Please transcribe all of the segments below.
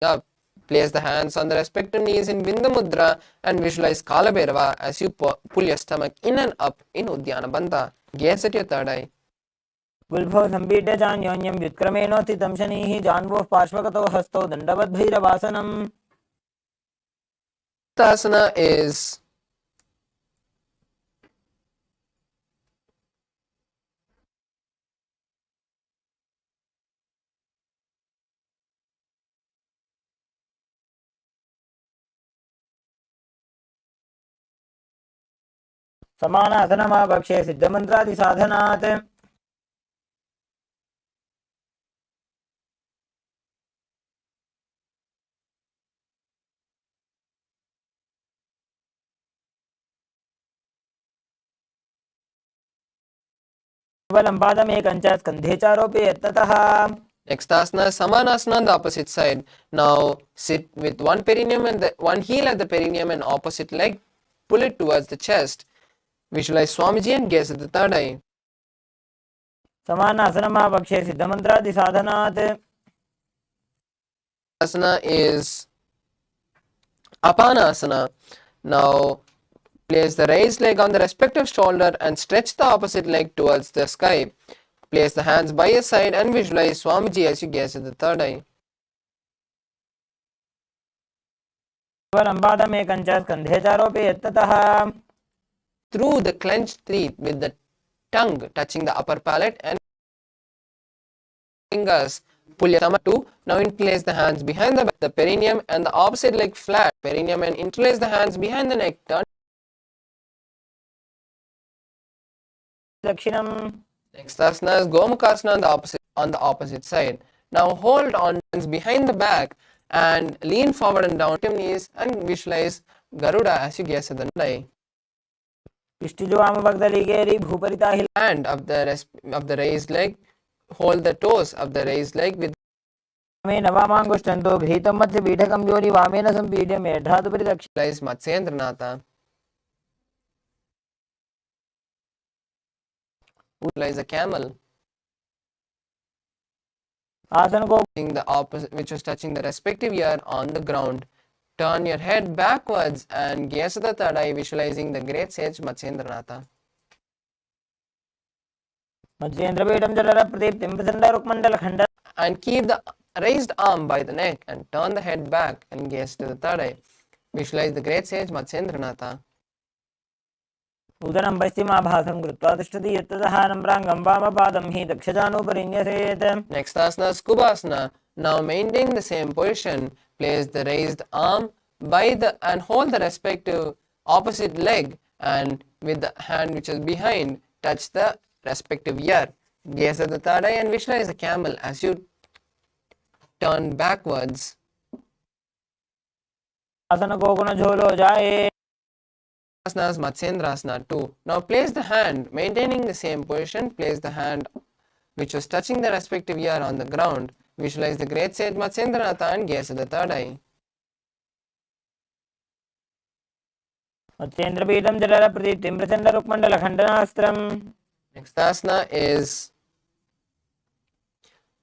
up. Place the hands on the respective knees in Bindu Mudra and visualize Kala Bhairava as you pull your stomach in and up in Udyana Bandha. Gaze at your third eye. गुल्भो सम्पीड्य चान्योन्यं व्युत्क्रमेणोत्थितं शनिः जान्वोः पार्श्वगतौ हस्तौ दण्डवद्भैरवासनम्. Tasana is समानासनमावक्ष्ये सिद्धमन्त्रादिसाधनात्. केवलं पादमेकं च स्कन्धे चारोपयेत् ततः. next asana, Samanasana on the opposite side. Now sit with one perineum and one heel at the perineum and opposite leg. Pull it towards the chest. Visualize Swamiji and gaze at the third eye. समानासनमावक्ष्ये सिद्धमन्त्रादिसाधनात्. Asana is Apanasana. Now place the raised leg on the respective shoulder and stretch the opposite leg towards the sky. Place the hands by your side and visualize Swamiji as you gaze at the third eye. केवलं पादमेकं च स्कन्धे चारोपयेत् ततः. Through the clenched teeth with the tongue touching the upper palate and fingers. Pull your stomach too. Now interlace the hands behind the perineum and the opposite leg flat. Perineum and interlace the hands behind the neck. Turn. दक्षिणम्. Next asana is Gomukhasana on the opposite side. Now hold on hands behind the back and lean forward and down to your knees and visualize Garuda as you gaze at the eye. Hand of the raised leg. Hold the toes of the raised leg with visualize Matsyendranatha. Visualize a camel. The opposite, which was touching the respective ear on the ground. Turn your head backwards and gaze at the third eye, visualizing the great sage Matsyendranatha. And keep the raised arm by the neck and turn the head back and gaze to the third eye. Visualize the great sage Matsyendranatha. उदरं पश्चिमाभासं कृत्वा तिष्ठति यत्ततः नम्राङ्गं वामपादं हि दक्षजानुपरिन्यसेत्. Next asana is Kubhasana. Now maintain the same position. Place the raised arm and hold the respective opposite leg and with the hand which is behind touch the respective ear. Gaze at the third eye and visualize a camel as you turn backwards. आसन cocoon झोलो जाए. Asana is Matsyendrasana too. Now place the hand, maintaining the same position, place the hand which was touching the respective ear on the ground. Visualize the great sage Matsyendranatha and gaze at the third eye. मत्स्येन्द्रपीठं जलप्रदीप्तिं प्रचण्डरुक्मण्डलखण्डनास्त्रम्. Next asana is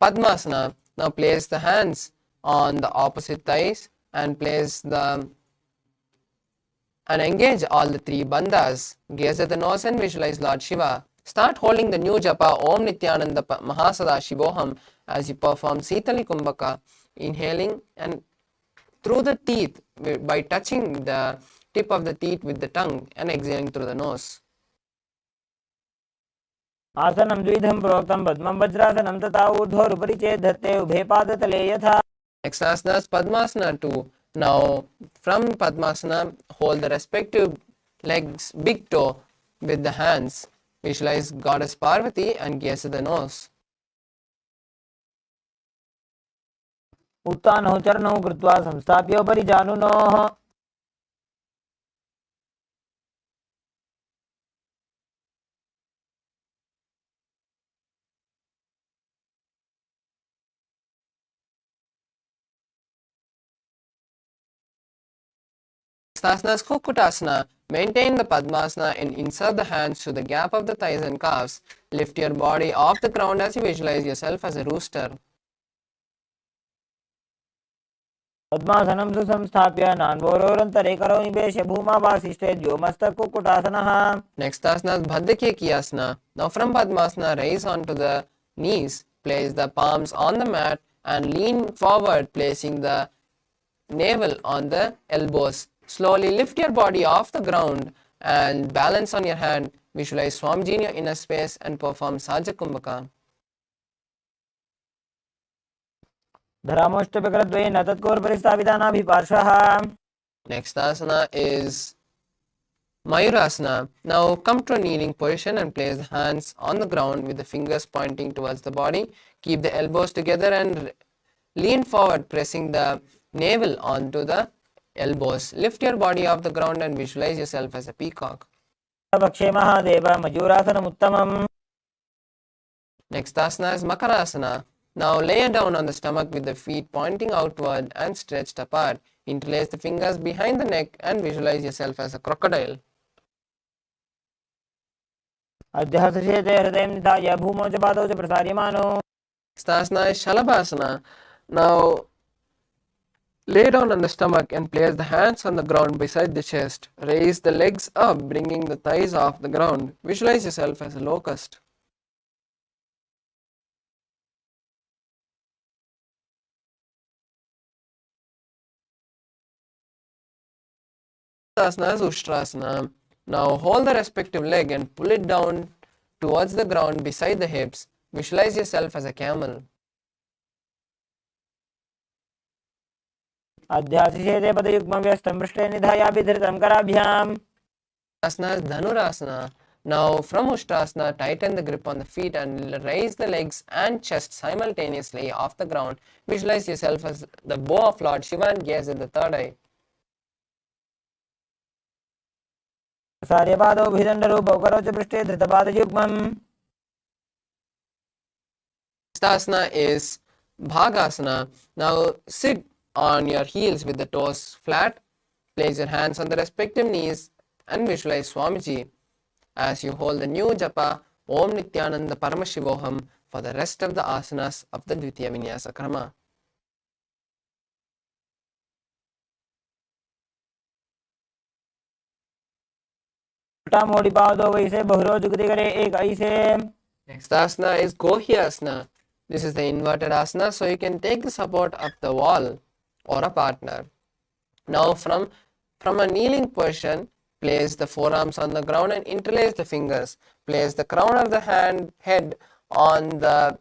Padmasana. Now place the hands on the opposite thighs and engage all the three bandhas. Gaze at the nose and visualize Lord Shiva. Start holding the new japa Om Nithyananda Paramashivoham as you perform Sitali Kumbhaka, inhaling and through the teeth by touching the tip of the teeth with the tongue and exhaling through the nose. आसनं द्विधं प्रोक्तं पद्मं वज्रासनं तथा ऊर्ध्वोरुपरि चेत् धत्ते उभे पादतले यथा. Next asana is Padmasana too. Now from Padmasana hold the respective legs big toe with the hands. Visualize Goddess Parvati and gaze at the nose. उत्तानौ चरणौ कृत्वा संस्थाप्योपरि जानुनोः. Asana is Kukutasana. Maintain the Padmasana and insert the hands through the gap of the thighs and calves. Lift your body off the ground as you visualize yourself as a rooster. पद्मासनं सुसंस्थाप्य नान्वोरोरन्तरे करो निवेश्य भूमावासिष्ठे द्योमस्तकुक्कुटासनः. Next asana is Bhadrakeki asana. Now from Padmasana, raise onto the knees, place the palms on the mat and lean forward, placing the navel on the elbows. Slowly lift your body off the ground and balance on your hand. Visualize Swamiji in your inner space and perform Saja Kumbhaka. धरामोष्टविकलद्वयेन तत्कोर्परिस्थापितानाभिपार्श्वः. Next asana is Mayurasana. Now come to a kneeling position and place the hands on the ground with the fingers pointing towards the body. Keep the elbows together and lean forward, pressing the navel onto the elbows. Lift your body off the ground and visualize yourself as a peacock. पक्षे Mahadev मयूरासनमुत्तमम्. Next asana is Makarasana. Now lay down on the stomach with the feet pointing outward and stretched apart. Interlace the fingers behind the neck and visualize yourself as a crocodile. अध्यहसचेते हृदयं निधाय भूमौ च पादौ च प्रसार्यमानो. Next asana is Shalabhasana. Now lay down on the stomach and place the hands on the ground beside the chest. Raise the legs up, bringing the thighs off the ground. Visualize yourself as a locust. Asana is Ushtrasana. Now hold the respective leg and pull it down towards the ground beside the hips. Visualize yourself as a camel. अध्यासिषेते पदयुग्मं व्यस्तं पृष्ठे निधाय विधृतं कराभ्याम्. Asana is Dhanurasana. Now from Ushtrasana, tighten the grip on the feet and raise the legs and chest simultaneously off the ground. Visualize yourself as the bow of Lord Shiva and gaze at the third eye. प्रसार्यपादौ भिदण्डरूपौ करौ च पृष्ठे धृतपादयुग्मम्. Next asana is Bhagasana. Now sit on your heels with the toes flat. Place your hands on the respective knees and visualize Swamiji as you hold the new japa Om Nithyananda Paramashivoham for the rest of the asanas of the Dvitiya Vinyasa Krama. मोड़ी पादौ वैसे बहुरो जुगति करे एक ऐसे. Next asana is Gohyasana. This is the inverted asana, so you can take the support of the wall or a partner. Now from a kneeling position, place the forearms on the ground and interlace the fingers. Place the crown of the head on the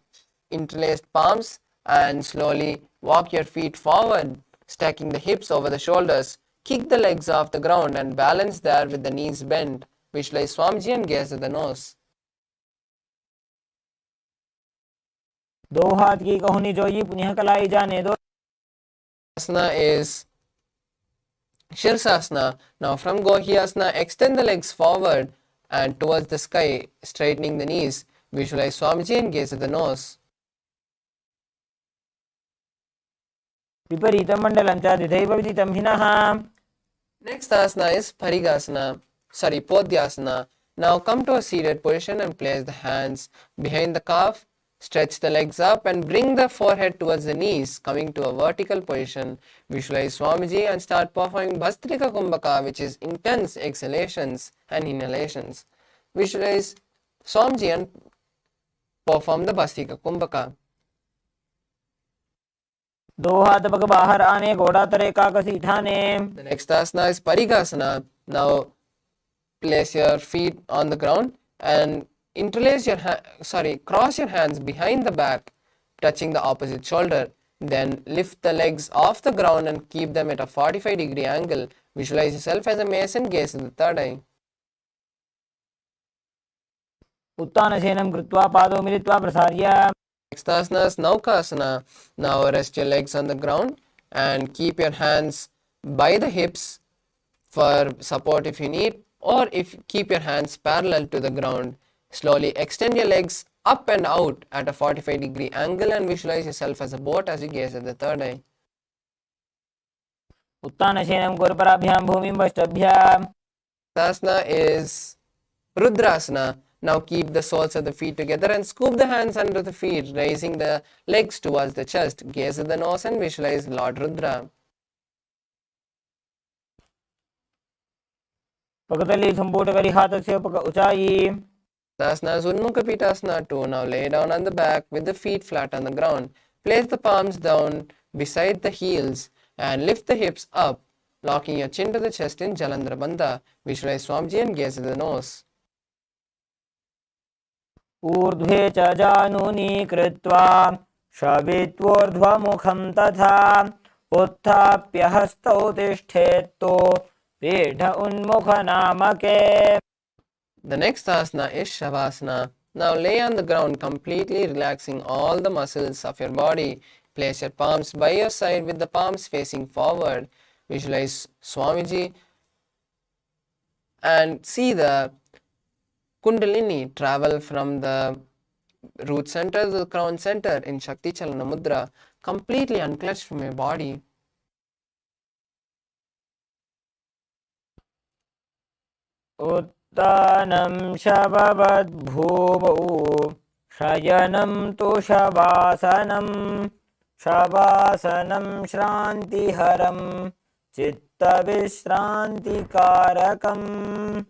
interlaced palms and slowly walk your feet forward, stacking the hips over the shoulders. Kick the legs off the ground and balance there with the knees bent. Visualize Swamiji and gaze at the nose. दो हाथ की कहुनी जोई पुनः कलाई जाने दो. Asana is Shirsasana. Now from Gohyasana, extend the legs forward and towards the sky, straightening the knees. Visualize Swamiji and gaze at the nose. विपरीतं मण्डलं च द्विधैव विदितं हिनः. Next asana is Podhyasana. Now come to a seated position and place the hands behind the calf. Stretch the legs up and bring the forehead towards the knees, coming to a vertical position. Visualize Swamiji and start performing Bhastrika Kumbhaka, which is intense exhalations and inhalations. Visualize Swamiji and perform the Bhastrika Kumbhaka. दो हाथ पग बाहर आने घोड़ा तरे काकसी ठाने. The next asana is Parigasana. Now place your feet on the ground and cross your hands behind the back, touching the opposite shoulder. Then lift the legs off the ground and keep them at a 45-degree angle. Visualize yourself as a mace and gaze at the third eye. उत्तानशयनं कृत्वा पादौ मिलित्वा प्रसार्य. Next asana is Naukasana. Now rest your legs on the ground and keep your hands by the hips for support if you need, or keep your hands parallel to the ground. Slowly extend your legs up and out at a 45-degree angle and visualize yourself as a boat as you gaze at the third eye. उत्तानशयनं घोरपराभ्यां भूमिं वष्टभ्याम्. Asana is Rudrasana. Now keep the soles of the feet together and scoop the hands under the feet, raising the legs towards the chest. Gaze at the nose and visualize Lord Rudra. Pakatali Sambutagari Hatasya Paka Uchayi. Asana is Unmukha Pitasana 2. Now lay down on the back with the feet flat on the ground. Place the palms down beside the heels and lift the hips up, locking your chin to the chest in Jalandhara Bandha. Visualize Swamiji and gaze at the nose. ऊर्ध्वे च जानुनी कृत्वा शवित्वोर्ध्वमुखं तथा उत्थाप्य हस्तौ तिष्ठेत्तो पीठ उन्मुखनामके. The next asana is Shavasana. Now lay on the ground, completely relaxing all the muscles of your body. Place your palms by your side with the palms facing forward. Visualize Swamiji and see the Kundalini travel from the root center to the crown center in Shakti Chalana Mudra, completely unclutched from your body. उत्तानं शववद्भूमौ शयनं तु शवासनं शवासनं श्रान्तिहरं चित्तविश्रान्तिकारकम्.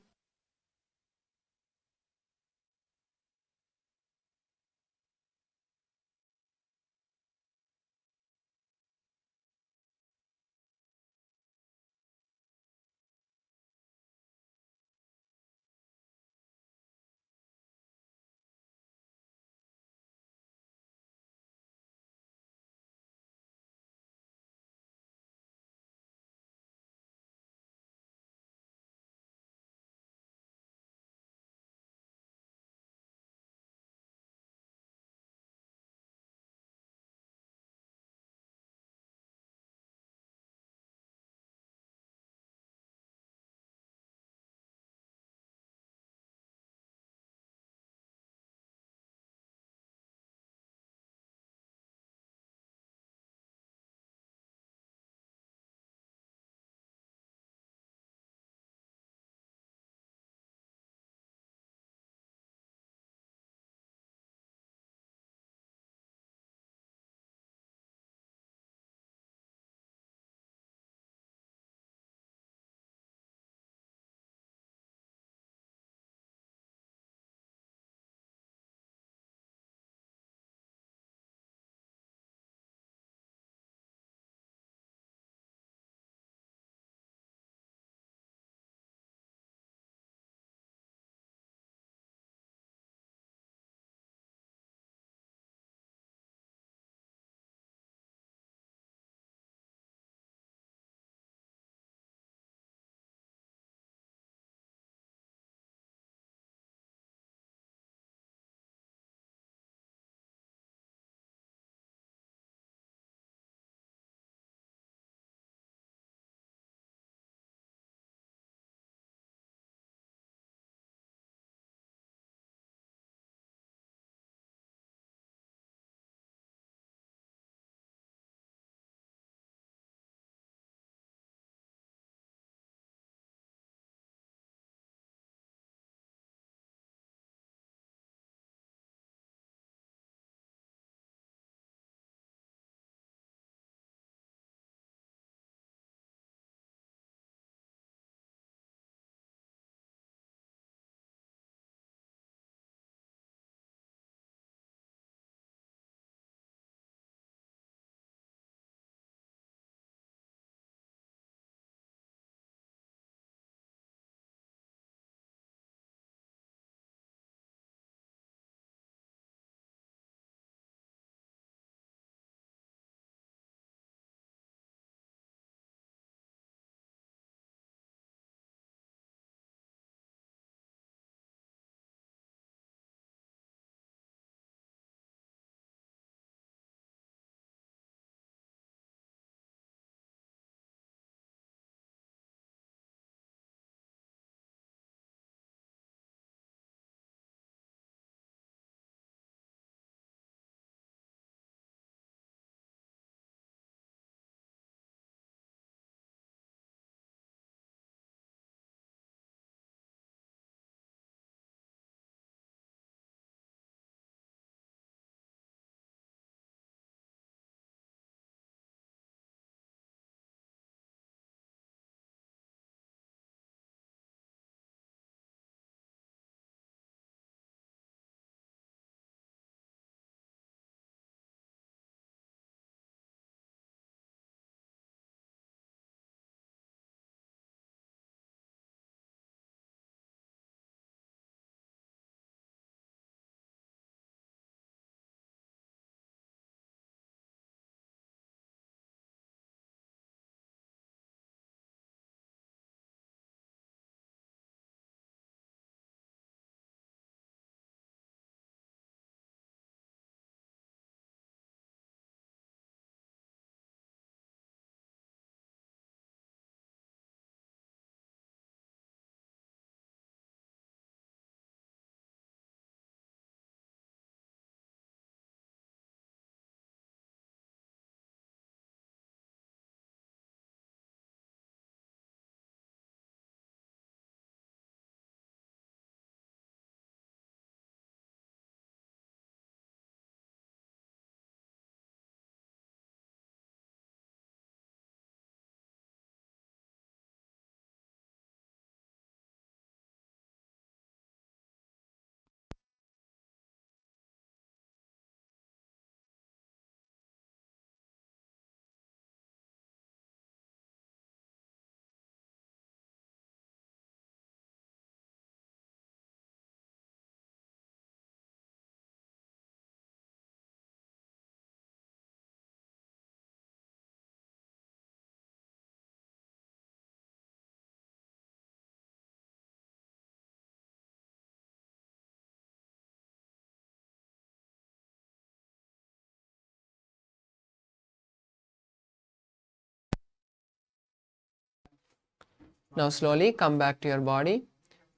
Now slowly come back to your body.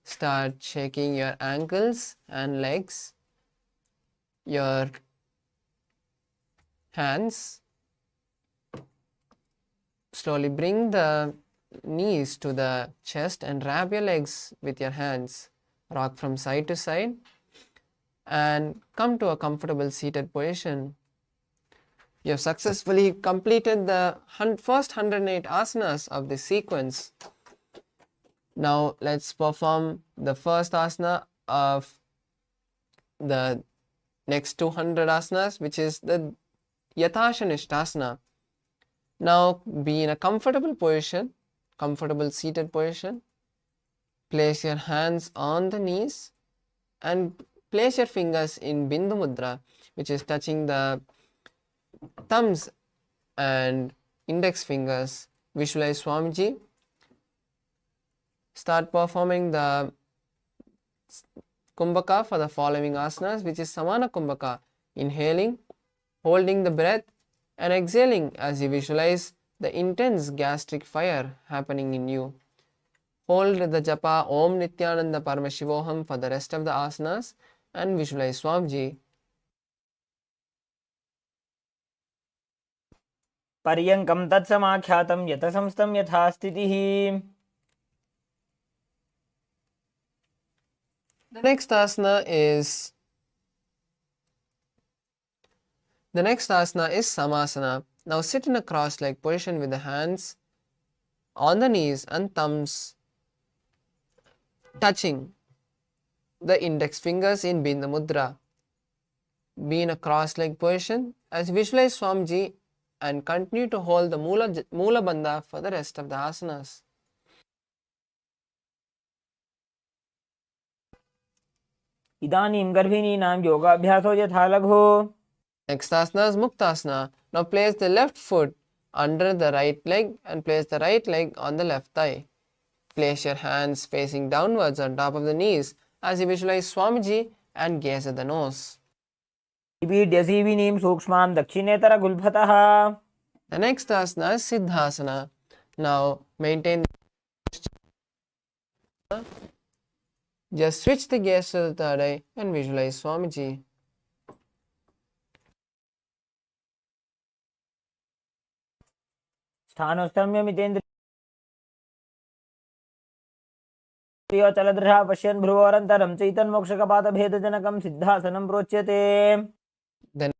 Start shaking your ankles and legs, your hands. Slowly bring the knees to the chest and wrap your legs with your hands. Rock from side to side and come to a comfortable seated position. You have successfully completed the first 108 asanas of this sequence. Now let's perform the first asana of the next 200 asanas, which is the Yathashanishtasana. Now be in a comfortable position, comfortable seated position. Place your hands on the knees and place your fingers in Bindu Mudra, which is touching the thumbs and index fingers. Visualize Swamiji. Start performing the Kumbhaka for the following asanas, which is Samana Kumbhaka. Inhaling, holding the breath and exhaling as you visualize the intense gastric fire happening in you. Hold the japa Om Nithyananda Paramashivoham for the rest of the asanas and visualize Swamiji. पर्यङ्कं तत्समाख्यातं यतसंस्थं यथा स्थितिः. The next asana is Samasana. Now sit in a cross-legged position with the hands on the knees and thumbs touching the index fingers in Bindu Mudra. Be in a cross-legged position as visualize Swamiji and continue to hold the Mula Bandha for the rest of the asanas. इदानीं गर्भिणीनां योगाभ्यासो यथा लघु. Next asana is Muktasana. Now place the left foot under the right leg and place the right leg on the left thigh. Place your hands facing downwards on top of the knees as you visualize Swamiji and gaze at the nose. पीड्यसीविनीं सूक्ष्मां दक्षिणेतरगुल्फतः. The next asana is Siddhasana. Now maintain. Just switch the gaze to the third eye and visualize Swamiji. स्थानोस्तम्यमितेन्द्रियोचलदृशा पश्यन् भ्रुवोरन्तरं चैतन्मोक्षकपातभेदजनकं सिद्धासनं प्रोच्यते. The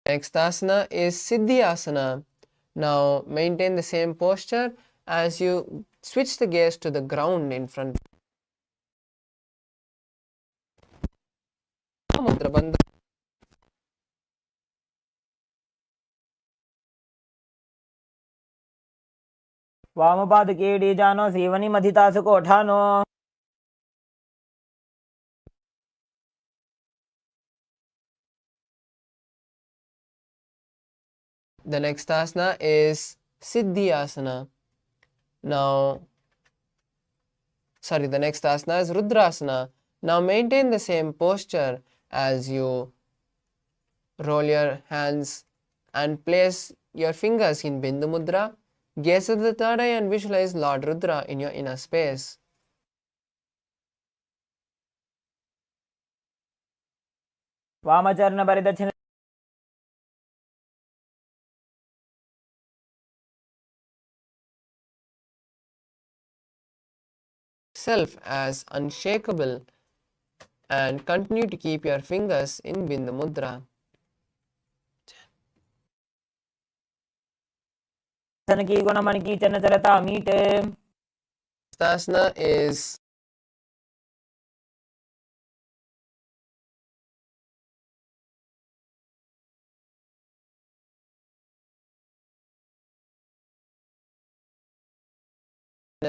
next asana is Siddhyasana. Now maintain the same posture as you switch the gaze to the ground in front. Mudra Bandha. वामपादके जानो सेवनीमधितासु कोठानो. The next asana is Siddhyasana. The next asana is Rudrasana. Now maintain the same posture as you roll your hands and place your fingers in Bindu Mudra. Gaze at the third eye and visualize Lord Rudra in your inner space. वामचरण परिदक्षिण Self as unshakable and continue to keep your fingers in Bindu Mudra. की गुणमणि की चरणचरता मीटे. Asana is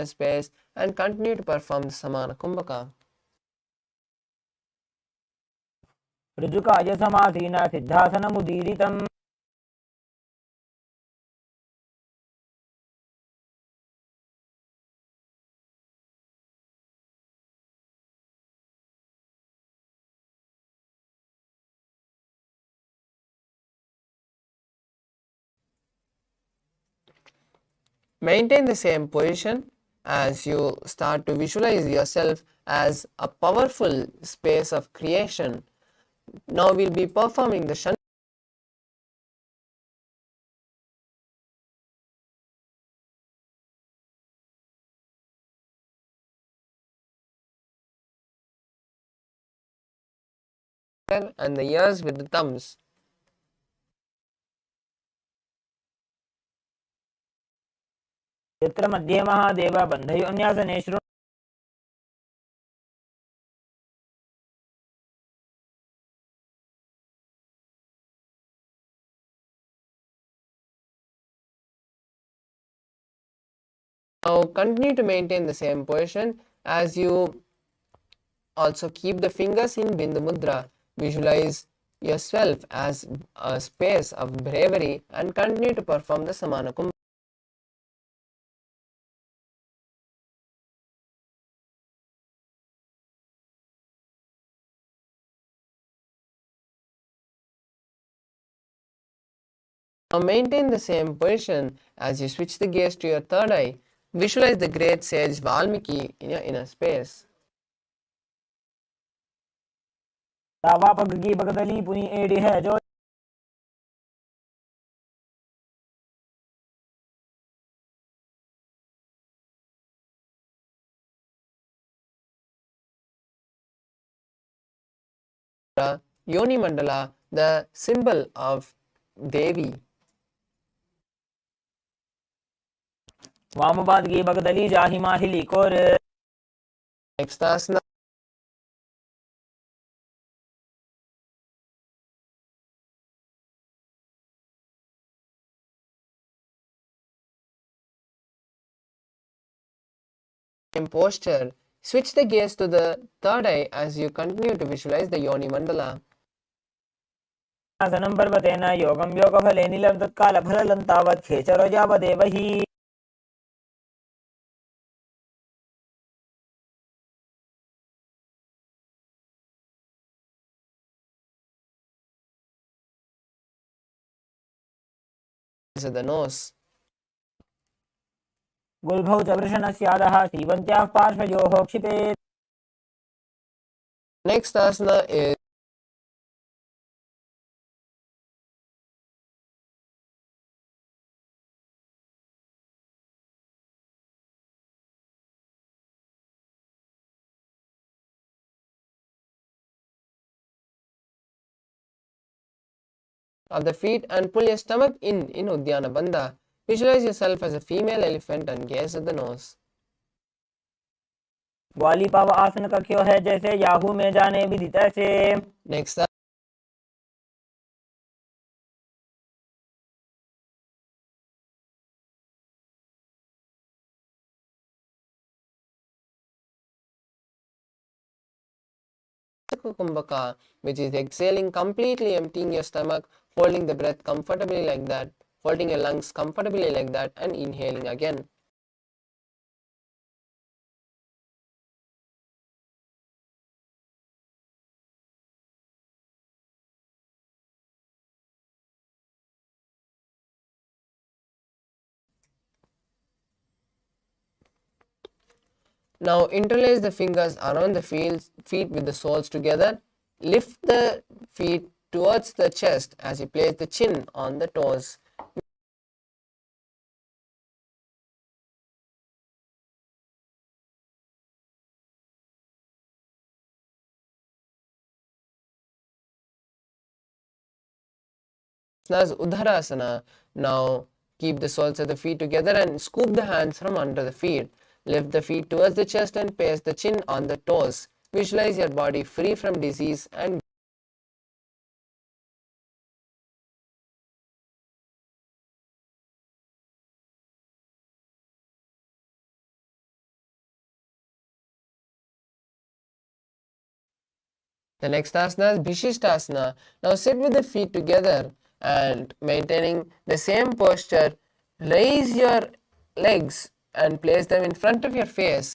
space and continue to perform the Samana Kumbhaka. ऋजुकाय समासीन सिद्धासनमुदीरितम्. Maintain the same position as you start to visualize yourself as a powerful space of creation. Now we'll be performing the Shan and the ears with the thumbs. यत्र मध्ये महादेव बन्धयोन्यासने शृणु Now continue to maintain the same position as you also keep the fingers in Bindu Mudra. Visualize yourself as a space of bravery and continue to perform the Samana Kumbha. Now maintain the same position as you switch the gaze to your third eye. Visualize the great sage Valmiki in your inner space. तावा पगगी बगदली पुनी AD है जो Yoni Mandala, the symbol of Devi. वामपादगी बगदली जाहि माहिली core Next asana. Same posture. Switch the gaze to the third eye as you continue to visualize the Yoni Mandala. आसनं पर्वतेन योगं योगफले नीलं तत्कालफलं तावत् खेचरो यावदेव हि The nose. गुल्भौ च वृषणस्यादः सीवन्त्याः पार्श्वयोः क्षिपेत् Next asana is of the feet and pull your stomach in Udyana Bandha. Visualize yourself as a female elephant and gaze at the nose. ग्वाली पाव आसन कक्यो है जैसे Yahoo में जाने विधि तैसे Next Kumbhaka, which is exhaling completely, emptying your stomach, holding the breath comfortably like that, holding your lungs comfortably like that, and inhaling again. Now interlace the fingers around the feet with the soles together. Lift the feet towards the chest as you place the chin on the toes. That's Uddharasana. Now keep the soles of the feet together and scoop the hands from under the feet. Lift the feet towards the chest and place the chin on the toes. Visualize your body free from disease and the next asana is Bhishishtasana. Now sit with the feet together and maintaining the same posture. Raise your legs and place them in front of your face.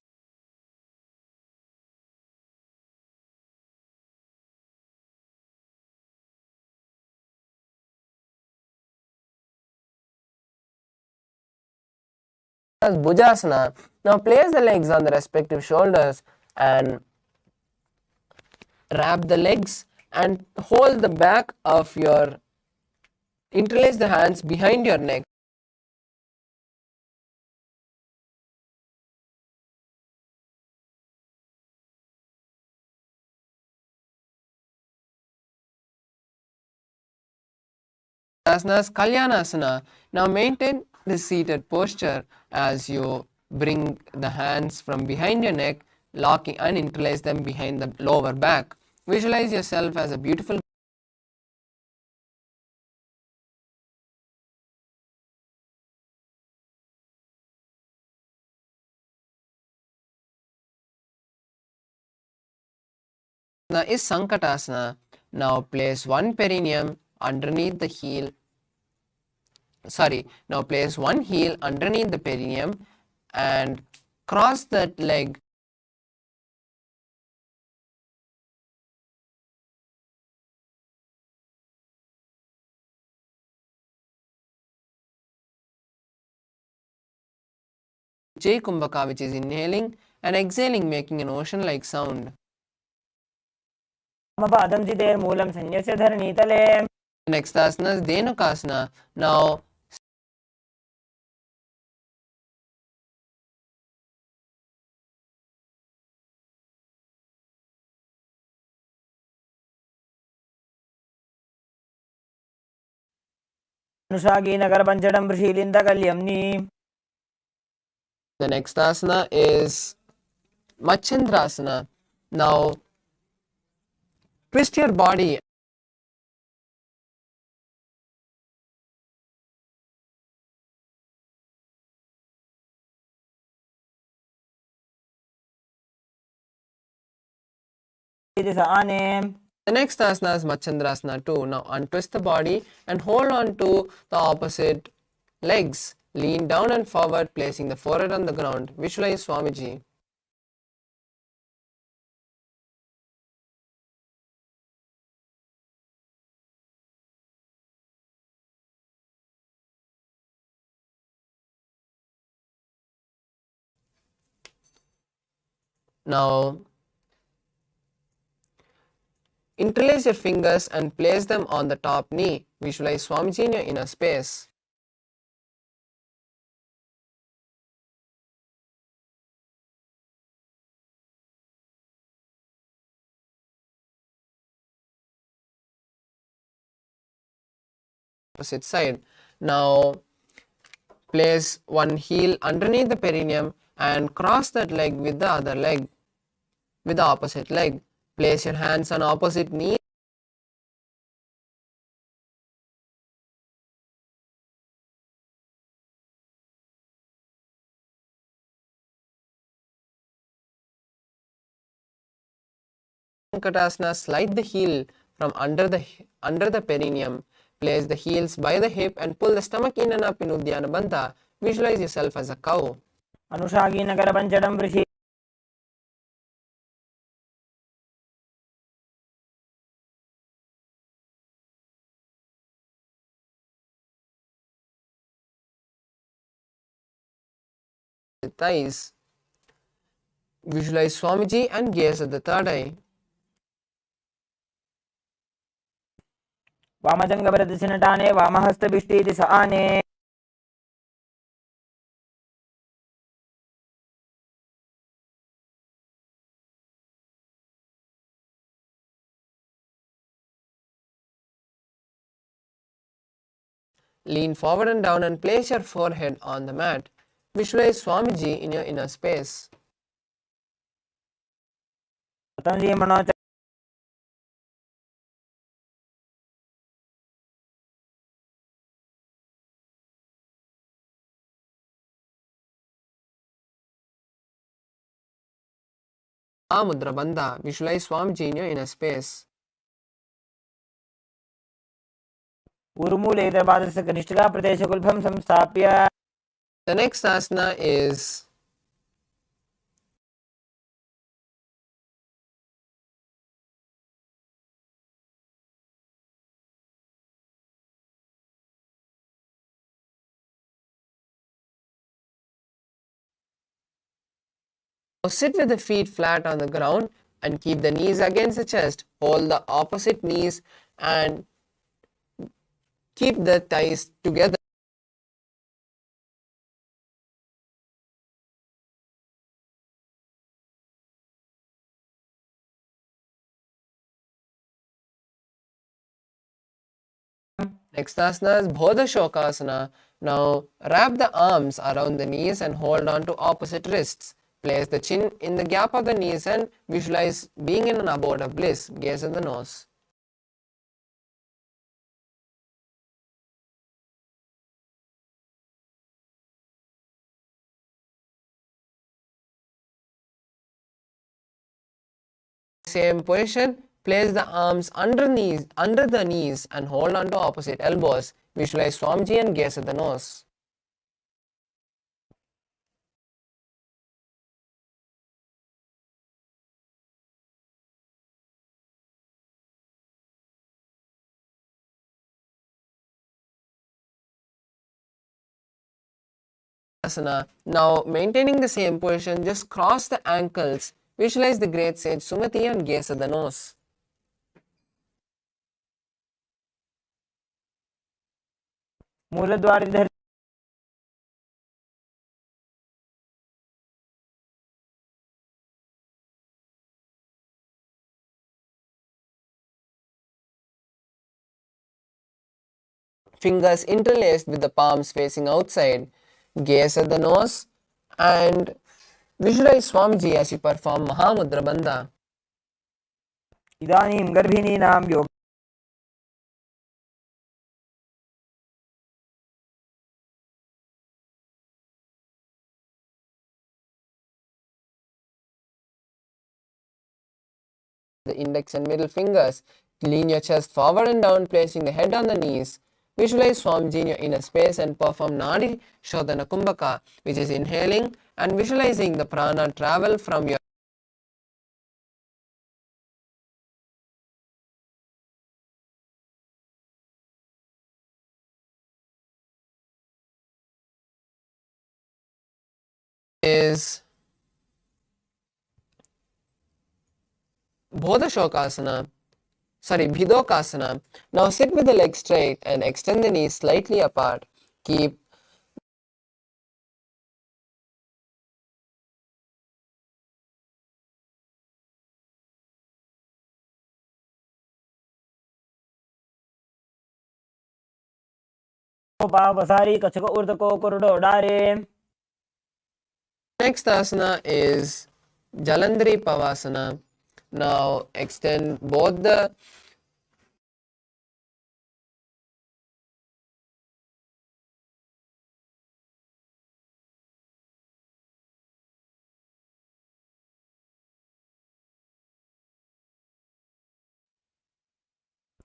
as Bhujasana. Now place the legs on the respective shoulders and wrap the legs and hold the back of your, interlace the hands behind your neck. Asanas Kalyanasana. Now maintain the seated posture as you bring the hands from behind your neck, locking and interlace them behind the lower back. Visualize yourself as a beautiful is Sankatasana. Now place one perineum underneath the heel. Now place one heel underneath the perineum and cross that leg. J Kumbhaka, which is inhaling and exhaling, making an ocean-like sound. Next asana is Dhenukasana. Now the next asana is Machendrasana. Now twist your body The next asana is Machendrasana too. Now untwist the body and hold on to the opposite legs. Lean down and forward, placing the forehead on the ground. Visualize Swamiji. Now interlace your fingers and place them on the top knee. Visualize Swamiji in your inner space. Opposite side. Now place one heel underneath the perineum and cross that leg with the other leg, with the opposite leg. Place your hands on opposite knee. Sankatasana, slide the heel from under the perineum. Place the heels by the hip and pull the stomach in and up in Uddiyana Bandha. Visualize yourself as a cow. The thighs. Visualize Swamiji and gaze at the third eye. Lean forward and down and place your forehead on the mat. Visualize Swamiji in your inner space. Mudra Bandha. Visualize Swamiji in your inner space. The next asana is Now sit with the feet flat on the ground and keep the knees against the chest. Hold the opposite knees and keep the thighs together. Next asana is Bodha Shokasana. Now wrap the arms around the knees and hold on to opposite wrists. Place the chin in the gap of the knees and visualize being in an abode of bliss. Gaze at the nose. Same position, place the arms under the knees and hold on to opposite elbows. Visualize Swamiji and gaze at the nose. Asana. Now maintaining the same position, just cross the ankles. Visualize the great sage Sumati and gaze at the nose. मूलद्वार इधर Fingers interlaced with the palms facing outside. Gaze at the nose and visualize Swamiji as you perform Mahamudra Bandha. इदानीं गर्भिणीनां योग The index and middle fingers. Lean your chest forward and down, placing the head on the knees. Visualize Swamiji in your inner space and perform Nadi Shodhana Kumbhaka, which is inhaling and visualizing the prana travel from your is Bhodashokasana. Bhidokasana. Now sit with the legs straight and extend the knees slightly apart. Keep पावसारी कछको ऊर्धको कुरुडो डारे. Next asana is Jalandhari Pavasana. Now extend both the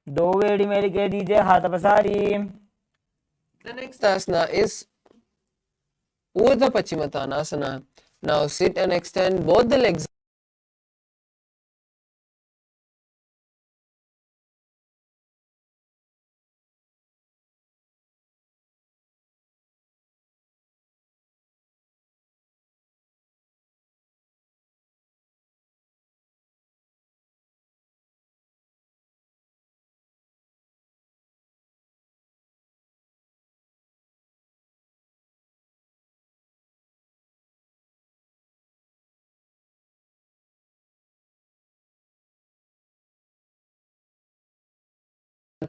दो वेड़ी मेरी के दीजिए हाथ पसारी. The next asana is Urdhva Pachimatanasana. Now sit and extend both the legs.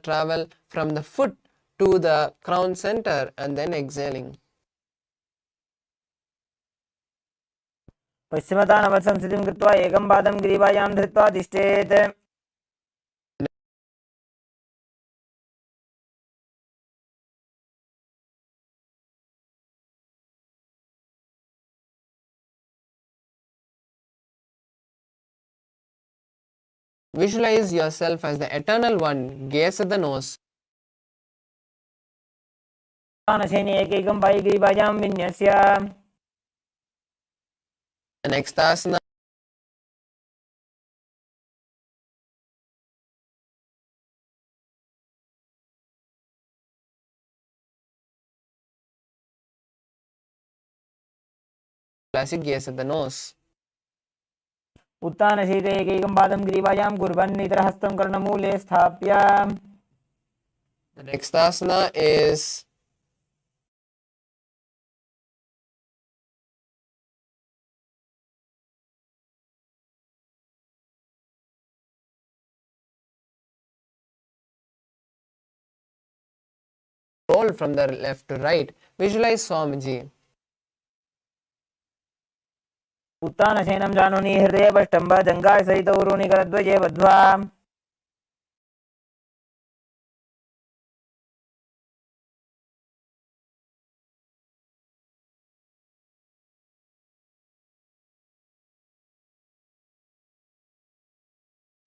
Travel from the foot to the crown center and then exhaling. पश्चिमतानवत् संस्थितिं कृत्वा एकं पादं ग्रीवायां धृत्वा तिष्ठेत्. Visualize yourself as the eternal one. Gaze at the nose. एकैकं Pai ग्रीवायां विन्यस्य. The next asana classic gaze at the nose. उत्तानशीते एकैकं पादं ग्रीवायां कुर्वन् इतरहस्तं कर्णमूले स्थाप्य. The next asana is roll from the left to right. Visualize Swamiji. उत्तानशयनं जानुनि हृदयपष्टम्ब जङ्घाय सहित उरुनि करद्वये बद्ध्वा.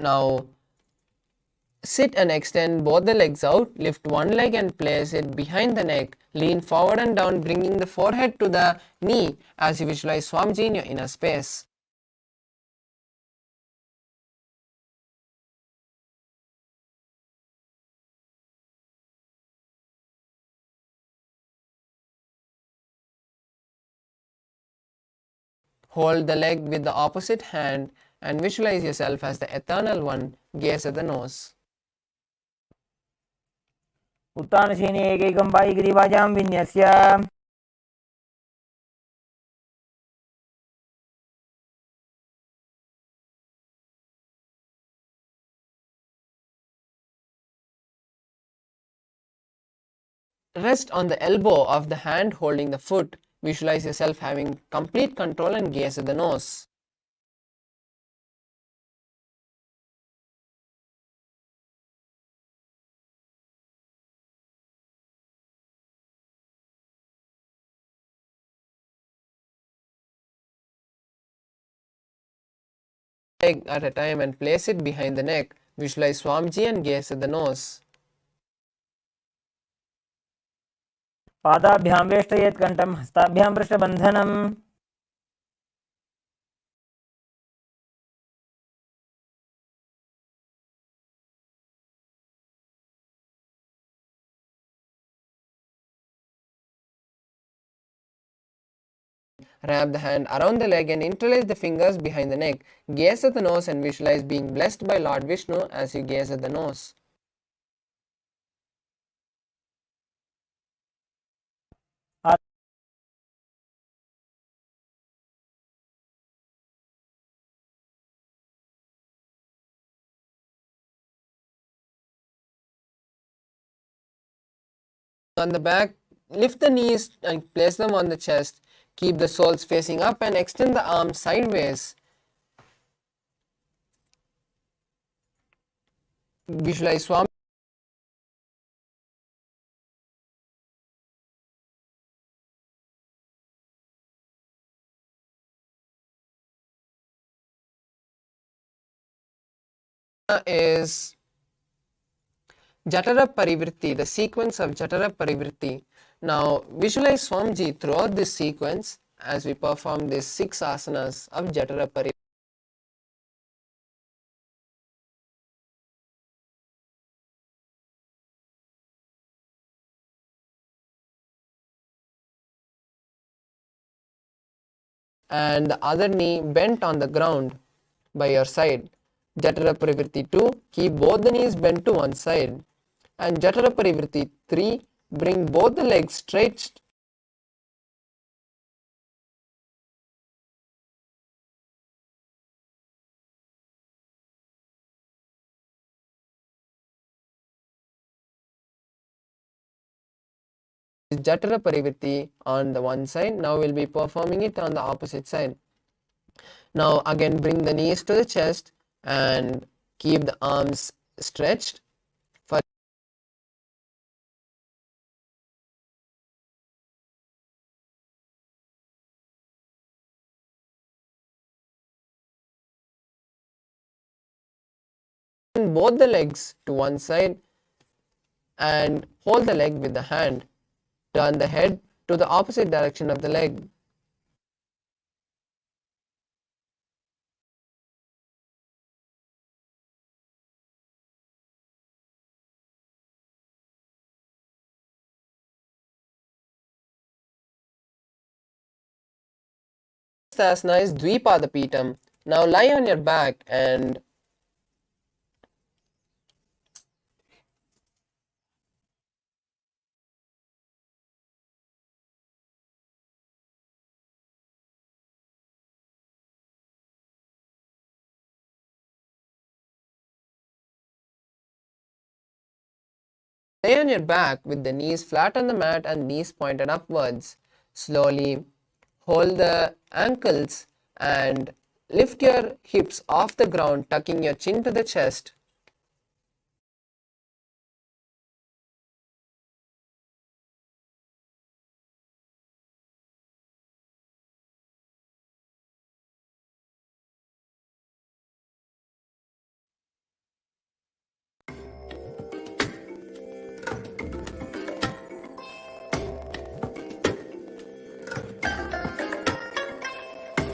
Now sit and extend both the legs out. Lift one leg and place it behind the neck. Lean forward and down, bringing the forehead to the knee as you visualize Swamiji in your inner space. Hold the leg with the opposite hand and visualize yourself as the eternal one. Gaze at the nose. उत्तानशयने एकैकं पायिग्रीवायां विन्यस्य. Rest on the elbow of the hand holding the foot. Visualize yourself having complete control and gaze at the nose. Leg at a time and place it behind the neck. Visualize Swamiji and gaze at the nose. पादाभ्यां वेष्टयेत् कण्ठं हस्ताभ्यां पृष्ठबन्धनम्. Wrap the hand around the leg and interlace the fingers behind the neck. Gaze at the nose and visualize being blessed by Lord Vishnu as you gaze at the nose. On the back, lift the knees and place them on the chest. Keep the soles facing up and extend the arms sideways. Visualize Swami is Jatara Parivritti, the sequence of Jatara Parivritti. Now visualize Swamiji throughout this sequence as we perform these 6 asanas of Jatara Parivritti. And the other knee bent on the ground by your side. Jatara Parivritti 2, keep both the knees bent to one side. And Jatara Parivritti 3, bring both the legs straight. Jatara Parivritti on the one side. Now we'll be performing it on the opposite side. Now again bring the knees to the chest and keep the arms stretched. Both the legs to one side and hold the leg with the hand. Turn the head to the opposite direction of the leg. This asana is Dvipada Pitam, Now lie on your back and lay on your back with the knees flat on the mat and knees pointed upwards. Slowly hold the ankles and lift your hips off the ground, tucking your chin to the chest.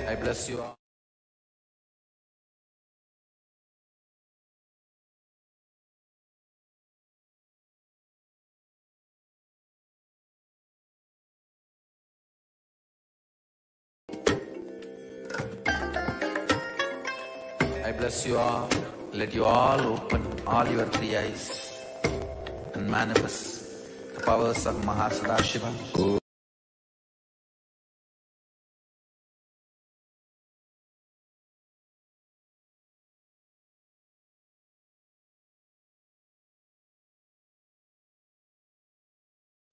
I bless you all. I bless you all. Let you all open all your three eyes and manifest the powers of Mahasadashiva.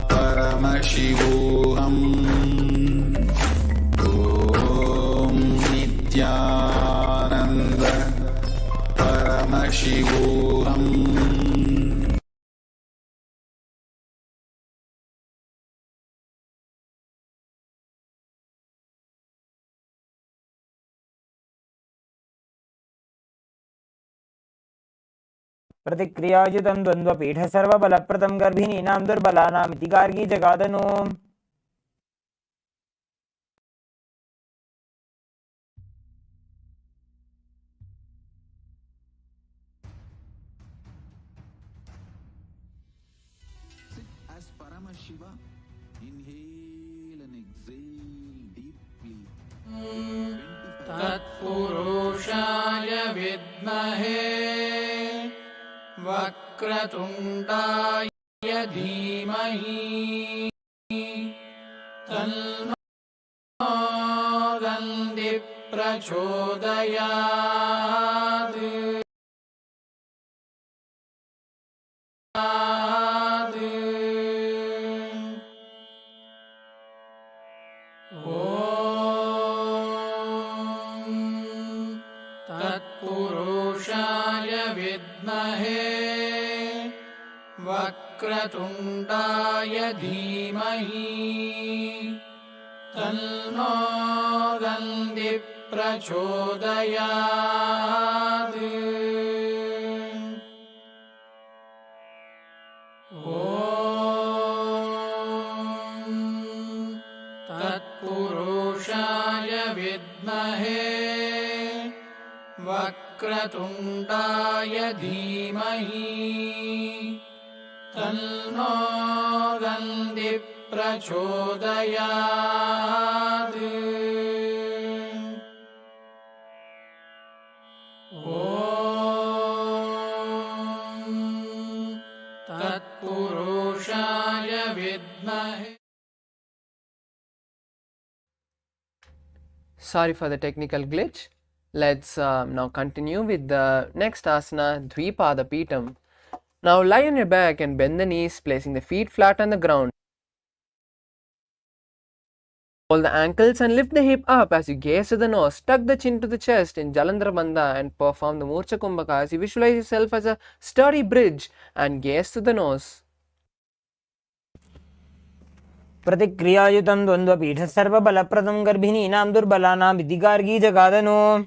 Paramashivoham. Om Nithyananda Paramashivoham. प्रतिक्रियायुतं द्वन्द्वपीठ सर्वबलप्रदं गर्भिणीनां दुर्बलानामिति Gargi जगादनु Sit as Paramashiva. Inhale and exhale deeply. तत्पुरुषाय विद्महे वक्रतुण्डाय धीमहि तन्नो दन्ति प्रचोदयात् तत्पुरुषाय विद्महे वक्रतुण्डाय धीमहि तन्नो दन्ति प्रचोदयात् तत्पुरुषाय विद्महे वक्रतुण्डाय धीमहि तन्नो दन्ति प्रचोदयात् तत्पुरुषाय विद्महे. Sorry for the technical glitch. Let's now continue with the next asana, Dvipada Pitam. Now lie on your back and bend the knees, placing the feet flat on the ground. Hold the ankles and lift the hip up as you gaze to the nose. Tuck the chin to the chest in Jalandhara Bandha and perform the Murcha Kumbhaka as you visualize yourself as a sturdy bridge and gaze to the nose. प्रतिक्रियायुतं द्वन्द्वपीठ सर्वबलप्रदं गर्भिणीनां दुर्बलानामिति Gargi जगादनु.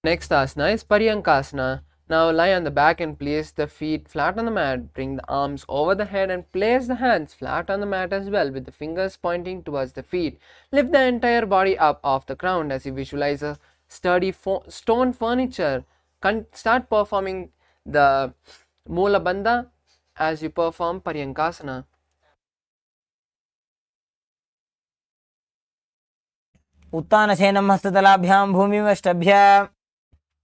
Next asana is Paryankasana. Now lie on the back and place the feet flat on the mat. Bring the arms over the head and place the hands flat on the mat as well with the fingers pointing towards the feet. Lift the entire body up off the ground as you visualize a sturdy stone furniture. Start performing the Mula Bandha as you perform Paryankasana. उत्तानशयनं हस्ततलाभ्यां भूमिमष्टभ्य.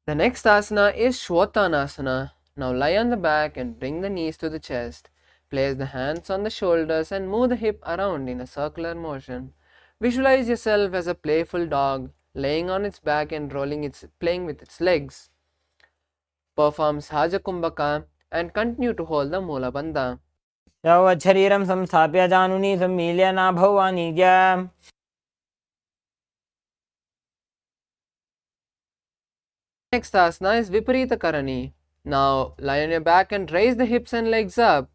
The next asana is Shvotanasana. Now lie on the back and bring the knees to the chest. Place the hands on the shoulders and move the hip around in a circular motion. Visualize yourself as a playful dog laying on its back and playing with its legs. Perform Sahaja Kumbhaka and continue to hold the Mula Bandha. शरीरं संस्थाप्य जानुनी सम्मील्य नाभौ वाणिज्य. Next asana is Viparita Karani. Now lie on your back and raise the hips and legs up.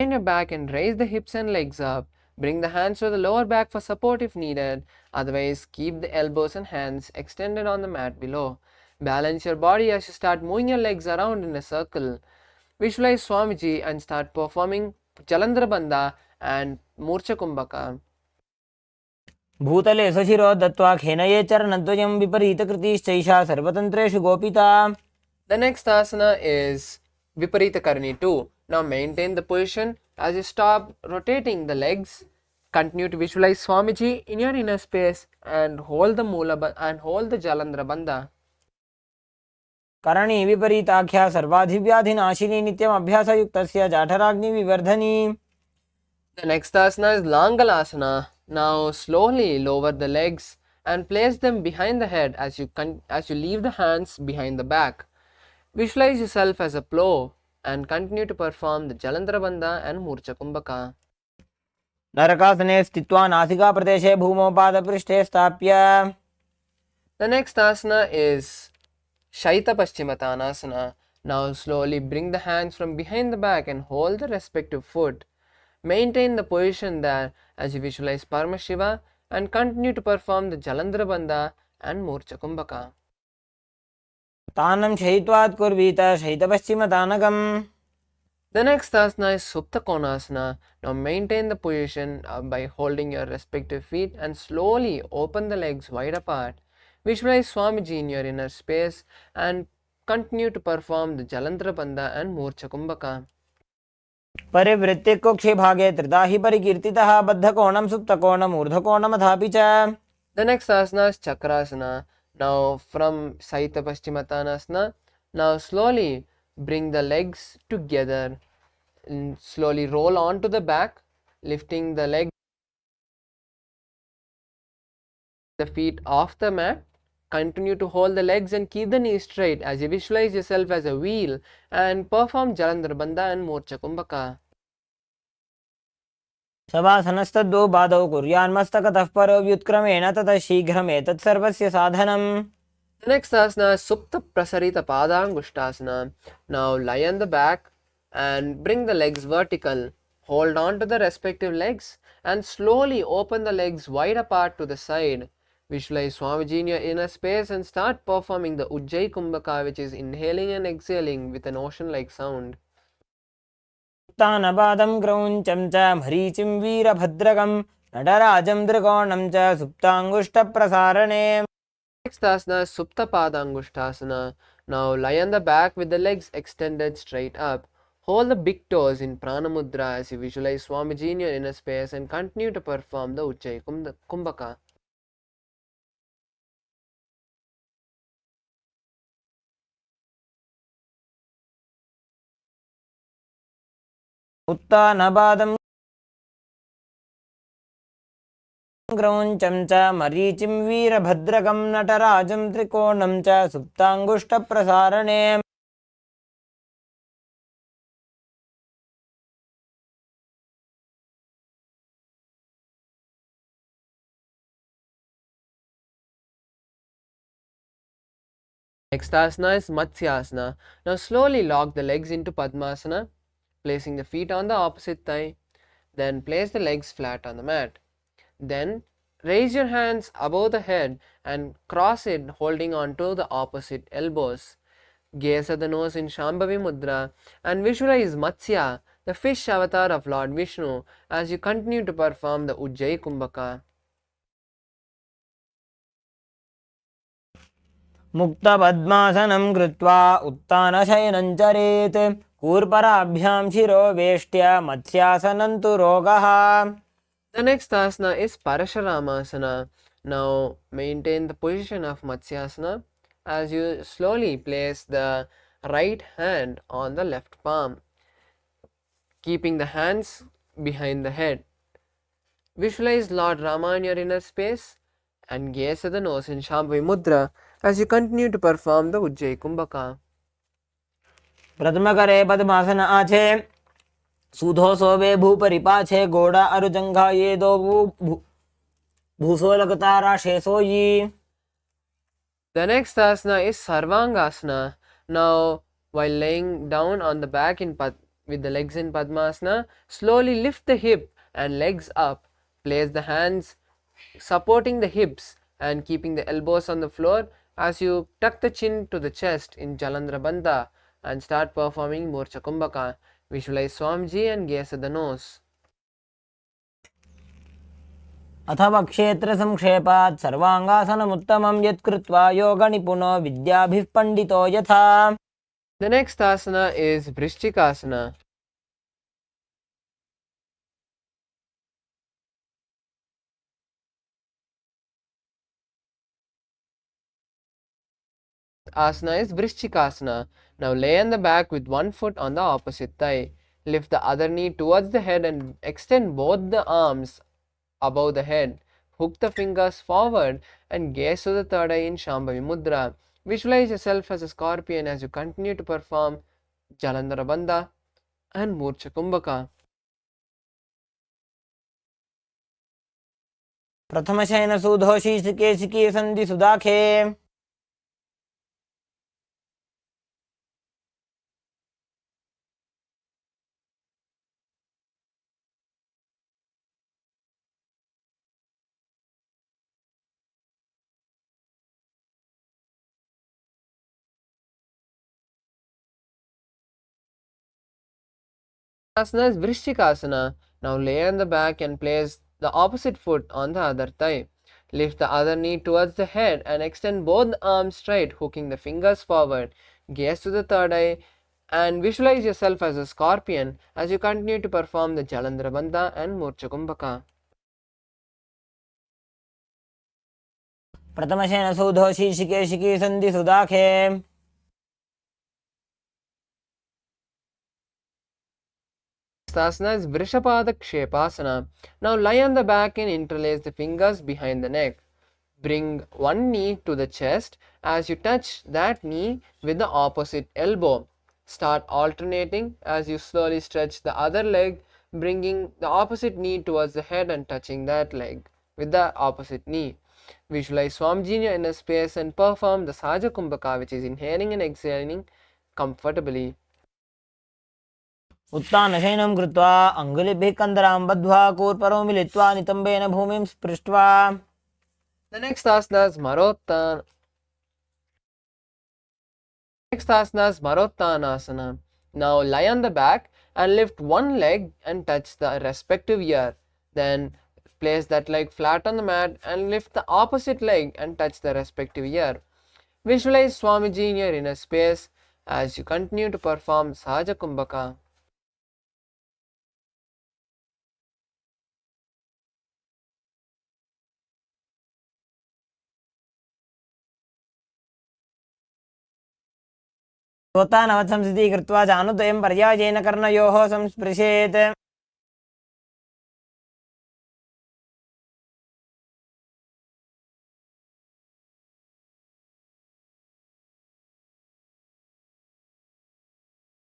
Lie on your back and raise the hips and legs up. Bring the hands to the lower back for support if needed. Otherwise, keep the elbows and hands extended on the mat below. Balance your body as you start moving your legs around in a circle. Visualize Swamiji and start performing Jalandhara Bandha and Murcha Kumbhaka. भूतले स्वशिरो दत्त्वा खेनये चरणद्वयं विपरीतकृतिश्चैषा सर्वतन्त्रेषु गोपिता. The next asana is Viparita Karani 2. Now maintain the position as you stop rotating the legs. Continue to visualize Swamiji in your inner space and hold the Jalandhara Bandha. करणी विपरीताख्या सर्वाधिव्याधिनाशिनी नित्यम् अभ्यासयुक्तस्य जाठराग्निविवर्धनी. The next asana is Langalasana. Now slowly lower the legs and place them behind the head as you leave the hands behind the back. Visualize yourself as a plow and continue to perform the Jalandhara Bandha and Murcha Kumbhaka. नरकासने स्थित्वा नासिकाप्रदेशे भूमौ पादपृष्ठे स्थाप्य. The next asana is Shaita Paschimottanasana. Now slowly bring the hands from behind the back and hold the respective foot. Maintain the position there as you visualize Paramashiva and continue to perform the Jalandhara Bandha and Murcha Kumbhaka. तानं शयित्वात् कुर्वीत शयितपश्चिमतानकम्. The next asana is Supta Konasana. Now maintain the position by holding your respective feet and slowly open the legs wide apart. Visualize Swamiji in your inner space and continue to perform the Jalandhara Bandha and Murcha Kumbhaka. परिवृत्ति कुक्षि भागे त्रिधा हि परिकीर्तितः बद्धकोणं सुप्तकोणम् ऊर्ध्वकोणमथापि च. The next asana is Chakrasana. Now from Saita Paschimottanasana, now slowly bring the legs together and slowly roll onto the back, lifting the legs, the feet off the mat. Continue to hold the legs and keep the knees straight as you visualize yourself as a wheel and perform Jalandhara Bandha and Murcha Kumbhaka. शवासनस्तद्वौ पादौ कुर्यान्मस्तकतः परो व्युत्क्रमेण ततः शीघ्रमेतत् सर्वस्य साधनम्. The next asana is Supta Prasarita Padangushtasana. Now lie on the back and bring the legs vertical. Hold on to the respective legs and slowly open the legs wide apart to the side. Visualize Swamiji in your inner space and start performing the Ujjayi Kumbhaka, which is inhaling and exhaling with an ocean-like sound. उत्तानपादं क्रौञ्चं च मरीचिं वीरभद्रकं नटराजं त्रिकोणं च सुप्ताङ्गुष्ठप्रसारणे. Next asana is Supta Padangushtasana. Now lie on the back with the legs extended straight up. Hold the big toes in Prana Mudra as you visualize Swamiji in your inner space and continue to perform the Ujjayi Kumbhaka. उत्तानपादं क्रौञ्चं च मरीचिं वीरभद्रकं नटराजं त्रिकोणं च सुप्ताङ्गुष्ठप्रसारणे. Next asana is Matsyasana. Now slowly lock the legs into Padmasana, placing the feet on the opposite thigh. Then place the legs flat on the mat. Then raise your hands above the head and cross it, holding on to the opposite elbows. Gaze at the nose in Shambhavi Mudra and visualize Matsya, the fish avatar of Lord Vishnu, as you continue to perform the Ujjayi Kumbhaka. मुक्तपद्मासनं कृत्वा उत्तानशयनं चरेत् कूर्पराभ्यां शिरो वेष्ट्य मत्स्यासनं तु रोगः. The next asana is Parasharamasana. Now maintain the position of Matsyasana as you slowly place the right hand on the left palm, keeping the hands behind the head. Visualize Lord Rama in your inner space and gaze at the nose in Shambhavi Mudra as you continue to perform the Ujjayi Kumbhaka. प्रथमकरे पद्मासन आछे सूधो सोवे भूपरिपाछे गोड़ा अरुजंघा ये दो भूसोलकतारा शेषोयी. The next asana is Sarvangasana. Now, while laying down on the back with the legs in Padmasana, slowly lift the hip and legs up. Place the hands supporting the hips and keeping the elbows on the floor as you tuck the chin to the chest in Jalandhara Bandha and start performing Morcha Kumbhaka. Visualize Swamiji and gaze at the nose. अथवा क्षेत्रसंक्षेपात् सर्वाङ्गासनमुत्तमं यत्कृत्वा योगनिपुनो विद्याभिः पण्डितो यथा. The next asana is Vrishchikasana. Asana is Vrishchikasana. Now lay on the back with one foot on the opposite thigh. Lift the other knee towards the head and extend both the arms above the head. Hook the fingers forward and gaze to the third eye in Shambhavi Mudra. Visualize yourself as a scorpion as you continue to perform Jalandhara Bandha and Murcha Kumbhaka. प्रथमशयन सूधो शीर्षकेशिकी सन्धि सुदाखे. Asana is Vrishchikasana. Now lay on the back and place the opposite foot on the other thigh. Lift the other knee towards the head and extend both arms straight, hooking the fingers forward. Gaze to the third eye and visualize yourself as a scorpion as you continue to perform the Jalandhara Bandha and Murcha Kumbhaka. प्रथमशयन सूधो शीर्षकेशिकी सन्धि सुदाखे. Asana is Vrishapada Kshepasana. Now lie on the back and interlace the fingers behind the neck. Bring one knee to the chest as you touch that knee with the opposite elbow. Start alternating as you slowly stretch the other leg, bringing the opposite knee towards the head and touching that leg with the opposite knee. Visualize Swamiji in your inner space and perform the Sahaja Kumbhaka, which is inhaling and exhaling comfortably. उत्तानशयनं कृत्वा अङ्गुलिभिः कन्दरां बद्ध्वा कूर्परो मिलित्वा नितम्बेन भूमिं स्पृष्ट्वा. The next asana is Marottana. Next asana is Marottanasana. Now lie on the back and lift one leg and touch the respective ear. Then place that leg flat on the mat and lift the opposite leg and touch the respective ear. Visualize Swamiji in your inner space as you continue to perform Sahaja Kumbhaka. श्रोतानवत्संसिद्धि कृत्वा जानुद्वयं पर्यायेन कर्णयोः संस्पृशेत्.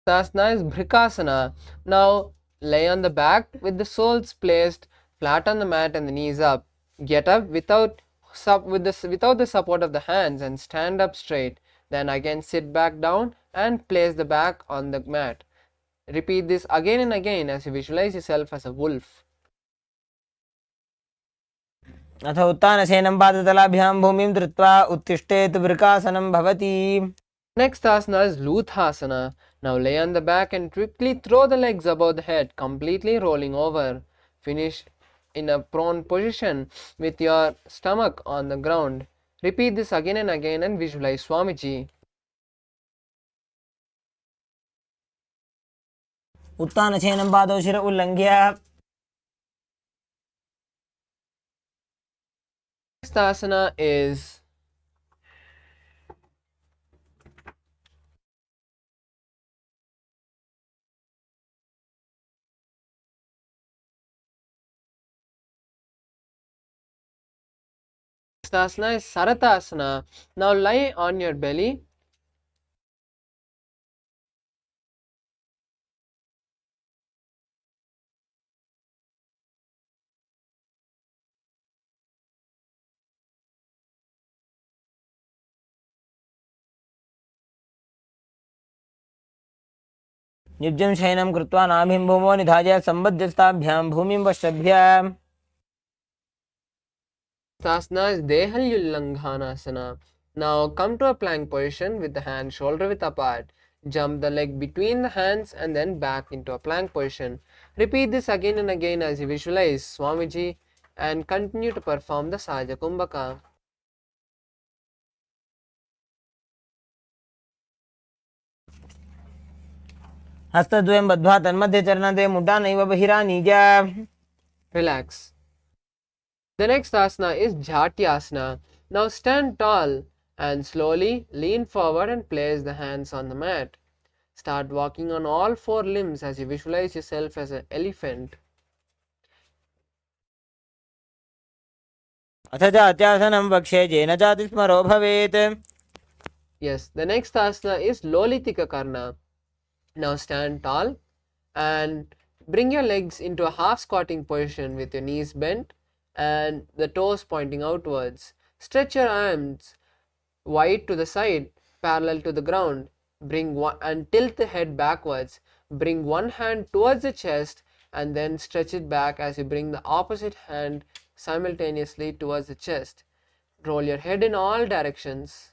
Asana is Bhrikasana. Now lay on the back with the soles placed flat on the mat and the knees up. Get up without the support of the hands and stand up straight. Then again sit back down and place the back on the mat. Repeat this again and again as you visualize yourself as a wolf. अथ उत्तानशयनं पादतलाभ्यां भूमिं धृत्वा उत्तिष्ठेत् वृकासनं भवति. Next asana is Luthasana. Now lay on the back and quickly throw the legs above the head, completely rolling over. Finish in a prone position with your stomach on the ground. Repeat this again and again and visualize Swamiji. उत्तानछेनं पादौ शिर उल्लङ्घ्य Next asana is Saratasana. Now lie on your belly. निब्जं शयनं कृत्वा नाभिं भूमौ निधाय सम्बध्यस्ताभ्यां भूमिं वष्टभ्य Asana is Dehalyullanghanasana. Now come to a plank position with the hands shoulder width apart. Jump the leg between the hands and then back into a plank position. Repeat this again and again as you visualize Swamiji and continue to perform the Sahaja Kumbhaka. हस्तद्वयं बद्ध्वा तन्मध्ये चरणते मुड्डानैव बहिरानीय Relax. The next asana is Jhatyasana. Now stand tall and slowly lean forward and place the hands on the mat. Start walking on all four limbs as you visualize yourself as an elephant. अथ जात्यासनं वक्ष्ये येन जातिस्मरो भवेत् Yes, the next asana is Lolitika Karna. Now stand tall and bring your legs into a half squatting position with your knees bent and the toes pointing outwards. Stretch your arms wide to the side, parallel to the ground. Bring one and tilt the head backwards. Bring one hand towards the chest and then stretch it back as you bring the opposite hand simultaneously towards the chest. Roll your head in all directions.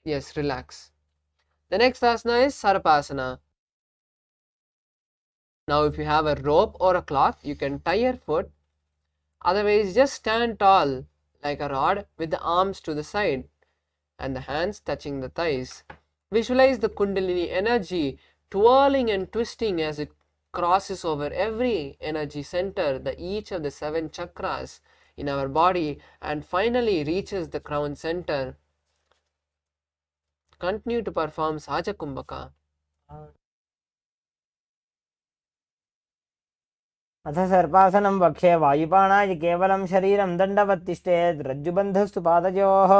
Yes, relax. The next asana is Sarapasana. Now if you have a rope or a cloth, you can tie your foot. Otherwise, just stand tall like a rod with the arms to the side and the hands touching the thighs. Visualize the Kundalini energy twirling and twisting as it crosses over every energy center, each of the 7 chakras in our body, and finally reaches the crown center. Continue to perform Sahaja Kumbhaka. अथ सर्पासनं वक्ष्ये वायुपाणाय केवलं शरीरं दण्डवत् तिष्ठेत् रज्जुबन्धस्तु पादयोः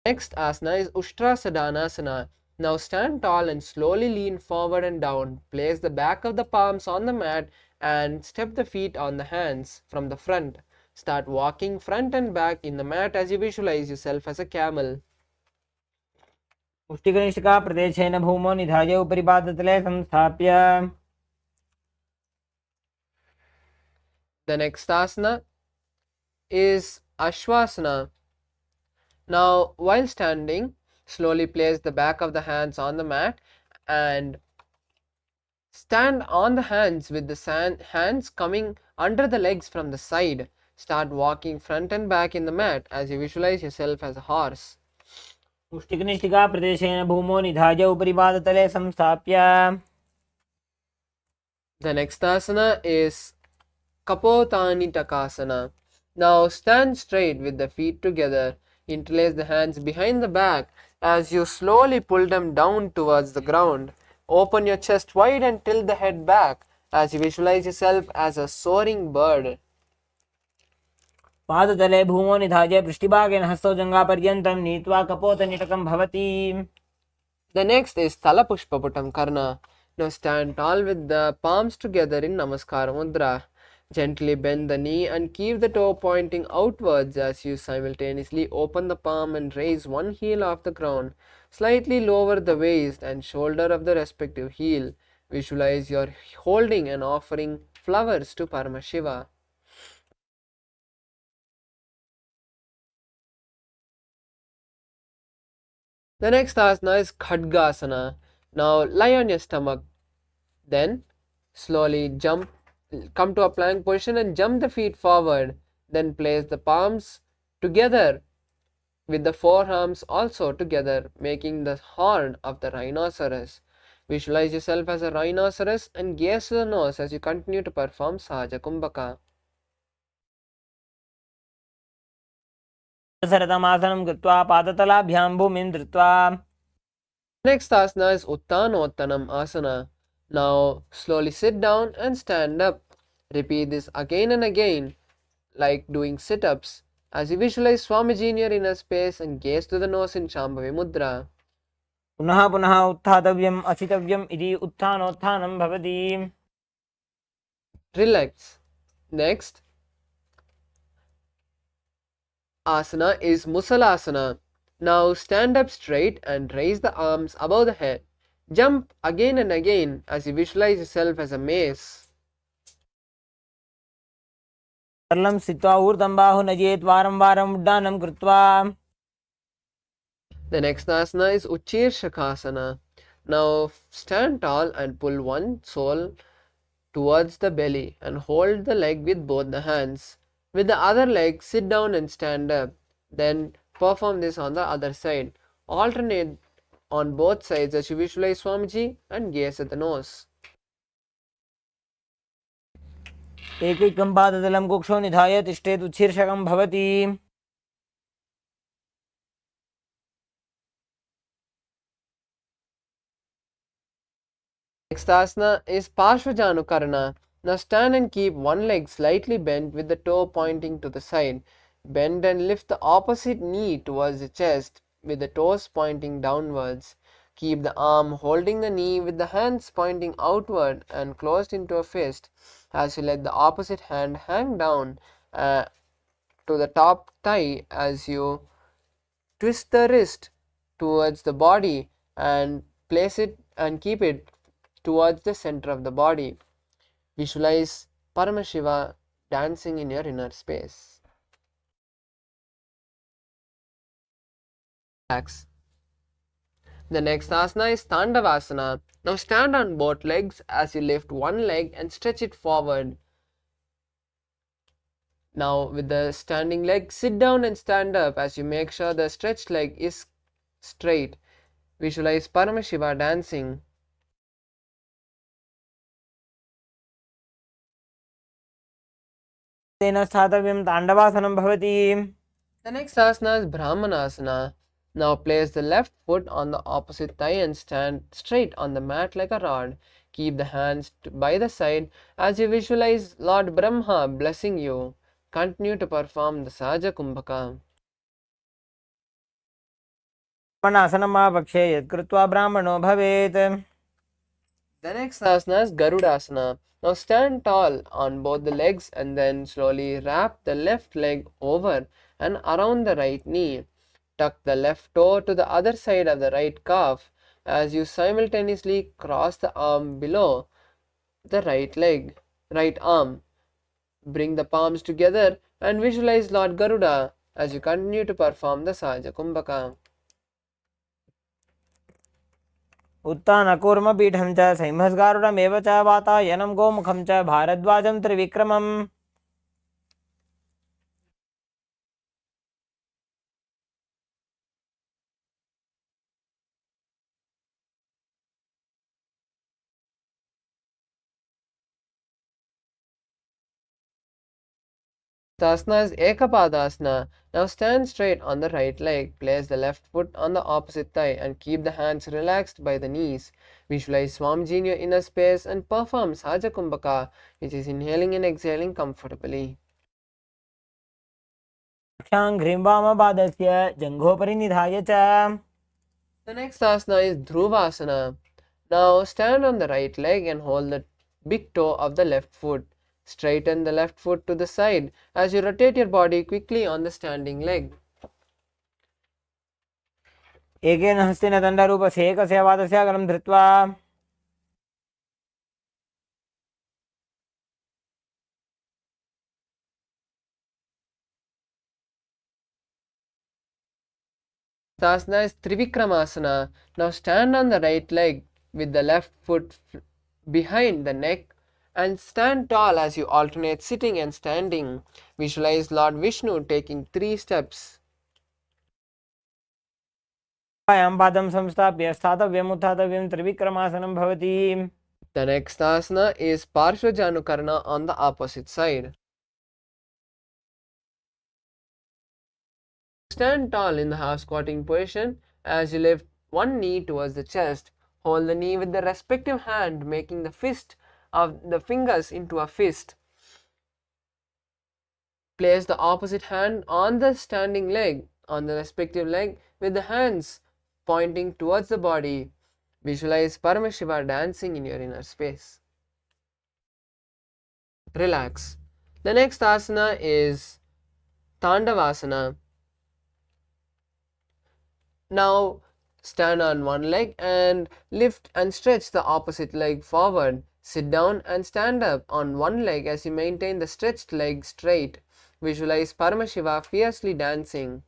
Next asana is Ushtrasadhanasana. Now stand tall and slowly lean forward and down. Place the back of the palms on the mat and step the feet on the hands from the front. Start walking front and back in the mat as you visualize yourself as a camel. मुष्टिकनिष्ठिका प्रदेशेन भूमौ निधाय उपरि पादतले संस्थाप्य The next asana is Ashwasana. Now, while standing, slowly place the back of the hands on the mat and stand on the hands with the hands coming under the legs from the side. Start walking front and back in the mat as you visualize yourself as a horse. मुष्टिकनिष्ठिका प्रदेशेन भूमौ निधाय उपरि पादतले संस्थाप्य The next asana is Kapotani Takasana. Now stand straight with the feet together. Interlace the hands behind the back as you slowly pull them down towards the ground. Open your chest wide and tilt the head back as you visualize yourself as a soaring bird. पादतले भूमौ निधाय पृष्ठभागेन हस्तौ जङ्घापर्यन्तं नीत्वा कपोतनिटकं भवति The next is Talapushpaputam Karna. Now stand tall with the palms together in Namaskara Mudra. Gently bend the knee and keep the toe pointing outwards as you simultaneously open the palm and raise one heel off the ground. Slightly lower the waist and shoulder of the respective heel. Visualize you're holding and offering flowers to Paramashiva. The next asana is Khadgasana. Now lie on your stomach. Then slowly come to a plank position and jump the feet forward. Then place the palms together with the forearms also together, making the horn of the rhinoceros. Visualize yourself as a rhinoceros and gaze to the nose as you continue to perform Sahaja Kumbhaka. सरतमासनं कृत्वा पादतलाभ्यां भूमिं धृत्वा Next asana is Uttanottanam asana. Now slowly sit down and stand up. Repeat this again and again, like doing sit-ups, as you visualize Swamiji in your inner space and gaze to the nose in Shambhavi Mudra. पुनः पुनः उत्थातव्यम् अचितव्यम् इति उत्थानोत्थानं भवति. Relax. Next asana is Musalasana. Now stand up straight and raise the arms above the head. Jump again and again as you visualize yourself as a mace. सरलं स्थित्वा ऊर्ध्वं बाहु नयेत् वारं वारम् उड्डानं कृत्वा. The next asana is Uchirshakasana. Now stand tall and pull one sole towards the belly and hold the leg with both the hands. With the other leg, sit down and stand up. Then perform this on the other side. Alternate on both sides as you visualize Swamiji and gaze at the nose. एकैकं पादतलं कुक्षौ निधाय तिष्ठेत् उच्छीर्षकं भवति. Next asana is Parshvajanukarana. Now stand and keep one leg slightly bent with the toe pointing to the side. Bend and lift the opposite knee towards the chest with the toes pointing downwards. Keep the arm holding the knee with the hands pointing outward and closed into a fist as you let the opposite hand hang down to the top thigh as you twist the wrist towards the body and place it and keep it towards the center of the body. Visualize Paramashiva dancing in your inner space. Relax. The next asana is Tandavasana. Now stand on both legs as you lift one leg and stretch it forward. Now with the standing leg, sit down and stand up as you make sure the stretched leg is straight. Visualize Paramashiva dancing. तेन स्थातव्यं ताण्डवासनं भवति. The next asana is Brahmanasana. Now place the left foot on the opposite thigh and stand straight on the mat like a rod. Keep the hands by the side as you visualize Lord Brahma blessing you. Continue to perform the Sahaja Kumbhaka. ब्राह्मणासनम् आपक्षे यत् कृत्वा ब्राह्मणो भवेत्. The next asana is Garudasana. Now stand tall on both the legs and then slowly wrap the left leg over and around the right knee. Tuck the left toe to the other side of the right calf as you simultaneously cross the arm below the right arm. Bring the palms together and visualize Lord Garuda as you continue to perform the Sahaja Kumbhaka. उत्तानकूर्मपीठं च सैंहस्गारुडमेव च वातायनं गोमुखं च भारद्वाजं त्रिविक्रमम्. The asana is Ekapadasana. Now stand straight on the right leg, place the left foot on the opposite thigh and keep the hands relaxed by the knees. Visualize Swamiji in your inner space and perform Sahaja Kumbhaka, which is inhaling and exhaling comfortably. रक्षाङ्घ्रिं वामपादस्य जङ्घोपरि निधाय च. The next asana is Dhruvasana. Now stand on the right leg and hold the big toe of the left foot. Straighten the left foot to the side as you rotate your body quickly on the standing leg. एकेन हस्तेन दण्डरूपस्य एकस्य पादस्य अग्रं धृत्वा. asana is Trivikramasana. Now stand on the right leg with the left foot behind the neck and stand tall as you alternate sitting and standing. Visualize Lord Vishnu taking 3 steps. पायां पादं संस्थाप्य स्थातव्यम् उत्थातव्यं त्रिविक्रमासनं भवति. The next asana is Parshvajanukarna on the opposite side. Stand tall in the half squatting position as you lift one knee towards the chest. Hold the knee with the respective hand, making the fist of the fingers into a fist. Place the opposite hand on the standing leg, on the respective leg, with the hands pointing towards the body. Visualize Paramashiva dancing in your inner space. Relax. The next asana is Tandavasana. Now stand on one leg and lift and stretch the opposite leg forward. Sit down and stand up on one leg as you maintain the stretched leg straight. Visualize Paramashiva fiercely dancing.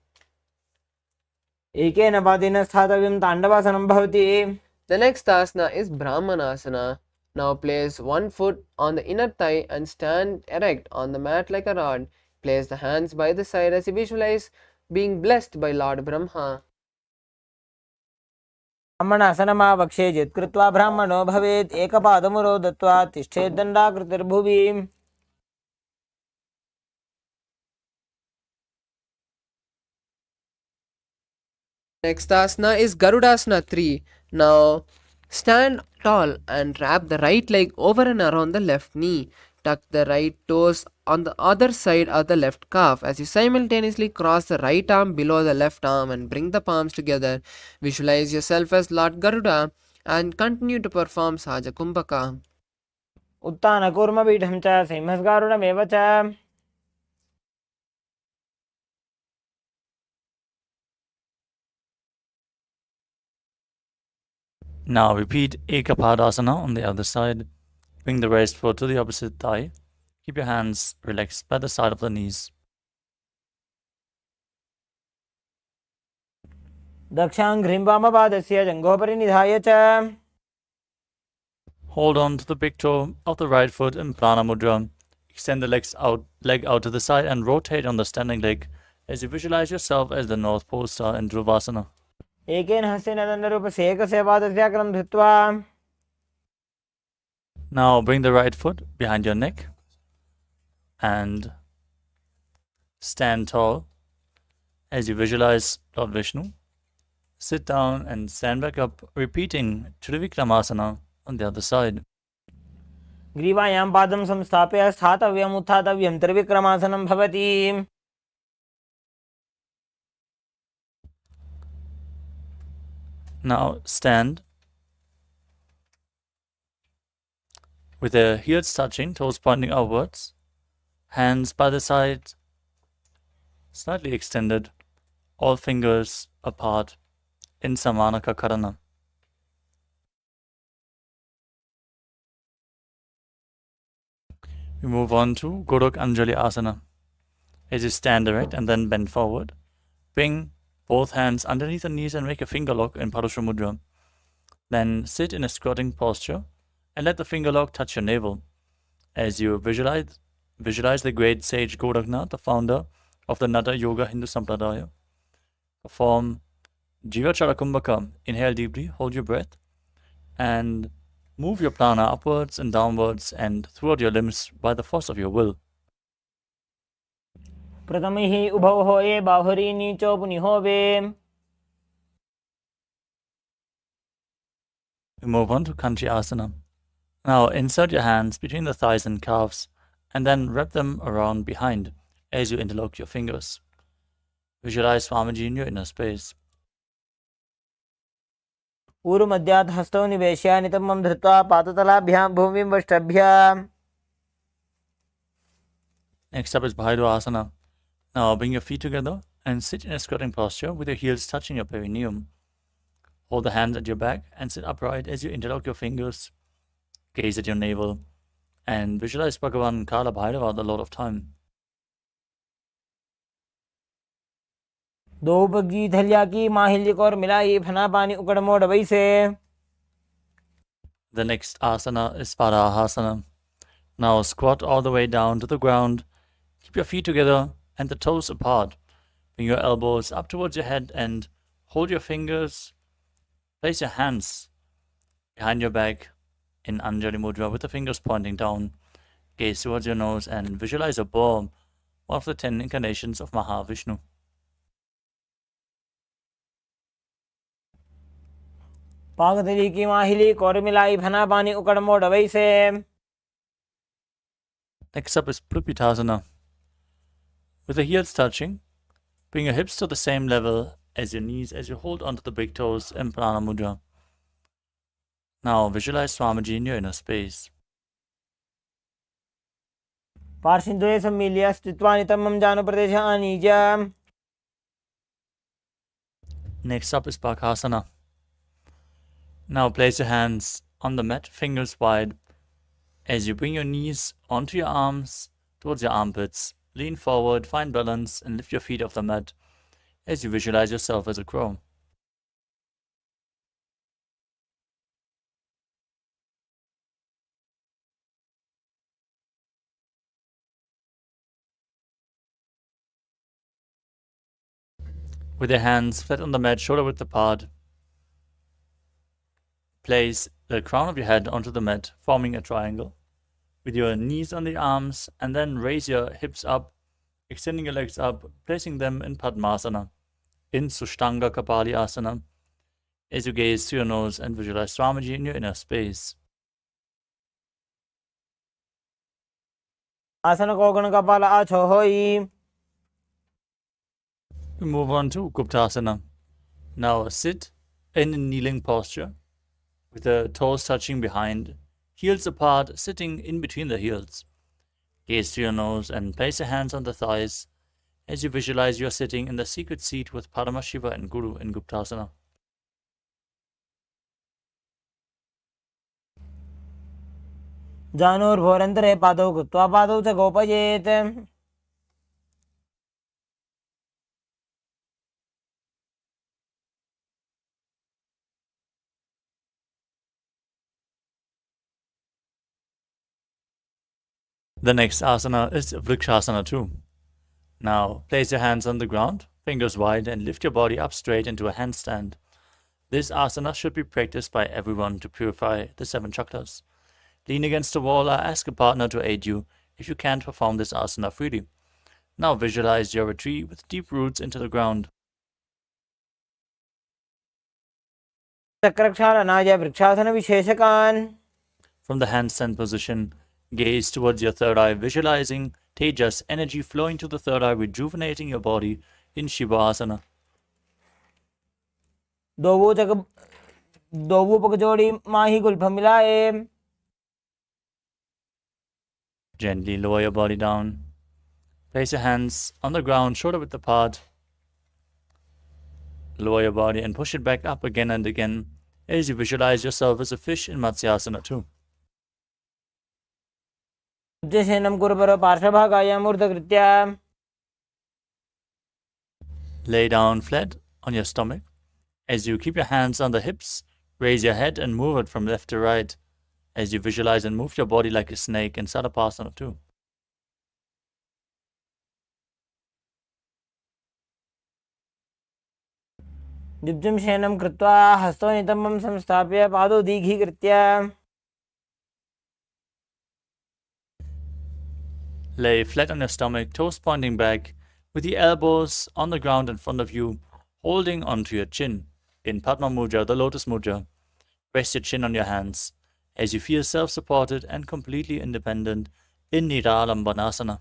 एकेन पादेन स्थातव्यं ताण्डवासनं भवति. The next asana is Brahmanasana. Now place one foot on the inner thigh and stand erect on the mat like a rod. Place the hands by the side as you visualize being blessed by Lord Brahma. ब्राह्मणासनमावक्षे यत्कृत्वा ब्राह्मणो भवेत् एकपादमुरो दत्त्वा तिष्ठेद्दण्डाकृतिर्भुवि. Next asana is Garudasana 3. Now stand tall and wrap the right leg over and around the left knee. Tuck the right toes on the other side of the left calf as you simultaneously cross the right arm below the left arm and bring the palms together. Visualize yourself as Lord Garuda and continue to perform Sahaja Kumbhaka. उत्थानकूर्मपीठं च सिंहस्गारुडमेव च. Now repeat Ekapadasana on the other side. Bring the raised foot to the opposite thigh. Keep your hands relaxed by the side of the knees. दक्षाङ्घ्रिं वामपादस्य जङ्घोपरि निधाय च. Hold on to the big toe of the right foot in Prana Mudra. Extend the leg out to the side and rotate on the standing leg as you visualize yourself as the North Pole Star in Dhruvasana. एकेन हस्तेन दण्डरूपस्य एकस्य पादस्य अग्रं धृत्वा. Now bring the right foot behind your neck and stand tall as you visualize Lord Vishnu. Sit down and stand back up, repeating Trivikramasana on the other side. ग्रीवायां पादं संस्थाप्य स्थातव्यम् उत्थातव्यं त्रिविक्रमासनं भवति. Now stand with the heels touching, toes pointing upwards, hands by the side, slightly extended, all fingers apart in Samanaka Karana. We move on to Guruvak Anjali Asana. As you stand erect and then bend forward, bring both hands underneath the knees and make a finger lock in Parusha Mudra. Then sit in a squatting posture and let the finger lock touch your navel. As you visualize the great sage Goraknath, the founder of the Nata Yoga Hindu Sampradaya. Perform Jivachara Kumbhaka. Inhale deeply, hold your breath, and move your prana upwards and downwards and throughout your limbs by the force of your will. प्रथमैः उभौ होये बाहुरी नीचो पुनिहोवे. We move on to Kanchi Asana. Now insert your hands between the thighs and calves and then wrap them around behind as you interlock your fingers. Visualize Swamiji in your inner space. ऊरुमध्यात् हस्तौ निवेश्य नितम्बं धृत्वा पादतलाभ्यां भूमिं वष्टभ्य. Next up is Bhairu Asana. Now bring your feet together and sit in a squatting posture with your heels touching your perineum. Hold the hands at your back and sit upright as you interlock your fingers. Gaze at your navel and visualize Bhagavan Kala Bhairava, the Lord of Time. दो पगी थलिया की माहिल्य और मिलाई फना पानी उकड़ मोड़ वही से. The next asana is Padahasana. Now squat all the way down to the ground. Keep your feet together and the toes apart. Bring your elbows up towards your head and hold your fingers. Place your hands behind your back in Anjali Mudra with the fingers pointing down. Gaze towards your nose and visualize a ball, one of the 10 incarnations of Mahavishnu. पागतली की माहिली और मिलाई फना पानी उकड़ मोड़ वही से. Next up is Prupittasana. With the heels touching, bring your hips to the same level as your knees as you hold onto the big toes in Prana Mudra. Now visualize Swamiji in your inner space. पार्श्वद्वये सम्मील्य स्थित्वानितमं जानुप्रदेशः आनीय. Next up is Bakasana. Now place your hands on the mat, fingers wide, as you bring your knees onto your arms towards your armpits. Lean forward, find balance, and lift your feet off the mat as you visualize yourself as a crow. With your hands flat on the mat, shoulder width apart, place the crown of your head onto the mat, forming a triangle. With your knees on the arms, and then raise your hips up, extending your legs up, placing them in Padmasana, in Sushtanga Kapali Asana, as you gaze to your nose and visualize Swamiji in your inner space. आसन को गण कपाल आछो होई. We move on to Guptasana. Now sit in a kneeling posture, with the toes touching behind, heels apart, sitting in between the heels. Gaze to your nose and place your hands on the thighs as you visualize you're sitting in the secret seat with Paramashiva and Guru in Guptasana. जानूर भोरंतरे पादौ कृत्वा पादौ च गोपयेत्. The next asana is Vrikshasana too. Now place your hands on the ground, fingers wide, and lift your body up straight into a handstand. This asana should be practiced by everyone to purify the 7 chakras. Lean against a wall or ask a partner to aid you if you can't perform this asana freely. Now visualize your retreat with deep roots into the ground. चक्रक्षालनाय vrikshasana विशेषकान्. From the handstand position, gaze towards your third eye, visualizing Tejas energy flowing to the third eye, rejuvenating your body in Shivasana. दोवु पग जोड़ी माही Gulf मिलाए. Gently lower your body down. Place your hands on the ground, shoulder width apart. Lower your body and push it back up again and again as you visualize yourself as a fish in Matsyasana too. उद्देशेनं कुर्वरो पार्श्वभागाय मूर्धकृत्य. Lay down flat on your stomach. As you keep your hands on the hips, raise your head and move it from left to right as you visualize and move your body like a snake in Sarapasana too. दिब्जं शयनं कृत्वा हस्तो नितम्बं संस्थाप्य पादौ दीघीकृत्य. Lay flat on your stomach, toes pointing back, with the elbows on the ground in front of you, holding onto your chin. In Padma Mudra, the Lotus Mudra, rest your chin on your hands as you feel self-supported and completely independent in Niralambanasana.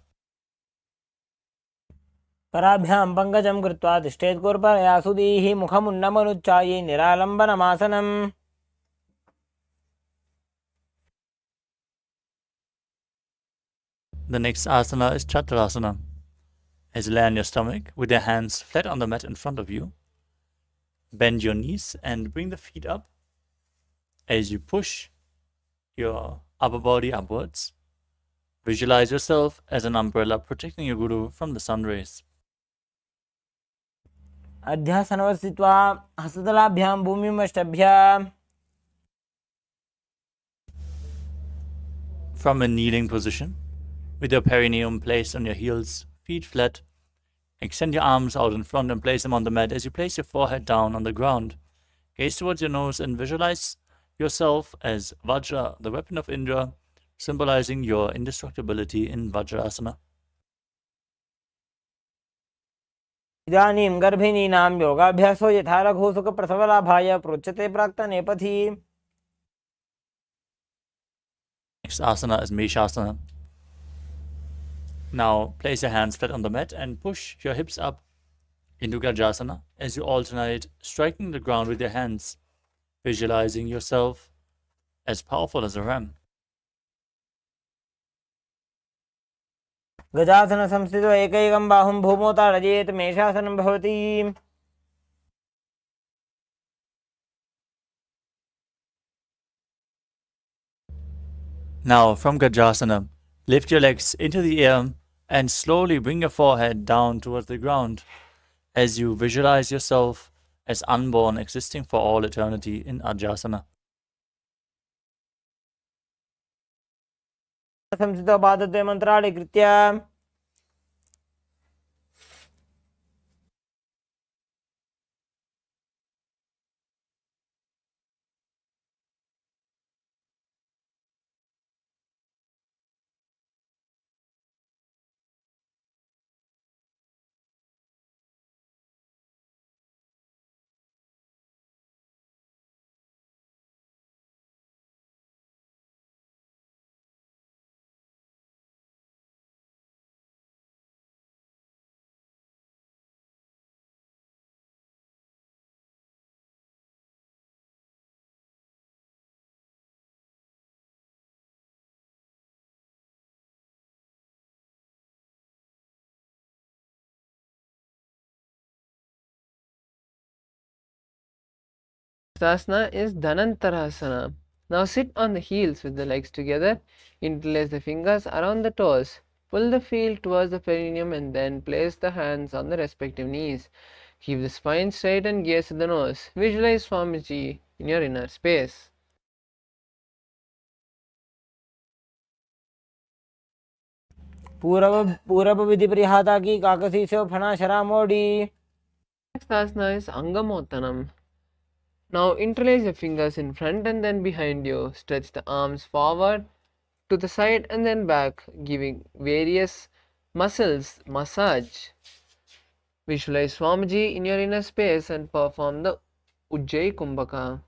कराभ्यां पङ्कजं कृत्वा तिष्ठेत्कुर्परया सुधीः मुखमुन्नमनुच्चायि निरालम्बनमासनम्. The next asana is Chaturasana. As you lay on your stomach with your hands flat on the mat in front of you, bend your knees and bring the feet up as you push your upper body upwards. Visualize yourself as an umbrella protecting your Guru from the sun rays. अध्यासनवत् स्थित्वा हस्ततलाभ्यां भूमिम् अष्टभ्य From a kneeling position, with your perineum placed on your heels, feet flat, extend your arms out in front and place them on the mat as you place your forehead down on the ground. Gaze towards your nose and visualize yourself as Vajra, the weapon of Indra, symbolizing your indestructibility in Vajrasana. इदानीं गर्भिणीनां योगाभ्यासो यथा लघुसुखप्रसवलाभाय प्रोच्यते प्राक्तनेपथि. Next asana is Meshasana. Now place your hands flat on the mat and push your hips up into Gajasana as you alternate striking the ground with your hands, visualizing yourself as powerful as a ram. गजासनसंस्थितो एकैकं बाहुं भूमौ ताडयेत् मेषासनं भवति. Now from Gajasana, lift your legs into the air and slowly bring your forehead down towards the ground as you visualize yourself as unborn, existing for all eternity in Ajasana. संस्थितो पादद्वये मन्त्राणि कृत्य Asana is Dhanantarasana. Now sit on the heels with the legs together, interlace the fingers around the toes, pull the heel towards the perineum and then place the hands on the respective knees. Keep the spine straight and gaze at the nose. Visualize Swamiji in your inner space. पूरब विधि परिहाता की काकसी से फना शरा मोड़ी. Next asana is Angamottanam. Now interlace your fingers in front and then behind you. Stretch the arms forward to the side and then back, giving various muscles massage. Visualize Swamiji in your inner space and perform the Ujjayi Kumbhaka.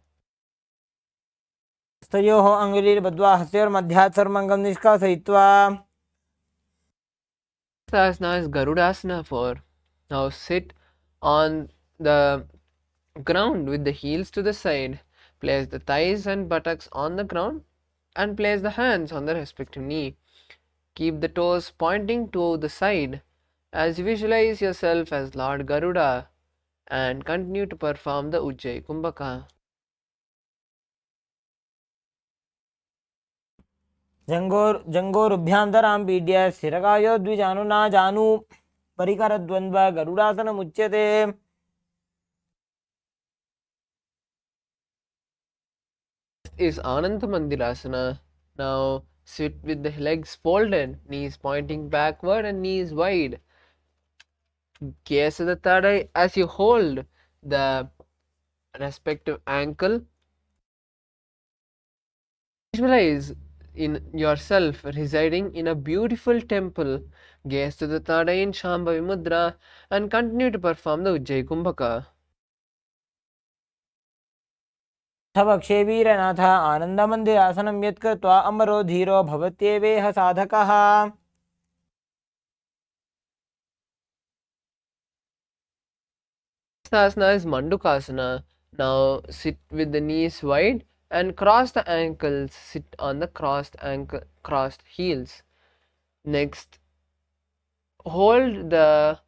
स्तयोः अङ्गुलीर्बद्ध्वा हस्तयोर्मध्यात् सर्वमङ्गं निष्कासयित्वा Asana is Garudasana 4. Now sit on the ground with the heels to the side. Place the thighs and buttocks on the ground and place the hands on the respective knee. Keep the toes pointing to the side as you visualize yourself as Lord Garuda and continue to perform the Ujjayi Kumbhaka. जङ्गोरुभ्यान्तरां पीड्य स्थिरकायो द्विजानुनाजानु परिकरद्वन्द्व गरुडासनमुच्यते. Is Ananta Mandirasana. Now sit with the legs folded, knees pointing backward and knees wide. Gaze at the third eye as you hold the respective ankle. Visualize in yourself residing in a beautiful temple. Gaze to the third eye in Shambhavi Mudra and continue to perform the Ujjayi Kumbhaka. भक्षे वीरनाथ आनन्दमन्दिरासनं यत्कृत्वा अमरो धीरो भवत्येवेह साधकः. Asana is Mandukasana. Now sit with the knees wide and cross the ankles. Sit on the crossed heels. Next, hold the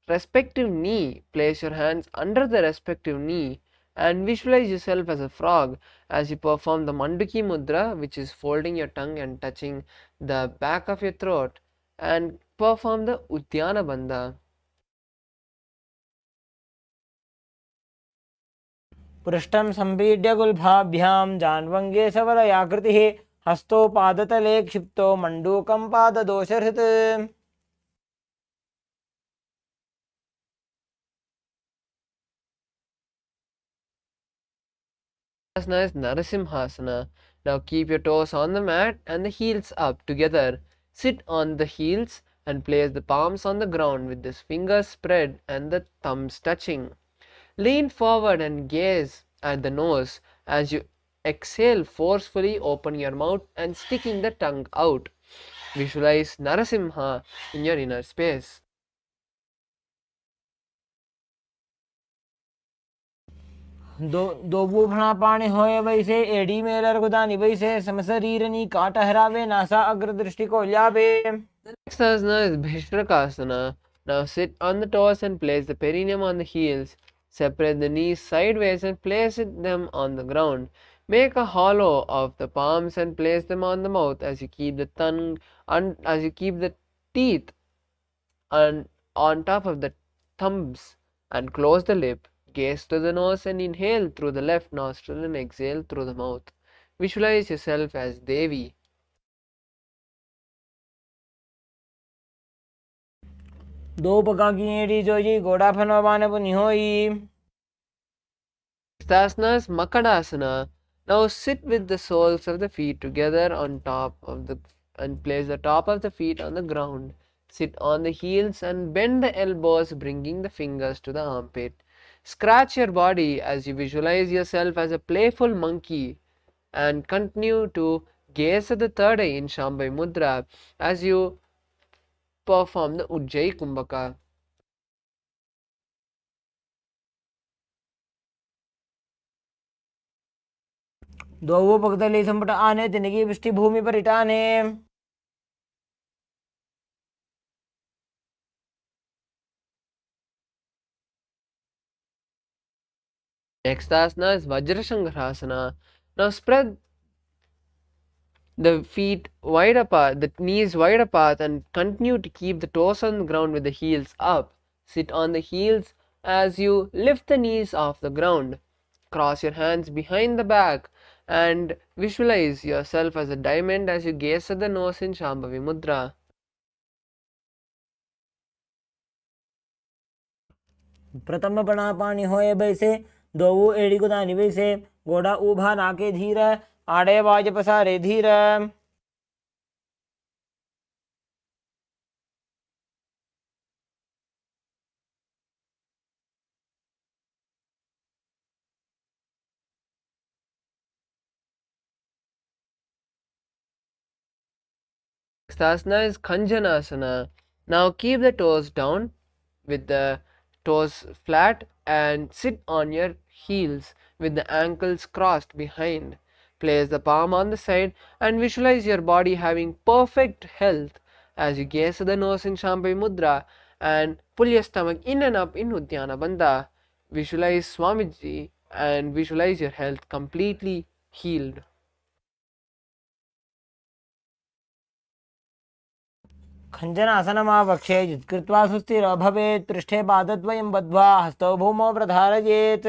respective knee. Place your hands under the respective knee and visualize yourself as a frog as you perform the Manduki Mudra, which is folding your tongue and touching the back of your throat, and perform the Uddiyana Bandha. पृष्ठं सम्पीड्य गुल्फाभ्यां जान्वङ्गे सवलयाकृतिः हस्तौ पादतले क्षिप्तो मण्डूकं पाददोषहृत्। Asana is Narasimhasana. Now keep your toes on the mat and the heels up together. Sit on the heels and place the palms on the ground with the fingers spread and the thumbs touching. Lean forward and gaze at the nose. As you exhale, forcefully open your mouth and sticking the tongue out. Visualize Narasimha in your inner space. दो भणा पाणी होए वैसे AD Mailer गुदानी वैसे समशरीरनी काट हरावे NASA अग्र दृष्टि को ल्यावे। Next asana is Bhishrakasana. Now sit on the toes and place the perineum on the heels. Separate the knees sideways and place them on the ground. Make a hollow of the palms and place them on the mouth as you keep the tongue as you keep the teeth on top of the thumbs and close the lip. Gaze to the nose and inhale through the left nostril and exhale through the mouth. Visualize yourself as Devi. दो पका की AD जोई घोड़ा फनवाने पुनि होई। Asana is Makadasana. Now sit with the soles of the feet together on top of the and place the top of the feet on the ground. Sit on the heels and bend the elbows, bringing the fingers to the armpit. Scratch your body as you visualize yourself as a playful monkey and continue to gaze at the third eye in Shambhavi Mudra as you perform the Ujjayi Kumbhaka. दो पगतली संपट आने तिनकी वृष्टि भूमि पर इटाने। Next asana is Vajrashankarasana. Now spread the feet wide apart, the knees wide apart, and continue to keep the toes on the ground with the heels up. Sit on the heels as you lift the knees off the ground. Cross your hands behind the back and visualize yourself as a diamond as you gaze at the nose in Shambhavi Mudra. प्रथम बना पानी होए वैसे दो एड़ी को दानी वैसे घोड़ा उभा नाके धीर आड़े बाज पसारे धीर। Next asana is Khanjanasana. Now keep the toes down with the toes flat and sit on your heels with the ankles crossed behind. Place the palm on the side and visualize your body having perfect health as you gaze at the nose in Shambhavi Mudra and pull your stomach in and up in Uddiyana Bandha. Visualize Swamiji and visualize your health completely healed. खञ्जनासनमावक्षे कृत्वा सुस्थिरो भवेत् पृष्ठे पादद्वयं बद्ध्वा हस्तौ भूमौ प्रधारयेत्।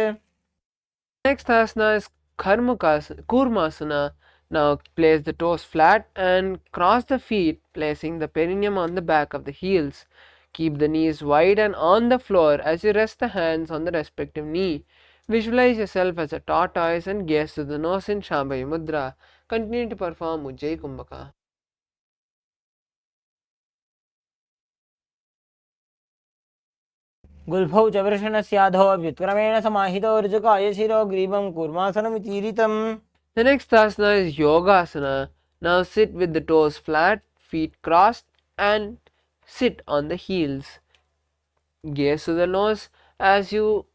Next asana is Kurmasana. Now place the toes flat and cross the feet, placing the perineum on the back of the heels. Keep the knees wide and on the floor as you rest the hands on the respective knee. Visualize yourself as a tortoise and gaze to the nose in Shambhavi Mudra. Continue to perform Ujjayi Kumbhaka. गुल्फौ च वृषणस्याधौ व्युत्क्रमेण समाहितो ऋजुकाय शिरो ग्रीवं कूर्मासनमितीरितम्। The next asana is Yogasana. Now sit with the toes flat, feet crossed, and sit on the heels. Gaze to the nose as you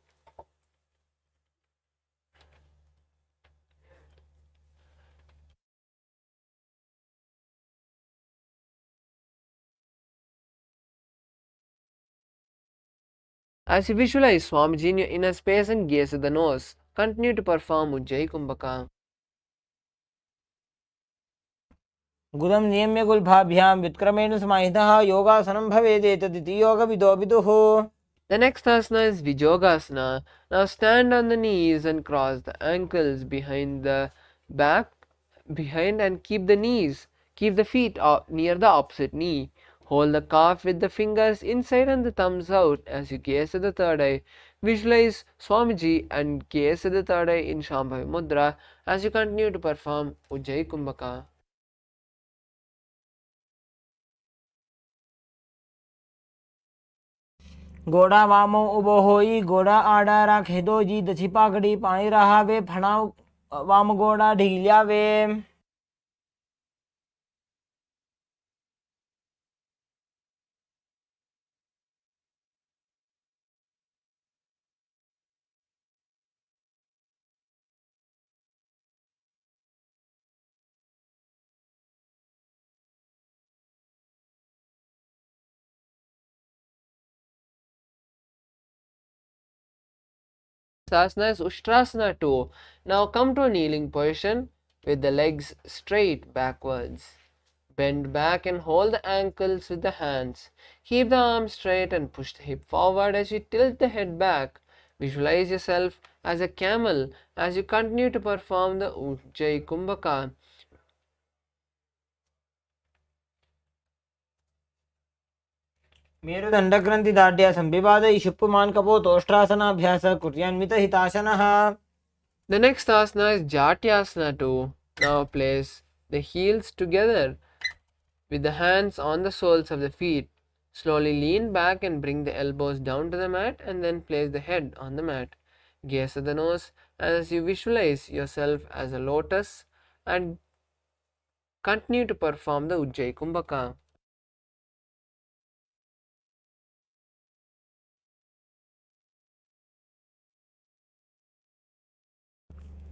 visualize Swamiji in your inner space and gaze at the nose. Continue to perform Ujjayi Kumbhaka. गुदं नियम्य गुल्फाभ्यां व्युत्क्रमेण समाहितः योगासनं भवेदेतदिति योगविदो विदुः। The next asana is Vijogasana. Now stand on the knees and cross the ankles behind the back, behind, and keep the feet near the opposite knee. Hold the calf with the fingers inside and the thumbs out as you gaze at the third eye. Visualize Swamiji and gaze at the third eye in Shambhavi Mudra as you continue to perform Ujjayi Kumbhaka. घोड़ा वामो उबो होई, घोड़ा आड़ा राखे दो जी, दछी पाकड़ी पानी रहा वे, फणाव वाम घोड़ा ढीलिया वे। Asana is Ushtrasana 2. Now come to a kneeling position with the legs straight backwards. Bend back and hold the ankles with the hands. Keep the arms straight and push the hip forward as you tilt the head back. Visualize yourself as a camel as you continue to perform the Ujjayi Kumbhaka. मेरुदण्डग्रन्थि दाढ्य संविवादय शुप्पमान कपोतोष्ट्रासनाभ्यास कुर्यान्वित हिताशनः। The next asana is Jatyasana 2. Now place the heels together with the hands on the soles of the feet. Slowly lean back and bring the elbows down to the mat and then place the head on the mat. Gaze at the nose as you visualize yourself as a lotus and continue to perform the Ujjayi Kumbhaka.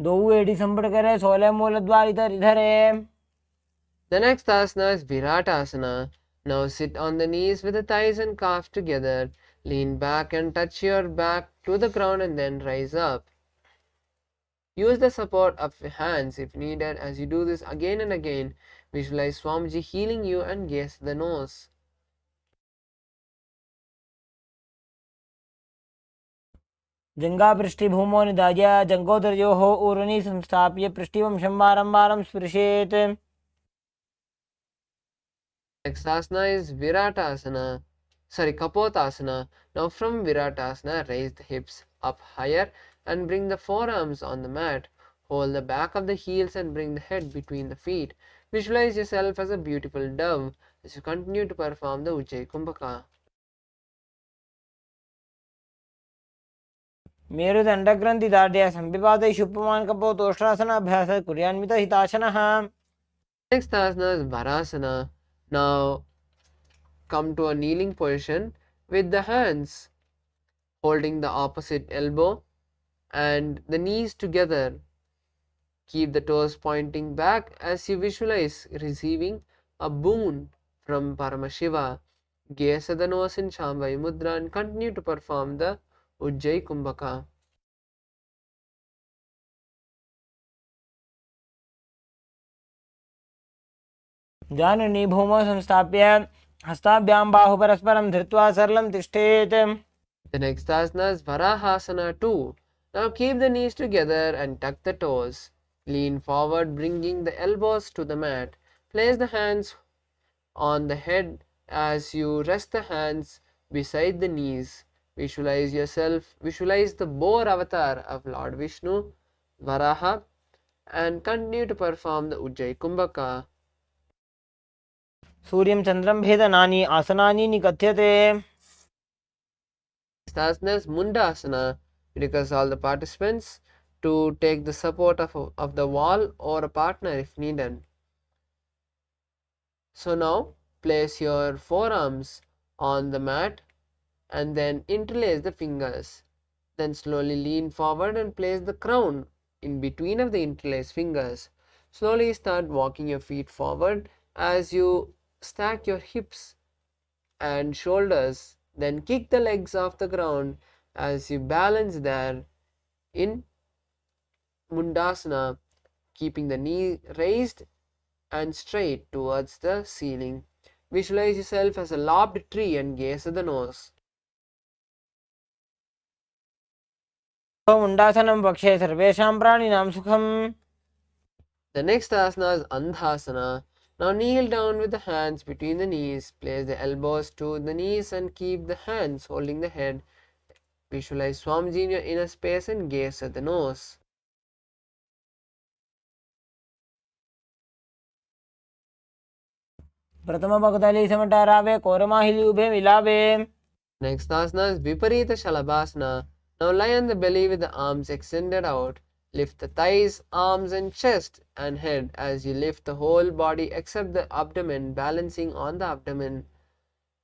दो AD संपट करे, 16 मूल द्वार इधर इधर है। The next asana is Viratasana. Now sit on the knees with the thighs and calf together. Lean back and touch your back to the ground and then rise up. Use the support of your hands if needed. As you do this again and again, visualize Swamiji healing you and gaze the nose. जंगा पृष्ठभूमो निधाय जंगोदर्योः ऊर्वनि संस्थाप्य पृष्ठिवं शम्बारम्बारं स्पृशेत्। Next asana is Viratasana. Kapotasana. Now from Viratasana, raise the hips up higher and bring the forearms on the mat. Hold the back of the heels and bring the head between the feet. Visualize yourself as a beautiful dove as you continue to perform the Ujjayi Kumbhaka. मेरुदण्डग्रन्थि दाढ्य संविवादय शुप्पमान कपोतोष्ट्रासनाभ्यास कुर्यान्वित हिताशनः। Next asana is Varasana. Now come to a kneeling position with the hands holding the opposite elbow and the knees together. Keep the toes pointing back as you visualize receiving a boon from Paramashiva. Gaze at the nose in Shambhavi Mudra and continue to perform the Ujjayi Kumbhaka. जाननी भूमौ संस्थाप्य हस्ताभ्यां बाहु परस्परं धृत्वा सरलं तिष्ठेत्। The next asana is Varahasana 2. Now keep the knees together and tuck the toes. Lean forward, bringing the elbows to the mat. Place the hands on the head as you rest the hands beside the knees. Visualize the boar avatar of Lord Vishnu, Varaha, and continue to perform the Ujjayi Kumbhaka. सूर्यं चन्द्रं भेदनानि आसनानि निकथ्यते। Asana is Mundasana. We request all the participants to take the support of the wall or a partner if needed. So now place your forearms on the mat and then interlace the fingers. Then slowly lean forward and place the crown in between of the interlaced fingers. Slowly start walking your feet forward as you stack your hips and shoulders. Then kick the legs off the ground as you balance there in Mundasana, keeping the knee raised and straight towards the ceiling. Visualize yourself as a lobbed tree and gaze at the nose. मुण्डासनं पक्षे सर्वेषां प्राणिनां सुखम्. The next asana is Andhasana. Now kneel down with the hands between the knees. Place the elbows to the knees and keep the hands holding the head. Visualize Swamiji in your inner space and gaze at the nose. प्रथम पगतली समटारावे कोरमाहिली उभे मिलावे. Next asana is Viparita Shalabhasana. Now lie on the belly with the arms extended out. Lift the thighs, arms and chest and head as you lift the whole body except the abdomen, balancing on the abdomen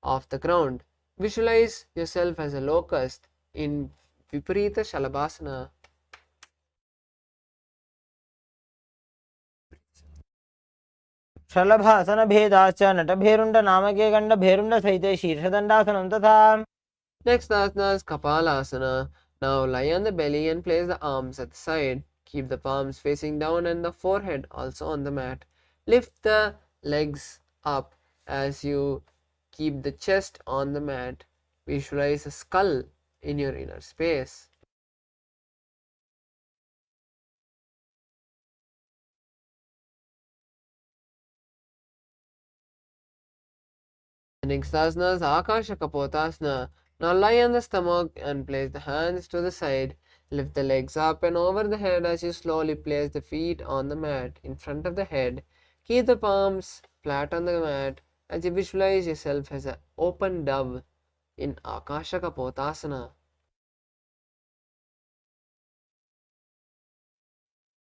of the ground. Visualize yourself as a locust in Viparita Shalabhasana. शलभासन भेदाश्च नटभेरुण्ड नामके गण्ड भेरुण्ड सहिते शीर्षदण्डासनं तथा. Next asana is Kapalasana. Now lie on the belly and place the arms at the side. Keep the palms facing down and the forehead also on the mat. Lift the legs up as you keep the chest on the mat. Visualize a skull in your inner space. The next asana is Akasha Kapotasana. Now lie on the stomach and place the hands to the side. Lift the legs up and over the head as you slowly place the feet on the mat in front of the head. Keep the palms flat on the mat as you visualize yourself as an open dove in Akasha Kapotasana.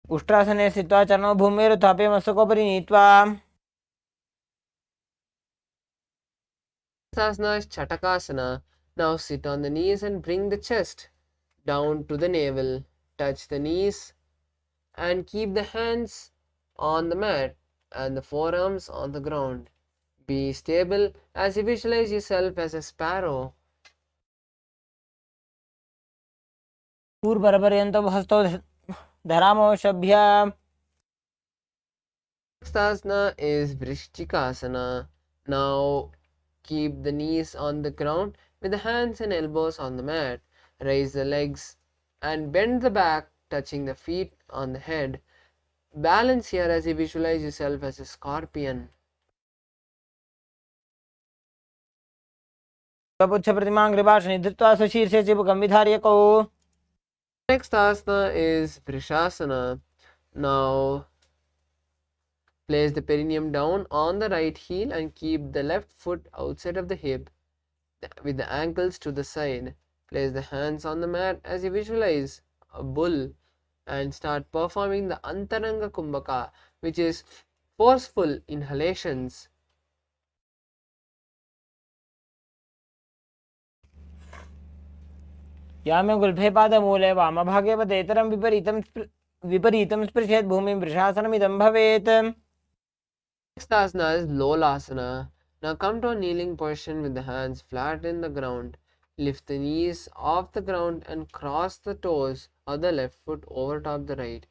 उष्ट्रासने स्थित्वा चरणौ भूमेरुत्थाप्य मस्तकोपरि नीत्वा. Next asana is Chatakasana. Now sit on the knees and bring the chest down to the navel. Touch the knees and keep the hands on the mat and the forearms on the ground. Be stable as you visualize yourself as a sparrow. पूर्वपर्यन्तं हस्तौ धरामो शभ्य. Next asana is Vrishchikasana. Now keep the knees on the ground with the hands and elbows on the mat. Raise the legs and bend the back, touching the feet on the head. Balance here as you visualize yourself as a scorpion. स्वपुच्छ प्रतिमां कृपाशनि धृत्वा स्वशीर्षे चिबुकं विधार्यकौ. Next asana is Vrishasana. Now place the perineum down on the right heel and keep the left foot outside of the hip with the ankles to the side. Place the hands on the mat as you visualize a bull and start performing the Antaranga Kumbhaka, which is forceful inhalations. यामे गुल्फे पादमूले वामभागे पदेतरं विपरीतं स्पृशेत् भूमिं वृषासनमिदं भवेत्. Next asana is Lolasana. Now come to a kneeling position with the hands flat in the ground. Lift the knees off the ground and cross the toes of the left foot over top the right.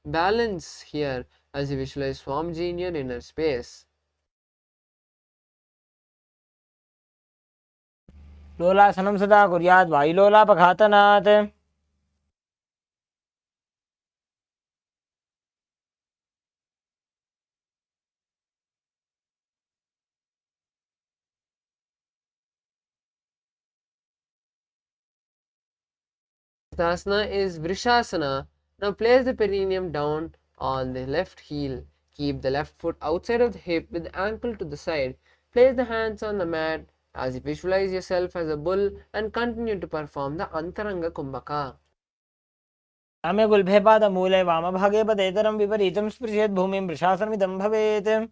Balance here as you visualize Swamiji in your inner space. लोलासनं सदा कुर्यात् वायुलोलापघातनात्. Asana is Vrishasana. Now place the perineum down on the left heel. Keep the left foot outside of the hip with the ankle to the side. Place the hands on the mat as you visualize yourself as a bull and continue to perform the Antaranga Kumbhaka. यामे गुल्फे पादमूले वामभागे पदेतरं विपरीतं स्पृशेत् भूमिं वृषासनमिदं भवेत्.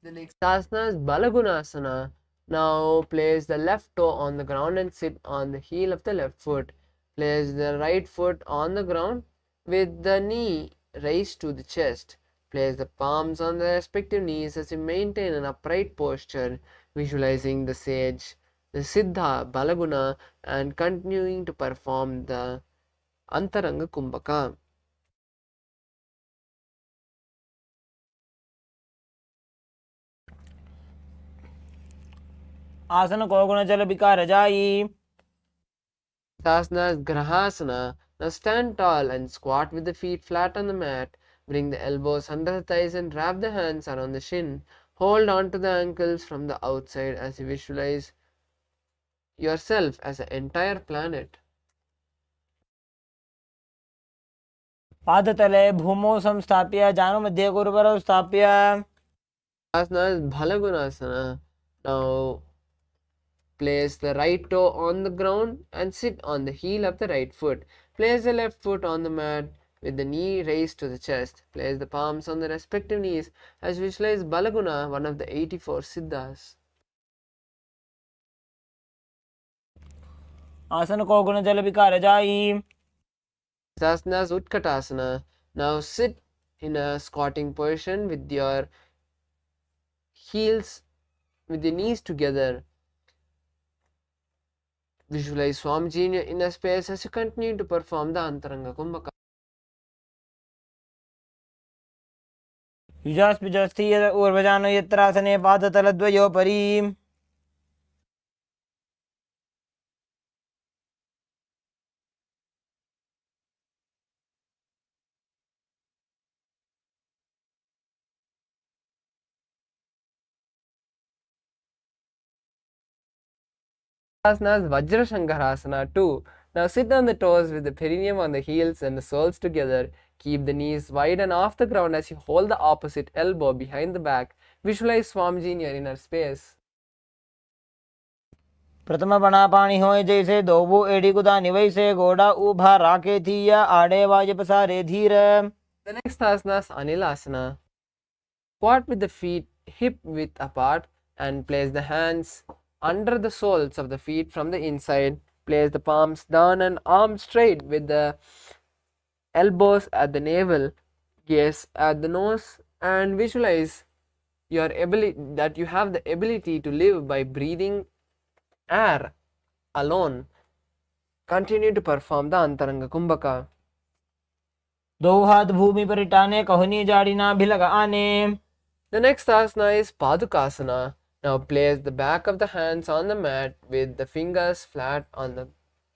The next asana is Balagunasana. Now place the left toe on the ground and sit on the heel of the left foot. Place the right foot on the ground with the knee raised to the chest. Place the palms on the respective knees as you maintain an upright posture, visualizing the sage, the Siddha, Balaguna, and continuing to perform the Antaranga Kumbhaka. आसन को गुण जल विकार जाई. Sasana Grahasana. Now stand tall and squat with the feet flat on the mat. Bring the elbows under the thighs and wrap the hands around the shin. Hold on to the ankles from the outside as you visualize yourself as an entire planet. पादतले भूमौ संस्थाप्य जानुमध्ये गुरुवरौ स्थाप्य Asana is Balagunasana. Now place the right toe on the ground and sit on the heel of the right foot. Place the left foot on the mat with the knee raised to the chest. Place the palms on the respective knees as visualize Balaguna, one of the 84 Siddhas. आसन को गुण जल विकार जाई Asana is Utkatasana. Now sit in a squatting position with your heels, with the knees together. Visualize Swamiji in your inner space as you continue to perform the Antaranga Kumbhaka. युजास्पिजस्थि ऊर्वजानो यत्रासने पादतलद्वयोपरि Asana is Vajrashankarasana too. Now sit on the toes with the perineum on the heels and the soles together. Keep the knees wide and off the ground as you hold the opposite elbow behind the back. Visualize Swamiji in your inner space. प्रथम बना पानी होए जैसे दोबो एड़ी कुदानी वैसे गोड़ा उभा राके थिया आड़े वाज पसारे धीर The next asana is Anilasana. Squat with the feet hip width apart and place the hands under the soles of the feet from the inside. Place the palms down and arms straight with the elbows at the navel, gaze at the nose, and visualize your ability that you have the ability to live by breathing air alone. Continue to perform the Antaranga Kumbhaka. दो हाथ भूमि पर टाने कहुनी जाड़ी ना भी लगा आने The next asana is Padukasana. Now place the back of the hands on the mat with the fingers flat on the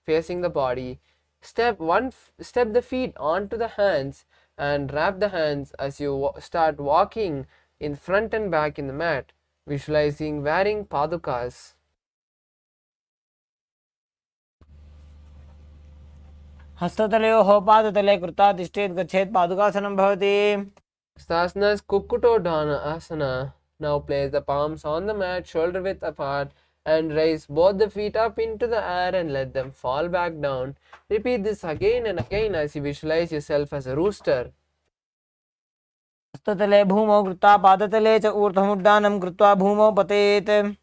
facing the body. Step the feet onto the hands and wrap the hands as you start walking in front and back in the mat, visualizing wearing padukas. हस्ततलयोः पादतले कृता तिष्ठेत् गच्छेत् पादुकासनं भवति Asana is Kukuto Dana Asana. Now place the palms on the mat, shoulder width apart, and raise both the feet up into the air and let them fall back down. Repeat this again and again as you visualize yourself as a rooster. हस्ततले भूमौ कृत्वा पादतले च ऊर्ध्वमुड्डानं कृत्वा भूमौ पतेत्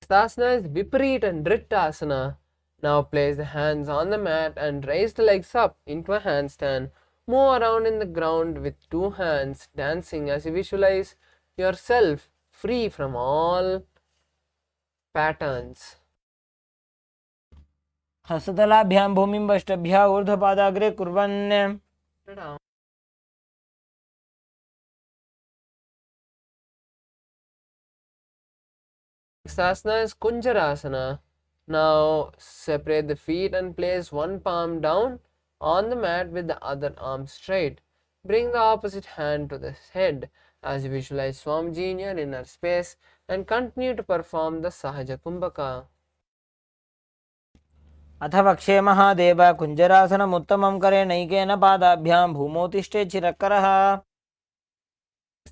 Asana is Viparita Nrittasana. Now place the hands on the mat and raise the legs up into a handstand. Move around in the ground with two hands, dancing as you visualize yourself free from all patterns. हस्ततलाभ्यां भूमिं वष्टभ्यः ऊर्ध्वपादाग्रे कुर्वन् Next asana is Kunjarasana. Now separate the feet and place one palm down on the mat with the other arm straight. Bring the opposite hand to the head as you visualize Swamiji in your inner space and continue to perform the Sahaja Kumbhaka. अथ वक्षे महादेव कुञ्जरासनमुत्तमं करे नैकेन पादाभ्यां भूमौ तिष्ठेत् चिरकरः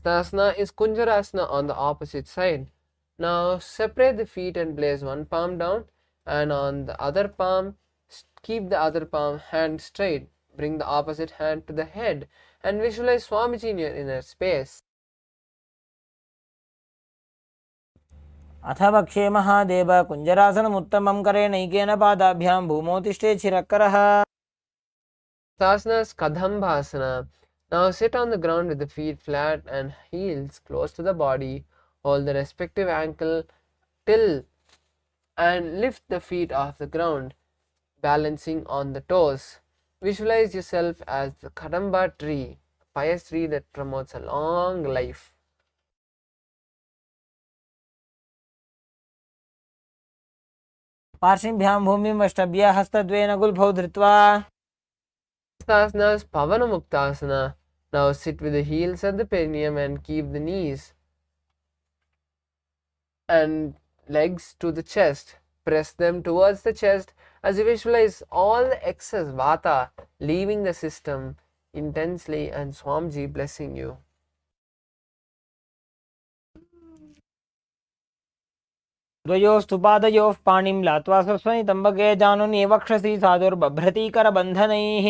Asana is Kunjarasana on the opposite side. Now separate the feet and place one palm down, and on the other palm keep the other palm hand straight. Bring the opposite hand to the head and visualize Swamiji in your inner space. अथ वक्षे महादेव कुञ्जरासनमुत्तमं करे नैकेन पादाभ्यां भूमौ तिष्ठेत् चिरकरः Asana is Kadambasana. Now sit on the ground with the feet flat and heels close to the body. Hold the respective ankle till and lift the feet off the ground, balancing on the toes. Visualize yourself as the Kadamba tree, a pious tree that promotes a long life. पार्श्विभ्यां भूमिमष्टभ्य हस्तद्वयेन गुल्फौ धृत्वा Next asana is Pavana Muktasana. Now sit with the heels at the perineum and keep the knees and legs to the chest. Press them towards the chest as you visualize all the excess vata leaving the system intensely, and Swamiji blessing you. द्वयोस्तु पादयोः पाणिं लात्वा स्वस्वनितम्बके जानुनि वक्षसि साधुर्बभ्रतीकरबन्धनैः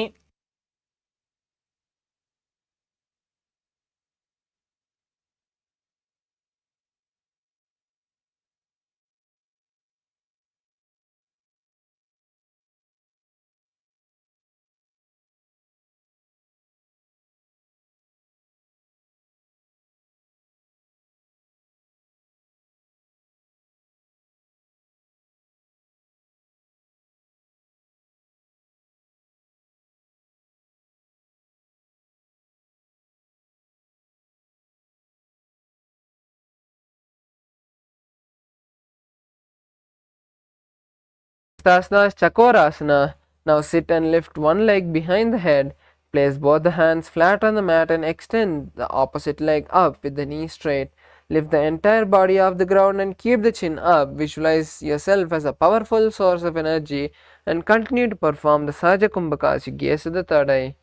Asana is Chakorasana. Now sit and lift one leg behind the head. Place both the hands flat on the mat and extend the opposite leg up with the knee straight. Lift the entire body off the ground and keep the chin up. Visualize yourself as a powerful source of energy and continue to perform the Sahaja Kumbhaka as you gaze at the third eye.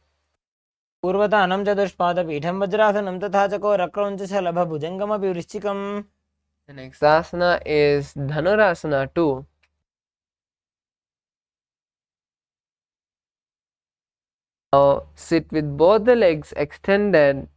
पूर्वतानं चतुष्पादपीठं वज्रासनं तथा चकोरक्रौञ्च शलभभुजङ्गमपि वृश्चिकम्. The next asana is Dhanurasana 2. Now sit with both the legs extended.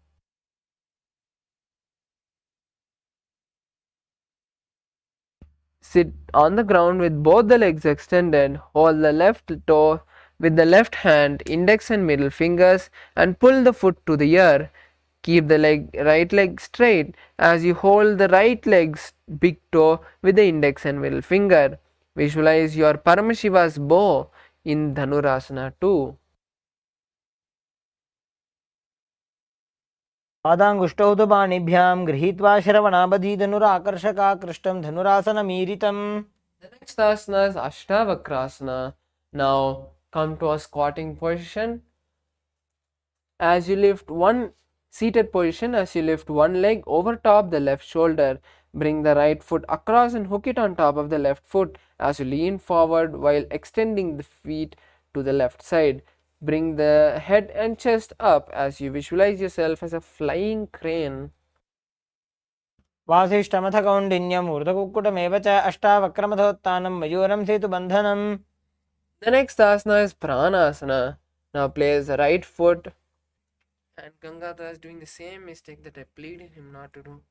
Sit on the ground with both the legs extended. Hold the left toe with the left hand, index and middle fingers, and pull the foot to the ear. Keep the right leg straight as you hold the right leg's big toe with the index and middle finger. Visualize your Paramashiva's bow in Dhanurasana 2. पादाङ्गुष्ठौ तु पाणिभ्यां गृहीत्वा श्रवणाबधीधनुराकर्षकाकृष्टं धनुरासनमीरितम्. The next asana is Ashtavakrasana. Now come to a squatting position. As you lift one seated position, as you lift one leg over top the left shoulder, bring the right foot across and hook it on top of the left foot as you lean forward while extending the feet to the left side. Bring the head and chest up as you visualize yourself as a flying crane. वासिष्ठमथ कौण्डिन्यम् ऊर्ध्वकुक्कुटमेव च अष्टावक्रमथोत्थानं मयूरं सेतुबन्धनम्. The next asana is Pranasana. Now place the right foot, and Gangadhar is doing the same mistake that I pleaded him not to do.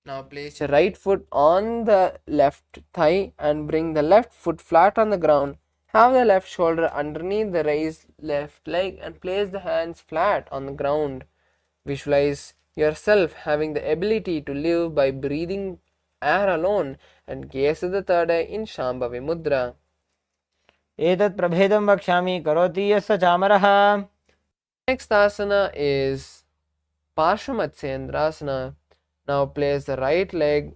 Now place your right foot on the left thigh and bring the left foot flat on the ground. Have the left shoulder underneath the raised left leg and place the hands flat on the ground. Visualize yourself having the ability to live by breathing air alone and gaze at the third eye in Shambhavi Mudra. एतत् प्रभेदं वक्ष्यामि करोति यस्य चामरः. Next asana is Parshvamatsendrasana. Now place the right leg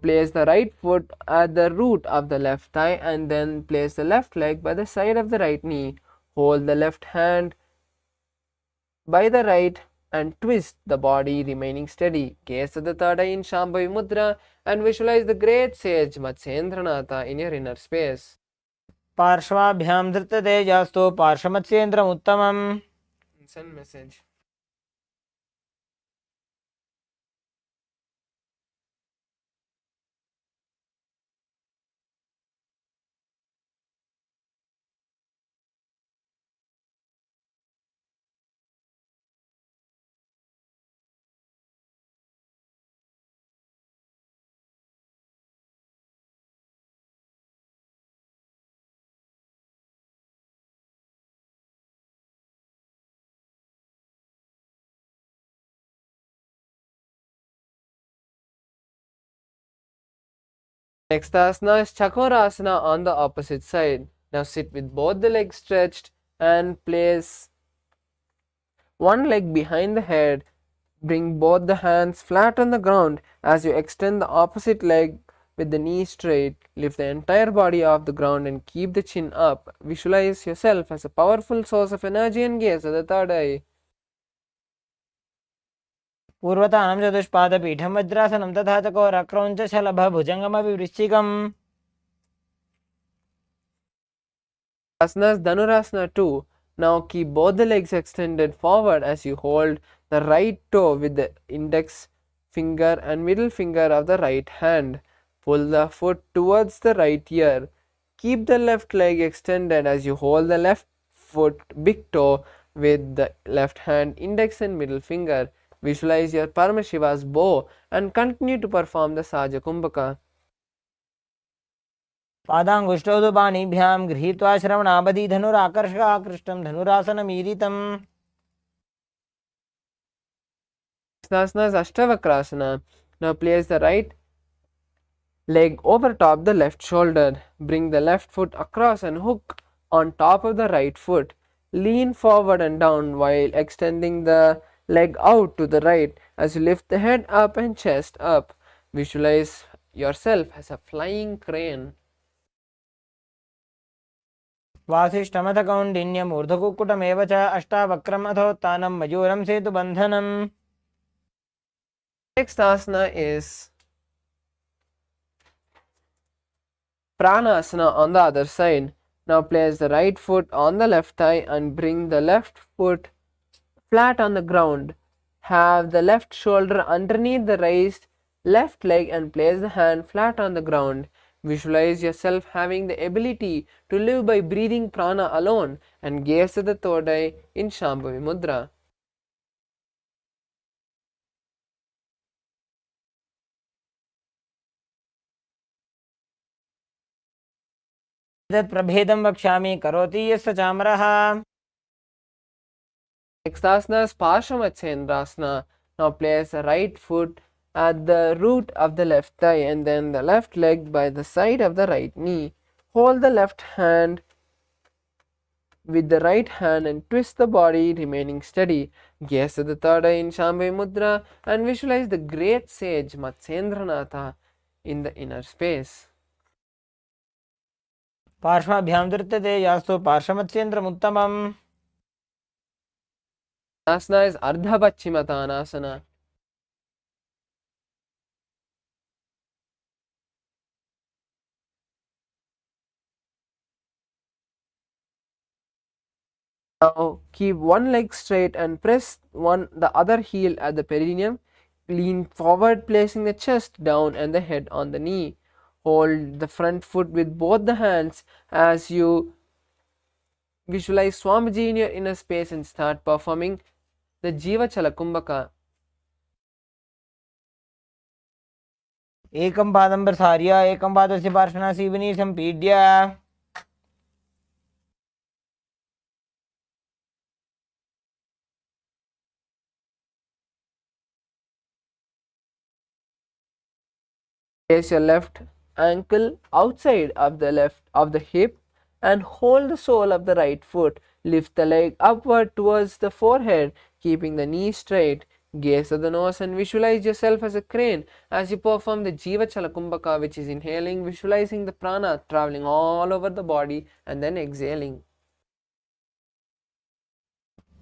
place the right foot at the root of the left thigh and then place the left leg by the side of the right knee. Hold the left hand by the right and twist the body remaining steady. Gaze at the third eye in Shambhavi Mudra and visualize the great sage Matsyendranatha in your inner space. पार्श्वाभ्यां धृततेजस्तु पार्श्वमत्स्येन्द्रमुत्तमम्. Send message. Next asana is Chakorasana on the opposite side. Now sit with both the legs stretched and place one leg behind the head. Bring both the hands flat on the ground as you extend the opposite leg with the knee straight. Lift the entire body off the ground and keep the chin up. Visualize yourself as a powerful source of energy and gaze at the third eye. पूर्वतानं चतुष्पादपीठं वज्रासनं तथा च कोरक्रौञ्च शलभभुजङ्गमपि वृश्चिकम् Asanas Dhanurasana 2. Now keep both the legs extended forward as you hold the right toe with the index finger and middle finger of the right hand. Pull the foot towards the right ear. Keep the left leg extended as you hold the left foot big toe with the left hand index and middle finger. Visualize your Paramashiva's bow and continue to perform the Saja Kumbhaka. पादाङ्गुष्ठौ तु पाणिभ्यां गृहीत्वा श्रवणावधि धनुराकर्षकाकृष्टं धनुरासनमीरितम् Asana is Ashtavakrasana. Now place the right leg over top the left shoulder. Bring the left foot across and hook on top of the right foot. Lean forward and down while extending the leg out to the right as you lift the head up and chest up. Visualize yourself as a flying crane. वासिष्ठमथ कौण्डिन्यमूर्धकुक्कुटमेव च अष्टावक्रम् अथोत्थानं मयूरं सेतुबन्धनम् Next asana is Pranasana on the other side. Now place the right foot on the left thigh and bring the left foot flat on the ground. Have the left shoulder underneath the raised left leg and place the hand flat on the ground. Visualize yourself having the ability to live by breathing prana alone and gaze at the third eye in Shambhavi Mudra. तत् प्रभेदं वक्ष्यामि करोति यस्य चामरः Next asana is Parshamachendrasana. Now place the right foot at the root of the left thigh and then the left leg by the side of the right knee. Hold the left hand with the right hand and twist the body, remaining steady. Gaze at the third eye in Shambhavi Mudra and visualize the great sage Matsyendranatha in the inner space. पार्श्वाभ्यां धृत्यते यास्तु पार्श्वमत्स्येन्द्रमुत्तमम् Asana is Ardha Paschimottanasana. Now keep one leg straight and press the other heel at the perineum. Lean forward, placing the chest down and the head on the knee. Hold the front foot with both the hands as you visualize Swamiji in your inner space and start performing the Jiva Chala Kumbhaka. एकं पादं प्रसार्य एकं पादस्य पार्श्वना Seoni सम्पीड्य Place your left ankle outside of the hip and hold the sole of the right foot. Lift the leg upward towards the forehead, keeping the knee straight. Gaze at the nose and visualize yourself as a crane as you perform the Jiva Chala Kumbhaka, which is inhaling, visualizing the prana traveling all over the body and then exhaling.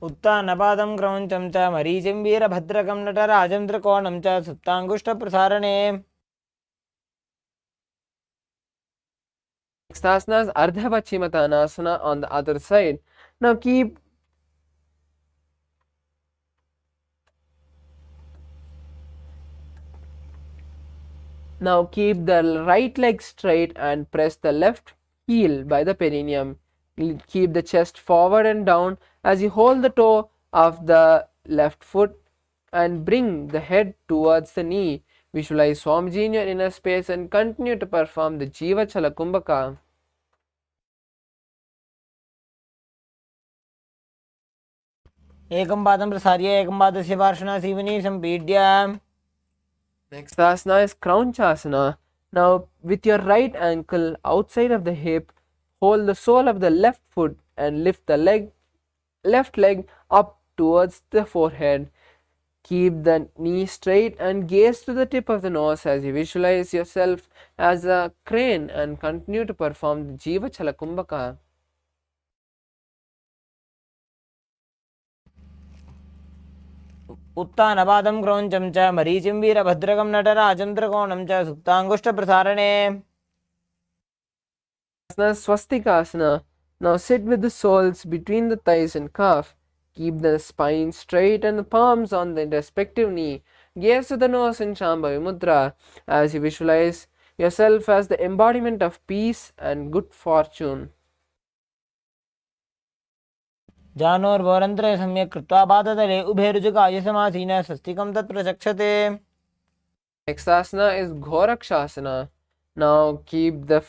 उत्तानपादं क्रौञ्चं च मरीचिं वीरभद्रकं नटराजं त्रिकोणं च सुप्ताङ्गुष्ठप्रसारणे Next asana is Ardha Paschimottanasana on the other side. Now keep the right leg straight and press the left heel by the perineum. Keep the chest forward and down as you hold the toe of the left foot and bring the head towards the knee. Visualize Swamiji in your inner space and continue to perform the Jiva Chala Kumbhaka. एकं पादं प्रसार्य एकं पादस्य पार्श्वना Seoni सम्पीड्य Next asana is Kraunchasana. Now, with your right ankle outside of the hip, hold the sole of the left foot and lift the left leg up towards the forehead. Keep the knee straight and gaze to the tip of the nose as you visualize yourself as a crane and continue to perform the Jiva Chala Kumbhaka. उत्तानपादं क्रौञ्चं च मरीचिं वीरभद्रकं नटराजं त्रिकोणं च सुप्ताङ्गुष्ठप्रसारणे Swastikasana. Now sit with the soles between the thighs and calf. Keep the spine straight and the palms on the respective knee. Gaze to the nose in Shambhavi Mudra as you visualize yourself as the embodiment of peace and good fortune. जानोर्वोरन्त्रे सम्यक् कृत्वा पादतले उभे रुजुकाय समासीन स्वस्तिकं तत्प्रचक्षते. Next asana is Ghorakshasana. Now keep the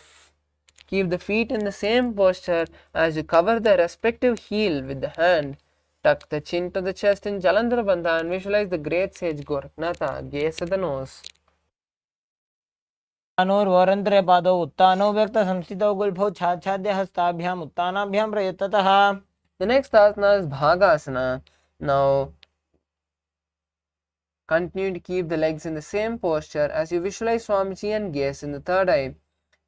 feet in the same posture as you cover the respective heel with the hand. Tuck the chin to the chest in Jalandhara Bandha and visualize the great sage Goraknatha. Gaze at the nose. जानोर्वोरन्त्रे पादौ उत्तानौ व्यक्तसंस्थितौ गुल्फौ छाच्छाद्य हस्ताभ्याम् उत्तानाभ्यां प्रयत्ततः. The next asana is Bhagasana. Now continue to keep the legs in the same posture as you visualize Swamiji and gaze in the third eye.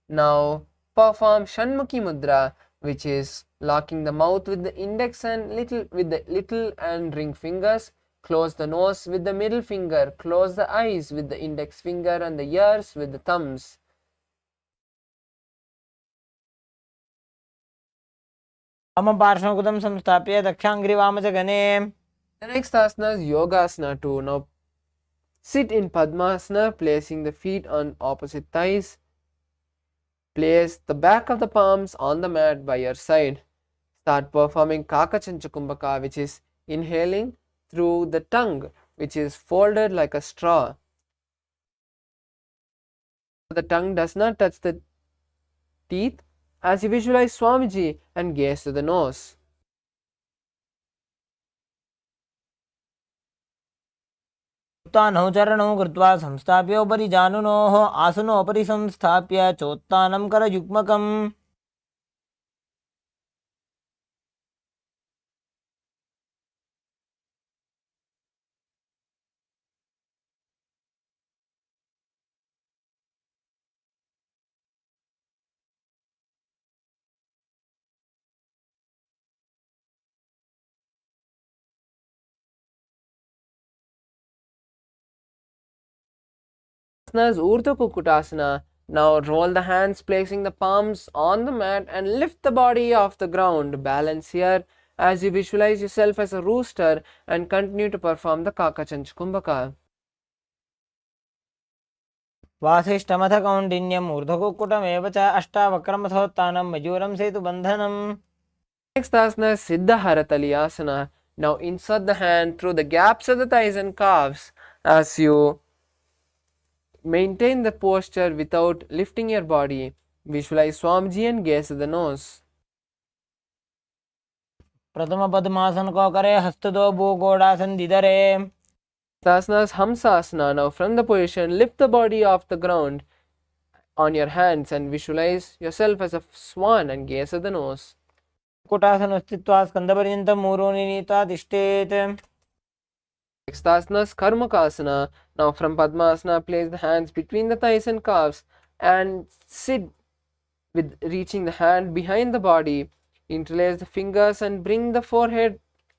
Now perform Shanmukhi Mudra, which is locking the mouth with the index and little and ring fingers. Close the nose with the middle finger. Close the eyes with the index finger and the ears with the thumbs. वामपार्श्वकृतं संस्थाप्य दक्षाङ्घ्रिवामचगने. The next asana is Yogasana 2. Now sit in Padmasana, placing the feet on opposite thighs. Place the back of the palms on the mat by your side. Start performing Kakachancha Kumbhaka, which is inhaling through the tongue, which is folded like a straw. The tongue does not touch the teeth as you visualize Swamiji and gaze to the nose. उत्तानौ चरणौ कृत्वा संस्थाप्य उपरि जानुनोः आसनोपरि संस्थाप्य चोत्तानं करयुग्मकम्. Asana is Urdhva Kukutasana. Now roll the hands, placing the palms on the mat and lift the body off the ground. Balance here as you visualize yourself as a rooster and continue to perform the Kakachancha Kumbhaka. वासिष्ठमथ कौण्डिन्यम् ऊर्ध्वकुक्कुटमेव च अष्टावक्रमथोत्तानं मयूरं सेतुबन्धनम्. Next asana is Siddha Haratali Asana. Now insert the hand through the gaps of the thighs and calves as you maintain the posture without lifting your body. Visualize Swamiji and gaze at the nose. प्रथम पद्मासन को करे हस्त दो भूगोड़ासन दिधरे. Asana is Hamsasana. Now from the position, lift the body off the ground on your hands and visualize yourself as a swan and gaze at the nose. कुटासन स्थित्वा स्कन्दपर्यन्तं मूरोनि नीत्वा तिष्ठेत्. Next asana is Karmakasana. Now from Padmasana, place the hands between the thighs and calves and sit with reaching the hand behind the body. Interlace the fingers and bring the forehead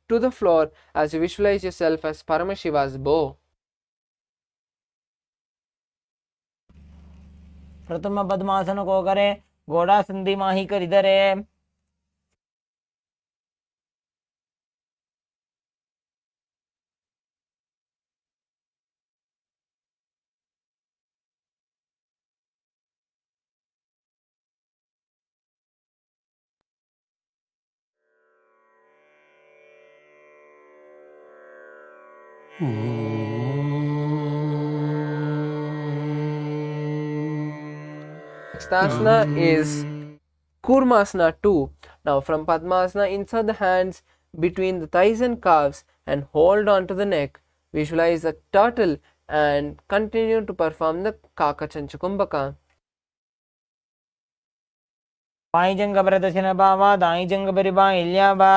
to the floor as you visualize yourself as Paramashiva's bow. प्रथम पद्मासन को करे Ghodasan दिमाही करिधरे. Next asana is Kurmasana 2. Now from Padmasana, insert the hands between the thighs and calves and hold on to the neck. Visualize a turtle and continue to perform the Kakachancha Kumbhaka. By जंग प्रदर्शन बावा दाई जंग परिबा इल्या बा.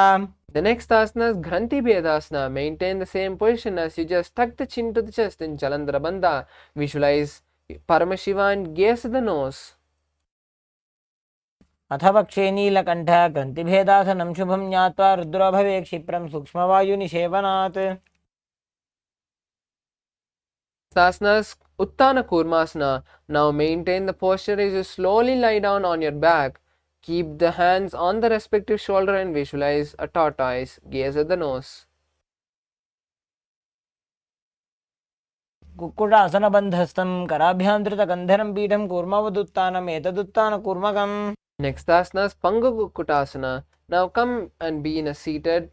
The next asana is Granthi Bhedasana. Maintain the same position as you just tuck the chin to the chest in Jalandhara Bandha. Visualize Paramashiva and gaze at the nose. अथ वक्षे नीलकण्ठ ग्रन्थिभेदासनं शुभं ज्ञात्वा रुद्रो भवे क्षिप्रं सूक्ष्मवायुनिषेवनात्. Asana is Uttana Kurmasana. Now maintain the posture as you slowly lie down on your back. Keep the hands on the respective shoulder and visualize a tortoise. Gaze at the nose. कुक्कुटासनबन्धस्थं कराभ्यां धृतगन्धरं पीठं कूर्मवदुत्थानम् एतदुत्थानकूर्मकम्. Next asana is Panga Kukkutasana. Now come and be in a seated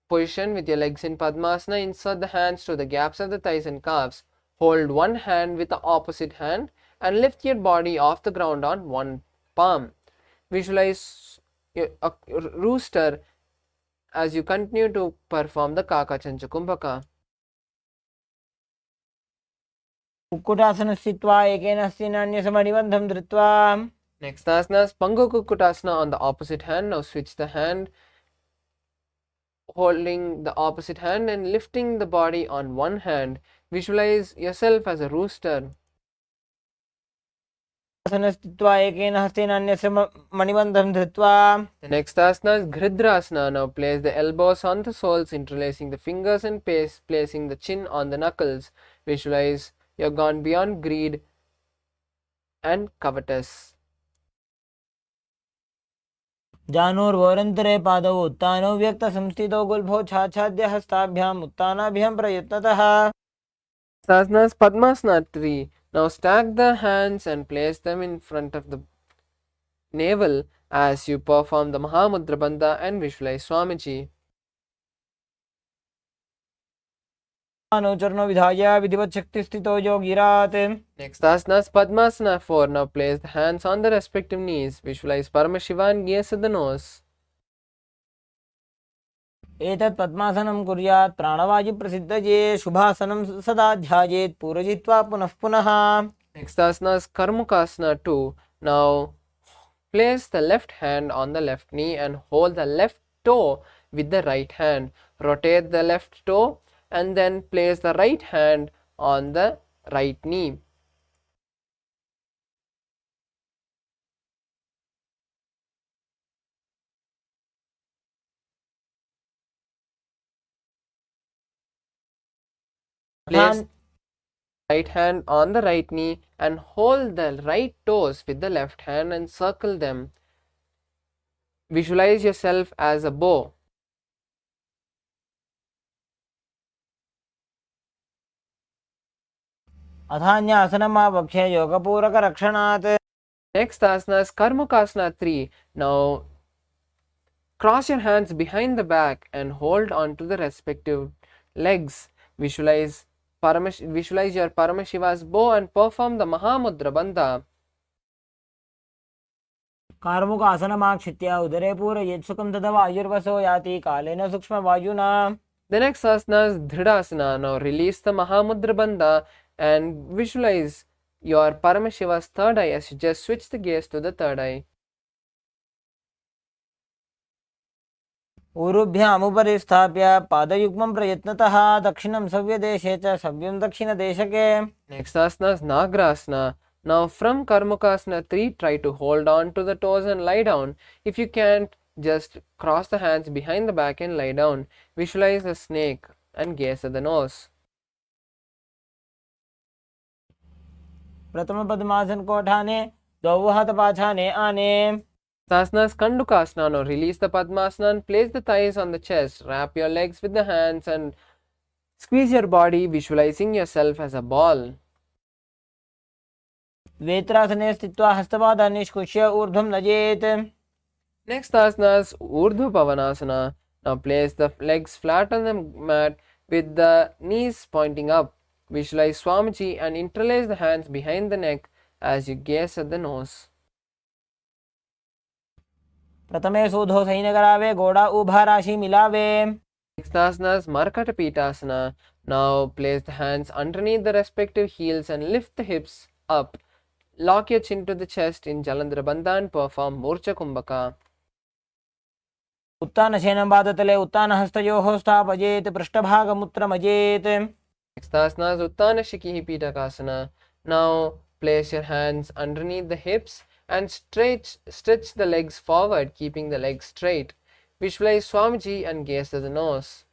position with your legs in Padmasana. Insert the hands to the gaps of the thighs and calves. Hold one hand with the opposite hand and lift your body off the ground on one palm. Visualize a rooster as you continue to perform the Kaka Chancha Kumbhaka. कुक्कुटासनं स्थित्वा एकेन हस्तेन अन्यसमनिबन्धं धृत्वा. Next asana is Pangu Kukkutasana on the opposite hand. Now switch the hand, holding the opposite hand and lifting the body on one hand. Visualize yourself as a rooster. स्थित्वा एकेन हस्तेन अन्यसमनिबन्धं धृत्वा. The next asana is Gridhrasana. Now place the elbows on the soles, interlacing the fingers and placing the chin on the knuckles. Visualize you have gone beyond greed and covetous. जानूर्वोरन्तरे पादौ उत्तानौ व्यक्तसंस्थितौ गुल्फौ छाछाद्य हस्ताभ्याम् उत्तानाभ्यां प्रयत्नतः. Asana is Padmasana tree. Now stack the hands and place them in front of the navel as you perform the Mahamudra Bandha and visualize Swamiji. चरणो विधाय विधिवत् शक्तिस्थितो योगिरात्. Next asana is Padmasana 4. Now place the hands on the respective knees. Visualize Paramashiva and gaze at the nose. एतत् पद्मासनं कुर्यात् प्राणवायुप्रसिद्धये शुभासनं सदा ध्यायेत् पूरयित्वा पुनः पुनः. Next asana is Karmukasana 2. Now place the left hand on the left knee and hold the left toe with the right hand. Rotate the left toe and then place the right hand on the right knee. Place right hand on the right knee and hold the right toes with the left hand and circle them. Visualize yourself as a bow. अथान्यासनमावक्ष्य योगपूरकरक्षणात्. Next asana is Karmukasana 3. Now cross your hands behind the back and hold on to the respective legs. Visualize your Paramashiva's bow and perform the Mahamudra Bandha. कार्मुकासनमाक्षित्य उदरे पूरयेत् सुखं तदा वायुर्वसो याति कालेन सूक्ष्मवायुना. The next asana is Dridasana. Now release the Mahamudra Bandha and visualize your Paramashiva's third eye as you just switch the gaze to the third eye. ऊरुभ्यामुपरि स्थाप्य पादयुग्मं प्रयत्नतः दक्षिणं सव्यदेशे च सव्यं दक्षिणदेशके. Next asana is Nagrasana. Now from Karmukasana 3, try to hold on to the toes and lie down. If you can't, just cross the hands behind the back and lie down. Visualize a snake and gaze at the nose. प्रथम पद्मासन को उठाने द्वौ हाथ पाछाने आने. Asana is Kandukasana. Now release the Padmasana and place the thighs on the chest. Wrap your legs with the hands and squeeze your body, visualizing yourself as a ball. वेत्रासने स्थित्वा हस्तपादान् निष्कुष्य ऊर्ध्वं नजेत्. Next asana is Urdhva Pavanasana. Now place the legs flat on the mat with the knees pointing up. Visualize Swamiji and interlace the hands behind the neck as you gaze at the nose. प्रथमे सूधो सैनकरावे गोड़ा उभा राशि मिलावे. Next asana is Markata Pitasana. Now place the hands underneath the respective heels and lift the hips up. lock your chin to the chest in Jalandhara Bandha and perform Murcha Kumbhaka. उत्तानशयनं पादतले उत्तानहस्तयोः स्थापयेत् पृष्ठभागमुत्रमजेत्. Next asana is Uttana Shikihi Pitakasana. Now place your hands underneath the hips and stretch the legs forward, keeping the legs straight. Visualize Swamiji and gaze at the nose.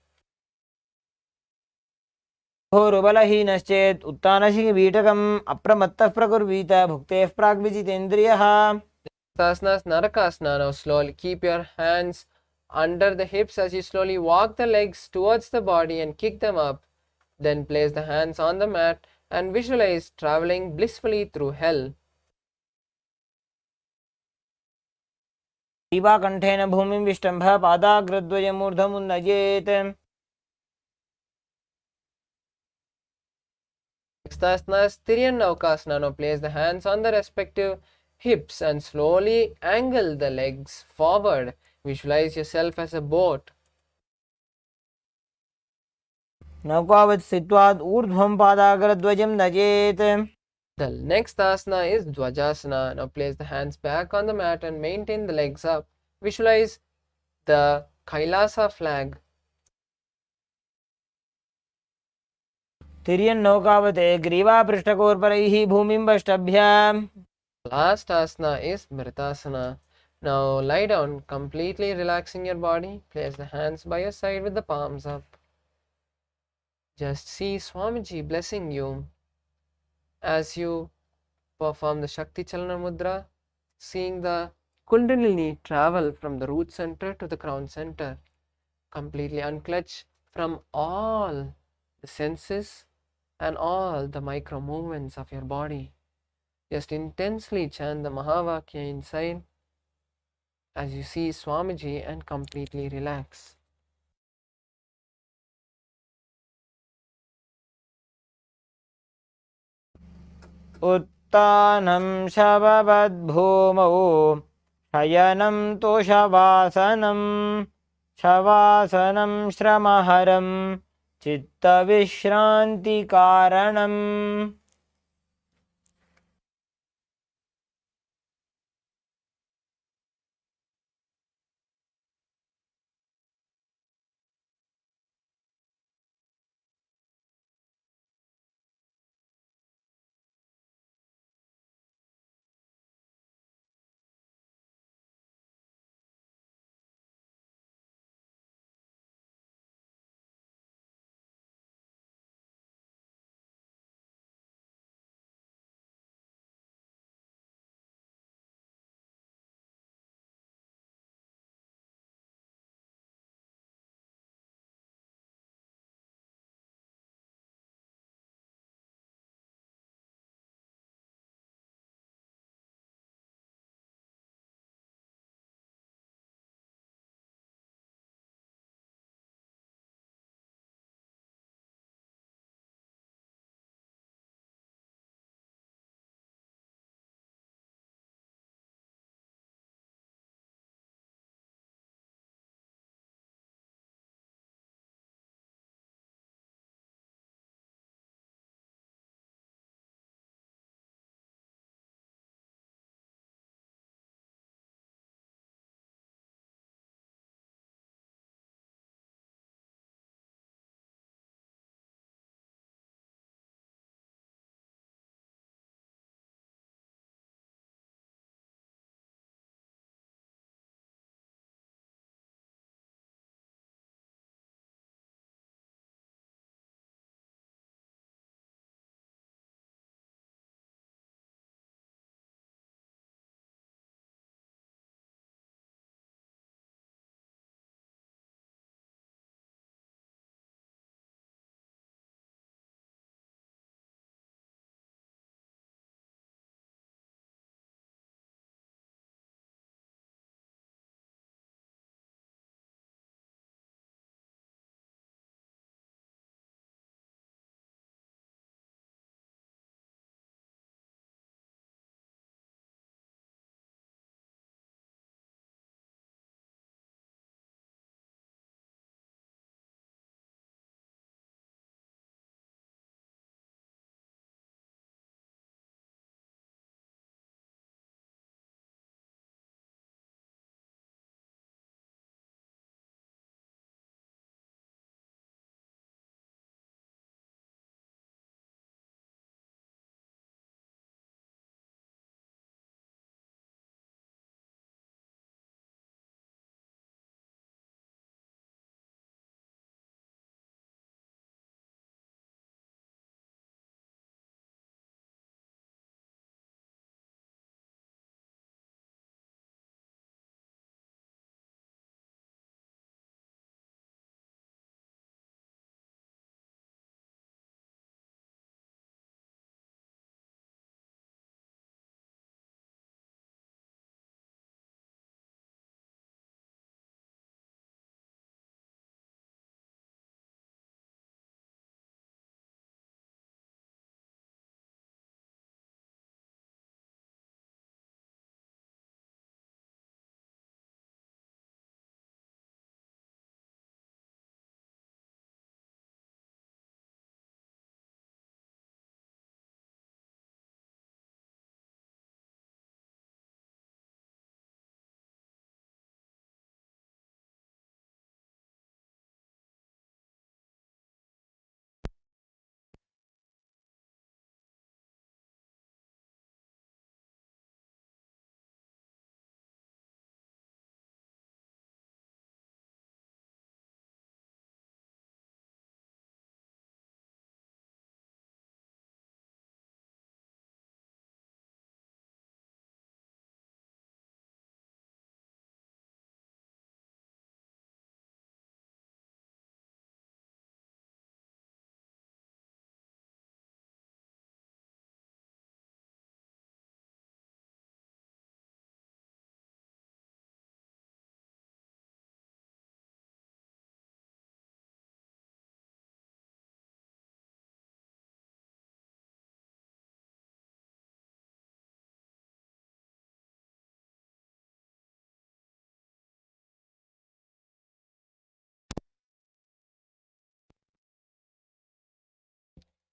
घोरुबलहीनश्चेत् उत्तानशिखिपीठकम् अप्रमत्तः प्रकुर्वीत भुक्तेः प्राग्विजितेन्द्रियः. Asana is Narakasana. Now slowly keep your hands under the hips as you slowly walk the legs towards the body and kick them up. Then place the hands on the mat and visualize traveling blissfully through hell. दीवाकण्ठेन भूमिं विष्टम्भ पादाग्रद्वयमूर्धमुन्नयेत्. Next asana is Tiryanavakasana. Now place the hands on the respective hips and slowly angle the legs forward. Visualize yourself as a boat. नौकावत् स्थित्वात् ऊर्ध्वं पादाग्रद्वयं नयेत्. The next asana is Dvajasana. Now place the hands back on the mat and maintain the legs up. Visualize the KAILASA flag. तिर्यन्नौकावते ग्रीवापृष्ठकोर्परैः भूमिं वष्टभ्य. Last asana is Mritasana. Now lie down, completely relaxing your body. Place the hands by your side with the palms up. Just see Swamiji blessing you as you perform the Shakti Chalana Mudra, seeing the Kundalini travel from the root center to the crown center. Completely unclutch from all the senses and all the micro movements of your body. Just intensely chant the Mahavakya inside as you see Swamiji and completely relax. उत्तानं शववद्भूमौ शयनं तोषवासनं शवासनं श्रमहरं चित्तविश्रान्तिकारणम्.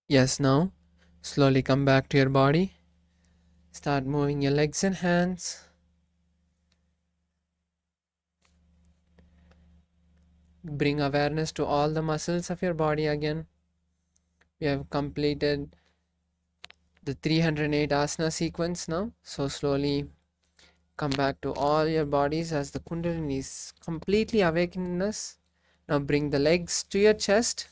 Yes, now slowly come back to your body. Start moving your legs and hands. Bring awareness to all the muscles of your body again. We have completed the 308 asana sequence now. So slowly come back to all your bodies as the Kundalini is completely awakened in us. Now bring the legs to your chest.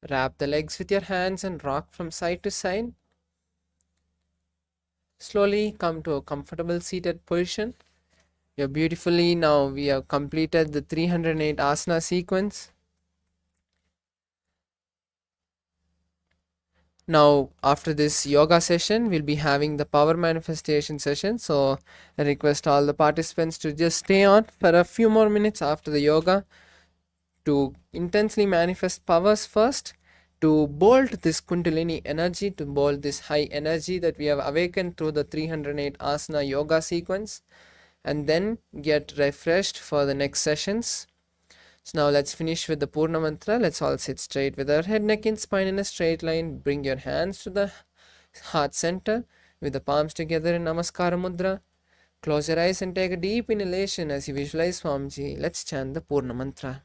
Wrap the legs with your hands and rock from side to side. Slowly come to a comfortable seated position. You're beautifully now. We have completed the 308 asana sequence. Now, after this yoga session, we'll be having the power manifestation session. So, I request all the participants to just stay on for a few more minutes after the yoga to intensely manifest powers first, to bolt this Kundalini energy, to bolt this high energy that we have awakened through the 308 asana yoga sequence, and then get refreshed for the next sessions. So now let's finish with the Purna Mantra. Let's all sit straight with our head, neck and spine in a straight line. Bring your hands to the heart center with the palms together in Namaskara Mudra. Close your eyes and take a deep inhalation as you visualize Swamiji. Let's chant the Purna Mantra.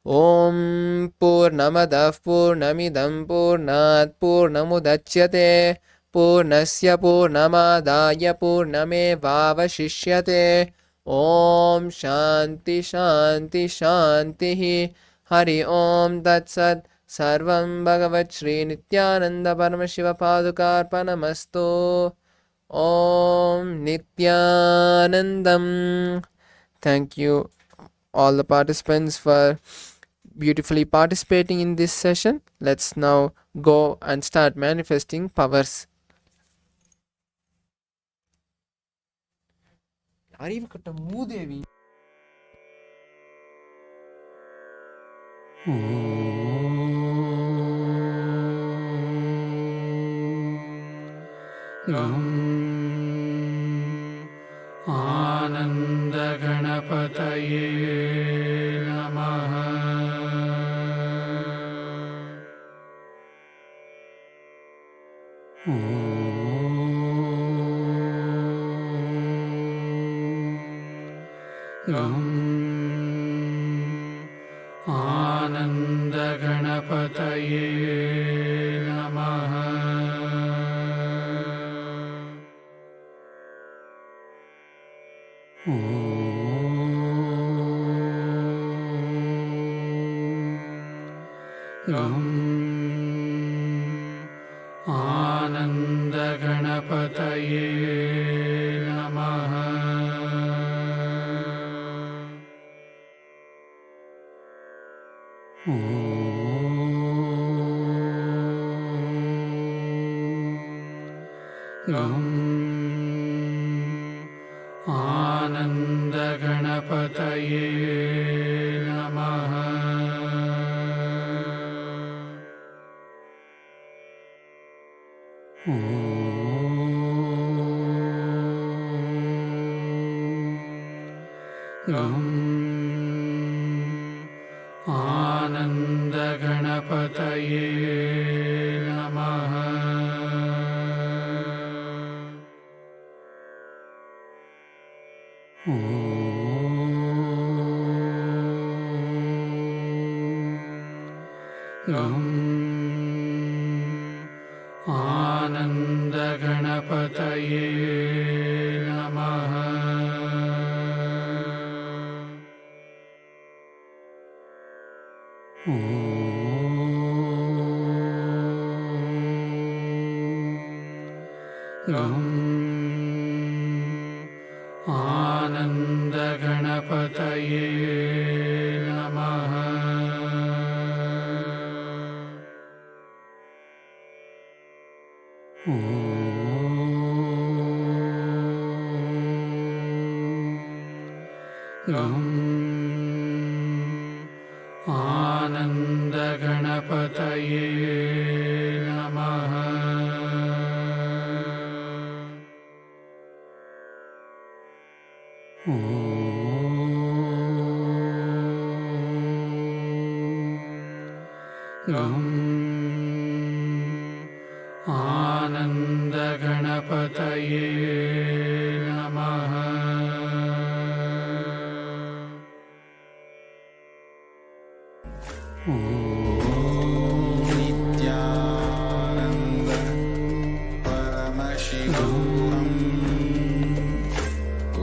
Om Purnamadav Purnamidam Purnat Purnamudachyate Purnasya Purnamadaya Purnamevavashishyate. Om Shanti Shanti Shanti Hari Om Tat Sat Sarvam Bhagavat Shri Nithyananda Paramashiva Padukarpanamastu. Om Nithyanandam. Thank you all the participants for beautifully participating in this session. Let's now go and start manifesting powers. அறிவுக்கட்ட மூதேவி गं आनन्दगणपतये नमः। गं आनन्दगणपतये नमः। गं आनन्दगणपतये नमः। गं आनन्दगणपतये नमः। गं आनन्दगणपतये नमः। गं आनन्दगणपतये नमः। गं आनन्दगणपतये नमः। गं आनन्दगणपतये नमः। गं Ganapataye Namaha. Nithyananda Paramashivoham.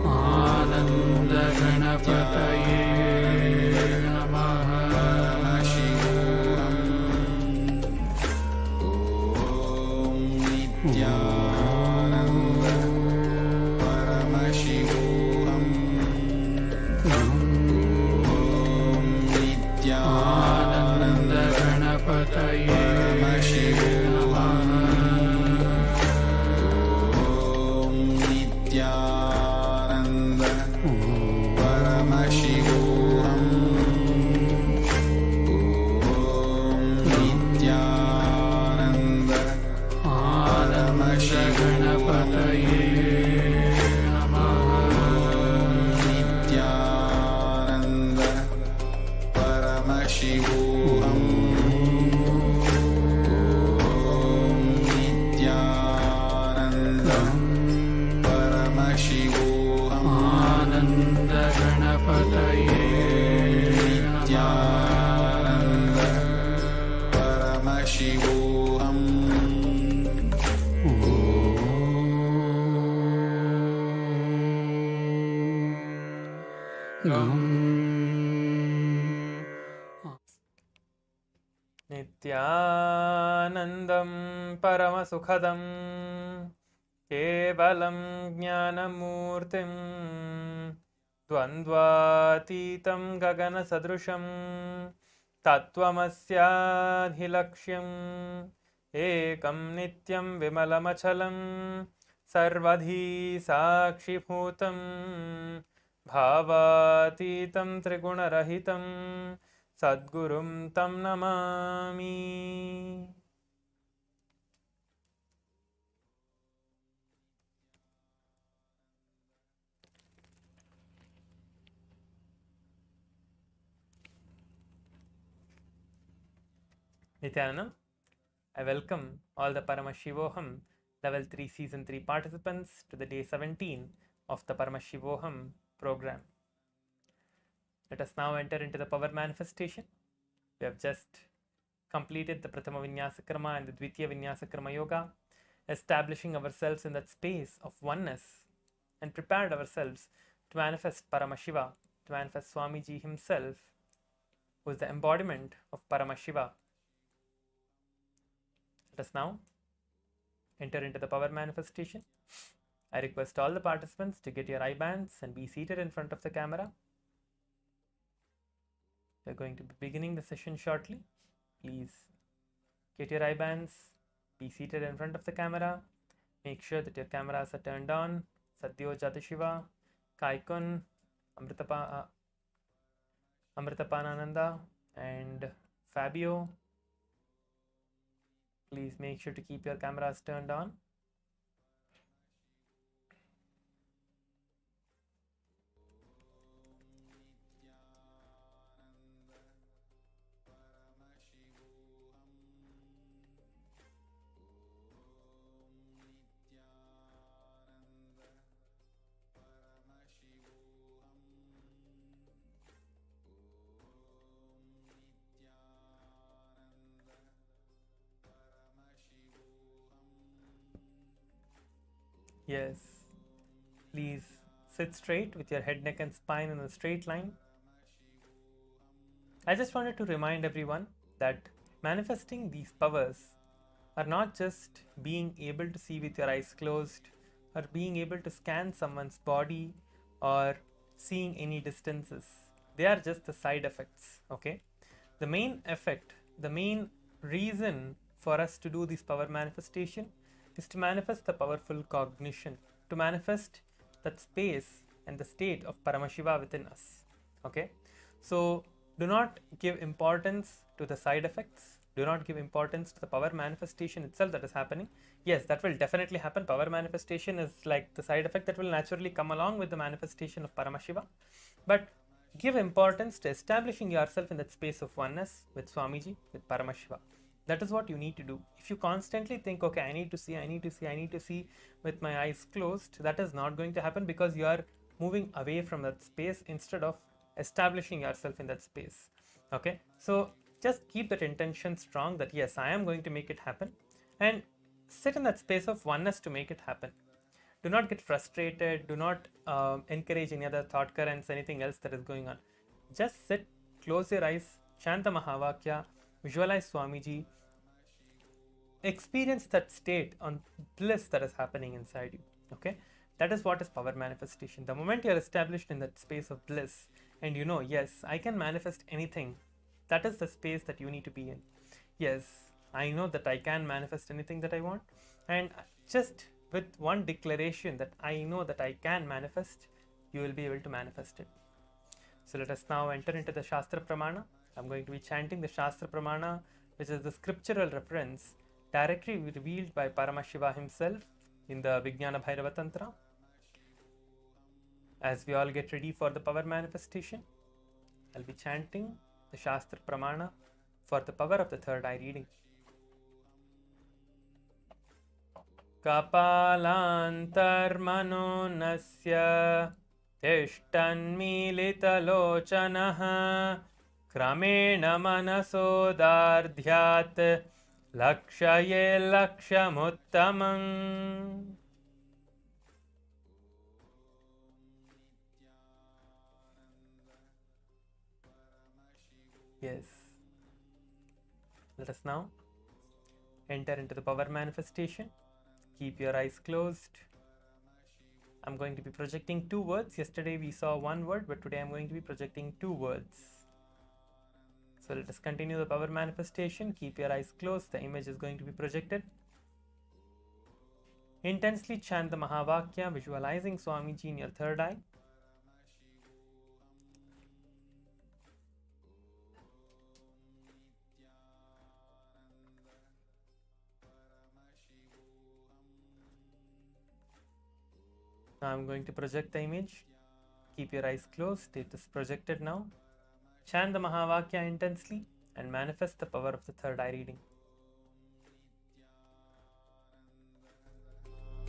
Ananda Ganapataye Namaha. Paramashivoham. Om Nithyananda Paramashivoham. Om Nithyananda Ganapataye Paramashivoham. Om Nithyananda Paramashivoham. Om Nithyananda Ganapataye Nithyananda Paramashivoham. Om Nithyananda Paramashivoham. Ananda Ganapataye Nithyananda Paramashivoham. नित्यानन्दं परमसुखदं केवलं ज्ञानमूर्तिं द्वन्द्वातीतं गगनसदृशं तत्त्वमस्याधिलक्ष्यम् एकं नित्यं विमलमचलं सर्वधी साक्षिभूतं भावातीतं त्रिगुणरहितं सद्गुरुं तं Namami. Nithyananda, I welcome all the Paramashivoham Level 3 Season 3 participants to the day 17 of the Paramashivoham program. Let us now enter into the power manifestation. We have just completed the Prathama Vinyasa Karma and the Dvitiya Vinyasa Karma Yoga, establishing ourselves in that space of oneness and prepared ourselves to manifest Paramashiva, to manifest Swamiji himself, who is the embodiment of Paramashiva. Let us now enter into the power manifestation. I request all the participants to get your eye bands and be seated in front of the camera. We are going to be beginning the session shortly. Please get your eye bands, be seated in front of the camera. Make sure that your cameras are turned on. Satyo Jatishiva, Kaikun, Amritapanananda, and Fabio. Please make sure to keep your cameras turned on. Yes, please sit straight with your head, neck and spine in a straight line. I just wanted to remind everyone that manifesting these powers are not just being able to see with your eyes closed or being able to scan someone's body or seeing any distances. They are just the side effects, okay? The main effect, the main reason for us to do this power manifestation is to manifest the powerful cognition, to manifest that space and the state of Paramashiva within us. Okay, so do not give importance to the side effects, do not give importance to the power manifestation itself that is happening. Yes, that will definitely happen. Power manifestation is like the side effect that will naturally come along with the manifestation of Paramashiva, but give importance to establishing yourself in that space of oneness with Swamiji, with Paramashiva. That is what you need to do. If you constantly think, okay, I need to see with my eyes closed, that is not going to happen, because you are moving away from that space instead of establishing yourself in that space. Okay, so just keep that intention strong that yes, I am going to make it happen, and sit in that space of oneness to make it happen. Do not get frustrated. Do not encourage any other thought currents, anything else that is going on. Just sit, close your eyes, chant the Mahavakya, visualize Swamiji, experience that state on bliss that is happening inside you. Okay, that is what is power manifestation. The moment you are established in that space of bliss and you know, yes, I can manifest anything, that is the space that you need to be in. Yes, I know that I can manifest anything that I want, and just with one declaration that I know that I can manifest, you will be able to manifest it. So let us now enter into the Shastra Pramana. I'm going to be chanting the Shastra Pramana, which is the scriptural reference directly revealed by Paramashiva himself in the Vijnana Bhairava Tantra. As we all get ready for the power manifestation, I'll be chanting the Shastra Pramana for the power of the third eye reading. Kapalantarmano nasya tishtanmilitalochanaha kramena manasodardhyat lakshaye lakshamuttamam. Yes. Let us now enter into the power manifestation. Keep your eyes closed. I'm going to be projecting 2 words. Yesterday we saw 1 word, but today I'm going to be projecting 2 words. So let us continue the power manifestation. Keep your eyes closed. The image is going to be projected. Intensely chant the Mahavakya, visualizing Swamiji in your third eye. Now I'm going to project the image. Keep your eyes closed. It is projected now. Chant the Mahavakya intensely and manifest the power of the third eye reading.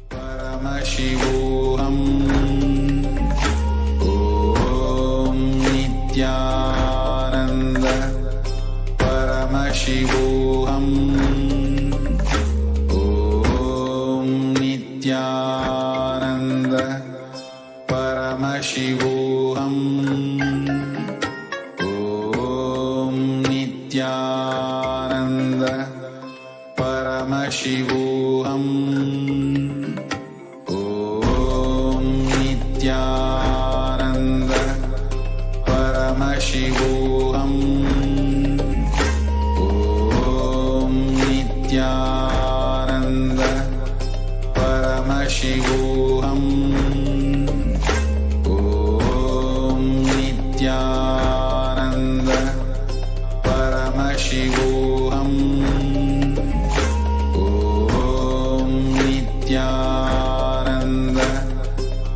Paramashivoham Om Nithyananda Paramashivoham Om Nithyananda Paramashivoham Om Nithyananda Paramashivoham Om Nithyananda Paramashivoham Om Nithyananda Paramashivoham Om Nithyananda Paramashivoham Om Nithyananda Paramashivoham Om Nithyananda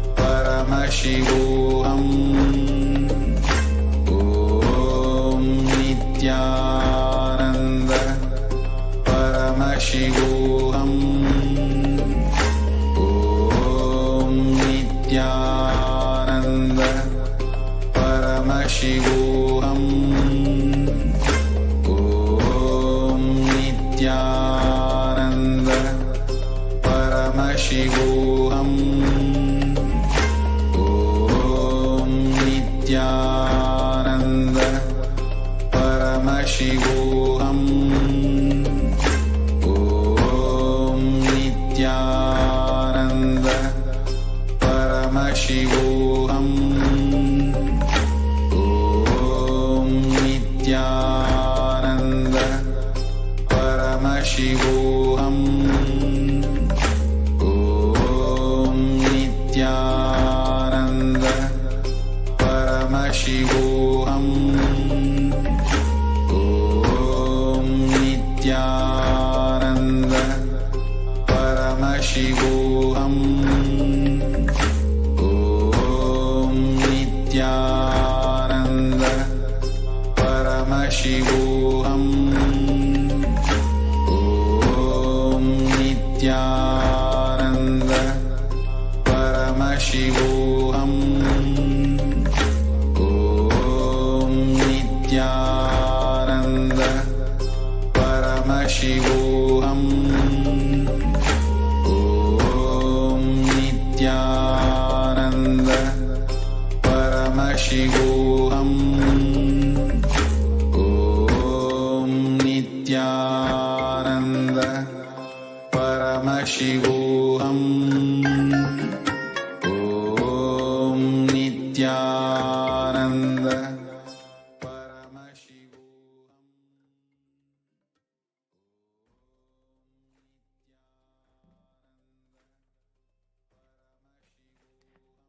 Paramashivoham Om Nithyananda Paramashivoham Om Nithyananda Paramashivoham Om Nithyananda Paramashivoham Om Nithyananda Paramashivoham Om Nithyananda Paramashivoham Om Nithyananda Paramashivoham Om Nithyananda Paramashivoham Om Nithyananda Paramashivoham Paramashivoham. Om Nithyananda Paramashivoham. Om Nithyananda Paramashivoham. Om Nithyananda Paramashivoham. Om Nithyananda Paramashivoham.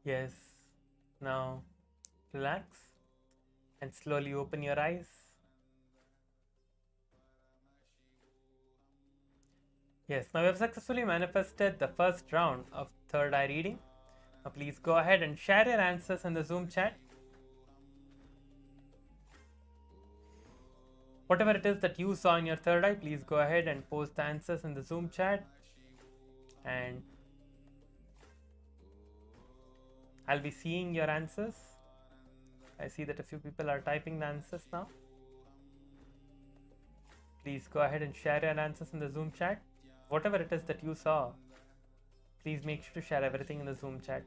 Yes. Now relax and slowly open your eyes. Yes, now we have successfully manifested the first round of third eye reading. Now please go ahead and share your answers in the Zoom chat. Whatever it is that you saw in your third eye, please go ahead and post the answers in the Zoom chat. And I'll be seeing your answers. I see that a few people are typing the answers now. Please go ahead and share your answers in the Zoom chat. Whatever it is that you saw, please make sure to share everything in the Zoom chat.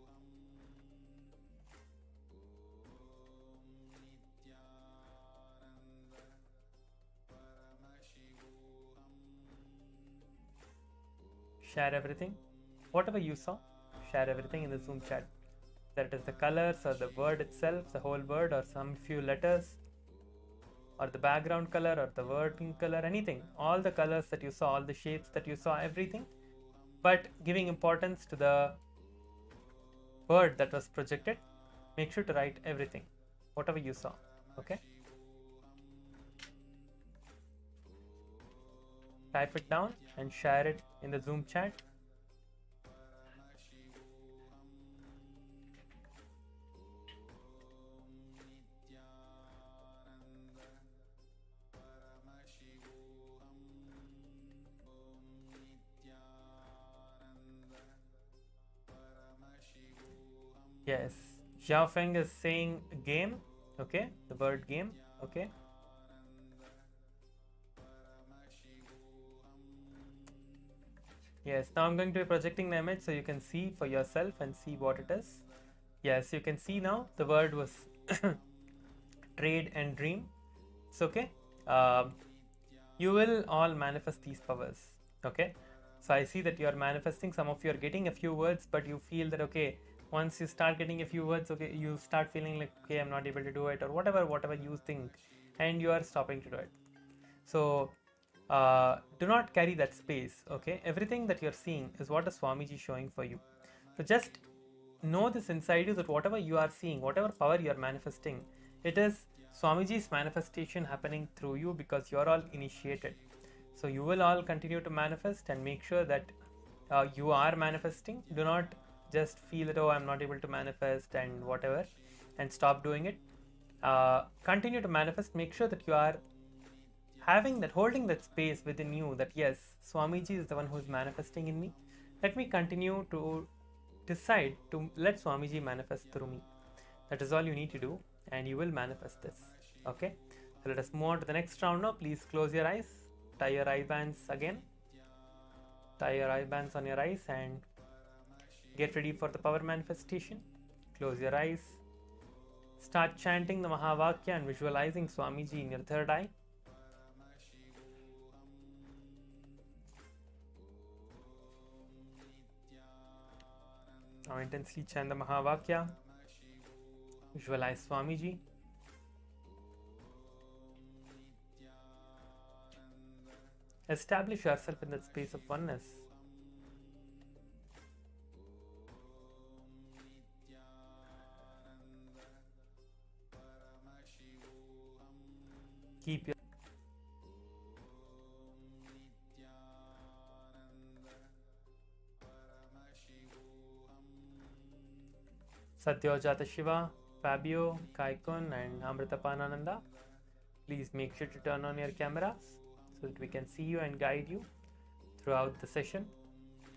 Share everything. Whatever you saw, share everything in the Zoom chat. Whether it is the colors or the word itself, the whole word, or some few letters, or the background color or the wording color, anything, all the colors that you saw, all the shapes that you saw, everything, but giving importance to the word that was projected. Make sure to write everything, whatever you saw. Okay, type it down and share it in the Zoom chat. Yes, Xiao Feng is saying game. Okay, the word game. Okay. Yes, now I'm going to be projecting the image so you can see for yourself and see what it is. Yes, you can see now the word was trade and dream. It's okay. You will all manifest these powers. Okay, so I see that you are manifesting. Some of you are getting a few words, but you feel that okay, once you start getting a few words, okay, you start feeling like okay, I'm not able to do it, or whatever you think, and you are stopping to do it. So do not carry that space. Okay, everything that you're seeing is what is Swamiji showing for you. So just know this inside you that whatever you are seeing, whatever power you are manifesting, it is Swamiji's manifestation happening through you because you are all initiated. So you will all continue to manifest and make sure that you are manifesting. Do not just feel that oh, I'm not able to manifest and whatever and stop doing it. Continue to manifest. Make sure that you are having that, holding that space within you that yes, Swamiji is the one who is manifesting in me. Let me continue to decide to let Swamiji manifest through me. That is all you need to do and you will manifest this. Okay, so let us move on to the next round now. Please close your eyes, tie your eye bands again, tie your eye bands on your eyes and get ready for the power manifestation. Close your eyes, start chanting the Mahavakya and visualizing Swamiji in your third eye. Now intensely chant the Mahavakya. Visualize Swamiji. Establish yourself in that space of oneness. Keep your Satyojata Shiva, Fabio, Kaikun and Amritapanananda. Please make sure to turn on your cameras so that we can see you and guide you throughout the session.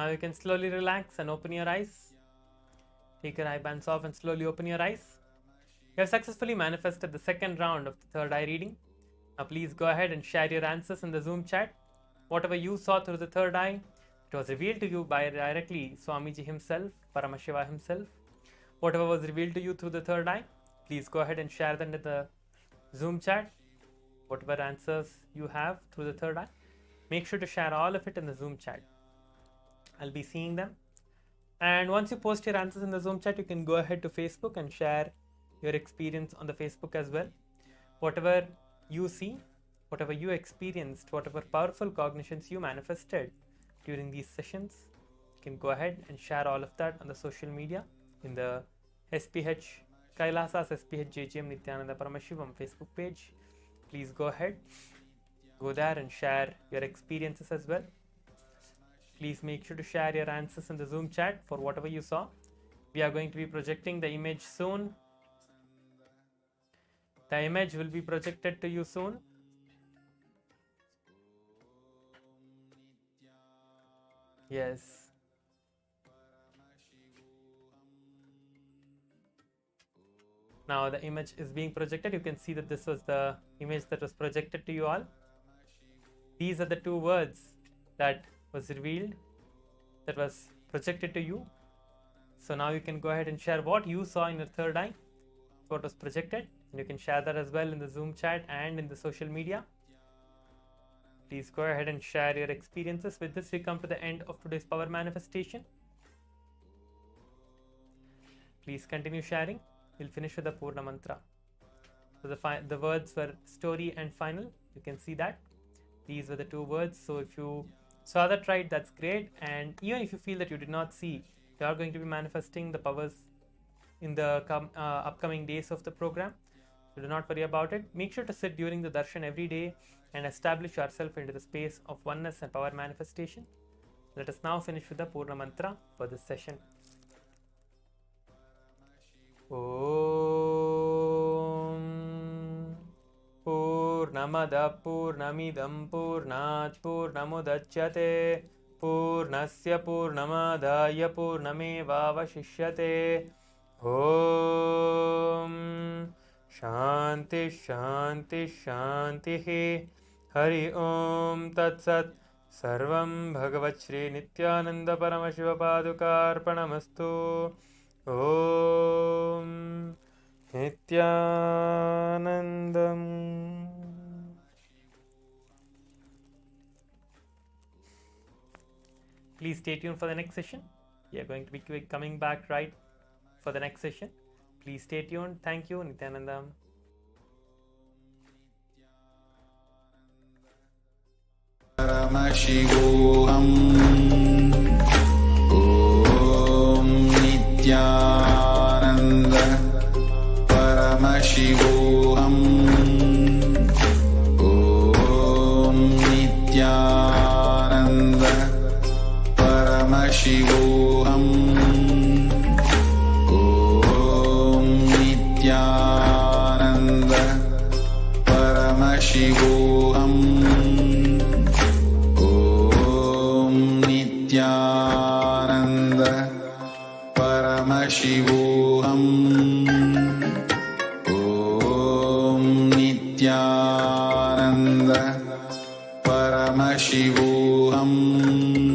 Now you can slowly relax and open your eyes. Take your eye bands off and slowly open your eyes. You have successfully manifested the second round of the third eye reading. Now please go ahead and share your answers in the Zoom chat. Whatever you saw through the third eye, it was revealed to you by directly Swamiji himself, Paramashiva himself. Whatever was revealed to you through the third eye, please go ahead and share them in the Zoom chat. Whatever answers you have through the third eye, make sure to share all of it in the Zoom chat. I'll be seeing them. And once you post your answers in the Zoom chat, you can go ahead to Facebook and share your experience on the Facebook as well. Whatever you see, whatever you experienced, whatever powerful cognitions you manifested during these sessions, you can go ahead and share all of that on the social media in the SPH KAILASA's SPH Nithyananda Paramashivam Facebook page. Please go ahead, go there and share your experiences as well. Please make sure to share your answers in the Zoom chat for whatever you saw. We are going to be projecting the image soon. The image will be projected to you soon. Yes. Now the image is being projected. You can see that this was the image that was projected to you all. These are the two words that was revealed, that was projected to you. So now you can go ahead and share what you saw in your third eye, what was projected. And you can share that as well in the Zoom chat and in the social media. Please go ahead and share your experiences. With this, we come to the end of today's power manifestation. Please continue sharing. We'll finish with the Purna Mantra. So the words were story and final. You can see that. These were the two words. So if you saw that right, that's great. And even if you feel that you did not see, you are going to be manifesting the powers in the upcoming days of the program. So do not worry about it. Make sure to sit during the darshan every day and establish yourself into the space of oneness and power manifestation. Let us now finish with the Purna Mantra for this session. Om Purnamada Purnamidam Purnat Purnamudachyate Purnasya Purnamadaya Purnameva Vashishyate. Om Shanti Shanti Shanti Hari Om Tat Sat Sarvam Bhagavat Shri Nithyananda Paramashiva Padukarpanamastu. Om Nithyanandam. Please stay tuned for the next session. We are going to be coming back right for the next session. Please stay tuned. Thank you, Nithyanandam. Paramashivoham. Om Nithyananda Paramashivoham. Om Nithyananda Paramashivoham. Om Nithyananda Paramashivoham. Om Nithyananda Paramashivoham. Om Nithyananda Paramashivoham.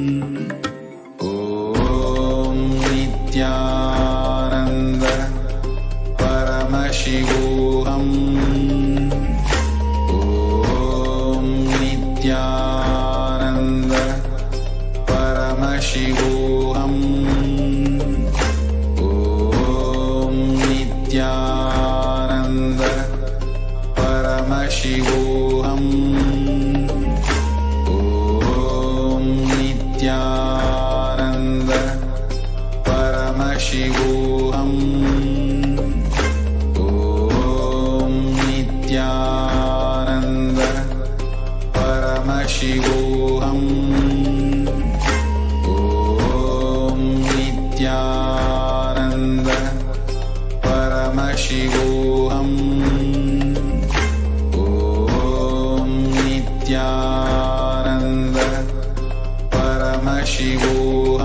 Om Nithyananda Paramashivoham. Om Nithyananda Paramashivoham. Om Nithyananda Paramashivoham. Om Nithyananda Paramashivoham. Om Nithyananda Paramashivoham. Om Nithyananda Paramashivoham. Om Nithyananda Paramashivoham.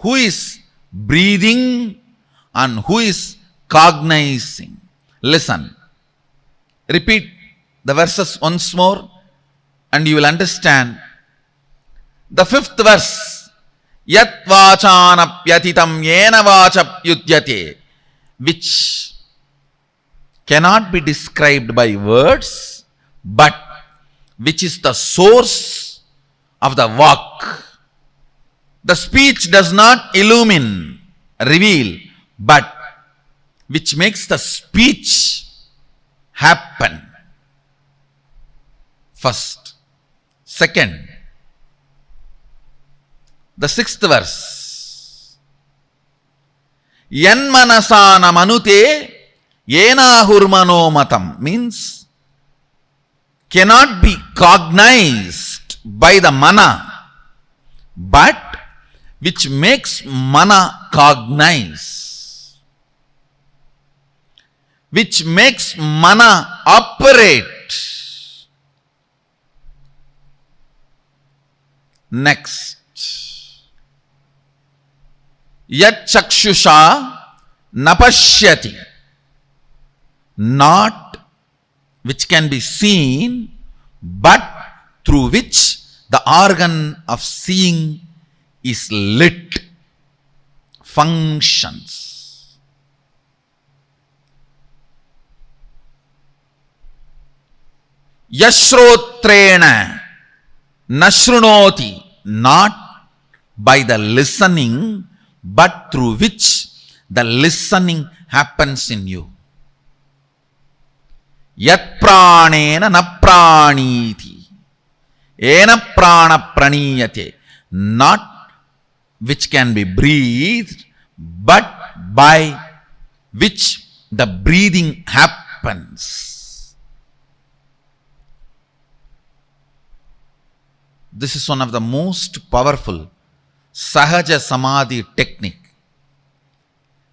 who is breathing and who is cognizing. Listen. Repeat the verses once more and you will understand. The fifth verse, Yat vachanapyatitam yena vachapyudyate, which cannot be described by words, but which is the source of the vak. The speech does not illumine, reveal, but which makes the speech happen. First. Second, the sixth verse. Yan manasana manute yena hurmano matam, means cannot be cognized by the mana, but which makes mana cognize, which makes mana operate. Next. Yat chakshusha napashyati, not which can be seen, but through which the organ of seeing is lit, functions. Yashrotrena nashrunoti, not by the listening, but through which the listening happens in you. Yat pranena na praniti, ena prana praniyate, not which can be breathed, but by which the breathing happens. This is one of the most powerful Sahaja Samadhi technique.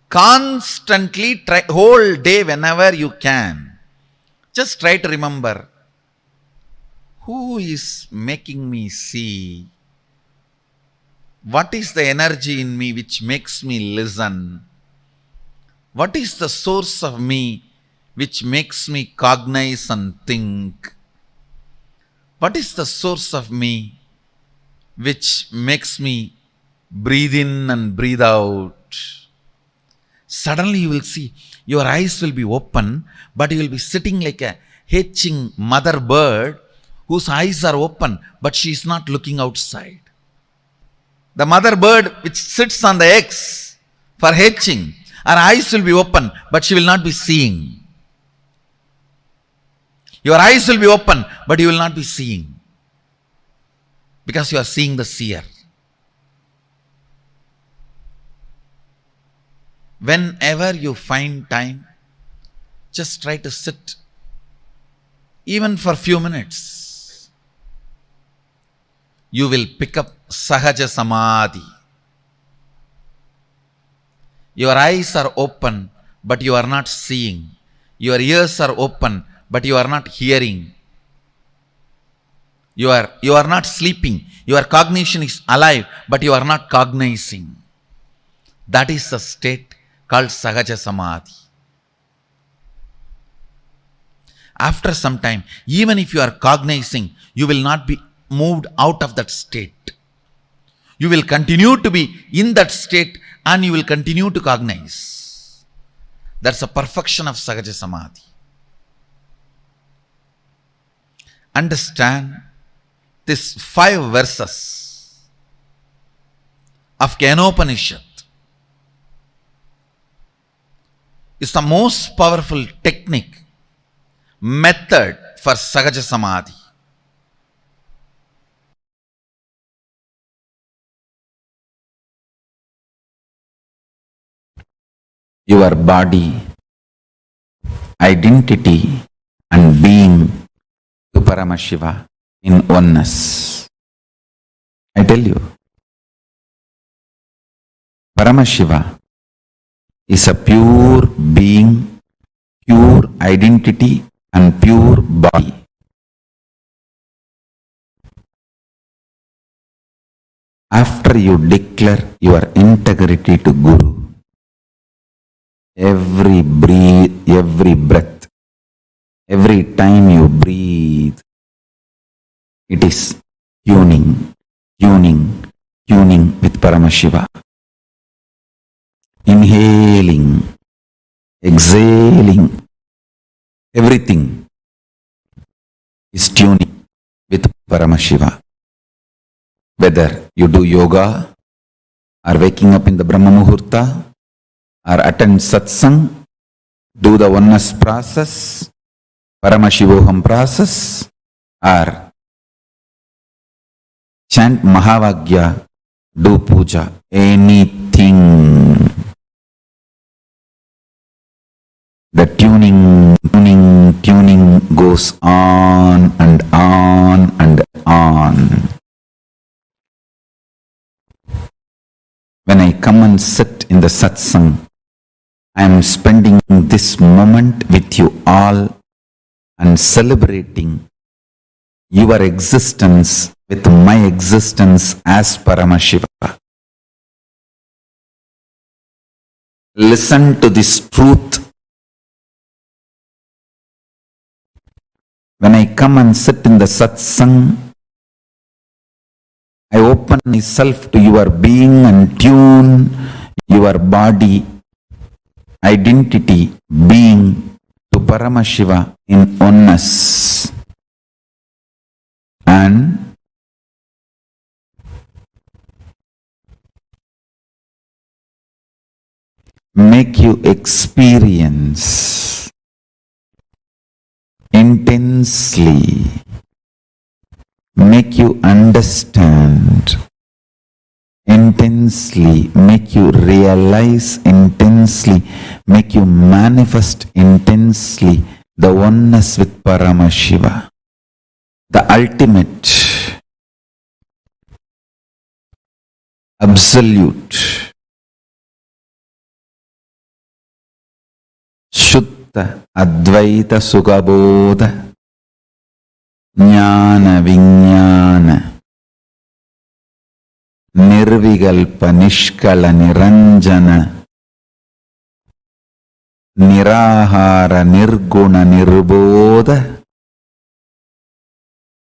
Constantly try, whole day whenever you can, just try to remember, who is making me see? What is the energy in me which makes me listen? What is the source of me which makes me cognize and think? What is the source of me which makes me breathe in and breathe out? Suddenly you will see, your eyes will be open, but you will be sitting like a hatching mother bird whose eyes are open, but she is not looking outside. The mother bird which sits on the eggs for hatching, her eyes will be open, but she will not be seeing. Your eyes will be open, but you will not be seeing, because you are seeing the seer. Whenever you find time, just try to sit, even for a few minutes. You will pick up Sahaja Samadhi. Your eyes are open, but you are not seeing. Your ears are open, but you are not hearing. You are not sleeping. Your cognition is alive, but you are not cognizing. That is the state called Sahaja Samadhi. After some time, even if you are cognizing, you will not be moved out of that state. You will continue to be in that state and you will continue to cognize. That's a perfection of Sahaja Samadhi. Understand these 5 verses of Kenopanishad is the most powerful technique, method for Sahaja Samadhi. Your body, identity and being to Paramashiva in oneness. I tell you, Paramashiva is a pure being, pure identity and pure body. after you declare your integrity to Guru, every breath, every time you breathe, it is tuning with Paramashiva. Inhaling, exhaling, everything is tuning with Paramashiva. Whether you do yoga, or waking up in the Brahma Muhurta, or attend satsang, do the oneness process, Paramashivoham process, or chant Mahavagya, do puja, anything. The tuning goes on and on and on. When I come and sit in the satsang, I am spending this moment with you all and celebrating your existence with my existence as Paramashiva. Listen to this truth. When I come and sit in the satsang, I open myself to your being and tune your body, identity, being to Paramashiva in oneness. And make you experience intensely, make you understand intensely, make you realize intensely, make you manifest intensely the oneness with Paramashiva, the ultimate, absolute, Shuddha Advaita Sukhabodha Jnana Vijnana Nirvikalpa Nishkala Niranjana Nirahara Nirguna Nirbodha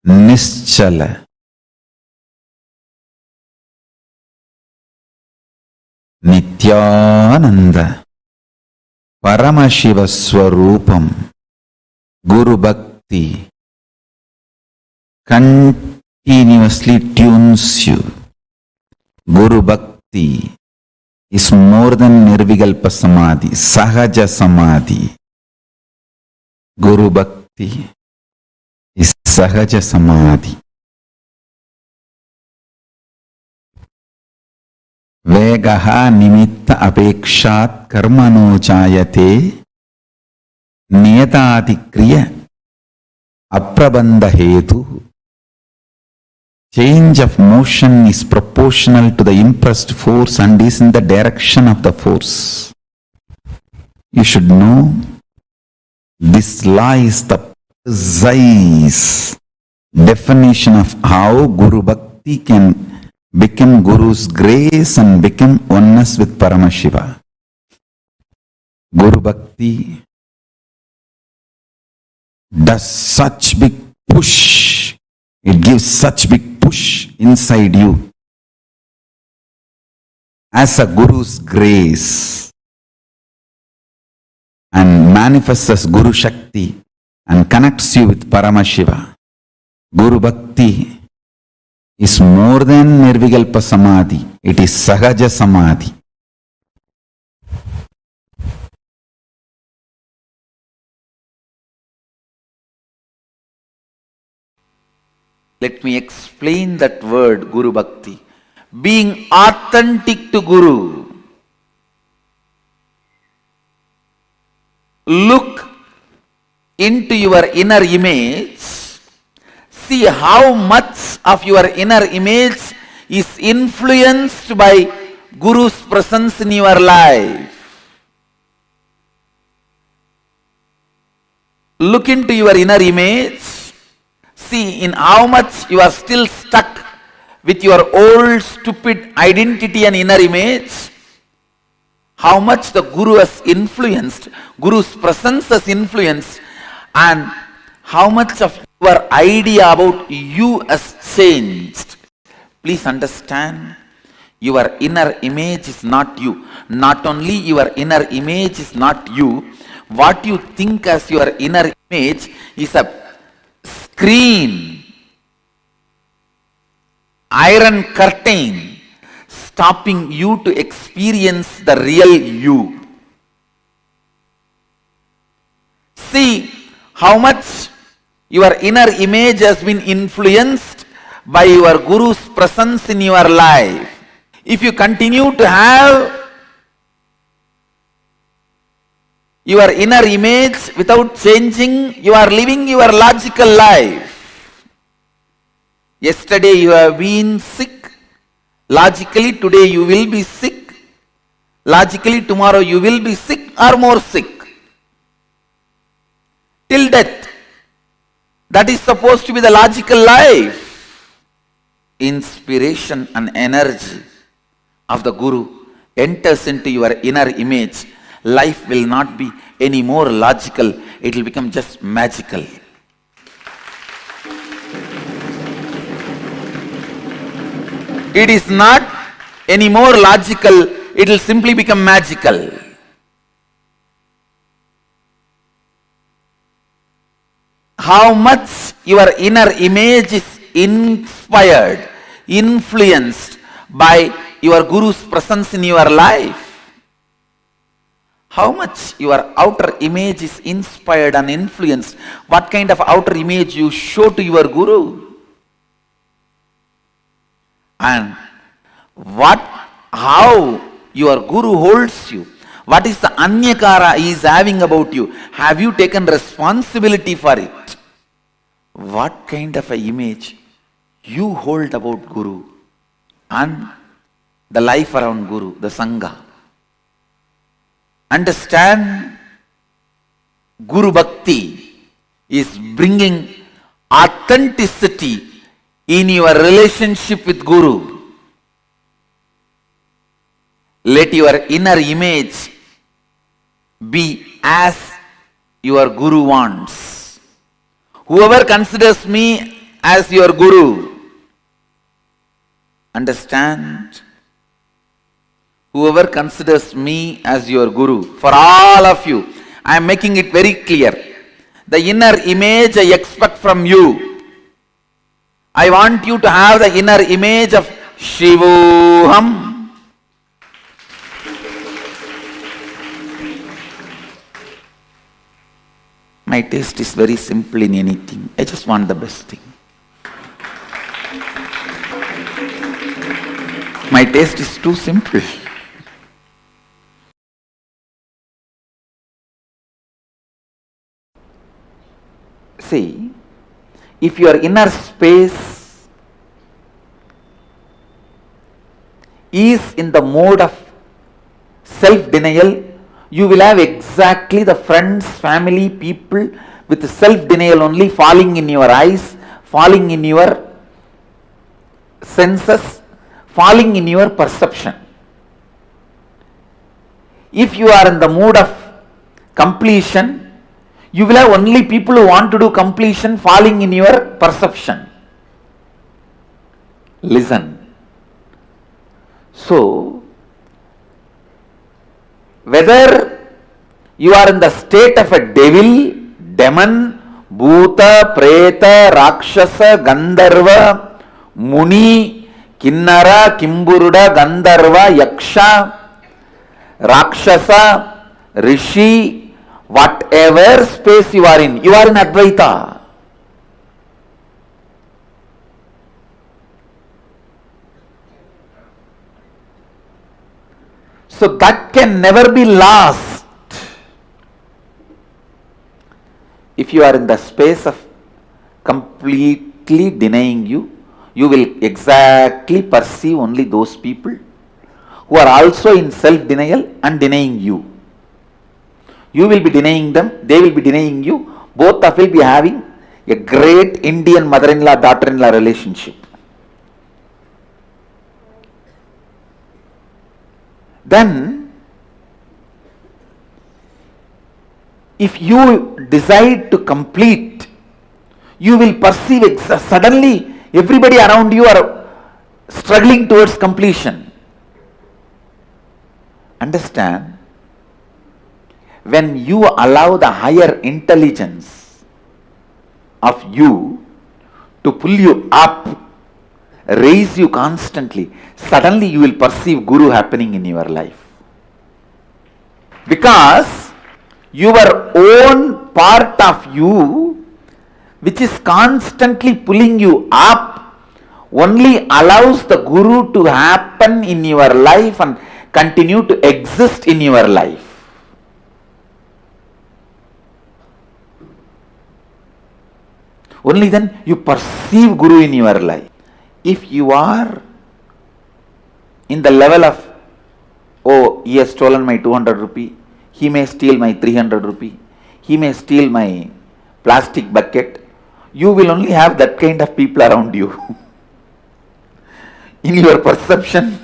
Nischala Nithyananda Paramashiva Swarupam Guru Bhakti continuously tunes you. Guru Bhakti is more than Nirvikalpa Samadhi, Sahaja Samadhi. Guru Bhakti is Sahaja Samadhi. Vegaha nimitta apekshat karmano jayate niyatadikriya aprabandha hetu. Change of motion is proportional to the impressed force and is in the direction of the force. You should know this law is the precise definition of how Guru Bhakti can become Guru's grace and become oneness with Paramashiva. Guru Bhakti does such big push, it gives such big push inside you as a Guru's grace and manifests as Guru Shakti and connects you with Paramashiva. Guru Bhakti is more than Nirvikalpa Samadhi, it is Sahaja Samadhi. Let me explain that word Guru Bhakti. Being authentic to Guru. Look into your inner image. See how much of your inner image is influenced by Guru's presence in your life. Look into your inner image. See in how much you are still stuck with your old stupid identity and inner image, how much the Guru has influenced, Guru's presence has influenced, and how much of your idea about you has changed. Please understand, your inner image is not you. Not only your inner image is not you, what you think as your inner image is a screen, iron curtain, stopping you to experience the real you. See how much your inner image has been influenced by your Guru's presence in your life. If you continue to have your inner image without changing, you are living your logical life. Yesterday you have been sick. Logically today you will be sick. Logically tomorrow you will be sick or more sick. Till death. That is supposed to be the logical life. Inspiration and energy of the Guru enters into your inner image. Life will not be any more logical. It will become just magical. It is not any more logical. It will simply become magical. How much your inner image is inspired, influenced by your Guru's presence in your life. How much your outer image is inspired and influenced. What kind of outer image you show to your Guru. And how your Guru holds you. What is the anyakara he is having about you? Have you taken responsibility for it? What kind of an image you hold about Guru and the life around Guru, the Sangha. Understand, Guru Bhakti is bringing authenticity in your relationship with Guru. Let your inner image be as your Guru wants. Whoever considers me as your Guru, understand, whoever considers me as your Guru, for all of you, I am making it very clear. The inner image I expect from you. I want you to have the inner image of Shivoham. My taste is very simple in anything. I just want the best thing. My taste is too simple. See, if your inner space is in the mode of self-denial, you will have exactly the friends, family, people with self-denial only falling in your eyes, falling in your senses, falling in your perception. If you are in the mood of completion, you will have only people who want to do completion falling in your perception. Listen. So, whether you are in the state of a devil, demon, bhuta, preta, rakshasa, gandharva, muni, kinnara, kimburuda, gandharva, yaksha, rakshasa, rishi, whatever space you are in Advaita. So that can never be lost. If you are in the space of completely denying you, you will exactly perceive only those people who are also in self-denial and denying you. You will be denying them, they will be denying you. Both of you will be having a great Indian mother-in-law, daughter-in-law relationship. then if you decide to complete, you will perceive suddenly everybody around you are struggling towards completion. Understand? When you allow the higher intelligence of you to pull you up, raise you constantly, suddenly you will perceive Guru happening in your life. Because your own part of you, which is constantly pulling you up, only allows the Guru to happen in your life and continue to exist in your life. Only then you perceive Guru in your life. If you are in the level of, oh, he has stolen my 200 rupee, he may steal my 300 rupee, he may steal my plastic bucket, you will only have that kind of people around you. In your perception,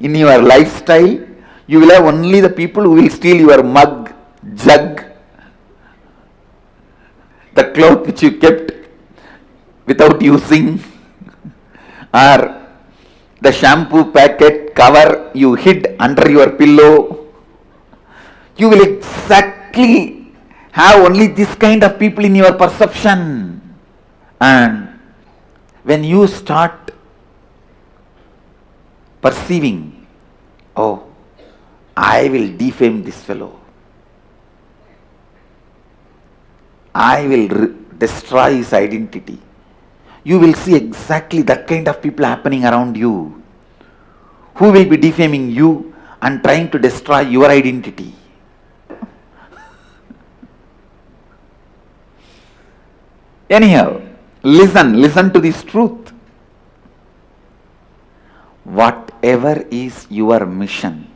in your lifestyle, you will have only the people who will steal your mug, jug, the cloth which you kept without using, or the shampoo packet cover you hid under your pillow. You will exactly have only this kind of people in your perception. And when you start perceiving, oh, I will defame this fellow, I will destroy his identity, you will see exactly that kind of people happening around you, who will be defaming you and trying to destroy your identity. Anyhow, listen to this truth. Whatever is your mission,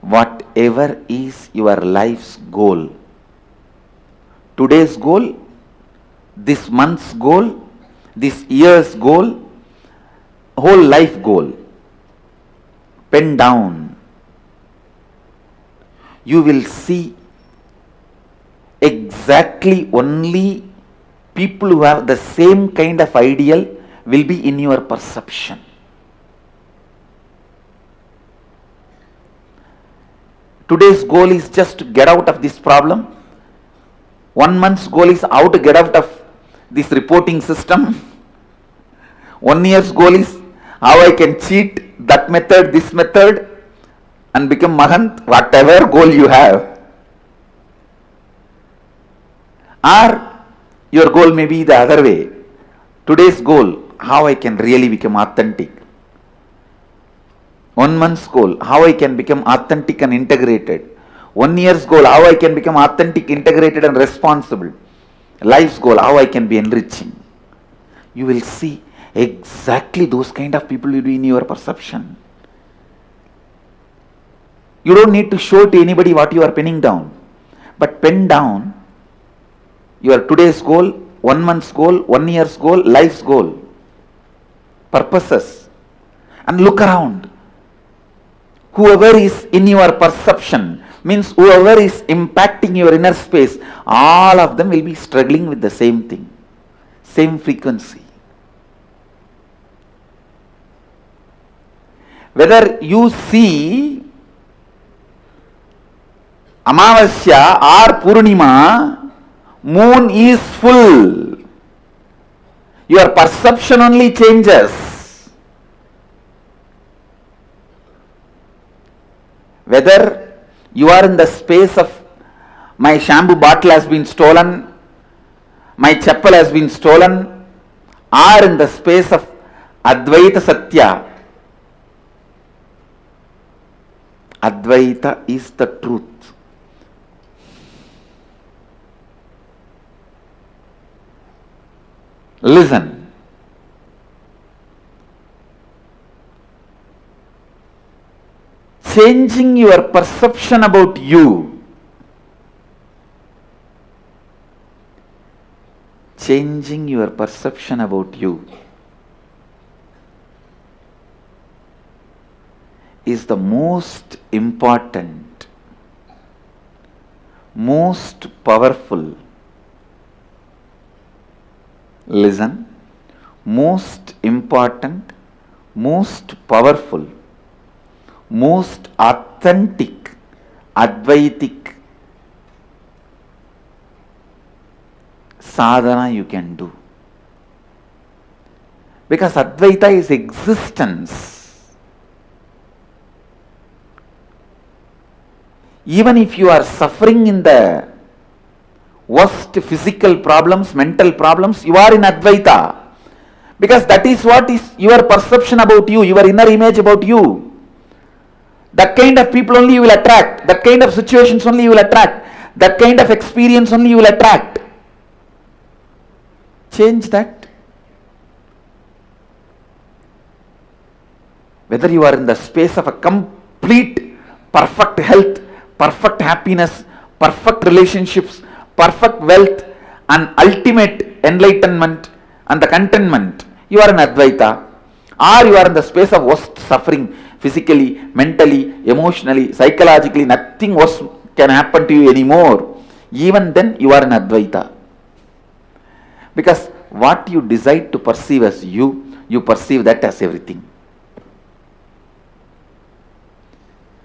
whatever is your life's goal, today's goal, this month's goal, this year's goal, whole life goal, pen down. You will see exactly only people who have the same kind of ideal will be in your perception. Today's goal is just to get out of this problem. 1 month's goal is how to get out of this reporting system. 1 year's goal is how I can cheat that method, this method, and become Mahant, whatever goal you have. Or your goal may be the other way. Today's goal, how I can really become authentic. 1 month's goal, how I can become authentic and integrated. 1 year's goal, how I can become authentic, integrated and responsible. Life's goal, how I can be enriching. You will see exactly those kind of people will be in your perception. You don't need to show to anybody what you are penning down. But pen down your today's goal, 1 month's goal, 1 year's goal, life's goal, purposes, and look around. Whoever is in your perception, means whoever is impacting your inner space, all of them will be struggling with the same thing, same frequency. Whether you see Amavasya or Purnima, moon is full. Your perception only changes. Whether you are in the space of my shampoo bottle has been stolen, my chappal has been stolen, or in the space of Advaita Satya. Advaita is the truth. Listen. Changing your perception about you, changing your perception about you is the most important, most powerful. Listen, most important, most powerful, most authentic, Advaitic sadhana you can do. Because Advaita is existence. Even if you are suffering in the worst physical problems, mental problems, you are in Advaita. Because that is what is your perception about you, your inner image about you. That kind of people only you will attract. That kind of situations only you will attract. That kind of experience only you will attract. Change that. Whether you are in the space of a complete perfect health, perfect happiness, perfect relationships, perfect wealth, and ultimate enlightenment and the contentment, you are in Advaita. Or you are in the space of worst suffering, physically, mentally, emotionally, psychologically, nothing worse can happen to you anymore. Even then you are in Advaita. Because what you decide to perceive as you, you perceive that as everything.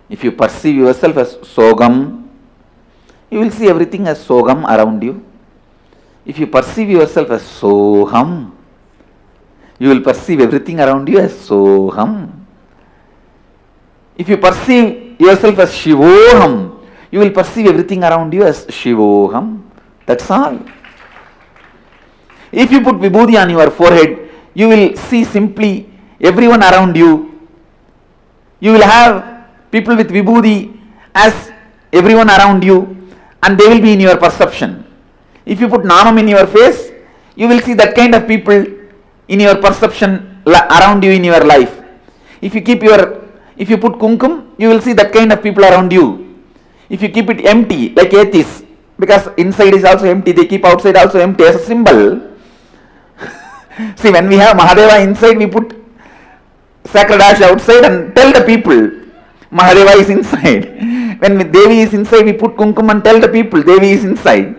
If you perceive yourself as Sogam, you will see everything as Sogam around you. If you perceive yourself as Soham, you will perceive everything around you as Soham. If you perceive yourself as Shivoham, you will perceive everything around you as Shivoham. That's all. If you put Vibhuti on your forehead, you will see simply everyone around you. You will have people with Vibhuti as everyone around you, and they will be in your perception. If you put Namam in your face, you will see that kind of people in your perception around you in your life. If you put Kumkum, you will see that kind of people around you. If you keep it empty, like atheists, because inside is also empty, they keep outside also empty as a symbol. See, when we have Mahadeva inside, we put sacred ash outside and tell the people Mahadeva is inside. When Devi is inside, we put Kumkum and tell the people Devi is inside.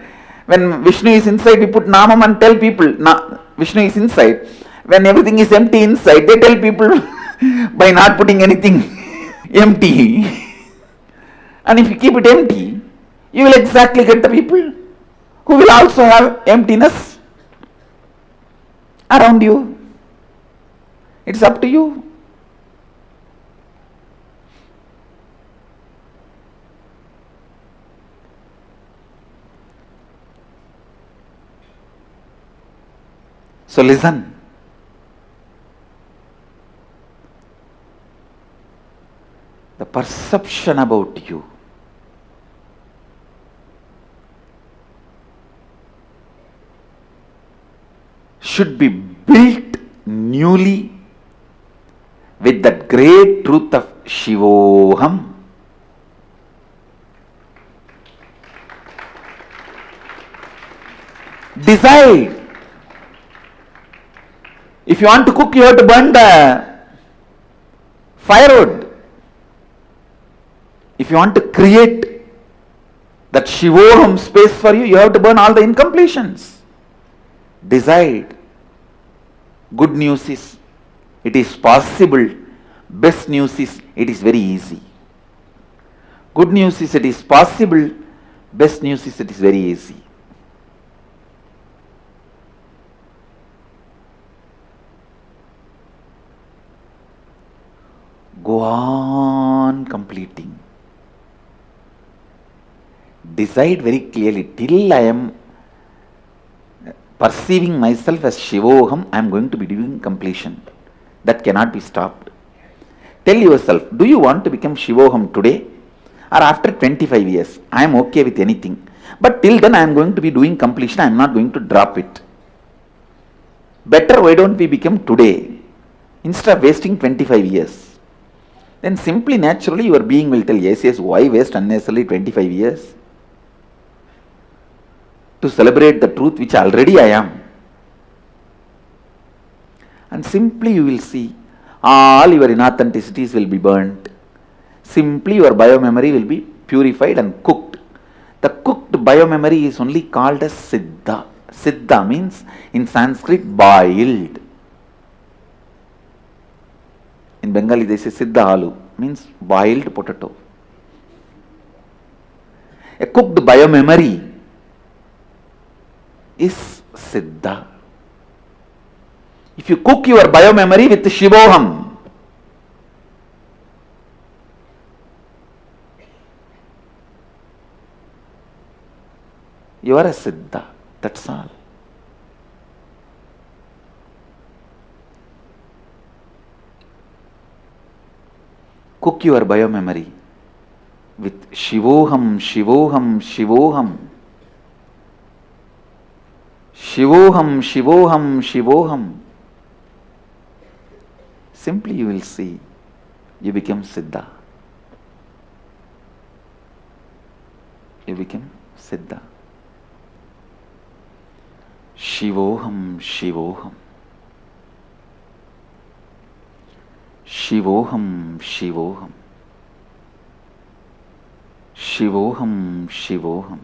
When Vishnu is inside, we put Namam and tell people Vishnu is inside. When everything is empty inside, they tell people by not putting anything empty. And if you keep it empty, you will exactly get the people who will also have emptiness around you. It's up to you. So listen. The perception about you should be built newly with that great truth of Shivoham. Decide. If you want to cook, you have to burn the firewood. If you want to create that Shivoham space for you, you have to burn all the incompletions. Decide. Good news is, it is possible. Best news is, it is very easy. Good news is, it is possible. Best news is, it is very easy. Go on completing. Decide very clearly, till I am perceiving myself as Shivoham, I am going to be doing completion. That cannot be stopped. Tell yourself, do you want to become Shivoham today or after 25 years? I am okay with anything. But till then I am going to be doing completion, I am not going to drop it. Better, why don't we become today instead of wasting 25 years? Then simply, naturally, your being will tell, yes, why waste unnecessarily 25 years? To celebrate the truth which already I am. And simply you will see all your inauthenticities will be burnt, simply your biomemory will be purified and cooked. The cooked biomemory is only called as Siddha. Siddha means in Sanskrit boiled. In Bengali they say Siddha Alu, means boiled potato. A cooked biomemory is Siddha. If you cook your biomemory with Shivoham, you are a Siddha. That's all. Cook your biomemory with Shivoham, Shivoham, Shivoham. Shivoham, Shivoham, Shivoham. Simply you will see, you become Siddha. You become Siddha. Shivoham, Shivoham. Shivoham, Shivoham. Shivoham, Shivoham.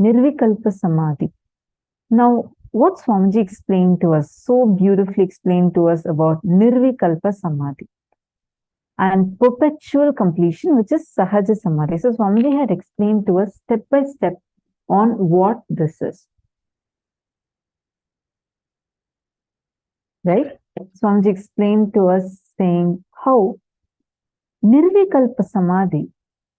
Nirvikalpa Samadhi. Now, what Swamiji explained to us, so beautifully explained to us about Nirvikalpa Samadhi and perpetual completion, which is Sahaja Samadhi. So, Swamiji had explained to us step by step on what this is. Right? Swamiji explained to us saying how Nirvikalpa Samadhi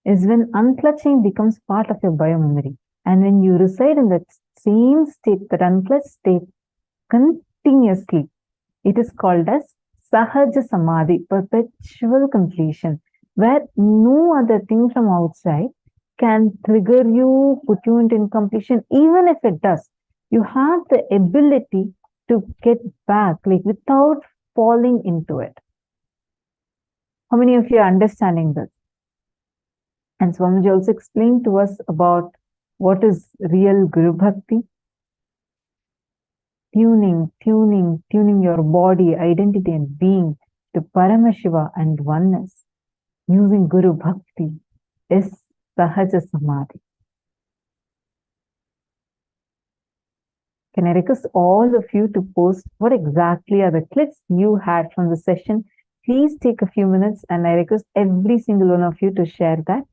is when unclutching becomes part of your biomemory. And when you reside in that same state, that unclutched state, continuously, it is called as Sahaja Samadhi, perpetual completion, where no other thing from outside can trigger you, put you into incompletion. Even if it does, you have the ability to get back, like without falling into it. How many of you are understanding this? And Swamiji also explained to us about what is real Guru Bhakti. Tuning your body, identity and being to Paramashiva and oneness using Guru Bhakti is Sahaja Samadhi. Can I request all of you to post what exactly are the clicks you had from the session? Please take a few minutes and I request every single one of you to share that.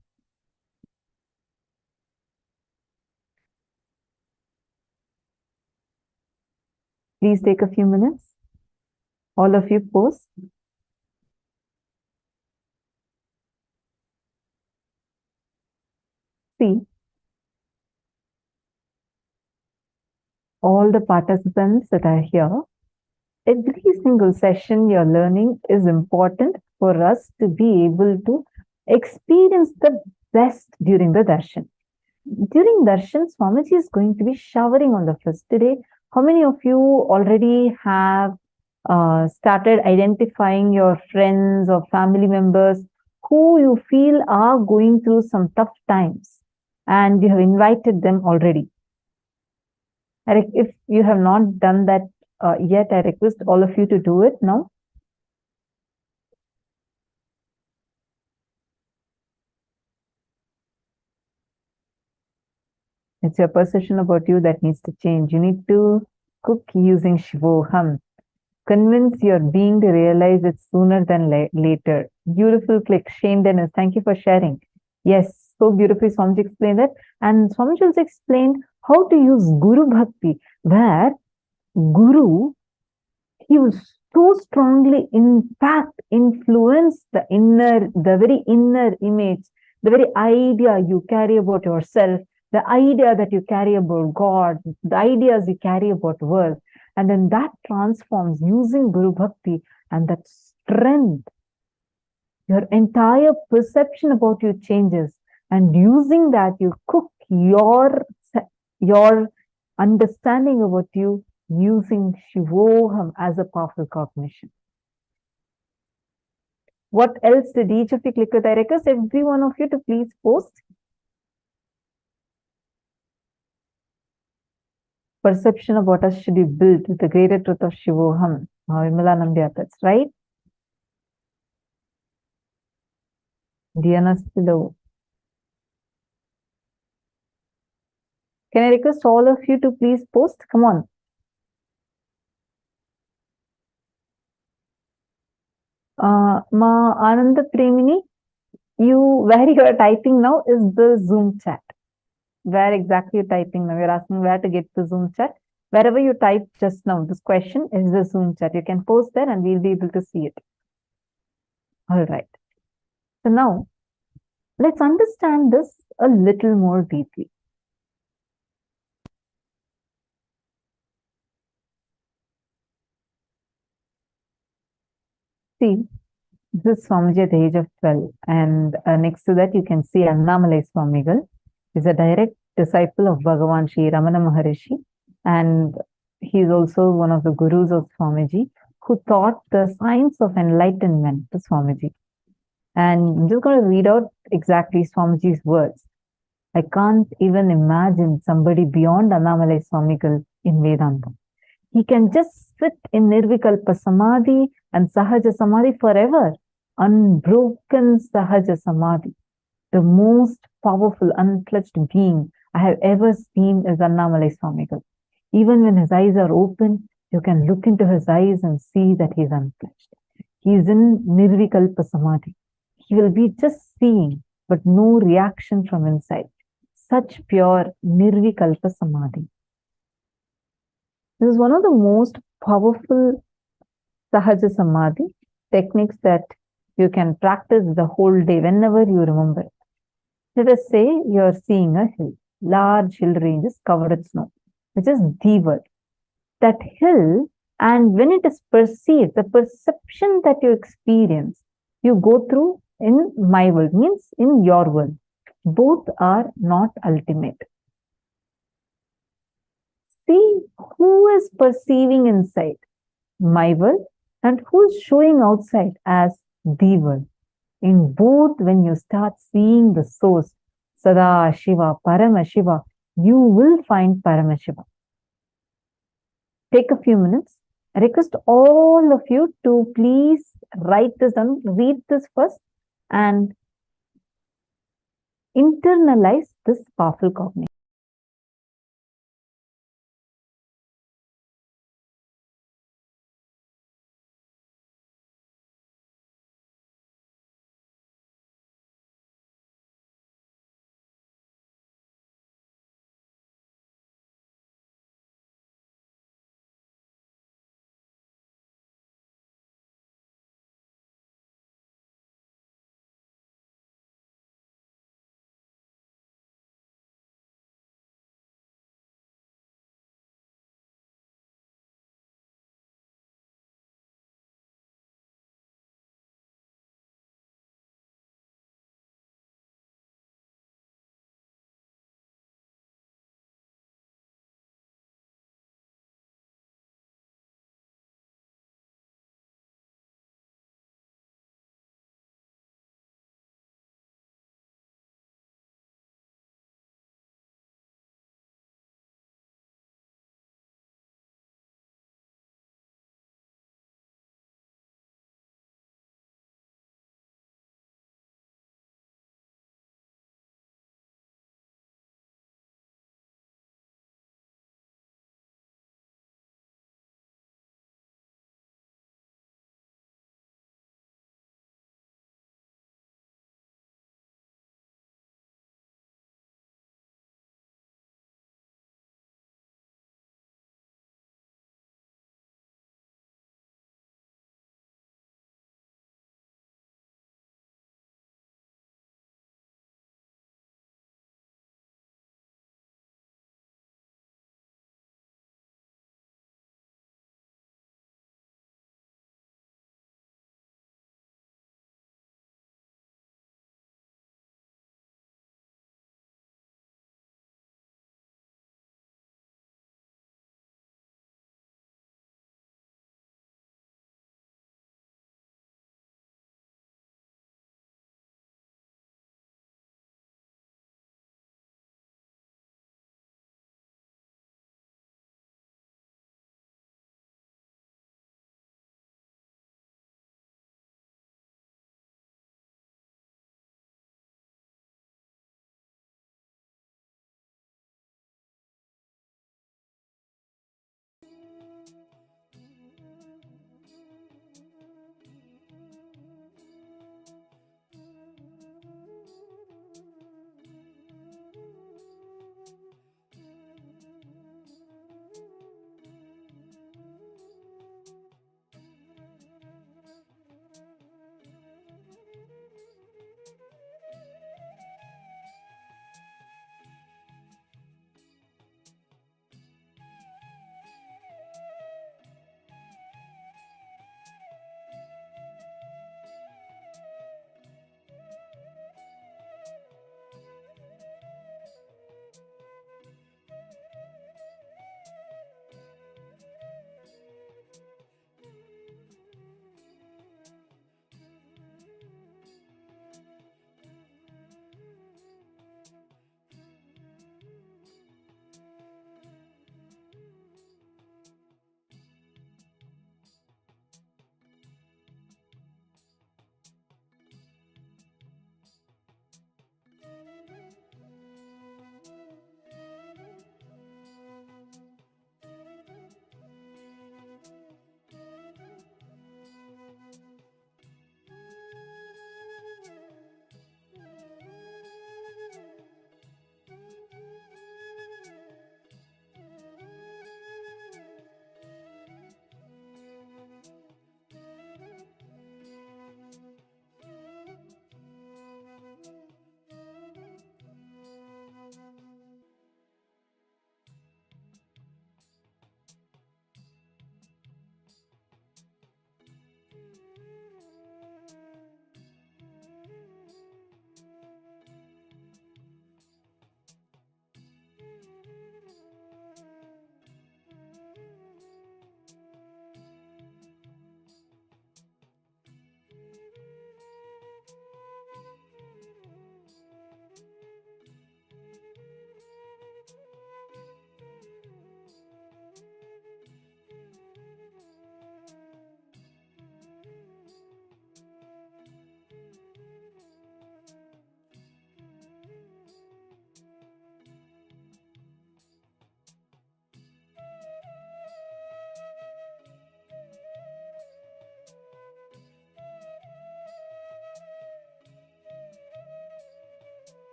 Please take a few minutes. All of you post. See, all the participants that are here, every single session you're learning is important for us to be able to experience the best during the darshan. During darshan, Swamiji is going to be showering on the first day. How many of you already have started identifying your friends or family members who you feel are going through some tough times and you have invited them already? If you have not done that yet, I request all of you to do it now. It's your perception about you that needs to change. You need to cook using Shivoham. Convince your being to realize it sooner than later. Beautiful click. Shane Dennis, thank you for sharing. Yes, so beautifully Swamiji explained that. And Swamiji also explained how to use Guru Bhakti, where Guru, he will so strongly influence the very inner image, the very idea you carry about yourself, the idea that you carry about God, the ideas you carry about world. And then that transforms using Guru Bhakti, and that strength, your entire perception about you changes. And using that, you cook your understanding about you using Shivoham as a powerful cognition. What else did each of you click with? I request every one of you to please post. Perception about us should be built with the greater truth of Shivoham. That's right. Diana's below. Can I request all of you to please post? Come on. Ma Ananda Premini, where you are typing now is the Zoom chat. Where exactly you're typing now? You're asking where to get the Zoom chat. Wherever you type just now, this question is the Zoom chat. You can post there and we'll be able to see it. All right. So now, let's understand this a little more deeply. See, this is Swamiji at the age of 12. And next to that, you can see Annamalai Swamigal is a direct disciple of Bhagavan Sri Ramana Maharishi. And he is also one of the gurus of Swamiji who taught the science of enlightenment to Swamiji. And I'm just going to read out exactly Swamiji's words. I can't even imagine somebody beyond Annamalai Swamigal in Vedanta. He can just sit in Nirvikalpa Samadhi and Sahaja Samadhi forever. Unbroken Sahaja Samadhi. The most powerful, unclutched being, I have ever seen is Annamalai Swamigal. Even when his eyes are open, you can look into his eyes and see that he is unfledged. He is in Nirvikalpa Samadhi. He will be just seeing, but no reaction from inside. Such pure Nirvikalpa Samadhi. This is one of the most powerful Sahaja Samadhi techniques that you can practice the whole day whenever you remember it. Let us say you are seeing a hill, large hill ranges covered with snow, which is the world. That hill, and when it is perceived, the perception that you experience, you go through in my world, means in your world. Both are not ultimate. See who is perceiving inside, my world, and who is showing outside as the world. In both, when you start seeing the source, Sada Shiva, Paramashiva, you will find Paramashiva. Take a few minutes. I request all of you to please write this down, read this first, and internalize this powerful cognition.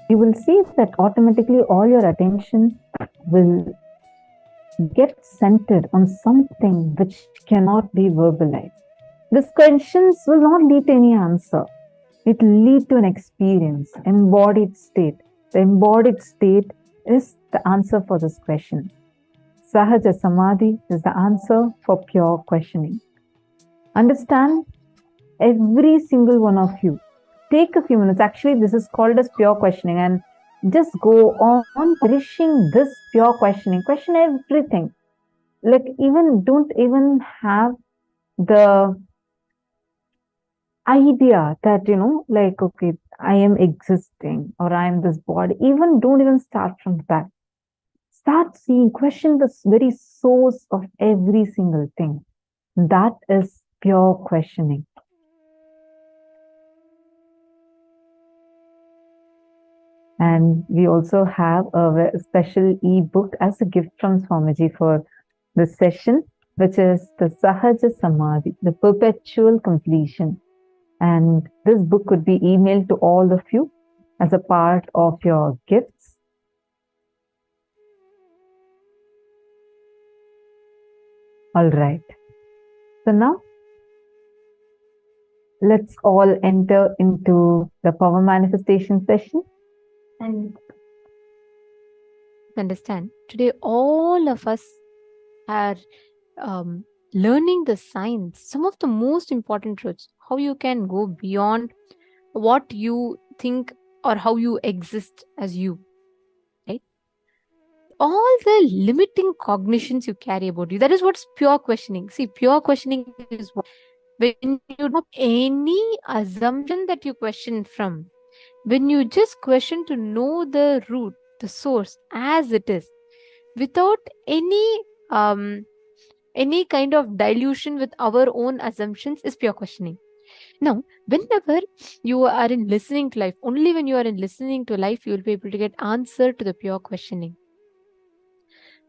you will see that automatically all your attention will get centered on something which cannot be verbalized. These questions will not lead to any answer. It will lead to an experience, embodied state. The embodied state is the answer for this question. Sahaja Samadhi is the answer for pure questioning. Understand, every single one of you, take a few minutes. Actually, this is called as pure questioning, and just go on cherishing this pure questioning. Question everything. Like, don't even have the idea that, like, okay, I am existing or I am this body. Don't even start from that. Start seeing, question the very source of every single thing. That is pure questioning. And we also have a special ebook as a gift from Swamiji for this session, which is the Sahaja Samadhi, the perpetual completion. And this book could be emailed to all of you as a part of your gifts. All right. So now, let's all enter into the power manifestation session. And understand, today all of us are learning the science, some of the most important truths, how you can go beyond what you think or how you exist as you, right? All the limiting cognitions you carry about you, that is what's pure questioning. See, pure questioning is what, when you don't have any assumption that you question from, when you just question to know the root, the source as it is, without any kind of dilution with our own assumptions, is pure questioning. Now, whenever you are in listening to life, only when you are in listening to life, you will be able to get answer to the pure questioning.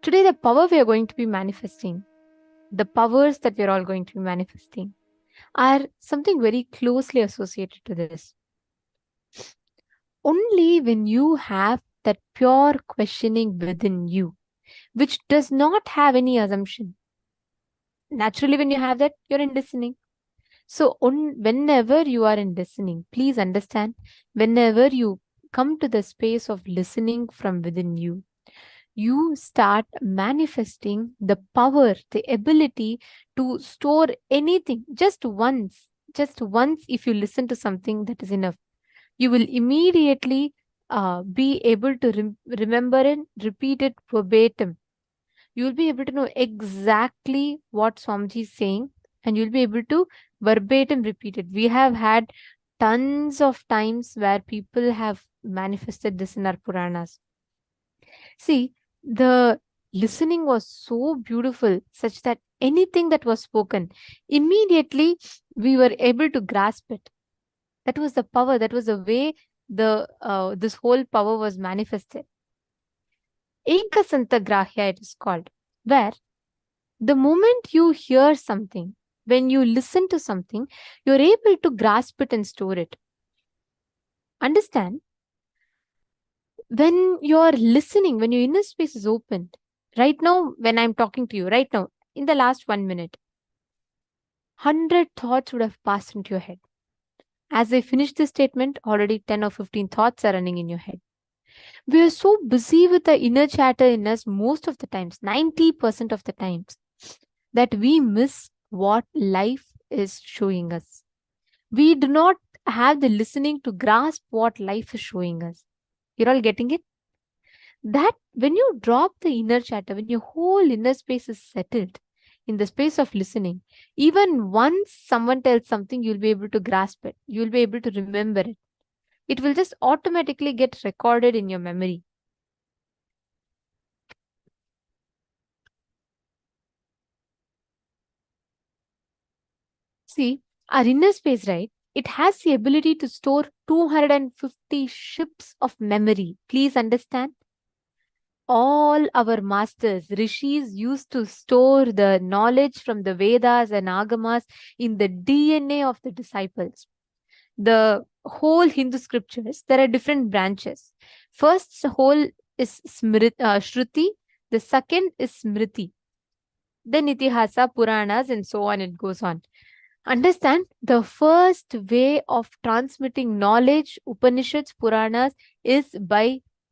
Today, the power we are going to be manifesting, the powers that we are all going to be manifesting, are something very closely associated to this. Only when you have that pure questioning within you, which does not have any assumption. Naturally, when you have that, you're in listening. So whenever you are in listening, please understand, whenever you come to the space of listening from within you, you start manifesting the power, the ability to store anything just once. Just once, if you listen to something, that is enough. You will immediately be able to remember and repeat it verbatim. You will be able to know exactly what Swamiji is saying, and you'll be able to verbatim repeat it. We have had tons of times where people have manifested this in our Puranas. See, the listening was so beautiful, such that anything that was spoken, immediately we were able to grasp it. That was the power. That was the way this whole power was manifested. Ekasanta Grahya, it is called, where the moment you hear something, when you listen to something, you're able to grasp it and store it. Understand? When you're listening, when your inner space is opened, right now, when I'm talking to you, right now, in the last 1 minute, 100 thoughts would have passed into your head. As I finish this statement, already 10 or 15 thoughts are running in your head. We are so busy with the inner chatter in us most of the times, 90% of the times, that we miss what life is showing us. We do not have the listening to grasp what life is showing us. You're all getting it? That when you drop the inner chatter, when your whole inner space is settled in the space of listening, even once someone tells something, you'll be able to grasp it. You'll be able to remember it. It will just automatically get recorded in your memory. See, our inner space, right? It has the ability to store 250 ships of memory. Please understand. All our masters, rishis, used to store the knowledge from the Vedas and Agamas in the DNA of the disciples. the whole Hindu scriptures, there are different branches. First whole is Shruti, the second is Smriti, then Itihasa, Puranas, and so on, it goes on. Understand, the first way of transmitting knowledge, Upanishads, Puranas, is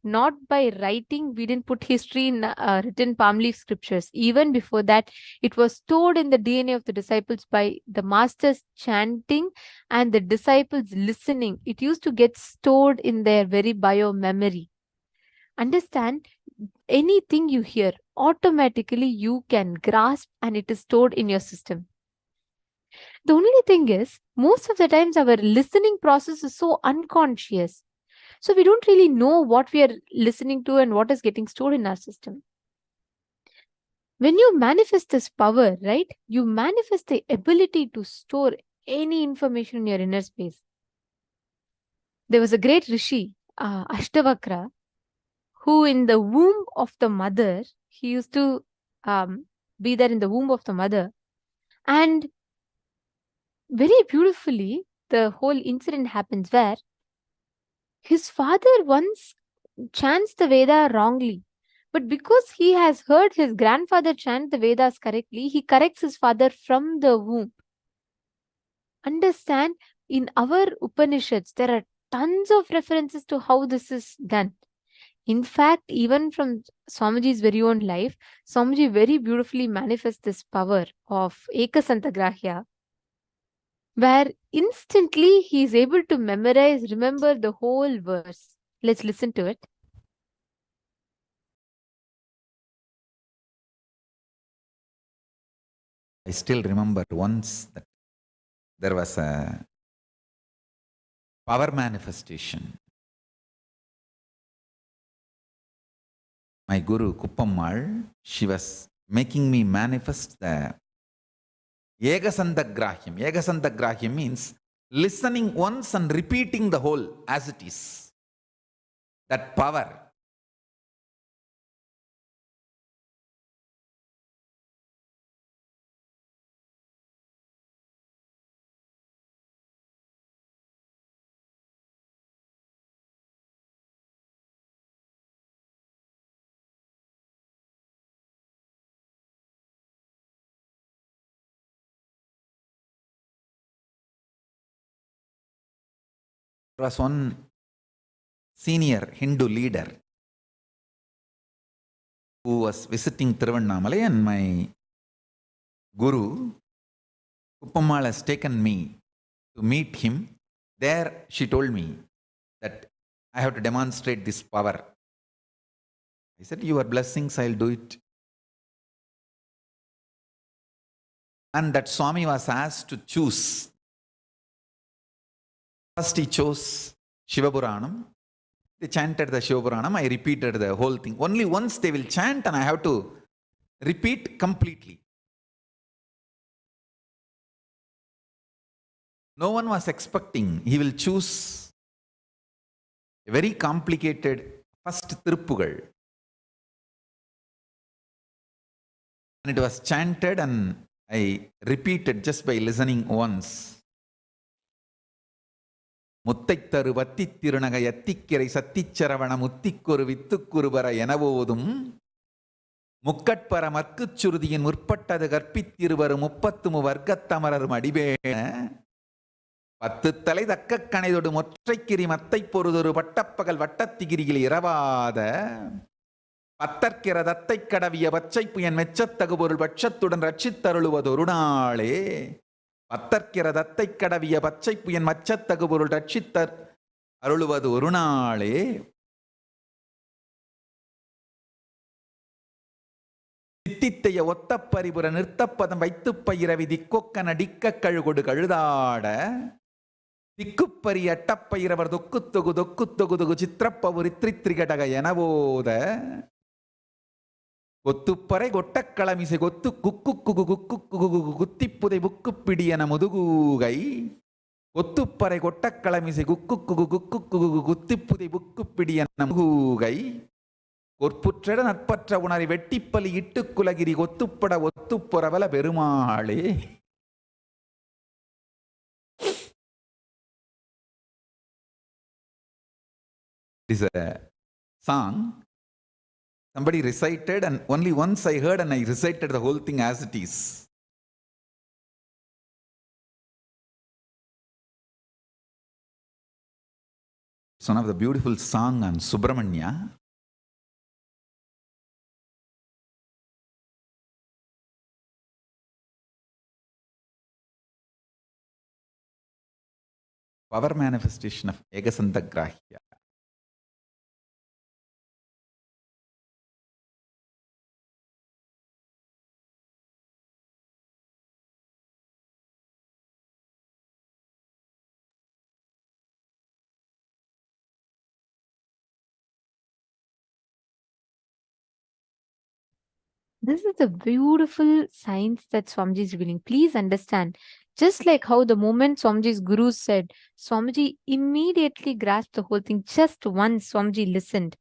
not by writing. We didn't put history in written palm leaf scriptures. Even before that, it was stored in the DNA of the disciples by the masters chanting and the disciples listening. It used to get stored in their very bio memory. Understand, anything you hear, automatically you can grasp and it is stored in your system. The only thing is, most of the times our listening process is so unconscious. So we don't really know what we are listening to and what is getting stored in our system. When you manifest this power, right, you manifest the ability to store any information in your inner space. There was a great Rishi, Ashtavakra, who in the womb of the mother, he used to be there in the womb of the mother. And very beautifully, the whole incident happens where his father once chants the Veda wrongly. But because he has heard his grandfather chant the Vedas correctly, he corrects his father from the womb. Understand, in our Upanishads, there are tons of references to how this is done. In fact, even from Swamiji's very own life, Swamiji very beautifully manifests this power of Ekasantagrahya, where instantly he is able to remember the whole verse. Let's listen to it. I still remember once that there was a power manifestation. My Guru Kuppammal, she was making me manifest the Yegasandagrahyam. Yegasandagrahyam means listening once and repeating the whole as it is. That power. There was one senior Hindu leader who was visiting Tiruvannamalai, and my Guru Kuppammal has taken me to meet him. There she told me that I have to demonstrate this power. I said, your blessings, I'll do it. And that Swami was asked to choose. First he chose Shiva Puranam. They chanted the Shiva Puranam. I repeated the whole thing. Only once they will chant and I have to repeat completely. No one was expecting he will choose a very complicated first Tiruppugal. And it was chanted and I repeated just by listening once. முத்தைத்தரு வத்தித் திருநகை அத்திக்கிரை சத்திச்சரவண முத்திக்கொரு வித்துக்குருபர எனவோதும் முக்கட்பர மற்குச் சுருதியின் முற்பட்டது கற்பித்திருவரு 33 வர்க்கத்தமரர் மடிபேண 10 தலை தக்க கணைதொடு மொற்றைக்கிரி மத்தை பொருதொரு பட்டப்பகல் வட்டத்திகிரியில் இரவாத பத்தற்கிற தத்தை கடவிய பச்சை புயன் மெச்சத்தகு பொருள் பட்சத்துடன் ரட்சித்தருளுவது ஒரு நாளே பத்தற்கிற தத்தை கடவிய பச்சை புயன் மச்சத்தகு பொருள் ரட்சித்தர் அருளுவது ஒரு நாளே. தித்தித்தைய ஒத்த பரிபுர நிறுத்தப்பதம் வைத்து பயிரவி திக்கொக்க நடிக்க கழுகொடு கழுதாட திக்குப்பரி அட்டப்பயிரவர் தொக்குத்தொகு தொகுதொகு சித்திரப்பவுரி திரித்திரிகடக எனவோத கொத்துப்பறை கொட்டக்களமிசை கொத்து குக்கு குகு குக்கு குகு குத்திப்புதை புக்குப்பிடி என முதுகூகை கொத்துப்பறை கொட்டக்களமிசை குக்கு குகு குக்கு குகு குத்திப்புதை புக்குப்பிடி என முதுகூகை கொற்புற்ற நட்பற்ற உணரை வெட்டிப்பலி இட்டு குலகிரி கொத்துப்பட ஒத்துப்புறவல பெருமாளே. It is a song somebody recited, and only once I heard and I recited the whole thing as it is. It's one of the beautiful song on Subramanya. Power manifestation of Egasantagrahya. This is the beautiful science that Swamiji is revealing. Please understand. Just like how the moment Swamiji's guru said, Swamiji immediately grasped the whole thing. Just once Swamiji listened.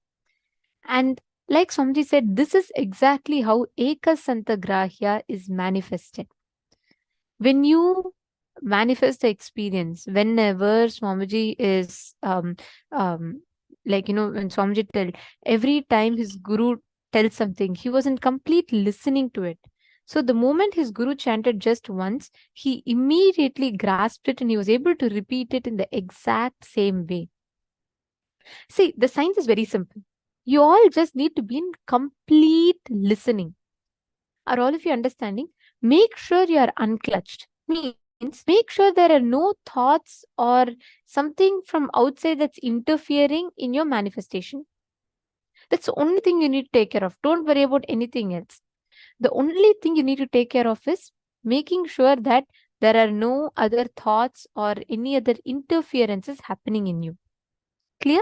And like Swamiji said, this is exactly how Ekasantagrahya is manifested. When you manifest the experience, whenever Swamiji is, when Swamiji tell, every time his guru tells something, he was in complete listening to it. So the moment his guru chanted just once, he immediately grasped it and he was able to repeat it in the exact same way. See, the science is very simple. You all just need to be in complete listening. Are all of you understanding? Make sure you are unclutched. Means make sure there are no thoughts or something from outside that's interfering in your manifestation. That's the only thing you need to take care of. Don't worry about anything else. The only thing you need to take care of is making sure that there are no other thoughts or any other interferences happening in you. Clear?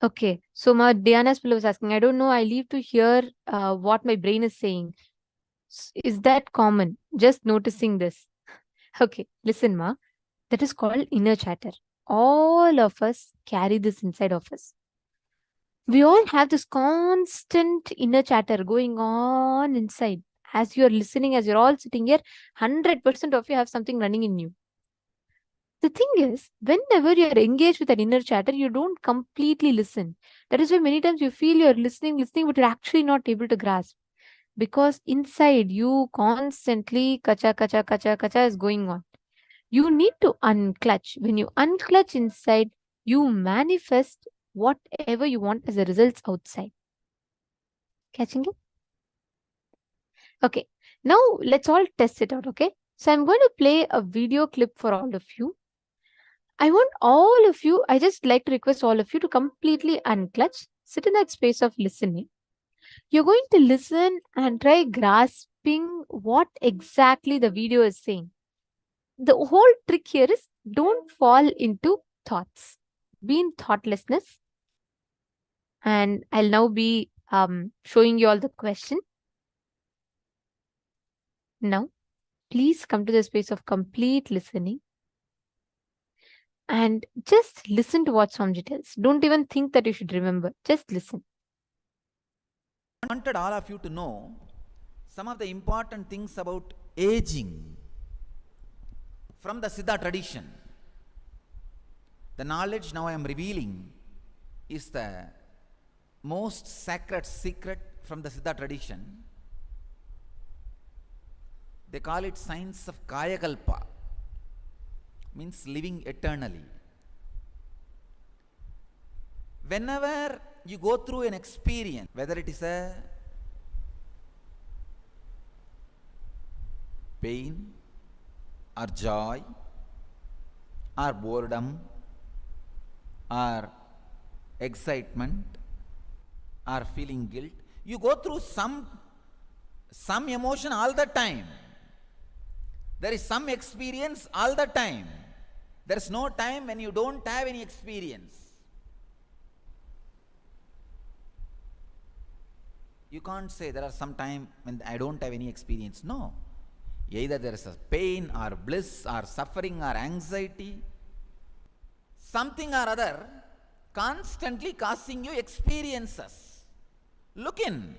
Okay. So Diana's fellow was asking, I don't know, I leave to hear what my brain is saying. Is that common? Just noticing this. Okay, listen, Ma. That is called inner chatter. All of us carry this inside of us. We all have this constant inner chatter going on inside. As you're listening, as you're all sitting here, 100% of you have something running in you. The thing is, whenever you're engaged with an inner chatter, you don't completely listen. That is why many times you feel you're listening, but you're actually not able to grasp. Because inside you constantly kacha is going on. You need to unclutch. When you unclutch inside, you manifest whatever you want as a results outside. Catching it? Okay. Now let's all test it out, okay? So I'm going to play a video clip for all of you. I want all of you, I just like to request all of you to completely unclutch, sit in that space of listening. You're going to listen and try grasping what exactly the video is saying. The whole trick here is don't fall into thoughts. Be in thoughtlessness. And I'll now be showing you all the question. Now, please come to the space of complete listening. And just listen to what Swamiji tells. Don't even think that you should remember. Just listen. I wanted all of you to know some of the important things about aging from the Siddha tradition. The knowledge now I am revealing is the most sacred secret from the Siddha tradition. They call it science of Kayakalpa, means living eternally. Whenever you go through an experience, whether it is a pain or joy or boredom or excitement or feeling guilt, you go through some emotion all the time. There is some experience all the time. There is no time when you don't have any experience. You can't say there are some time when I don't have any experience. No. Either there is a pain or bliss or suffering or anxiety, something or other constantly causing you experiences. Look in.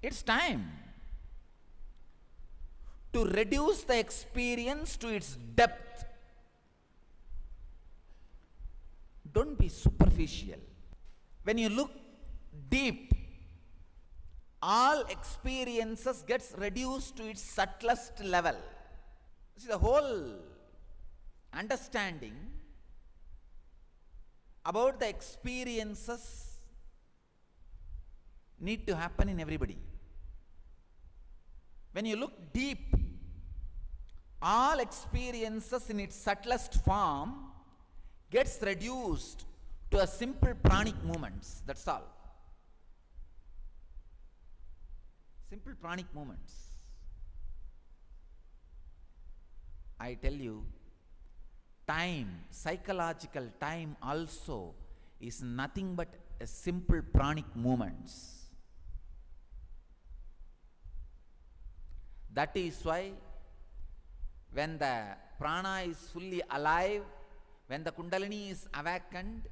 It's time. to reduce the experience to its depth. Don't be superficial. When you look deep, all experiences gets reduced to its subtlest level. See, the whole understanding about the experiences need to happen in everybody. When you look deep, all experiences in its subtlest form gets reduced to a simple pranic movements. That's all. Simple pranic movements. I tell you, time, psychological time also is nothing but a simple pranic movements. That is why when the prana is fully alive, when the kundalini is awakened,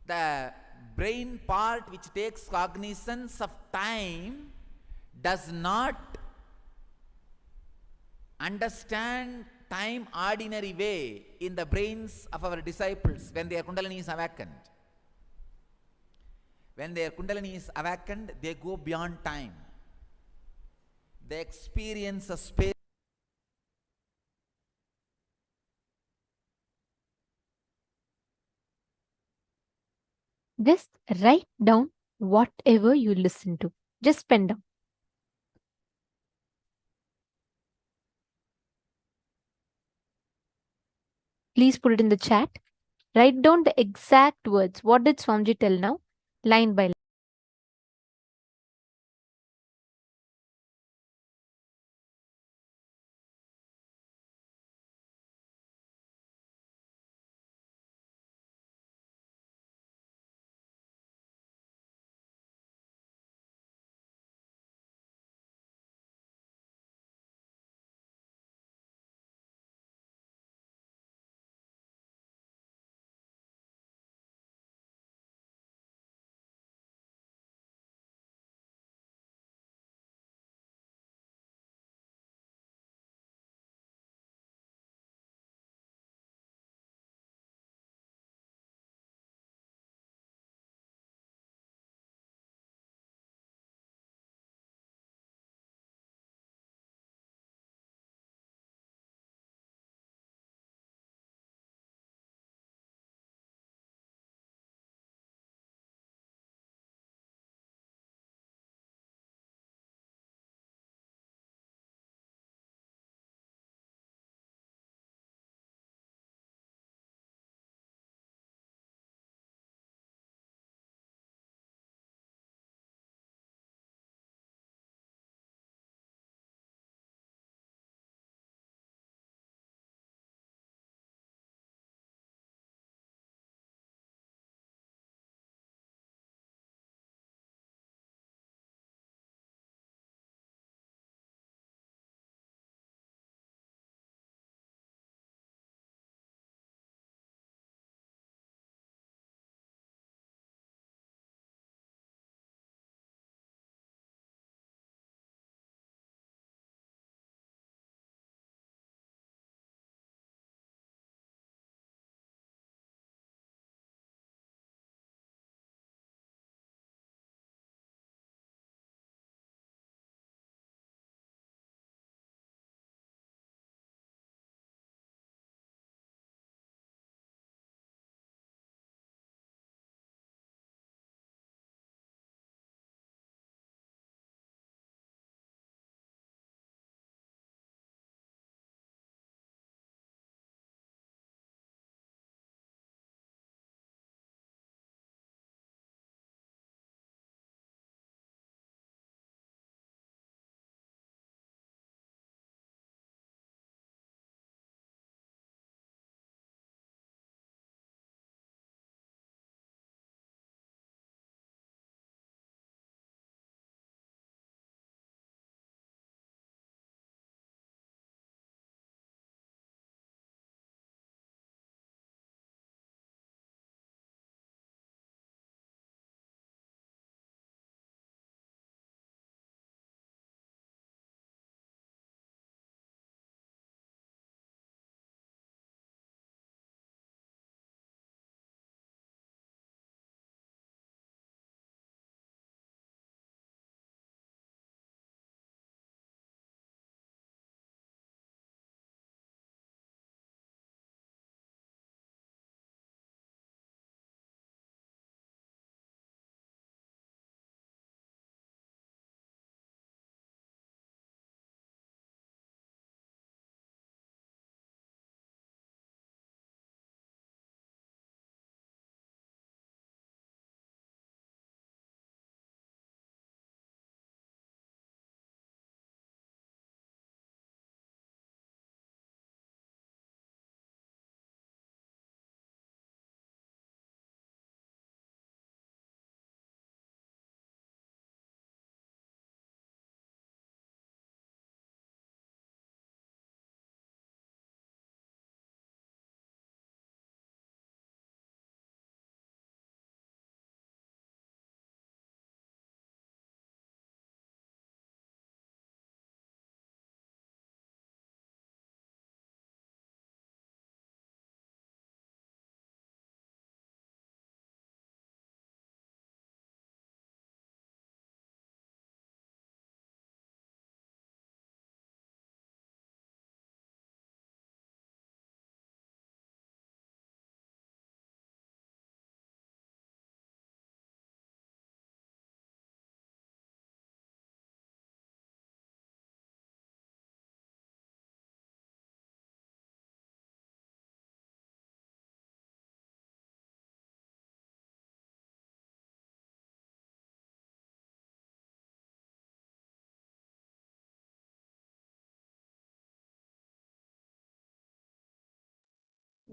the brain part which takes cognizance of time does not understand time ordinary way in the brains of our disciples when their kundalini is awakened. When their kundalini is awakened, they go beyond time. They experience a space. Just write down whatever you listen to. Just pen down. Please put it in the chat. Write down the exact words. What did Swamiji tell now? Line by line.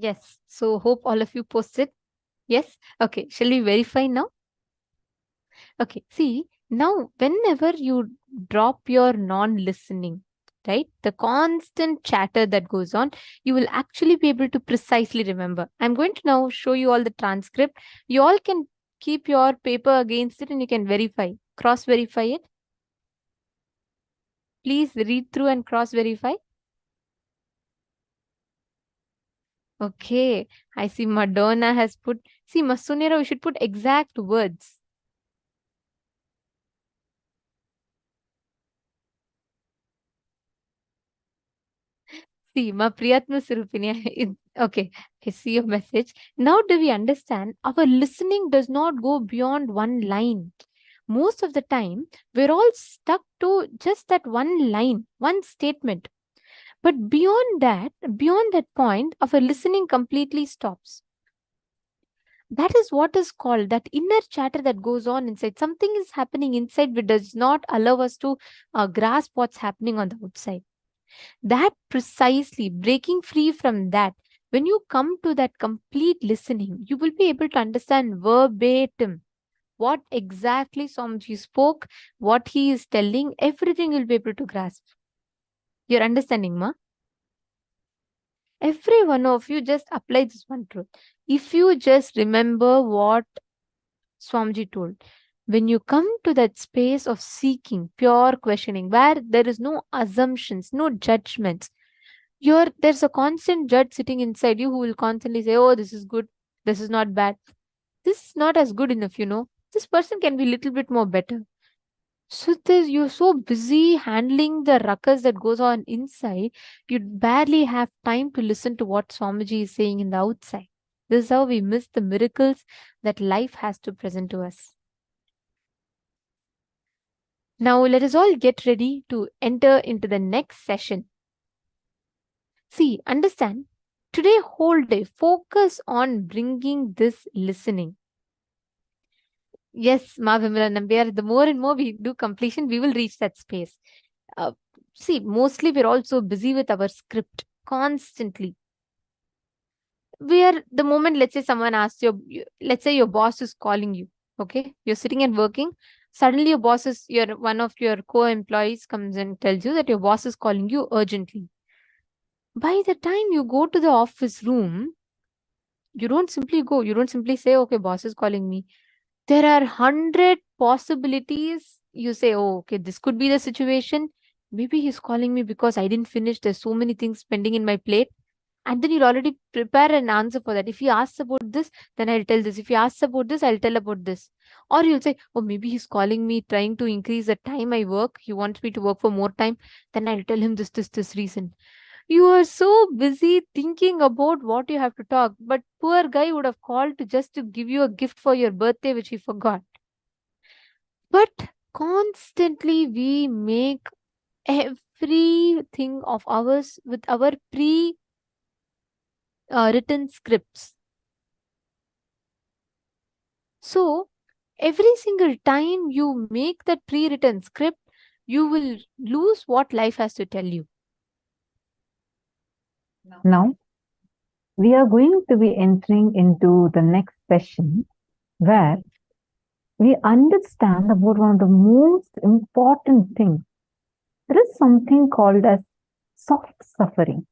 Yes. So hope all of you posted. Yes. Okay. Shall we verify now? Okay. See, now whenever you drop your non-listening, right, the constant chatter that goes on, you will actually be able to precisely remember. I'm going to now show you all the transcript. You all can keep your paper against it and you can verify, cross-verify it. Please read through and cross-verify. Okay, I see Madonna has put, see Masunera, we should put exact words. See, Ma Priyatma Surupini, okay, I see your message. Now do we understand? Our listening does not go beyond one line. Most of the time, we're all stuck to just that one line, one statement. But beyond that point, our listening completely stops. That is what is called that inner chatter that goes on inside. Something is happening inside which does not allow us to grasp what's happening on the outside. That precisely, breaking free from that, when you come to that complete listening, you will be able to understand verbatim what exactly Swamiji spoke, what he is telling, everything you'll be able to grasp. You're understanding, Ma? Every one of you just apply this one truth. If you just remember what Swamiji told, when you come to that space of seeking, pure questioning, where there is no assumptions, no judgments, there's a constant judge sitting inside you who will constantly say, oh, this is good, this is not bad, this is not as good enough, this person can be a little bit more better. So you're so busy handling the ruckus that goes on inside, you barely have time to listen to what Swamiji is saying in the outside. This is how we miss the miracles that life has to present to us. Now let us all get ready to enter into the next session. See, understand, today whole day, focus on bringing this listening. Yes, Ma Vimala Nambiar, the more and more we do completion, we will reach that space. See, mostly we're also busy with our script constantly. The moment, let's say someone asks let's say your boss is calling you, okay? You're sitting and working. Suddenly your boss one of your co-employees comes and tells you that your boss is calling you urgently. By the time you go to the office room, you don't simply go. You don't simply say, okay, boss is calling me. There are 100 possibilities. You say, oh, okay, this could be the situation. Maybe he's calling me because I didn't finish. There's so many things pending in my plate. And then you'll already prepare an answer for that. If he asks about this, then I'll tell this. If he asks about this, I'll tell about this. Or you'll say, oh, maybe he's calling me trying to increase the time I work. He wants me to work for more time. Then I'll tell him this reason. You are so busy thinking about what you have to talk, but poor guy would have called just to give you a gift for your birthday, which he forgot. But constantly we make everything of ours with our written scripts. So every single time you make that pre-written script, you will lose what life has to tell you. Now, we are going to be entering into the next session where we understand about one of the most important things. There is something called as soft suffering.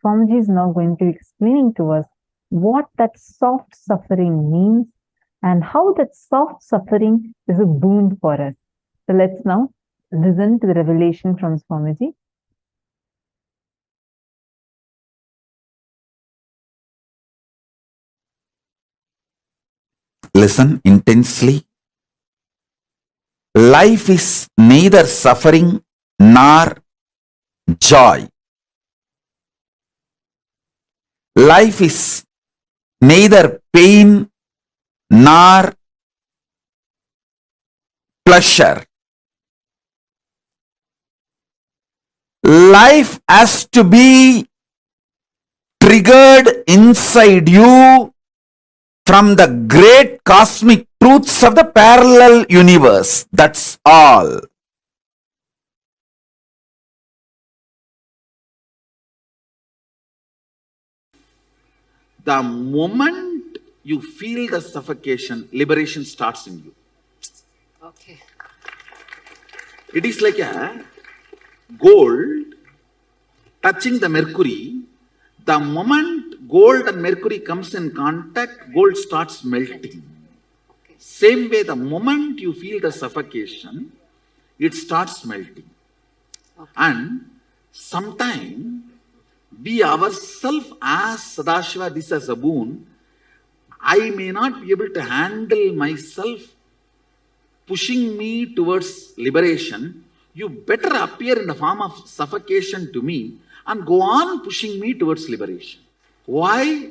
Swamiji is now going to be explaining to us what that soft suffering means and how that soft suffering is a boon for us. So let's now listen to the revelation from Swamiji. Listen intensely. Life is neither suffering nor joy. Life is neither pain nor pleasure. Life has to be triggered inside you from the great cosmic truths of the parallel universe. That's all. The moment you feel the suffocation, liberation starts in you. Okay. It is like a gold touching the mercury. The moment gold and mercury comes in contact, gold starts melting. Okay. Same way, the moment you feel the suffocation, it starts melting. Okay. And sometime we ourselves ask Sadashiva this as a boon. I may not be able to handle myself pushing me towards liberation. You better appear in the form of suffocation to me and go on pushing me towards liberation. Why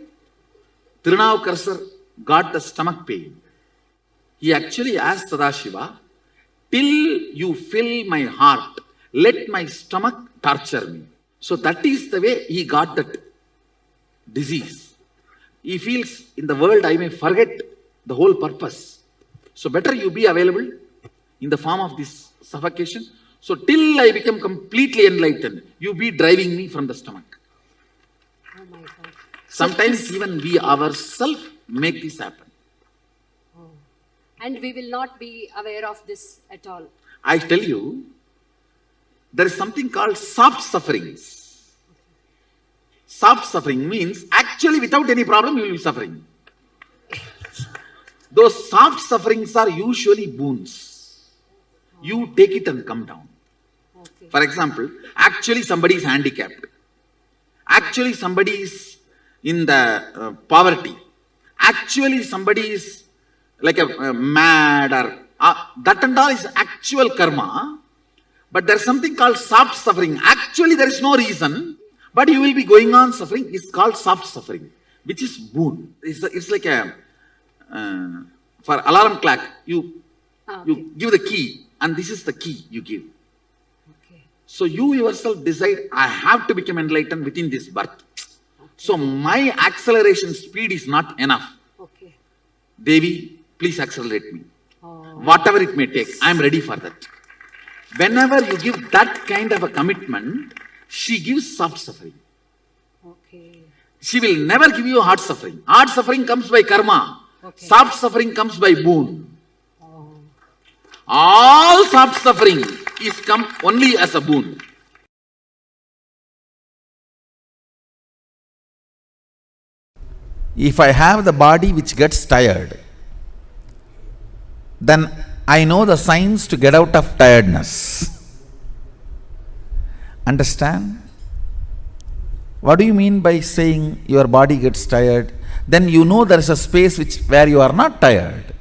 Tirunavukar got the stomach pain? He actually asked Sadashiva, till you fill my heart, let my stomach torture me. So that is the way he got that disease. He feels in the world I may forget the whole purpose. So better you be available in the form of this suffocation. So till I become completely enlightened, you be driving me from the stomach. Oh my God. Sometimes even we ourselves make this happen. Oh. And we will not be aware of this at all. I tell you, there is something called soft sufferings. Soft suffering means actually without any problem you will be suffering. Those soft sufferings are usually boons. You take it and come down. Okay. For example, actually somebody is handicapped. Actually somebody is in the poverty. Actually somebody is like a mad or that and all is actual karma. But there is something called soft suffering. Actually there is no reason, but you will be going on suffering. It's called soft suffering, which is boon. It's like a for alarm clock, you give the key, and this is the key you give. Okay. So you yourself decide, I have to become enlightened within this birth. Okay. So my acceleration speed is not enough. Okay. Devi, please accelerate me. Oh. Whatever it may take, I am ready for that. Whenever you give that kind of a commitment, she gives soft suffering. Okay. She will never give you hard suffering. Hard suffering comes by karma. Okay. Soft suffering comes by boon. Oh. All soft suffering is come only as a boon. If I have the body which gets tired, then I know the signs to get out of tiredness. Understand? What do you mean by saying your body gets tired? Then you know there is a space where you are not tired.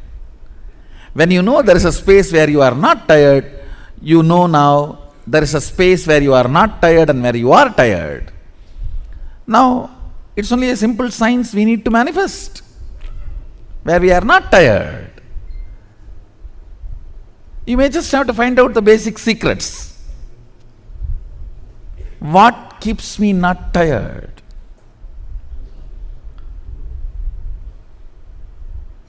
When you know there is a space where you are not tired, you know now there is a space where you are not tired and where you are tired. Now, it's only a simple science we need to manifest, where we are not tired. You may just have to find out the basic secrets. What keeps me not tired?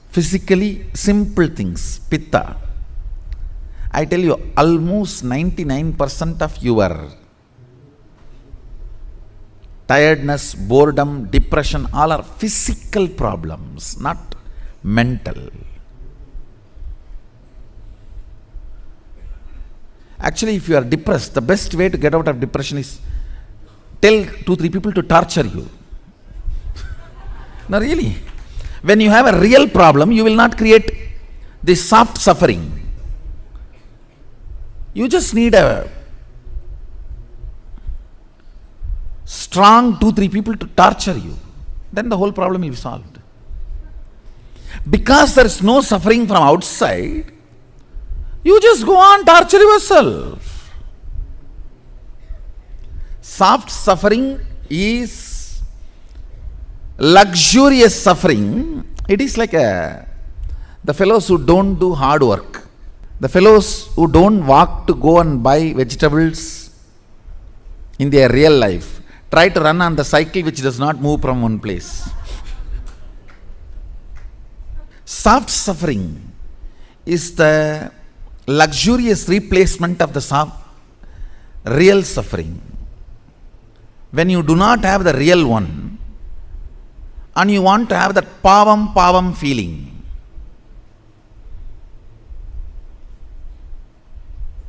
Physically simple things, pitta. I tell you, almost 99% of your tiredness, boredom, depression, all are physical problems, not mental. Actually, if you are depressed, the best way to get out of depression is tell 2-3 people to torture you. No, really. When you have a real problem, you will not create this soft suffering. You just need a strong 2-3 people to torture you. Then the whole problem will be solved. Because there is no suffering from outside, you just go on torture yourself. Soft suffering is luxurious suffering. It is like the fellows who don't do hard work. The fellows who don't walk to go and buy vegetables in their real life try to run on the cycle which does not move from one place. Soft suffering is the luxurious replacement of the real suffering. When you do not have the real one, and you want to have that pavam feeling.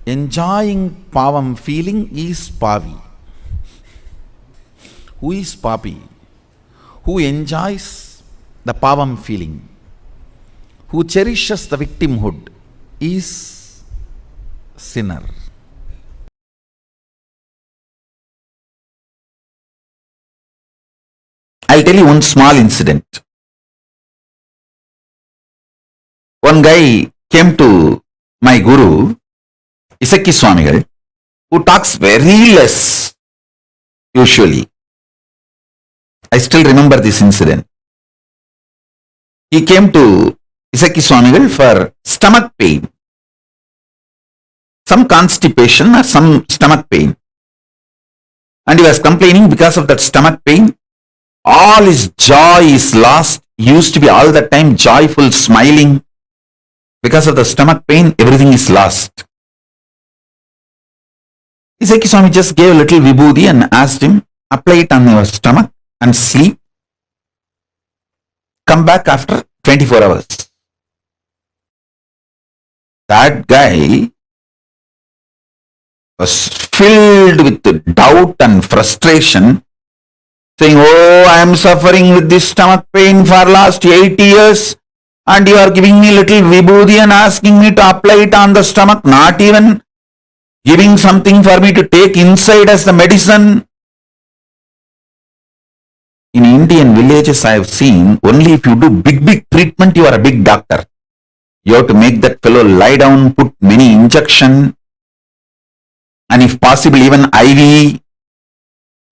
Enjoying pavam feeling is pavi. Who is papi? Who enjoys the pavam feeling, who cherishes the victimhood, is sinner. I'll tell you one small incident. One guy came to my guru, Isaki Swamigal, who talks very less usually. I still remember this incident. He came to Isaki Swamigal for stomach pain, some constipation or some stomach pain. And he was complaining because of that stomach pain. All his joy is lost. He used to be all the time joyful, smiling. Because of the stomach pain, everything is lost. Isaki Swami just gave a little vibhuti and asked him, apply it on your stomach and sleep. Come back after 24 hours. That guy was filled with doubt and frustration, saying, oh, I am suffering with this stomach pain for last 8 years and you are giving me little vibhuti and asking me to apply it on the stomach, not even giving something for me to take inside as the medicine. In Indian villages I have seen, only if you do big treatment, you are a big doctor. You have to make that fellow lie down, put many injection, and if possible even IV.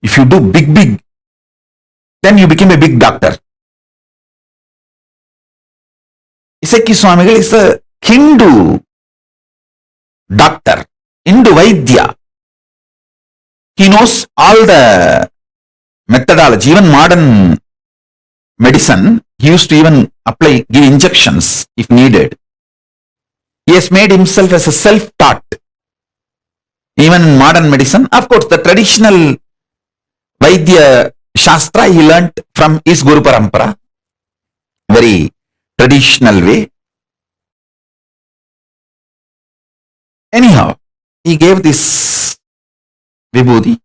If you do big, then you become a big doctor. Isaki Swamigal is a Hindu doctor, Hindu Vaidya. He knows all the methodology, even modern medicine. He used to even give injections if needed. He has made himself as a self-taught. Even in modern medicine, of course, the traditional Vaidya Shastra he learnt from his Guru Parampara, very traditional way. Anyhow, he gave this vibhuti.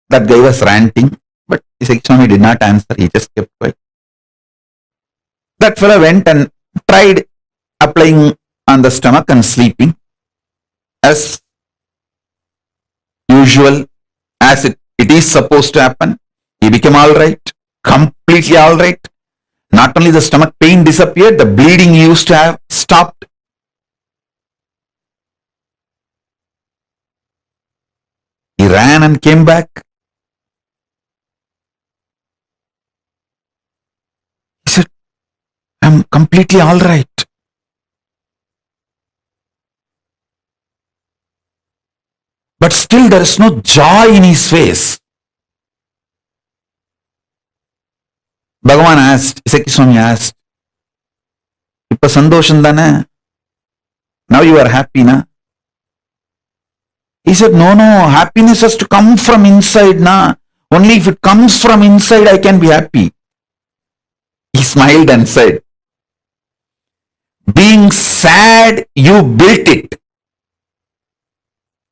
That guy was ranting, but Isaki Swami did not answer, he just kept quiet. That fellow went and tried applying on the stomach and sleeping as usual, as it is supposed to happen. He became alright, completely alright. Not only the stomach pain disappeared, the bleeding he used to have stopped. He ran and came back. He said, I'm completely alright. But still there is no joy in his face. Bhagavan asked, Isaki Swami asked, Ippa sandosham dana? Now you are happy, na? He said, no, happiness has to come from inside, na? Only if it comes from inside, I can be happy. He smiled and said, being sad, you built it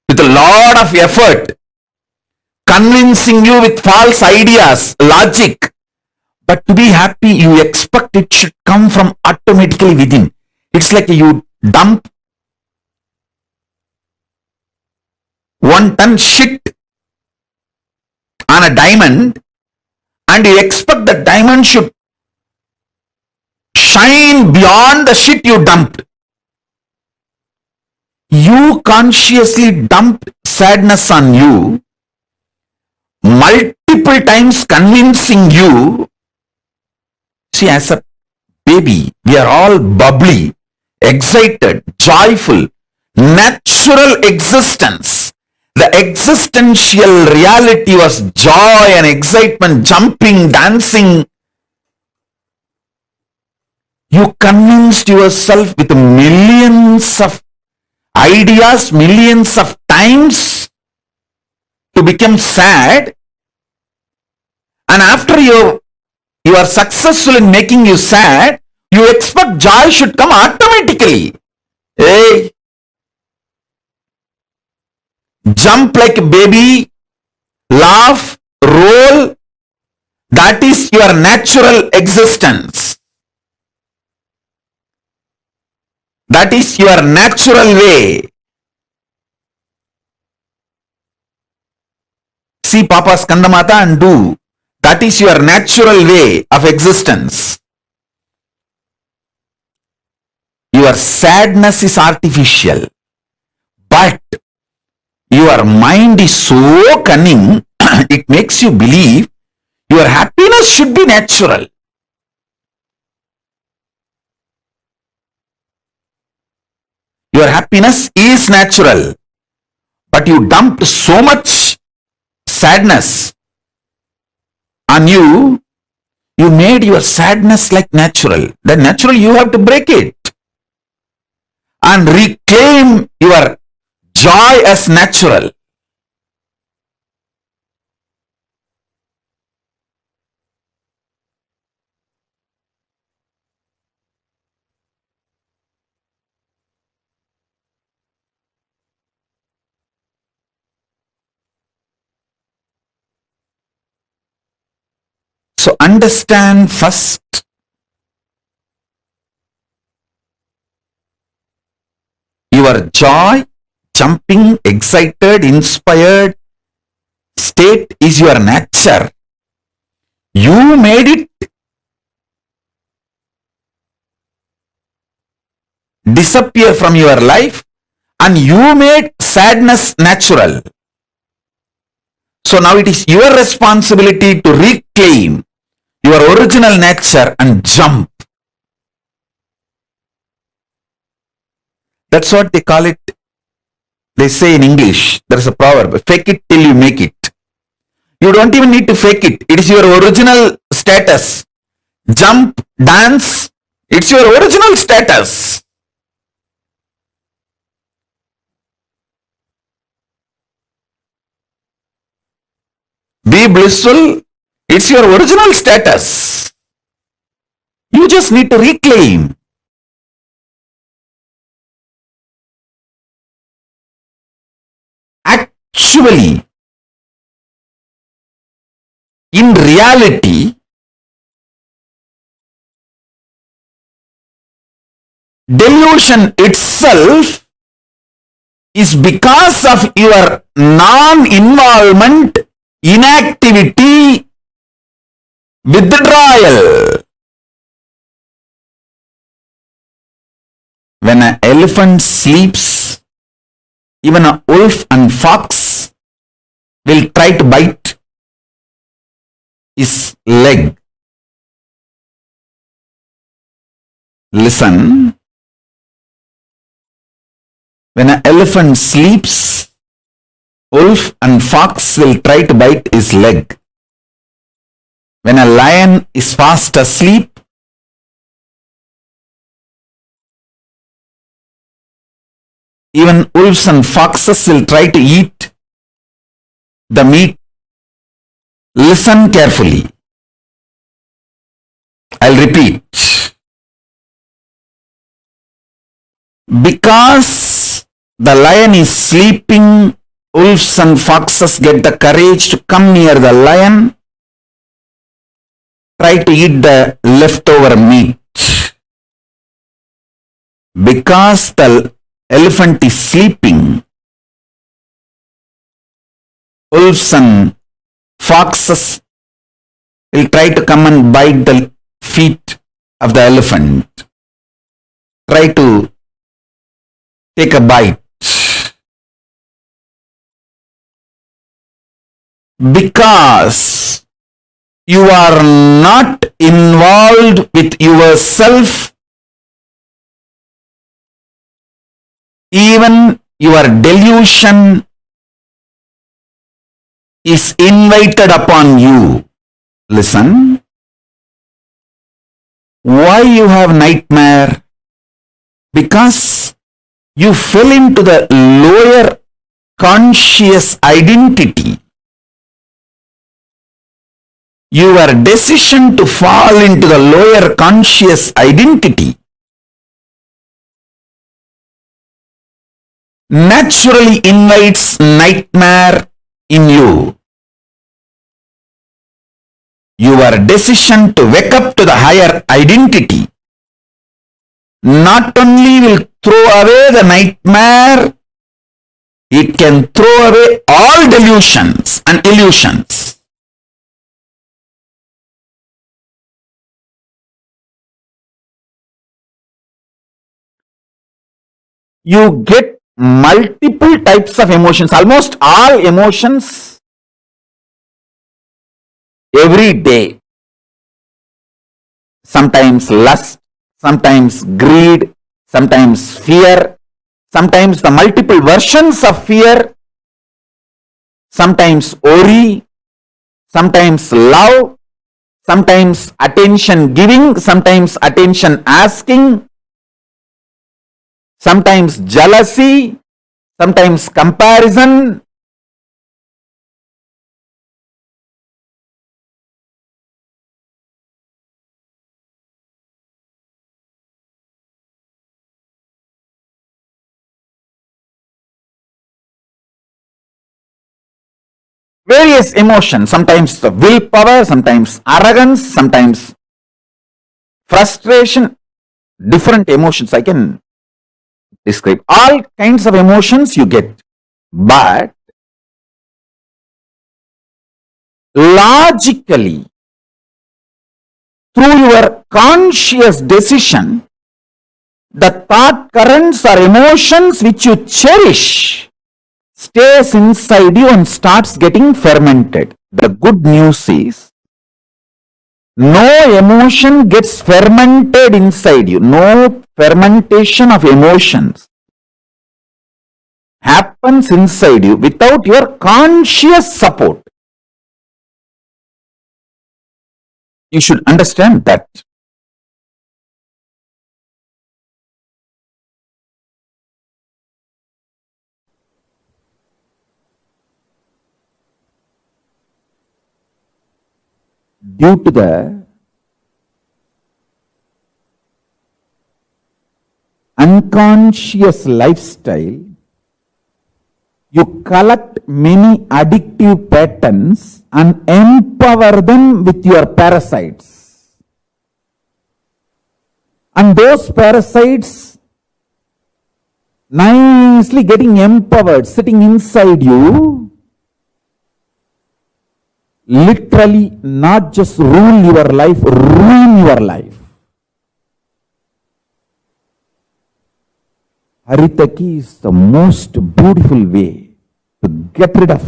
with a lot of effort, convincing you with false ideas, logic. But to be happy, you expect it should come from automatically within. It's like you dump 1 ton shit on a diamond and you expect the diamond should shine beyond the shit you dumped. You consciously dumped sadness on you, multiple times convincing you. See, as a baby, we are all bubbly, excited, joyful, natural existence. The existential reality was joy and excitement, jumping, dancing. You convinced yourself with millions of ideas, millions of times to become sad, And after you are successful in making you sad, you expect joy should come automatically. Hey, jump like a baby, laugh, roll. That is your natural existence. That is your natural way. See Papa's Skandamata and do. That is your natural way of existence. Your sadness is artificial, but your mind is so cunning, it makes you believe your happiness should be natural. Your happiness is natural, but you dumped so much sadness on you, you made your sadness like natural. Then natural, you have to break it and reclaim your joy as natural. So understand first your joy, jumping, excited, inspired state is your nature. You made it disappear from your life and you made sadness natural. So now it is your responsibility to reclaim your original nature and jump. That's what they call it. They say in English, there is a proverb, fake it till you make it. You don't even need to fake it. It is your original status. Jump, dance, it's your original status. Be blissful, it's your original status. You just need to reclaim. Actually, in reality, delusion itself is because of your non-involvement, inactivity, withdrawal. When an elephant sleeps, even a wolf and fox will try to bite his leg. Listen. When an elephant sleeps, wolf and fox will try to bite his leg. When a lion is fast asleep, even wolves and foxes will try to eat the meat. Listen carefully. I'll repeat. Because the lion is sleeping, wolves and foxes get the courage to come near the lion, try to eat the leftover meat. Because the elephant is sleeping, wolves and foxes will try to come and bite the feet of the elephant, try to take a bite. Because you are not involved with yourself, even your delusion is invited upon you. Listen. Why you have nightmare? Because you fell into the lower conscious identity. Your decision to fall into the lower conscious identity naturally invites nightmare in you. Your decision to wake up to the higher identity not only will throw away the nightmare, it can throw away all delusions and illusions. You get multiple types of emotions, almost all emotions every day. Sometimes lust, sometimes greed, sometimes fear, sometimes the multiple versions of fear, sometimes worry, sometimes love, sometimes attention giving, sometimes attention asking, sometimes jealousy, sometimes comparison. Various emotions, sometimes the willpower, sometimes arrogance, sometimes frustration, different emotions I can describe. All kinds of emotions you get. But logically, through your conscious decision, the thought currents or emotions which you cherish stays inside you and starts getting fermented. The good news is, no emotion gets fermented inside you. No fermentation of emotions happens inside you without your conscious support. You should understand that. Due to the unconscious lifestyle, you collect many addictive patterns and empower them with your parasites. And those parasites nicely getting empowered, sitting inside you, literally not just rule your life, ruin your life. Haritaki is the most beautiful way to get rid of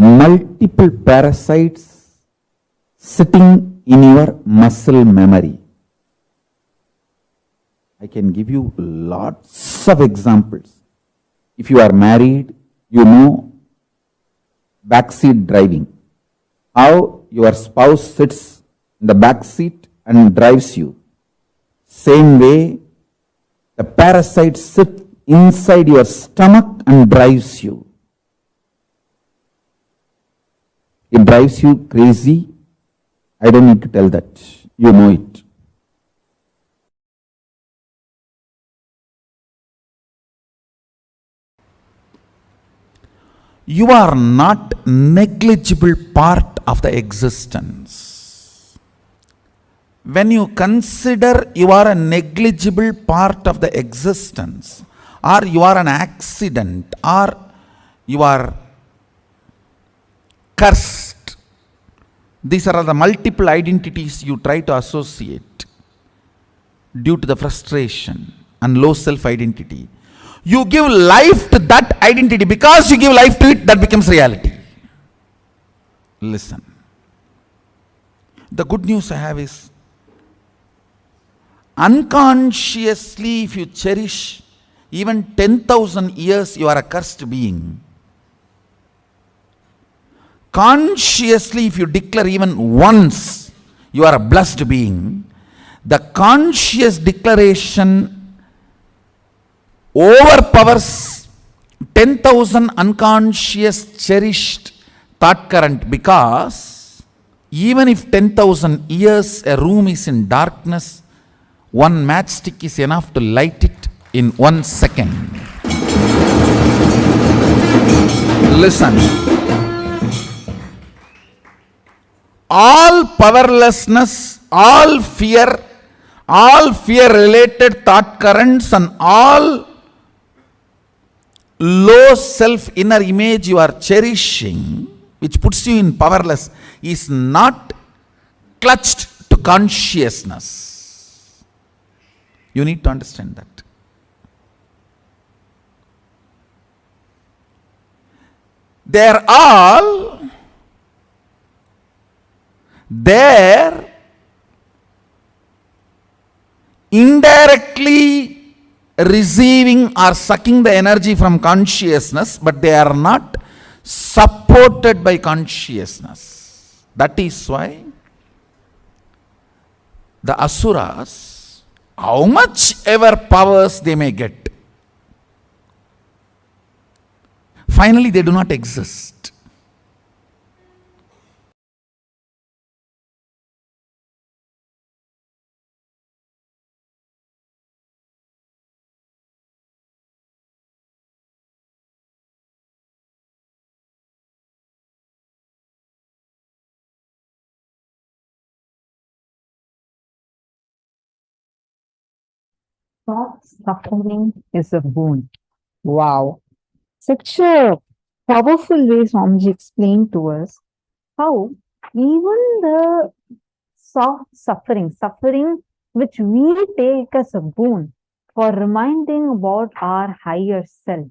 multiple parasites sitting in your muscle memory. I can give you lots of examples. If you are married, you know backseat driving. How your spouse sits in the back seat and drives you. Same way, the parasites sit inside your stomach and drives you. It drives you crazy. I don't need to tell that. You know it. You are not negligible part of the existence. When you consider you are a negligible part of the existence, or you are an accident, or you are cursed. These are the multiple identities you try to associate due to the frustration and low self-identity. You give life to that identity. Because you give life to it, that becomes reality. Listen. The good news I have is, Unconsciously, if you cherish even 10,000 years, you are a cursed being. Consciously, if you declare even once, you are a blessed being. The conscious declaration overpowers 10,000 unconscious cherished thought current, because even if 10,000 years a room is in darkness, one matchstick is enough to light it in 1 second. Listen. All powerlessness, all fear related thought currents, and all low self inner image you are cherishing, which puts you in powerless, is not clutched to consciousness. You need to understand that. They are all there indirectly receiving or sucking the energy from consciousness, but they are not supported by consciousness. That is why the asuras, how much ever powers they may get, finally they do not exist. Soft suffering is a boon. Wow. Such a powerful way Swamiji explained to us how even the soft suffering which we take as a boon for reminding about our higher self,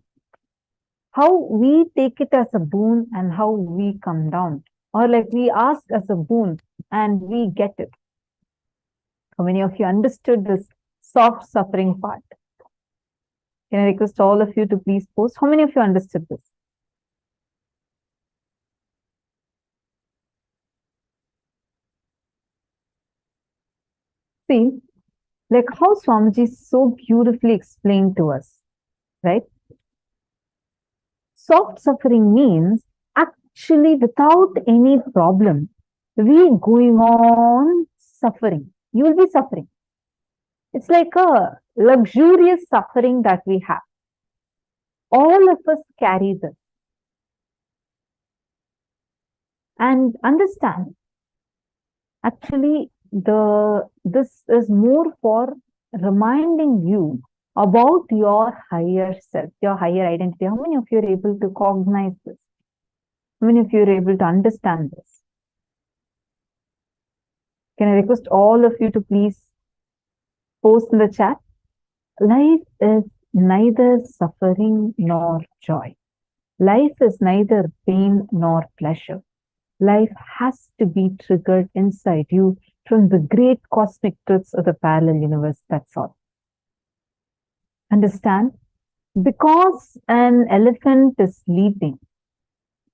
how we take it as a boon and how we come down, or like we ask as a boon and we get it. How many of you understood this soft suffering part? Can I request all of you to please post? How many of you understood this? See, like how Swamiji so beautifully explained to us, right? Soft suffering means actually without any problem, we going on suffering. You will be suffering. It's like a luxurious suffering that we have. All of us carry this. And understand, actually, this is more for reminding you about your higher self, your higher identity. How many of you are able to cognize this? How many of you are able to understand this? Can I request all of you to please post in the chat? Life is neither suffering nor joy. Life is neither pain nor pleasure. Life has to be triggered inside you from the great cosmic truths of the parallel universe. That's all. Understand? Because an elephant is sleeping,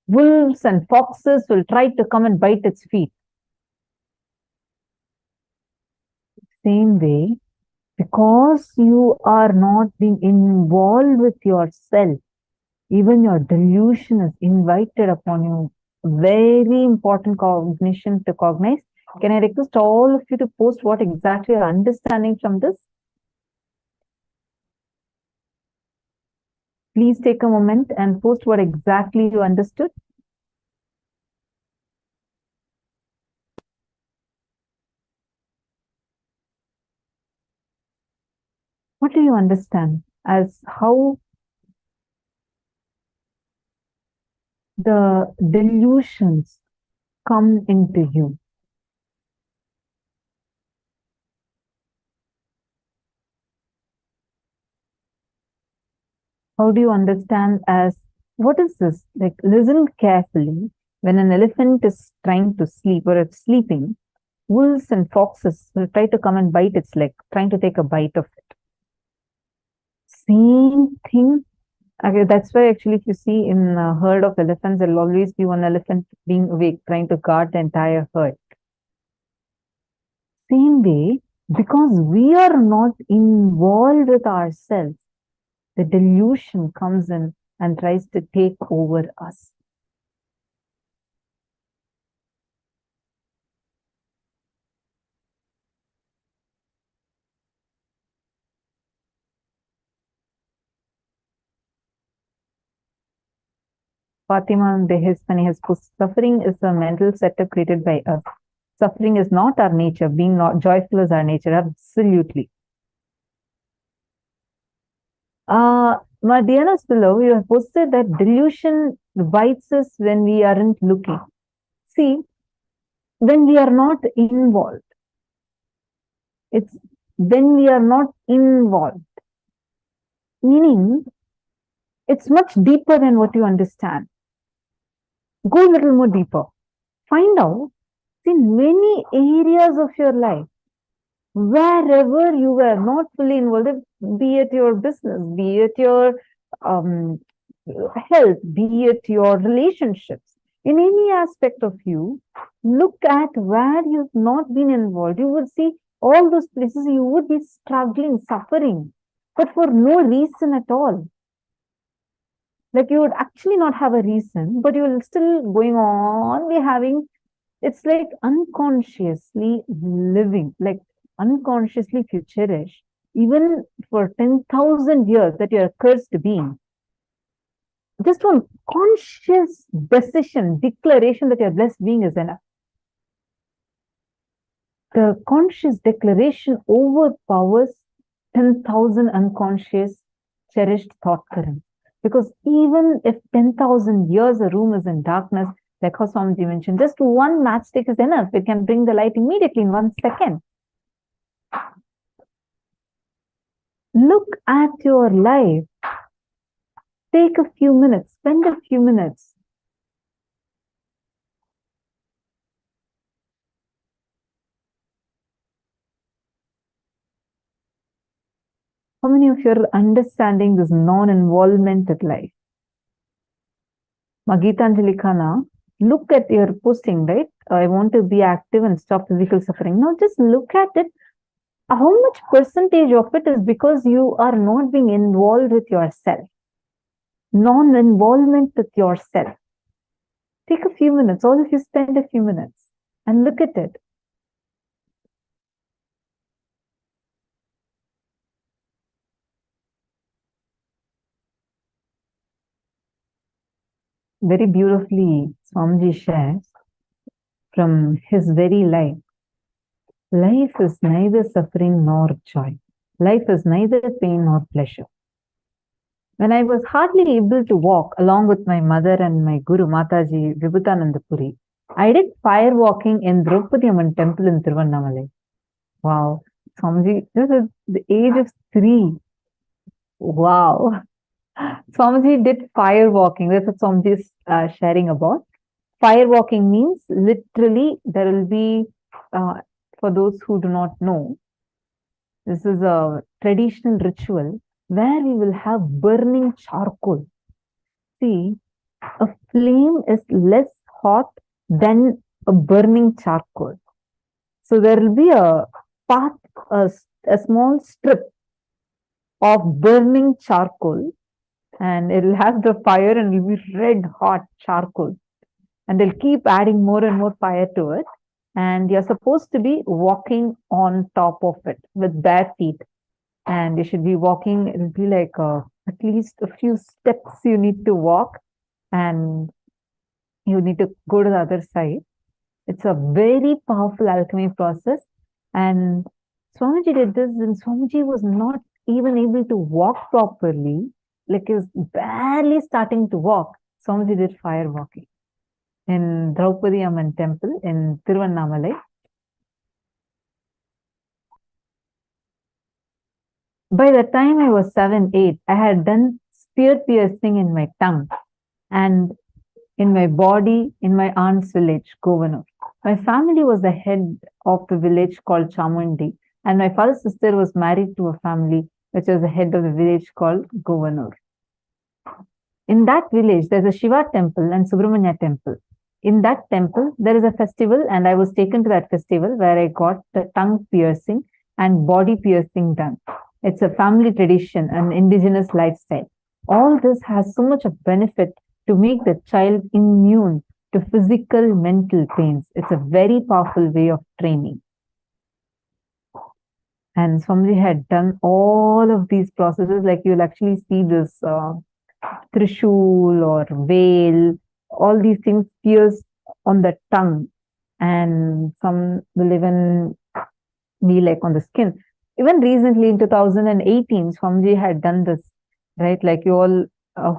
wolves and foxes will try to come and bite its feet. Same way, because you are not being involved with yourself, even your delusion is invited upon you. Very important cognition to cognize. Can I request all of you to post what exactly you're understanding from this? Please take a moment and post what exactly you understood. What do you understand as how the delusions come into you? How do you understand as, what is this? Like, listen carefully. When an elephant is trying to sleep or it's sleeping, wolves and foxes will try to come and bite its leg, trying to take a bite of it. Same thing. Okay, that's why actually if you see in a herd of elephants, there will always be one elephant being awake, trying to guard the entire herd. Same way, because we are not involved with ourselves, the delusion comes in and tries to take over us. Fatima Behestani has put, suffering is a mental setup created by us. Suffering is not our nature. Being not joyful is our nature. Absolutely. Diana's below, you have posted that delusion bites us when we aren't looking. See, when we are not involved, it's when we are not involved, meaning it's much deeper than what you understand. Go a little more deeper. Find out in many areas of your life, wherever you were not fully involved, be it your business, be it your health, be it your relationships, in any aspect of you, look at where you've not been involved. You would see all those places you would be struggling, suffering, but for no reason at all. Like you would actually not have a reason, but you will still going on be having, it's like unconsciously living, like unconsciously if you cherish, even for 10,000 years that you're a cursed being, just one conscious decision, declaration that you're a blessed being is enough. The conscious declaration overpowers 10,000 unconscious cherished thought currents. Because even if 10,000 years a room is in darkness, like how Swamiji mentioned, just one matchstick is enough. It can bring the light immediately in 1 second. Look at your life. Take a few minutes, spend a few minutes. How many of you are understanding this non-involvement with life? Magitanjali Khanna, look at your posting, right? I want to be active and stop physical suffering. Now just look at it. How much percentage of it is because you are not being involved with yourself? Non-involvement with yourself. Take a few minutes, all of you spend a few minutes and look at it. Very beautifully, Swamiji shares from his very life. Life is neither suffering nor joy. Life is neither pain nor pleasure. When I was hardly able to walk along with my mother and my Guru Mataji Vibhutananda Puri, I did fire walking in Draupadi Amman temple in Tiruvannamalai. Wow, Swamiji, this is the age of 3. Wow. Swamiji did fire walking. That's what Swamiji is sharing about. Fire walking means literally there will be, for those who do not know, this is a traditional ritual where we will have burning charcoal. See, a flame is less hot than a burning charcoal. So there will be a path, a small strip of burning charcoal, and it will have the fire and it will be red hot charcoal. And they'll keep adding more and more fire to it. And you're supposed to be walking on top of it with bare feet. And you should be walking, it'll be like at least a few steps you need to walk. And you need to go to the other side. It's a very powerful alchemy process. And Swamiji did this, and Swamiji was not even able to walk properly. Like he was barely starting to walk. Swamiji did fire walking in Draupadi Amman temple in Tiruvannamalai. By the time I was 7, 8, I had done spear piercing in my tongue and in my body in my aunt's village, Govanur. My family was the head of the village called Chamundi, and my father's sister was married to a family which was the head of the village called Governor. In that village, there's a Shiva temple and Subramanya temple. In that temple, there is a festival, and I was taken to that festival where I got the tongue piercing and body piercing done. It's a family tradition, an indigenous lifestyle. All this has so much of benefit to make the child immune to physical, mental pains. It's a very powerful way of training. And Swamiji had done all of these processes, like you'll actually see this trishul or veil, all these things pierced on the tongue, and some will even be like on the skin. Even recently in 2018, Swamiji had done this, right? Like you all,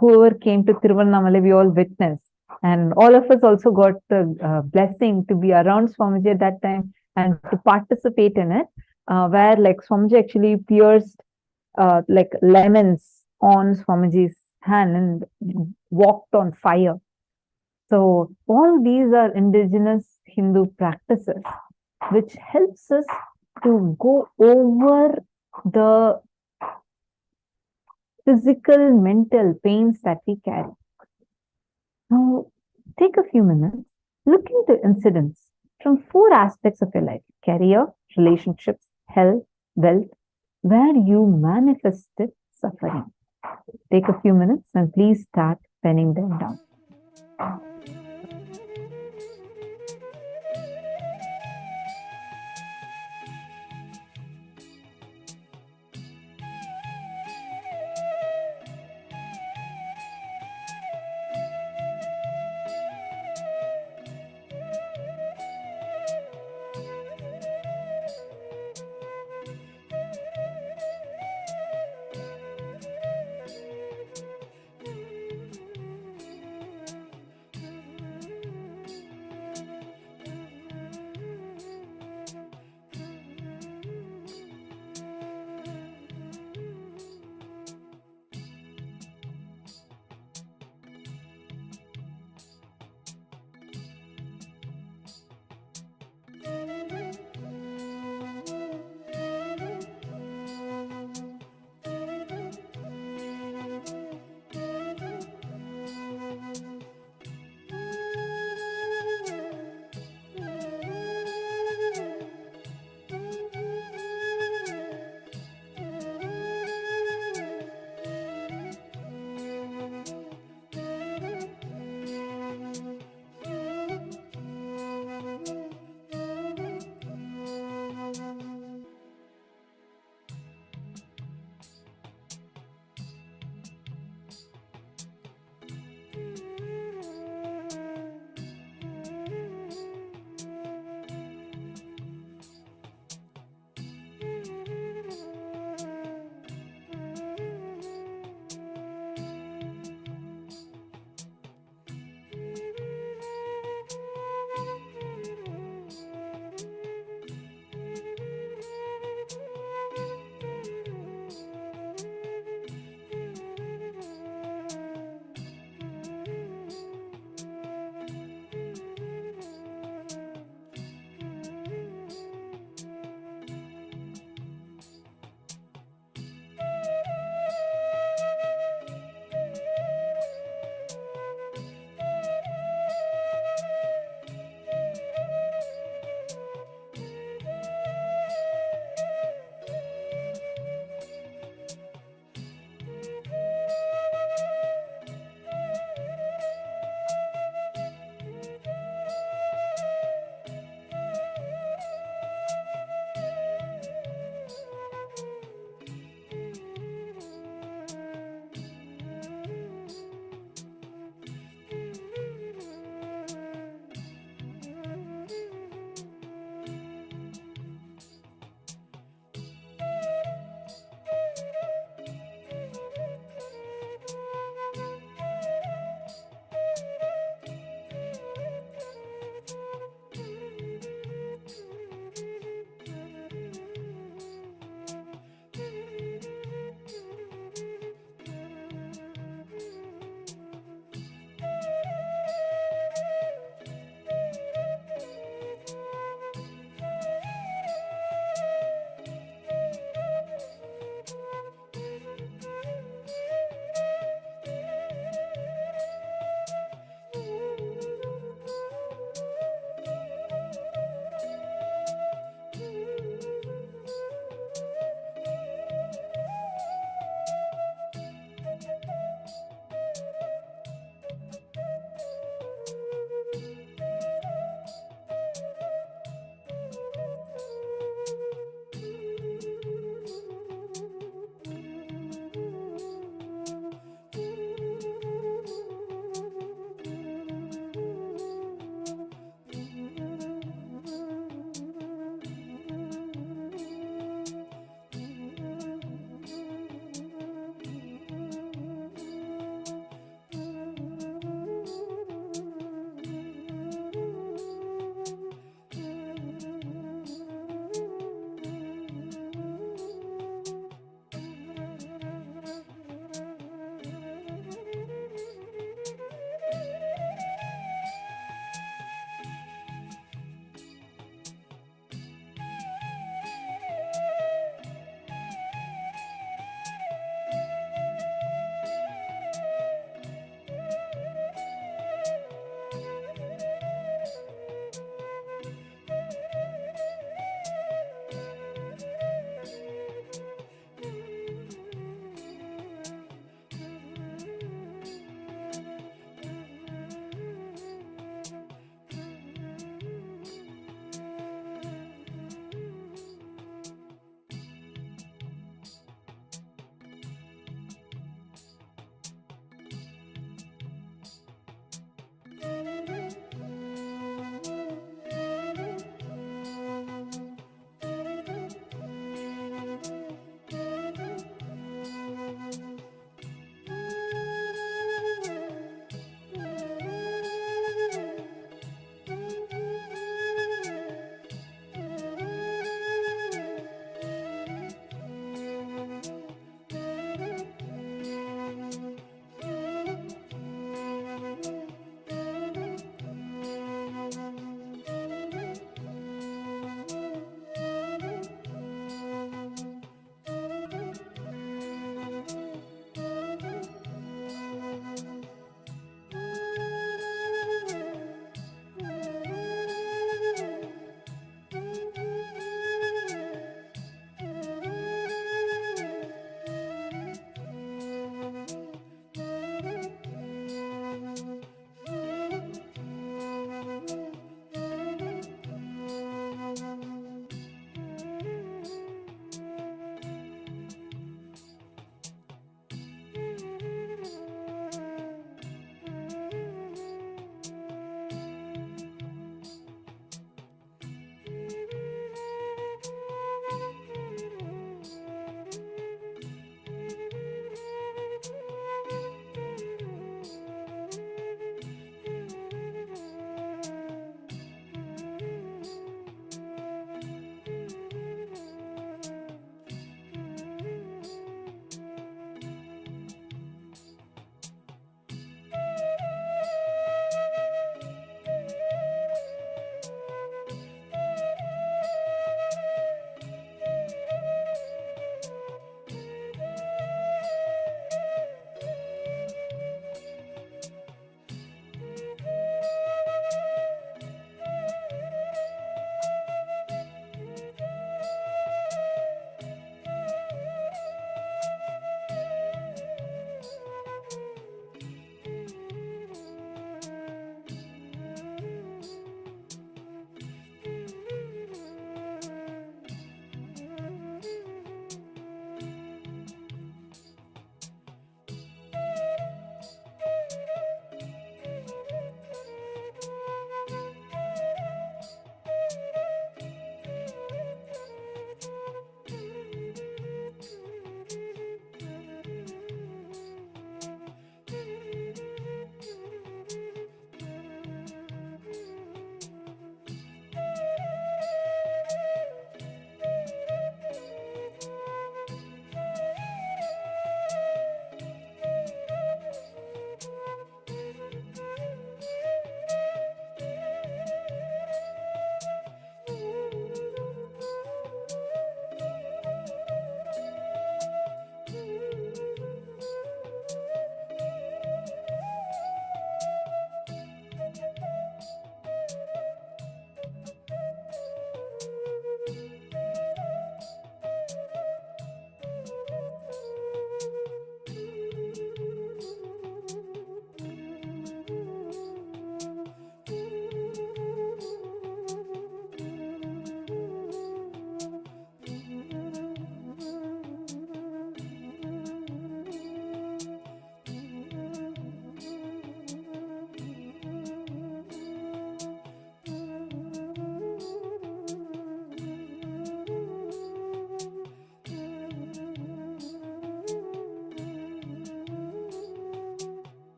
whoever came to Tiruvannamalai, we all witnessed. And all of us also got the blessing to be around Swamiji at that time and to participate in it, where like Swamiji actually pierced like lemons on Swamiji's hand and walked on fire. So all these are indigenous Hindu practices, which helps us to go over the physical, mental pains that we carry. Now, take a few minutes, look into incidents from 4 aspects of your life: career, relationships, health, wealth, where you manifested suffering. Take a few minutes and please start penning them down.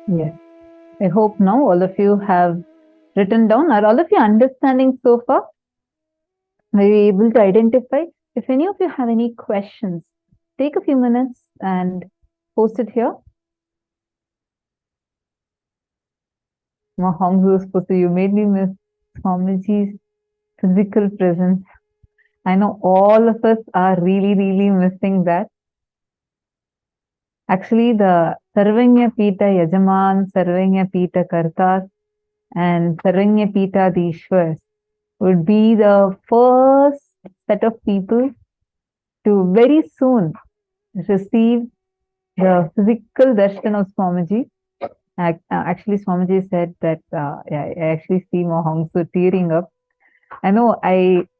Yes. I hope now all of you have written down. Are all of you understanding so far? Are you able to identify? If any of you have any questions, take a few minutes and post it here. You made me miss Swamiji's physical presence. I know all of us are really, really missing that. Actually, the Sarvanya Pita Yajaman, Sarvanya Pita Kartas, and Sarvanya Pita Dishwars would be the first set of people to very soon receive the physical darshan of Swamiji. Actually, Swamiji said that, I actually see Mohangsu tearing up. I know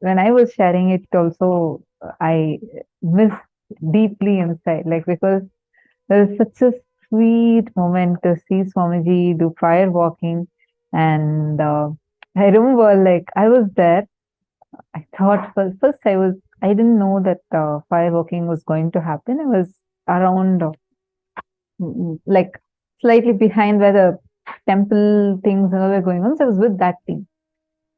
when I was sharing it also, I missed deeply inside, like, because there is such a sweet moment to see Swamiji do fire walking. And I remember, like, I was there. I thought first I didn't know that fire walking was going to happen. I was around, like, slightly behind where the temple things and all were going on. So I was with that team.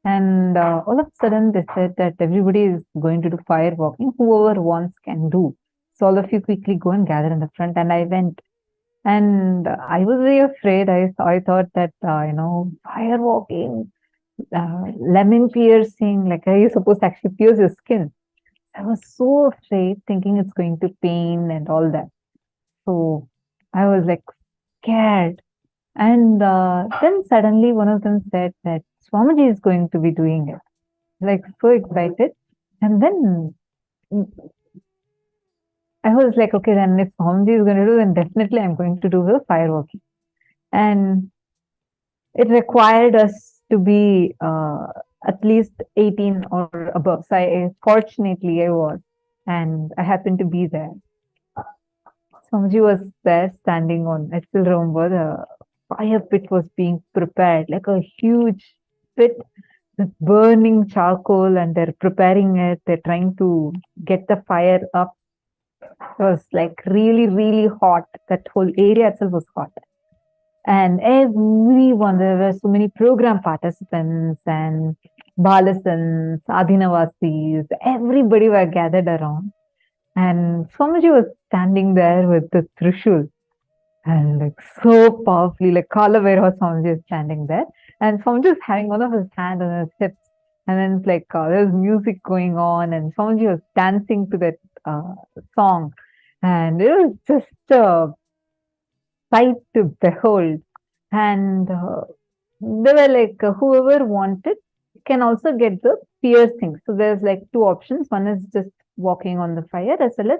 And all of a sudden they said that everybody is going to do fire walking. Whoever wants can do. So all of you quickly go and gather in the front. And I went. And I was very afraid. I thought that, fire walking, lemon piercing, like, are you supposed to actually pierce your skin? I was so afraid, thinking it's going to pain and all that. So I was like scared. And then suddenly one of them said that Swamiji is going to be doing it. Like, so excited. And then I was like, okay, then if Swamiji is going to do, then definitely I'm going to do the fire walking. And it required us to be at least 18 or above. So fortunately I was, and I happened to be there. Swamiji was there standing on, I still remember the fire pit was being prepared, like a huge pit with burning charcoal, and they're preparing it. They're trying to get the fire up. It was like really, really hot. That whole area itself was hot. And everyone, there were so many program participants and Balasans, Adhinavasis, everybody were gathered around. And Swamiji was standing there with the Trishul. And like so powerfully, like Kalavaira Swamiji is standing there. And Swamiji was having one of his hands on his hips. And then it's like there was music going on, and Swamiji was dancing to that song. And it was just a sight to behold. And they were like, whoever wanted can also get the piercing. So there's like two options. One is just walking on the fire, as well as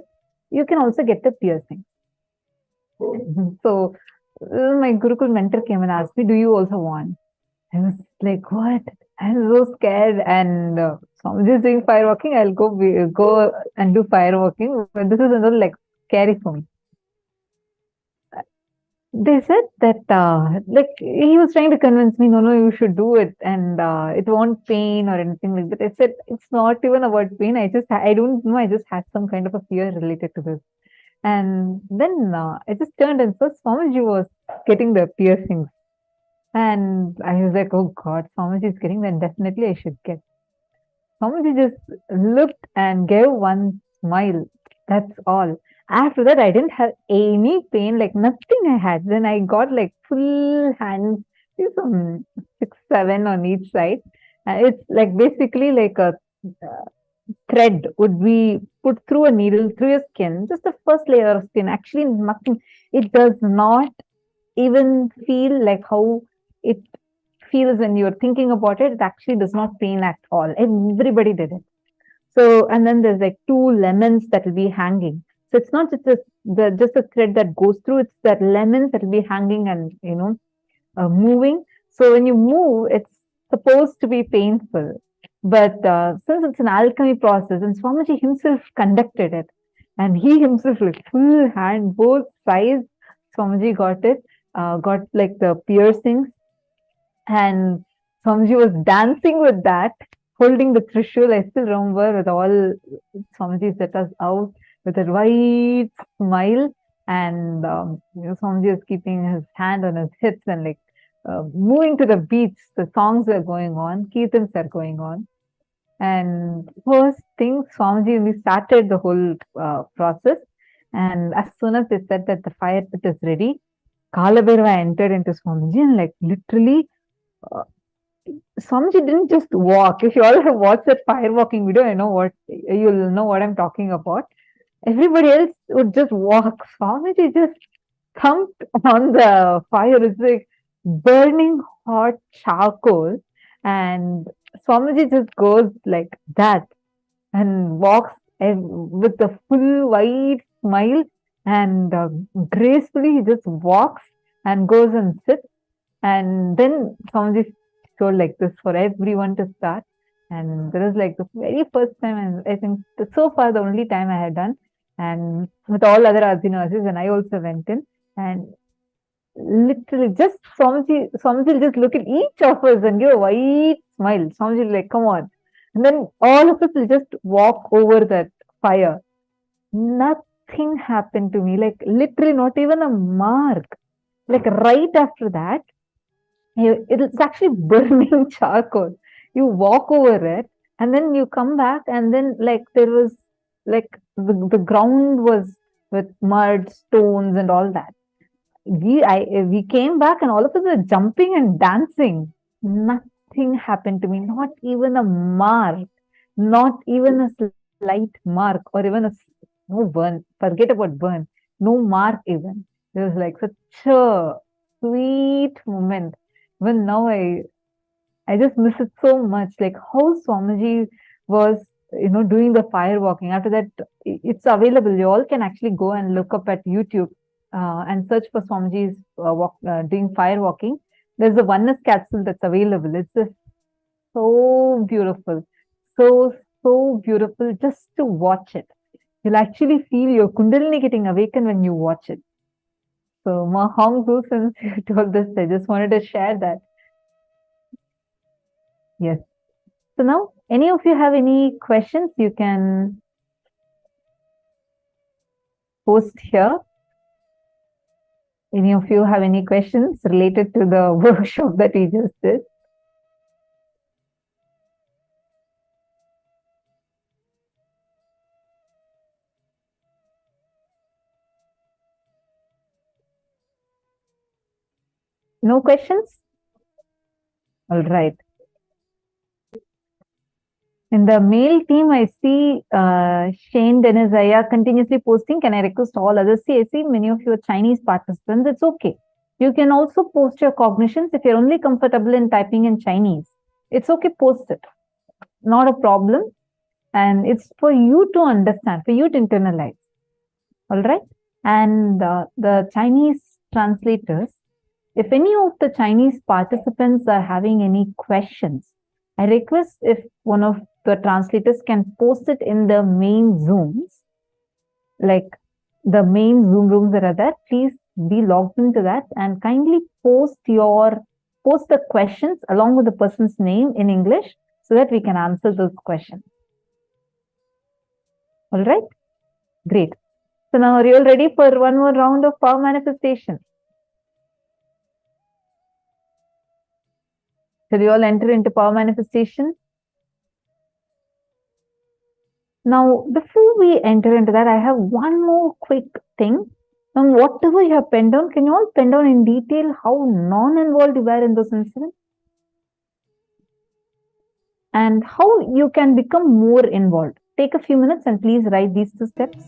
you can also get the piercing. So my Gurukul mentor came and asked me, do you also want? I was like, what? I was so scared. And Swamiji is doing fire walking. I'll go and do fire walking. But this is another like scary for me. They said that, like, he was trying to convince me, no, you should do it, and it won't pain or anything like that. I said, it's not even about pain. I don't know. I just had some kind of a fear related to this. And then I just turned and saw Swamiji was getting the piercings. And I was like, oh God, Swamiji is getting that. Definitely I should get. Swamiji just looked and gave one smile. That's all. After that, I didn't have any pain, like nothing I had. Then I got like full hands, some 6, 7 on each side. It's like basically like a thread would be put through a needle through your skin, just the first layer of skin. Actually, nothing. It does not even feel like how it feels when you're thinking about it. It actually does not pain at all. Everybody did it. So, and then there's like 2 lemons that will be hanging. So it's not just a thread that goes through, it's that lemons that will be hanging and, moving. So when you move, it's supposed to be painful. But since it's an alchemy process, and Swamiji himself conducted it, and he himself with full hand, both sides, Swamiji got it, got like the piercings, and Swamiji was dancing with that holding the Trishul. I still remember with all Swamiji set us out with a wide smile, and Swamiji was keeping his hand on his hips and like moving to the beats. The songs were going on, kirtans are going on. And first thing, Swamiji, we started the whole process. And as soon as they said that the fire pit is ready, Kalabhairava entered into Swamiji and like literally, Swamiji didn't just walk. If you all have watched that fire walking video, you'll know what I'm talking about. Everybody else would just walk. Swamiji just thumped on the fire. It's like burning hot charcoal, and Swamiji just goes like that and walks with a full wide smile, and gracefully he just walks and goes and sits. And then Swamiji told like this for everyone to start. And that was like the very first time, and I think so far the only time I had done. And with all other Adhinasis, and I also went in, and literally just Swamiji will just look at each of us and give a wide smile. Swamiji will like, come on. And then all of us will just walk over that fire. Nothing happened to me, like literally not even a mark. Like right after that, it's actually burning charcoal. You walk over it and then you come back, and then like there was like the ground was with mud, stones and all that. We came back and all of us were jumping and dancing. Nothing happened to me, not even a mark, not even a slight mark, or even no burn. Forget about burn, no mark even. It was like such a sweet moment. Even now I just miss it so much. Like how Swamiji was, doing the fire walking. After that, it's available. You all can actually go and look up at YouTube and search for Swamiji's doing fire walking. There's a oneness capsule that's available. It's just so beautiful, so beautiful just to watch it. You'll actually feel your Kundalini getting awakened when you watch it. So, Mahongzu, since you told this, I just wanted to share that. Yes. So now, any of you have any questions, you can post here. Any of you have any questions related to the workshop that we just did? No questions? All right. In the male team, I see Shane Denizaya continuously posting. Can I request all others? See, I see many of you are Chinese participants. It's okay. You can also post your cognitions if you're only comfortable in typing in Chinese. It's okay, post it. Not a problem. And it's for you to understand, for you to internalize. All right. And the Chinese translators, if any of the Chinese participants are having any questions, I request if one of the translators can post it in the main Zooms, like the main Zoom rooms that are there. Please be logged into that and kindly post the questions along with the person's name in English so that we can answer those questions. All right, great. So now are you all ready for one more round of power manifestation? Shall you all enter into power manifestation? Now, before we enter into that, I have one more quick thing. Now, whatever you have penned down, can you all pen down in detail how non-involved you were in those incidents? And how you can become more involved. Take a few minutes and please write these 2 steps.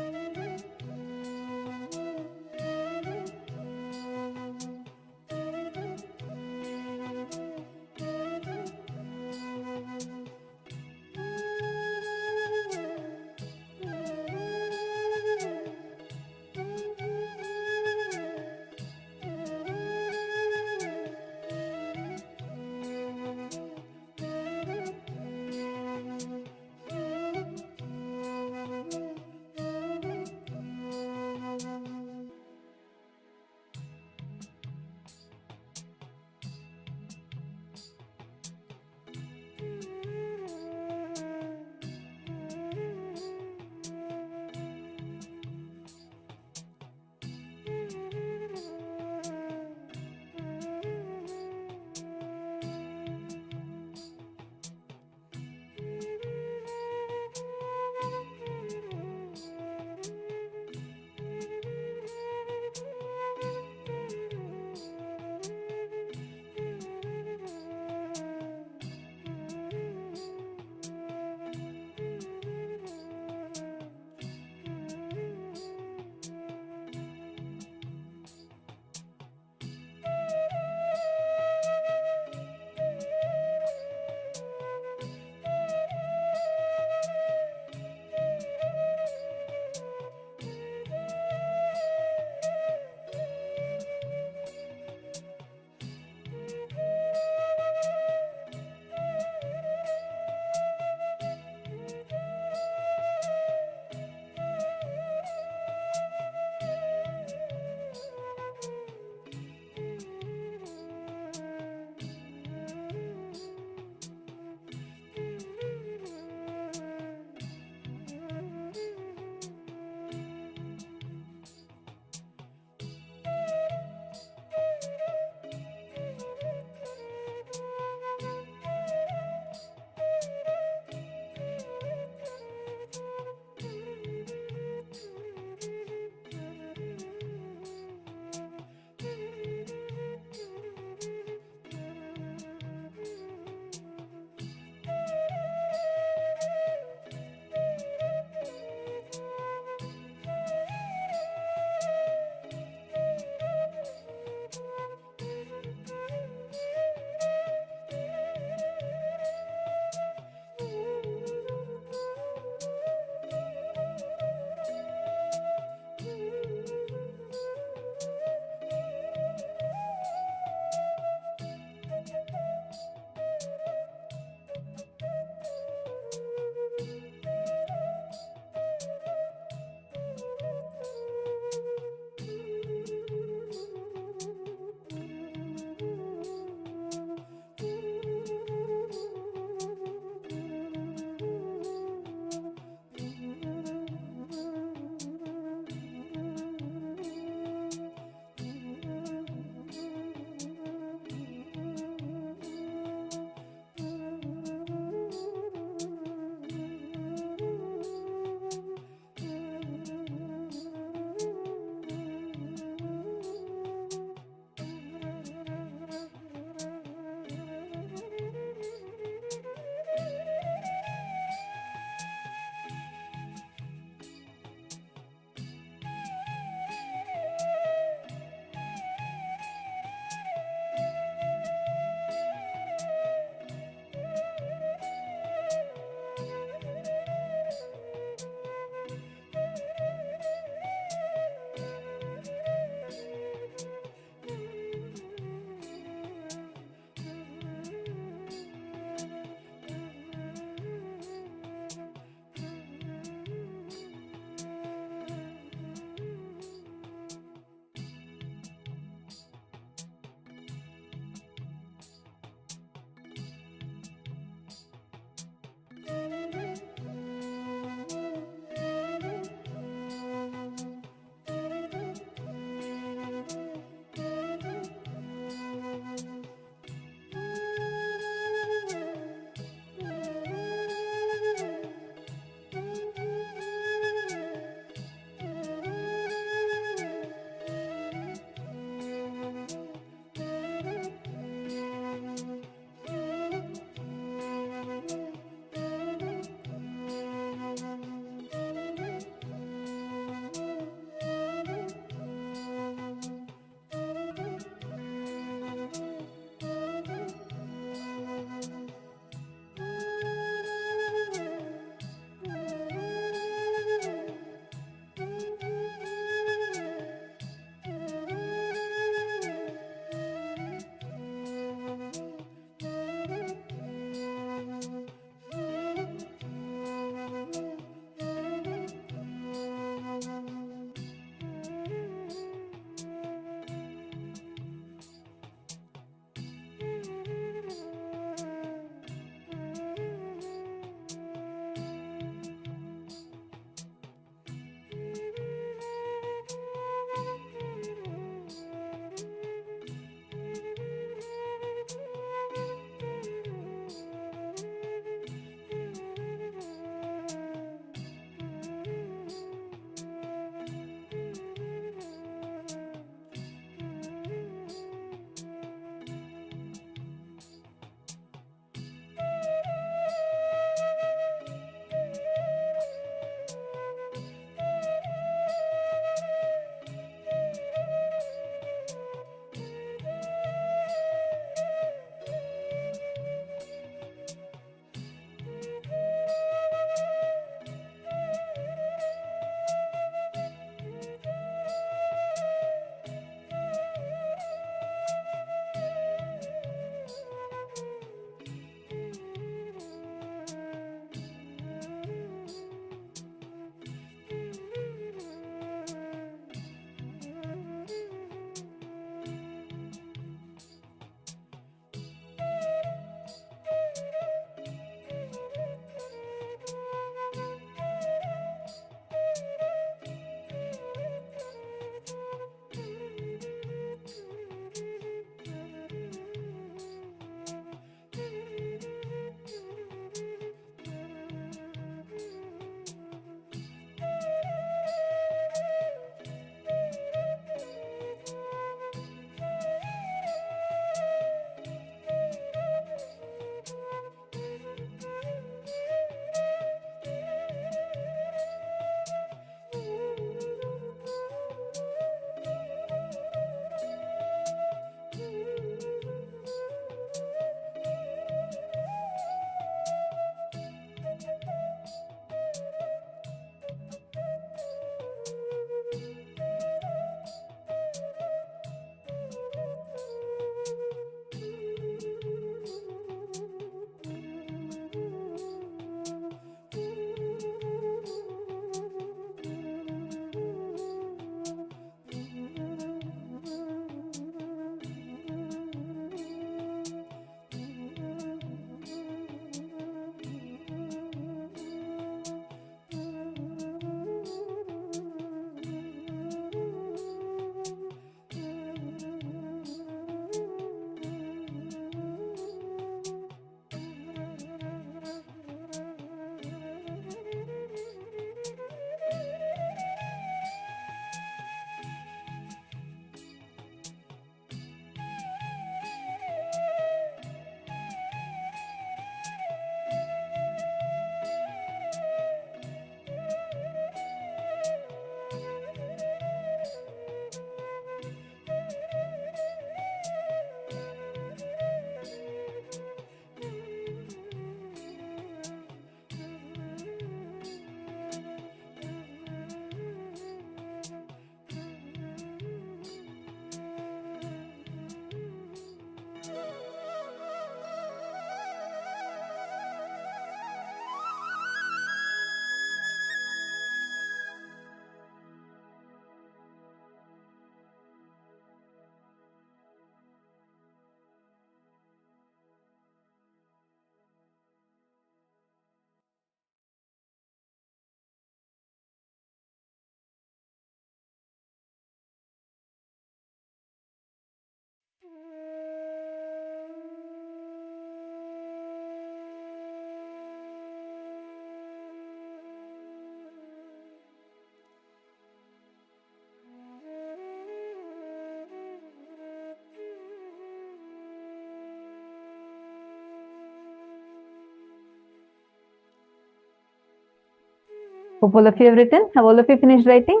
Hope all of you have written. Have all of you finished writing?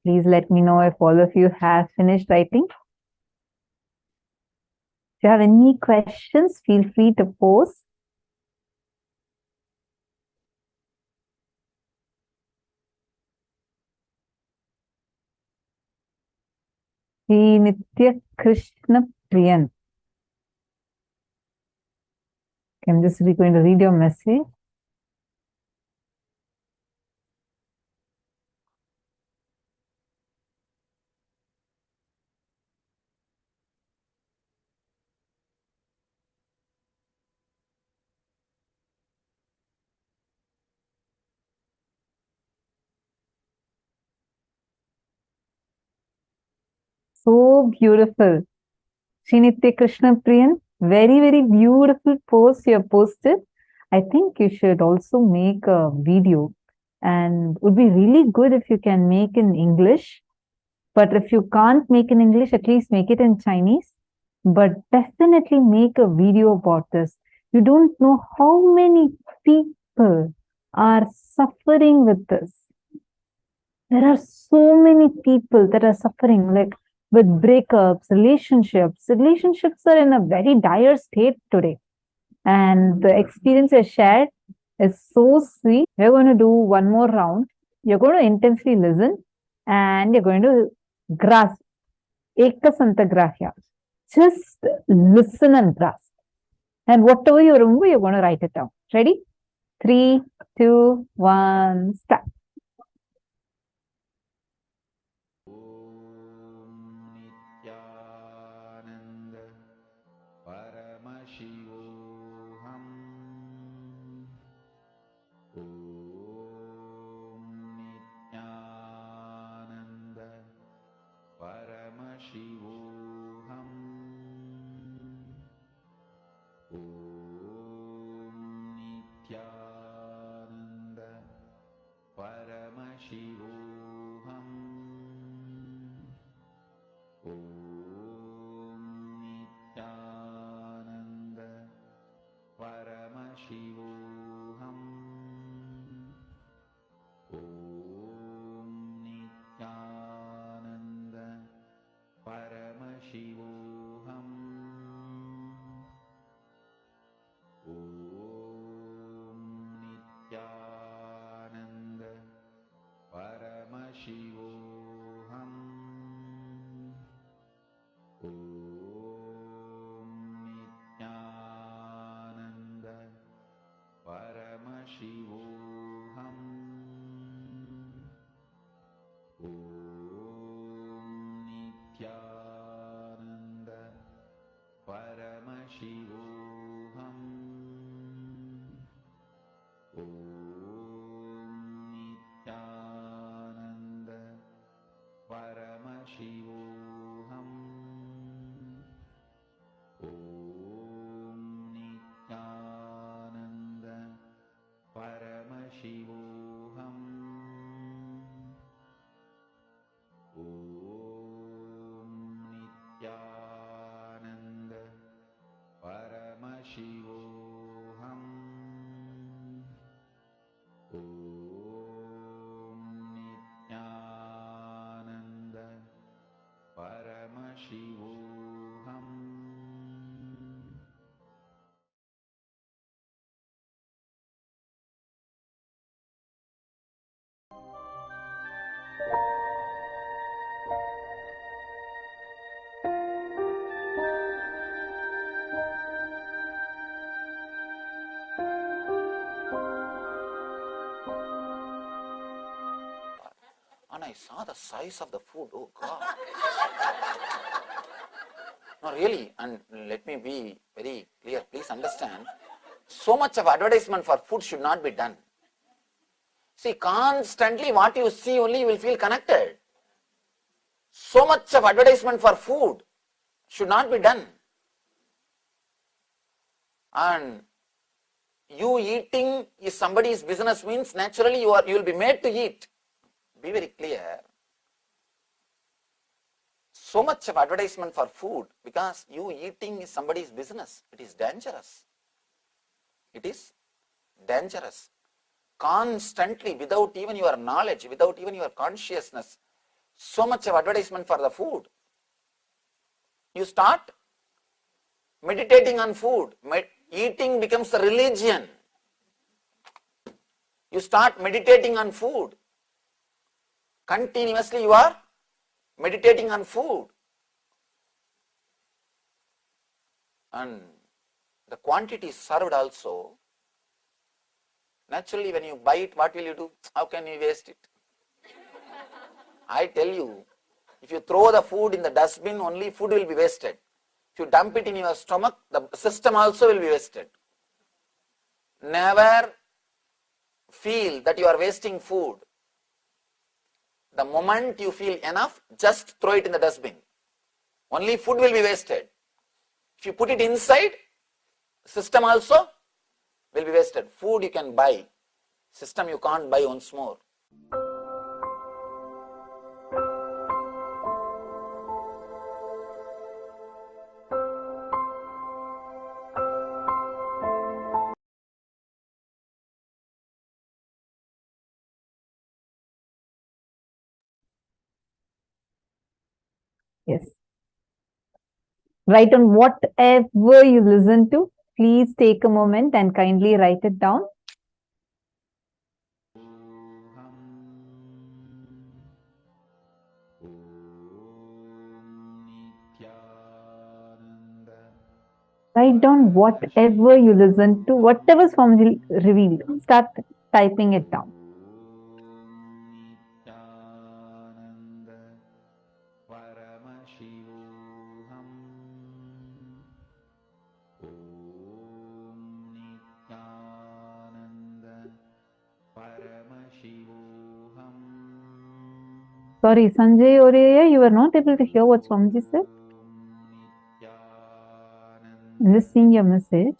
Please let me know if all of you have finished writing. If you have any questions, feel free to post. Nitya Krishna Priyan. I'm just going to read your message. So beautiful. Srinitya Krishna Priyan, very, very beautiful post you have posted. I think you should also make a video, and it would be really good if you can make in English. But if you can't make in English, at least make it in Chinese. But definitely make a video about this. You don't know how many people are suffering with this. There are so many people that are suffering, like with breakups, relationships. Relationships are in a very dire state today. And the experience I shared is so sweet. We're going to do one more round. You're going to intensely listen and you're going to grasp. Ekasantagrahya. Just listen and grasp. And whatever you remember, you're going to write it down. Ready? 3, 2, 1, start. Nithyananda Paramashivoham. Om Nithyananda Paramashivoham. Om Nithyananda Paramashivoham. Om Nithyananda Paramashivoham. Om Nithyananda Paramashivoham. Om Nithyananda Paramashivoham. Om Nithyananda Paramashivoham. Om Nithyananda Paramashivoham. Om Nithyananda Paramashivoham. Om Nithyananda Paramashivoham. Om Nithyananda Paramashivoham. Om Nithyananda Paramashivoham. And I saw the size of the food. Oh God. No, really, and let me be very clear. Please understand, so much of advertisement for food should not be done. See, constantly what you see only you will feel connected. So much of advertisement for food should not be done. And you eating is somebody's business means naturally you will be made to eat. Be very clear. So much of advertisement for food because you eating is somebody's business. It is dangerous. It is dangerous. Constantly, without even your knowledge, without even your consciousness, so much of advertisement for the food. You start meditating on food. Eating becomes a religion. You start meditating on food. Continuously you are meditating on food. And the quantity served also. Naturally, when you buy it, what will you do? How can you waste it? I tell you, if you throw the food in the dustbin, only food will be wasted. If you dump it in your stomach, the system also will be wasted. Never feel that you are wasting food. The moment you feel enough, just throw it in the dustbin. Only food will be wasted. If you put it inside, system also will be wasted. Food you can buy, system you can't buy once more. Yes. Write on whatever you listen to. Please take a moment and kindly write it down. Write down whatever you listen to, whatever's formally revealed. Start typing it down. Sorry, Sanjay Oreya, you were not able to hear what Swamiji said. I'm just seeing your message.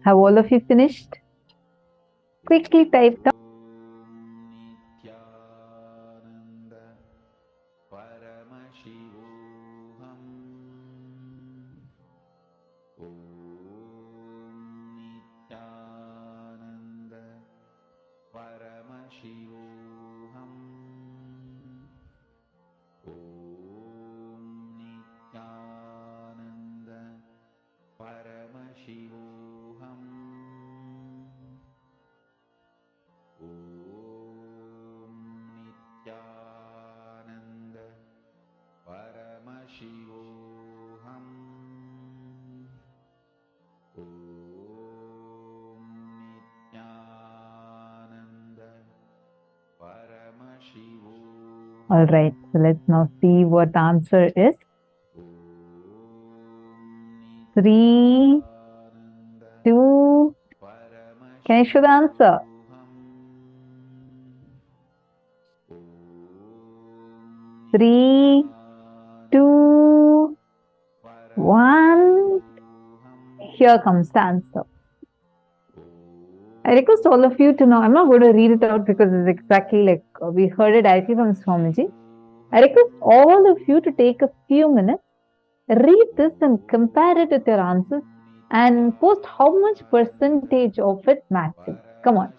Have all of you finished? Quickly type down. All right, so let's now see what the answer is. 3, 2, can I show the answer? 3, 2, 1. Here comes the answer. I request all of you to know, I'm not going to read it out because it's exactly like we heard it directly from Swamiji. I request all of you to take a few minutes, read this and compare it with your answers and post how much percentage of it matching. Come on.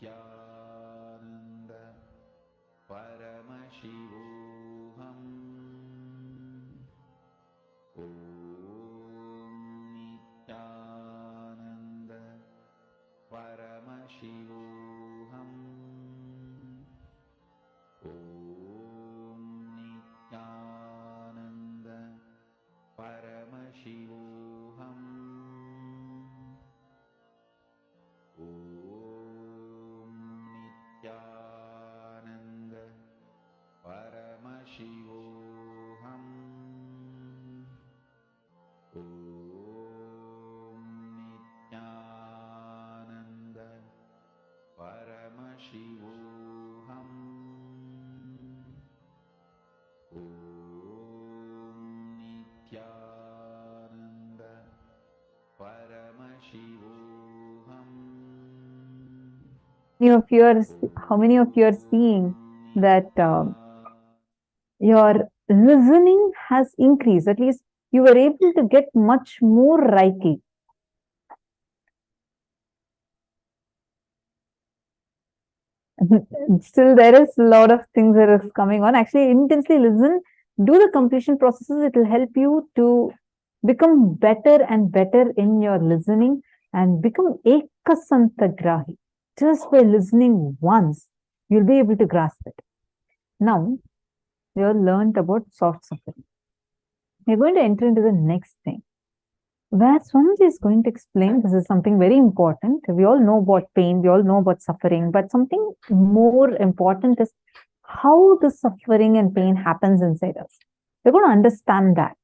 Nithyananda Paramashivoham. Om Nithyananda Paramashivoham. Om Nithyananda Paramashivoham. Om Nithyananda Paramashivoham. Om Nithyananda Paramashivoham. Om Nithyananda Paramashivoham. How many of you are seeing that your listening has increased? At least you were able to get much more rightly. Still, there is a lot of things that is coming on. Actually, intensely listen, do the completion processes. It will help you to become better and better in your listening and become ekasantagrahi. Just by listening once, you'll be able to grasp it. Now, we all learned about soft suffering. We're going to enter into the next thing, where Swamiji is going to explain. This is something very important. We all know about pain, we all know about suffering, but something more important is how the suffering and pain happens inside us. We're going to understand that.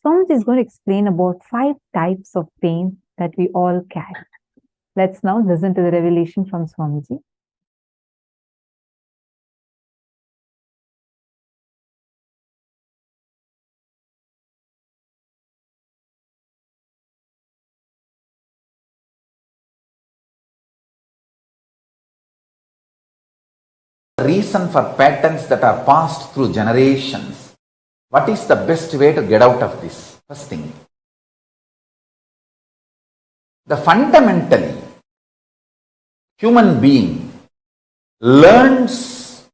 Swamiji is going to explain about 5 types of pain that we all carry. Let's now listen to the revelation from Swamiji. Reason for patterns that are passed through generations. What is the best way to get out of this? First thing, the fundamentally human being learns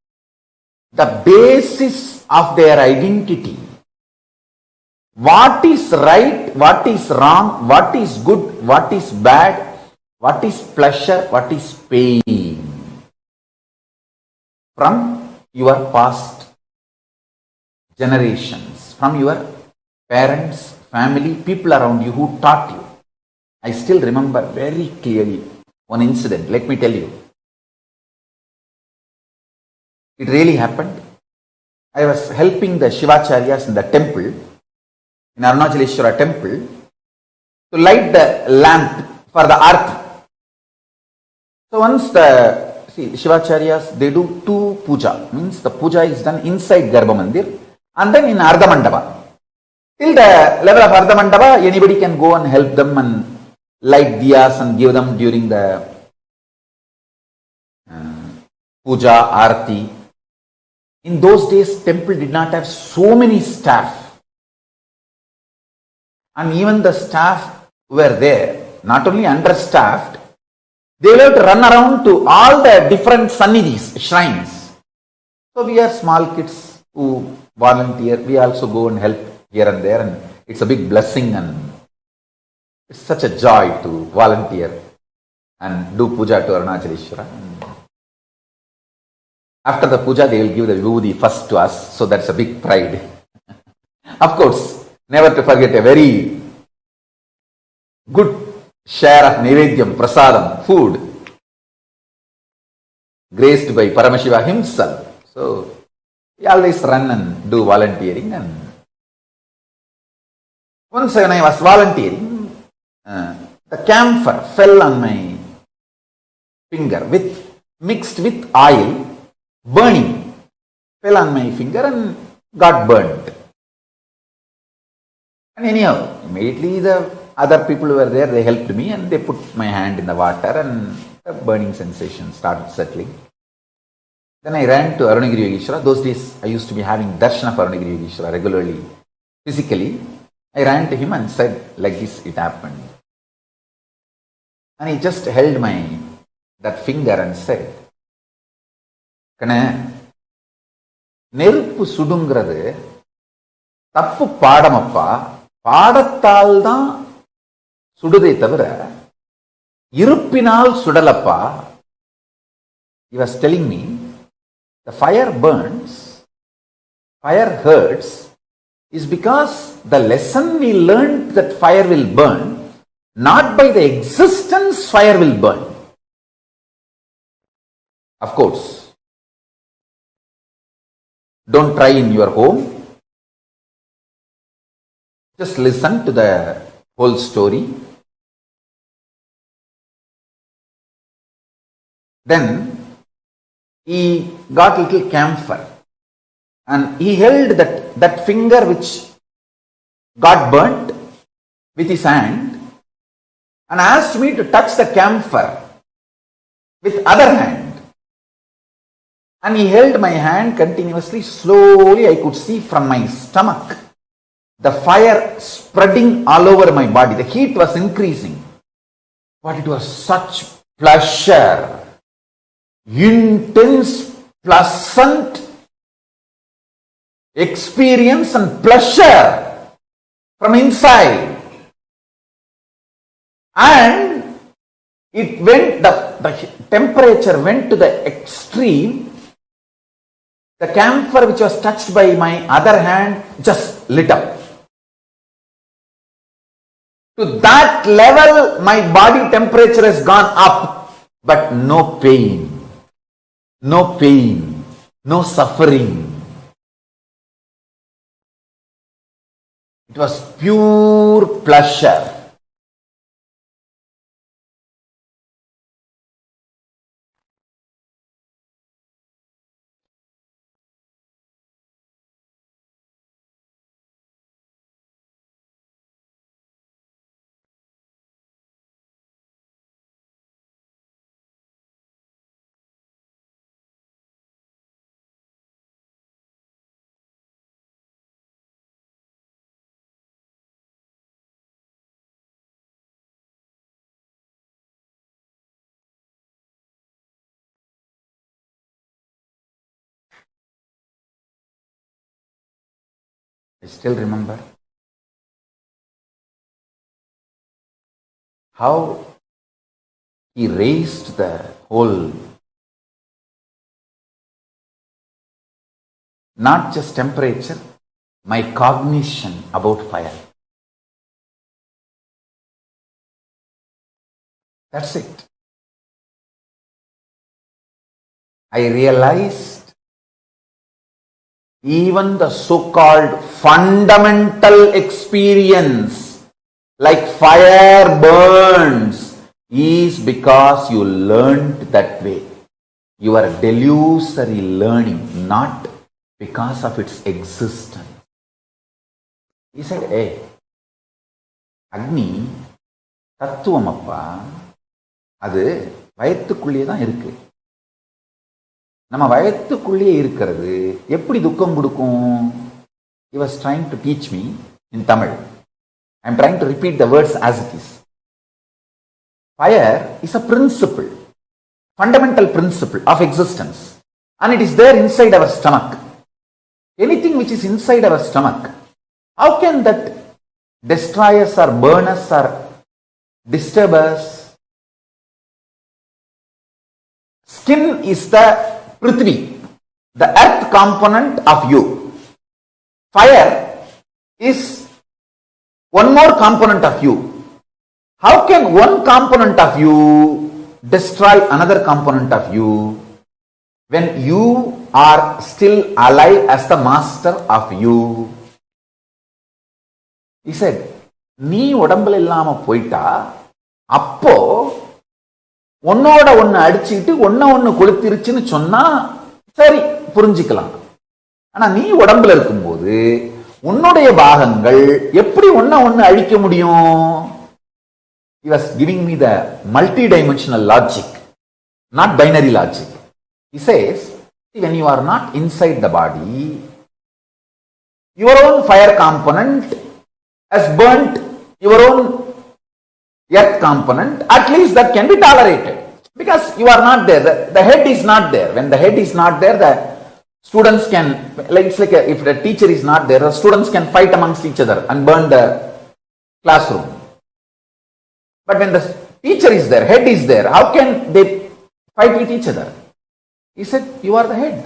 the basis of their identity. What is right, what is wrong, what is good, what is bad, what is pleasure, what is pain. From your past generations, from your parents, family, people around you who taught you. I still remember very clearly one incident. Let me tell you. It really happened. I was helping the Shivacharyas in the temple, in Arunachaleshwara temple, to light the lamp for the arti. So once the Shivacharyas, they do 2 puja, means the puja is done inside Garbha Mandir and then in Ardha Mandapa. Till the level of Ardha Mandapa, anybody can go and help them and light diyas and give them during the puja, arti. In those days, temple did not have so many staff. And even the staff were there, not only understaffed, they will have to run around to all the different sannidhis, shrines. So we are small kids who volunteer. We also go and help here and there, and it's a big blessing and it's such a joy to volunteer and do puja to Arunachaleshwara. After the puja, they will give the vibhuti first to us, so that's a big pride. Of course, never to forget a very good share of Naivedyam, Prasadam, food, graced by Paramashiva himself. So, we always run and do volunteering. And once when I was volunteering, the camphor fell on my finger mixed with oil, burning, fell on my finger and got burnt. And anyhow, immediately the other people who were there, they helped me and they put my hand in the water and the burning sensation started settling. Then I ran to Arunagiri Yogeshwara. Those days I used to be having darshan of Arunagiri Yogeshwara regularly, physically. I ran to him and said, like this, it happened. And he just held my that finger and said, கண்ணே, நெருப்பு சுடுங்கிறது தப்பு பாடமப்பா, பாடத்தால் தான் சுடுதை தவிர இருப்பினால் சுடலப்பா. He was telling me, the fire burns, fire hurts, is because the lesson we learned that fire will burn, not by the existence fire will burn. Of course, don't try in your home. Just listen to the whole story. Then he got a little camphor and he held that finger which got burnt with his hand and asked me to touch the camphor with other hand. And he held my hand continuously. Slowly I could see from my stomach the fire spreading all over my body. The heat was increasing. But it was such pleasure, intense, pleasant experience and pleasure from inside. And it went, the temperature went to the extreme. The camphor which was touched by my other hand just lit up. To that level, my body temperature has gone up, but no pain, no suffering. It was pure pleasure. I still remember how he raised the whole, not just temperature, my cognition about fire. That's it. I realized even the so-called fundamental experience like fire burns is because you learned that way. You are delusory learning, not because of its existence. He said, hey, Agni, தத்துவமப்பா, அது வயத்துக்குள்ளே தான் இருக்கு. நம்ம வயத்துக்குள்ளே இருக்கிறது எப்படி துக்கம் கொடுக்கும்? He was trying to teach me in Tamil. I am trying to repeat the words as it is. Fire is a principle, fundamental principle of existence, and it is there inside our stomach. Anything which is inside our stomach, how can that destroy us or burn us or disturb us? Skin is the Prithvi, the earth component of you. Fire is one more component of you. How can one component of you destroy another component of you when you are still alive as the master of you? He said, நீ உடம்புல இல்லாம போயிட்டா அப்போ ஒன்னோட ஒன்னு அடிச்சுக்கிட்டு ஒன்னு கொளுத்திருச்சுன்னு சொன்னா சரி புரிஞ்சுக்கலாம். ஆனா நீ உடம்புல இருக்கும்போது உன்னுடைய பாகங்கள் எப்படி ஒன்னு அழிக்க முடியும்? He was giving me the multi-dimensional logic, not binary logic. He says, when you are not inside the body, your own fire component has burnt your own earth component. At least that can be tolerated Because you are not there. The head is not there. When the head is not there, the students can, like it's like if the teacher is not there, the students can fight amongst each other and burn the classroom. But when the teacher is there, head is there, how can they fight with each other? He said, you are the head.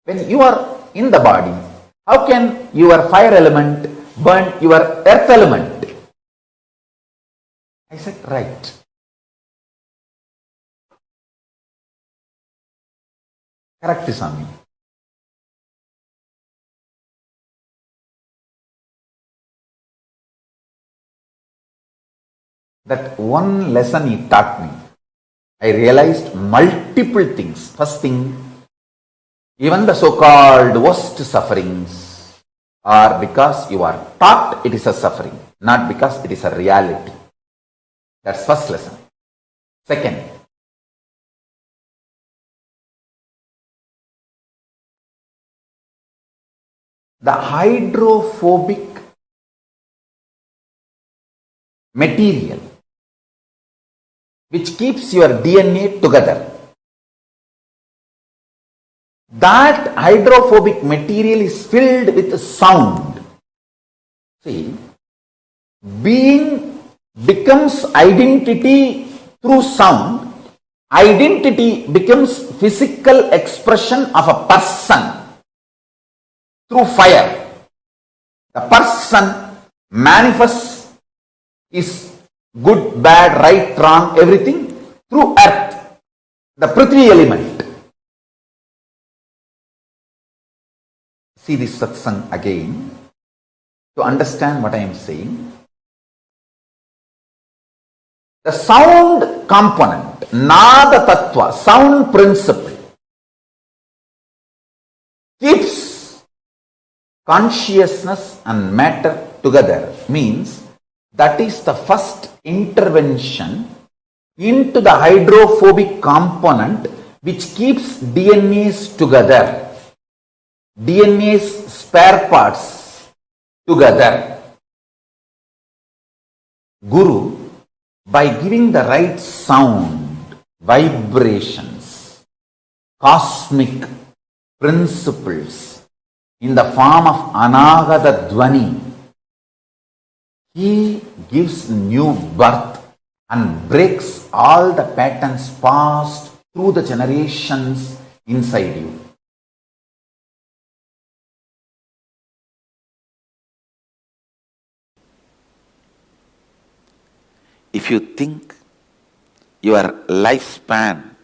When you are in the body, how can your fire element burn your earth element? I said, right. Correct, Swami. That one lesson he taught me, I realized multiple things. First thing, even the so-called worst sufferings are because you are taught it is a suffering, not because it is a reality. That's first lesson. Second, the hydrophobic material which keeps your DNA together, that hydrophobic material is filled with sound. See, being becomes identity through sound. Identity becomes physical expression of a person through fire. The person manifests is good, bad, right, wrong, everything through earth, the Prithvi element. See this satsang again to understand what I am saying. The sound component, Nada Tattva, sound principle, keeps consciousness and matter together. Means that is the first intervention into the hydrophobic component which keeps DNAs together, DNA's spare parts together. Guru, by giving the right sound, vibrations, cosmic principles in the form of Anagata Dvani, he gives new birth and breaks all the patterns passed through the generations inside you. If you think your lifespan,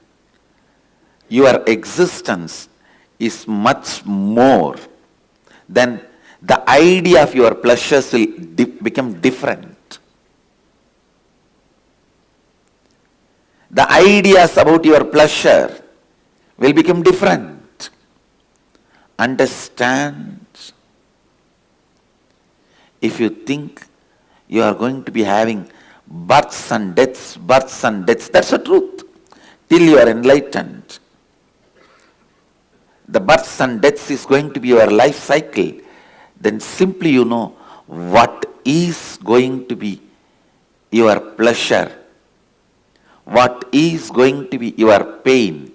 your existence is much more, then the idea of your pleasures will become different. The ideas about your pleasure will become different. Understand? If you think you are going to be having births and deaths, that's the truth. Till you are enlightened, the births and deaths is going to be your life cycle. Then simply you know what is going to be your pleasure, what is going to be your pain,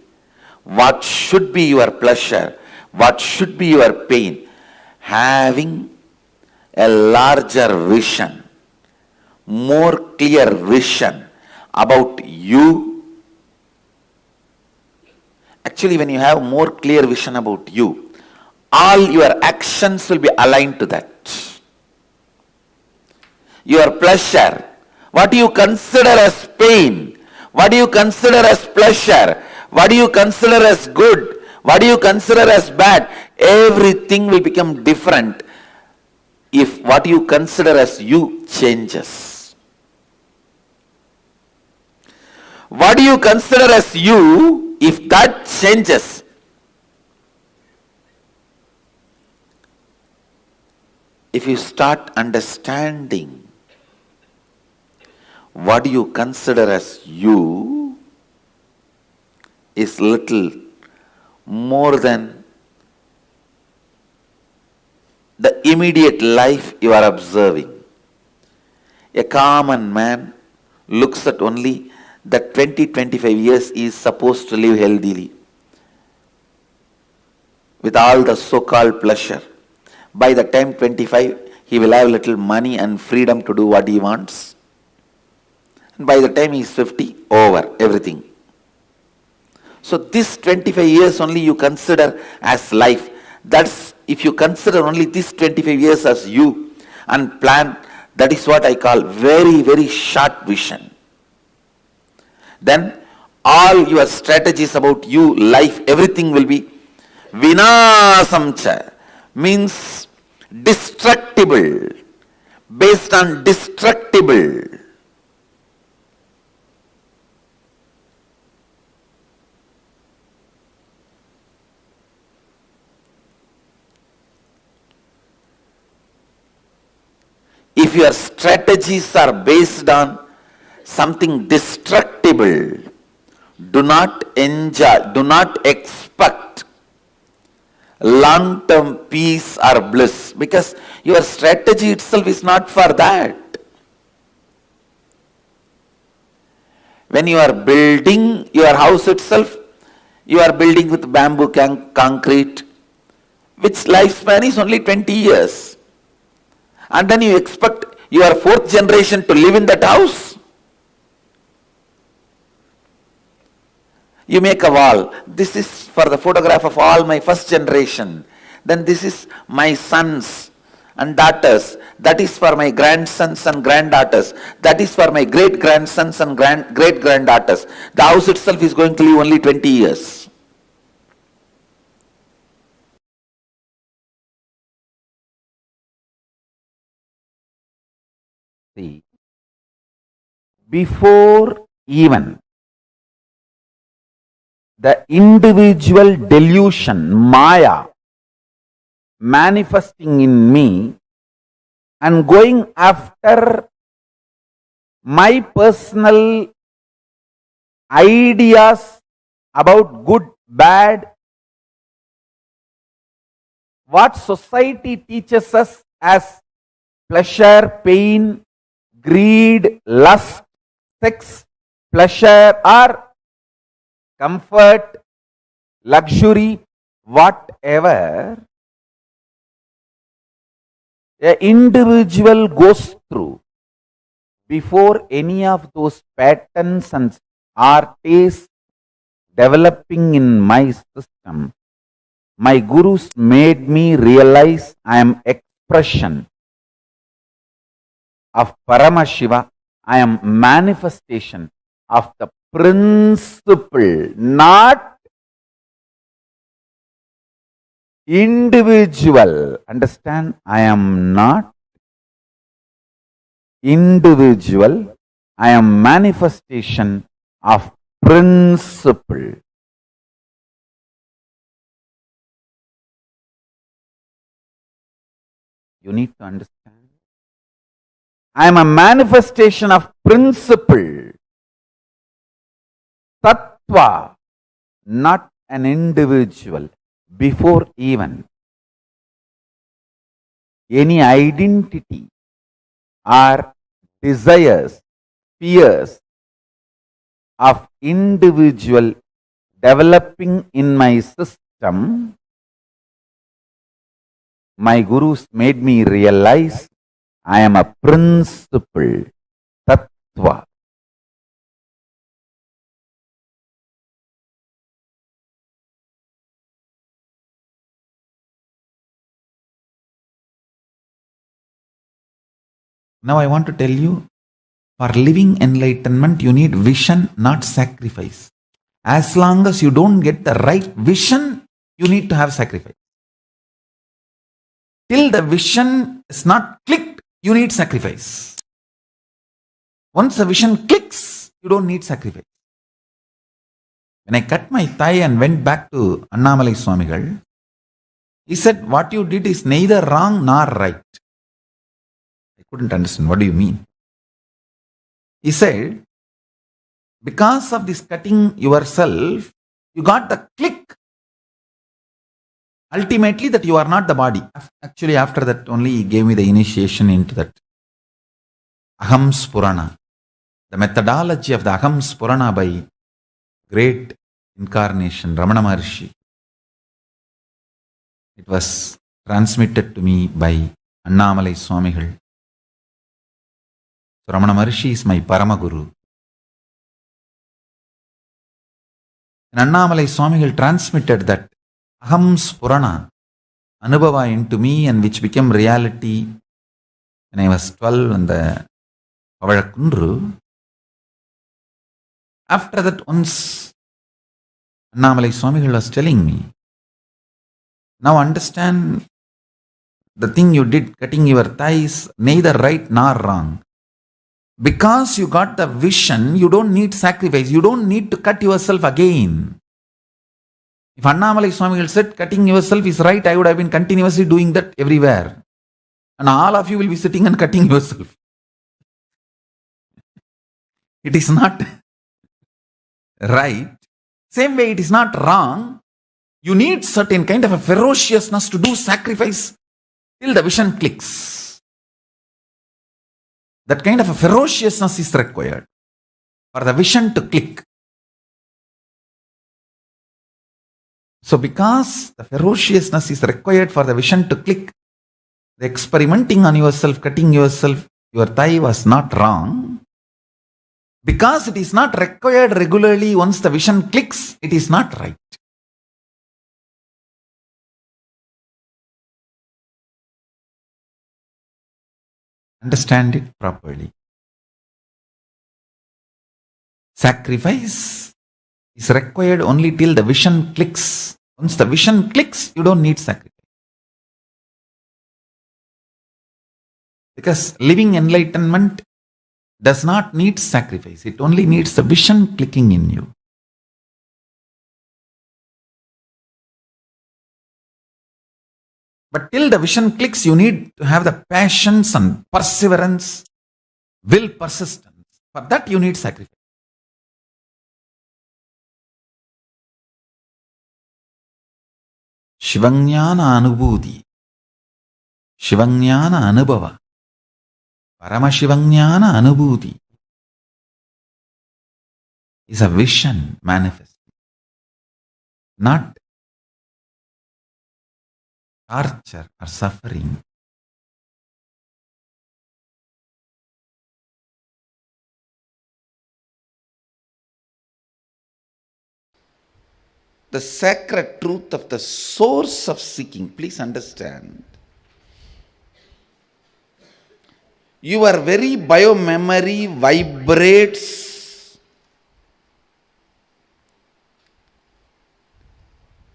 what should be your pleasure, what should be your pain. Having a larger vision, more clear vision about you. Actually, when you have more clear vision about you, all your actions will be aligned to that. Your pleasure, what do you consider as pain, what do you consider as pleasure, what do you consider as good, what do you consider as bad, everything will become different if what you consider as you changes. What do you consider as you, if that changes, if you start understanding what you consider as you is little more than the immediate life you are observing. A common man looks at only that 20-25 years he is supposed to live healthily with all the so-called pleasure. By the time 25, he will have little money and freedom to do what he wants. And by the time he is 50, over everything. So this 25 years only you consider as life. That's, if you consider only this 25 years as you and plan, that is what I call very, very short vision. Then all your strategies about you, life, everything will be vinasamcha, means destructible, based on destructible. If your strategies are based on something destructible, do not enjoy, do not expect long-term peace or bliss, because your strategy itself is not for that. When you are building your house itself, you are building with bamboo concrete, which lifespan is only 20 years. And then you expect your fourth generation to live in that house. You make a wall. This is for the photograph of all my first generation. Then this is my sons and daughters. That is for my grandsons and granddaughters. That is for my great grandsons and great granddaughters. The house itself is going to live only 20 years. See, before even the individual delusion, Maya, manifesting in me and going after my personal ideas about good, bad, what society teaches us as pleasure, pain, greed, lust, sex, pleasure or comfort, luxury, whatever an individual goes through, before any of those patterns and are tastes developing in my system, my gurus made me realize I am expression of Paramashiva. I am manifestation of the principle, not individual. Understand? I am not individual. I am manifestation of principle. You need to understand. I am a manifestation of principle. Tattva, not an individual. Before even any identity or desires, fears of individual developing in my system, my gurus made me realize I am a principle, tattva. Now I want to tell you, for living enlightenment, you need vision, not sacrifice. As long as you don't get the right vision, you need to have sacrifice. Till the vision is not clicked, you need sacrifice. Once the vision clicks, you don't need sacrifice. When I cut my thigh and went back to Annamalai Swamigal, he said, what you did is neither wrong nor right. I couldn't understand. What do you mean? He said, because of this cutting yourself, you got the click. Ultimately, that you are not the body. Actually, after that only he gave me the initiation into that Aham Spurana, the methodology of the Aham Spurana by great incarnation Ramana Maharshi. It was transmitted to me by Annamalai Swamigal. So Ramana Maharshi is my Paramaguru. And Annamalai Swamigal transmitted that Aham Spurana, Anubhava into me, and which became reality when I was 12 in the Pavazhakundru. After that, once Annamalai Swamigal was telling me, now understand the thing you did, cutting your thighs, neither right nor wrong. Because you got the vision, you don't need sacrifice. You don't need to cut yourself again. If Annamalai Swamigal said cutting yourself is right, I would have been continuously doing that everywhere. And all of you will be sitting and cutting yourself. It is not right. Same way, it is not wrong. You need certain kind of a ferociousness to do sacrifice till the vision clicks. That kind of a ferociousness is required for the vision to click. So because the ferociousness is required for the vision to click, the experimenting on yourself, cutting yourself, your thigh was not wrong. Because it is not required regularly, once the vision clicks, it is not right. Understand it properly. Sacrifice is required only till the vision clicks. Once the vision clicks, you don't need sacrifice. Because living enlightenment does not need sacrifice. It only needs the vision clicking in you. But till the vision clicks, you need to have the patience and perseverance, will, persistence. For that, you need sacrifice. Shivanyana Anubhuti, Shivanyana Anubhava, Paramashivanyana Anubhuti is a vision manifest, not torture or suffering. The sacred truth of the source of seeking, please understand. Your very biomemory vibrates.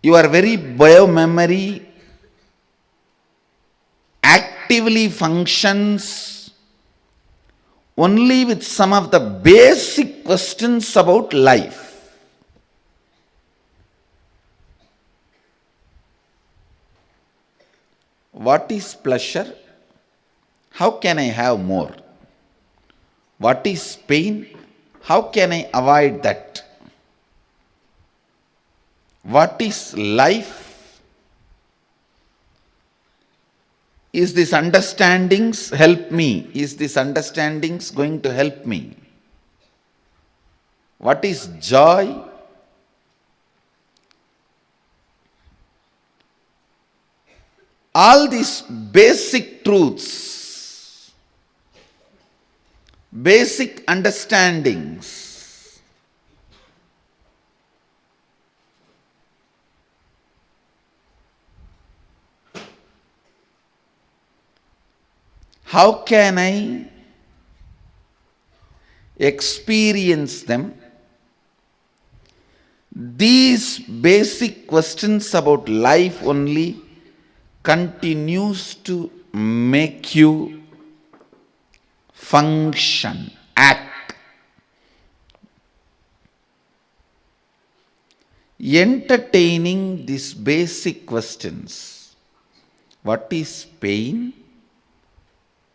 Your very biomemory actively functions only with some of the basic questions about life. What is pleasure? How can I have more? What is pain? How can I avoid that? What is life? Is this understandings help me? Is this understandings going to help me? What is joy? All these basic truths, basic understandings, how can I experience them? These basic questions about life only continues to make you function, act. Entertaining these basic questions. What is pain?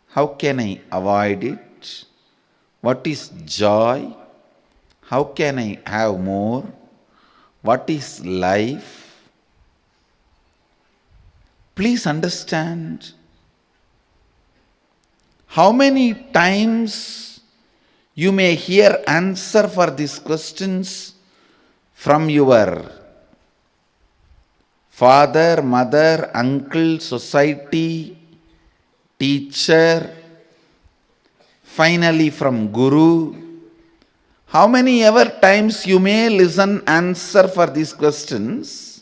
How can I avoid it? What is joy? How can I have more? What is life? Please understand, how many times You may hear answer for these questions from your father, mother, uncle, society, teacher, finally from Guru. How many ever times you may listen answer for these questions?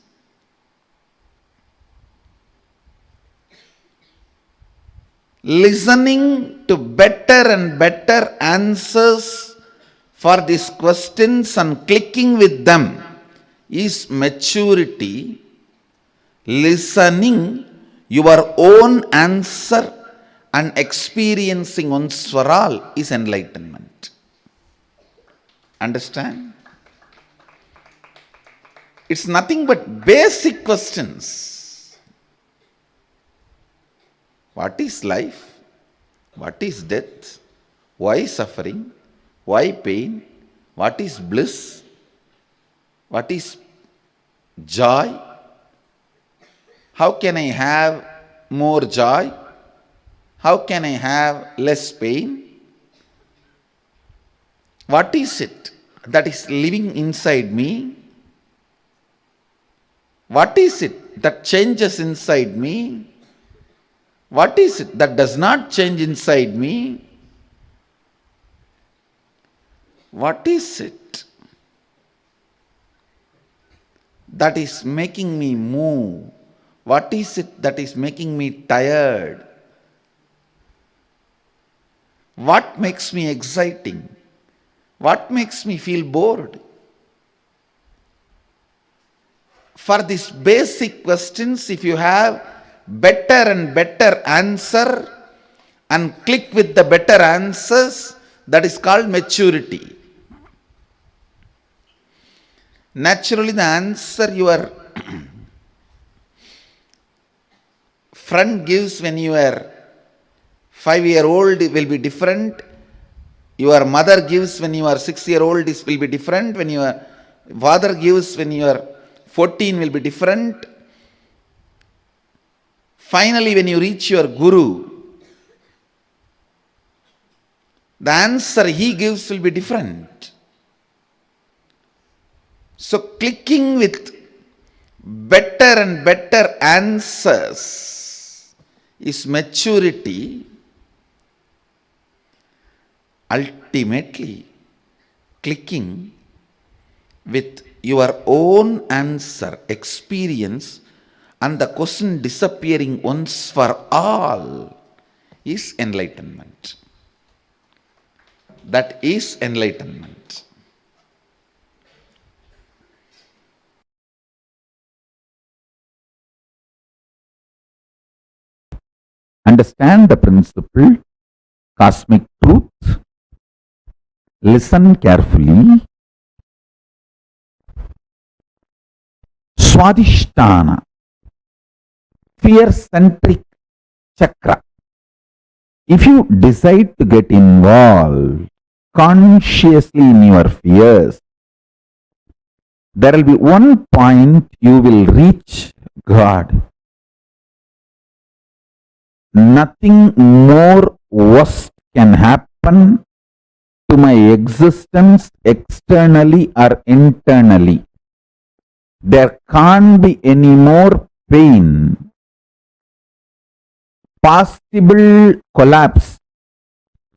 Listening to better and better answers for these questions and clicking with them is maturity. Listening your own answer and experiencing once for all is enlightenment. Understand? It's nothing but basic questions. What is life? What is death? Why suffering? Why pain? What is bliss? What is joy? How can I have more joy? How can I have less pain? What is it that is living inside me? What is it that changes inside me? What is it that does not change inside me? What is it that is making me move? What is it that is making me tired? What makes me exciting? What makes me feel bored? For these basic questions, if you have better and better answer and click with the better answers, that is called maturity. Naturally, the answer your friend gives when you are 5-year-old will be different. Your mother gives when you are 6-year-old will be different. When your father gives when you are 14 will be different. Finally, when you reach your Guru, the answer he gives will be different. So, clicking with better and better answers is maturity. Ultimately, clicking with your own answer, experience, and the question disappearing once for all is enlightenment. That is enlightenment. Understand the principle, cosmic truth, listen carefully. Swadhisthana, fear-centric chakra. If you decide to get involved consciously in your fears, there will be one point you will reach God. Nothing more worst can happen to my existence externally or internally. There can't be any more pain. Possible collapse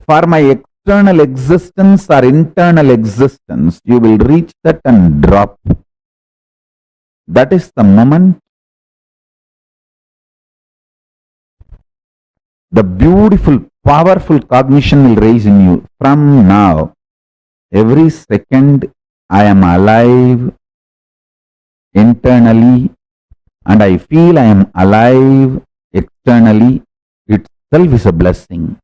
for my external existence or internal existence, you will reach that and drop. That is the moment the beautiful, powerful cognition will rise in you. From now, every second I am alive internally and I feel I am alive externally. Itself is a blessing.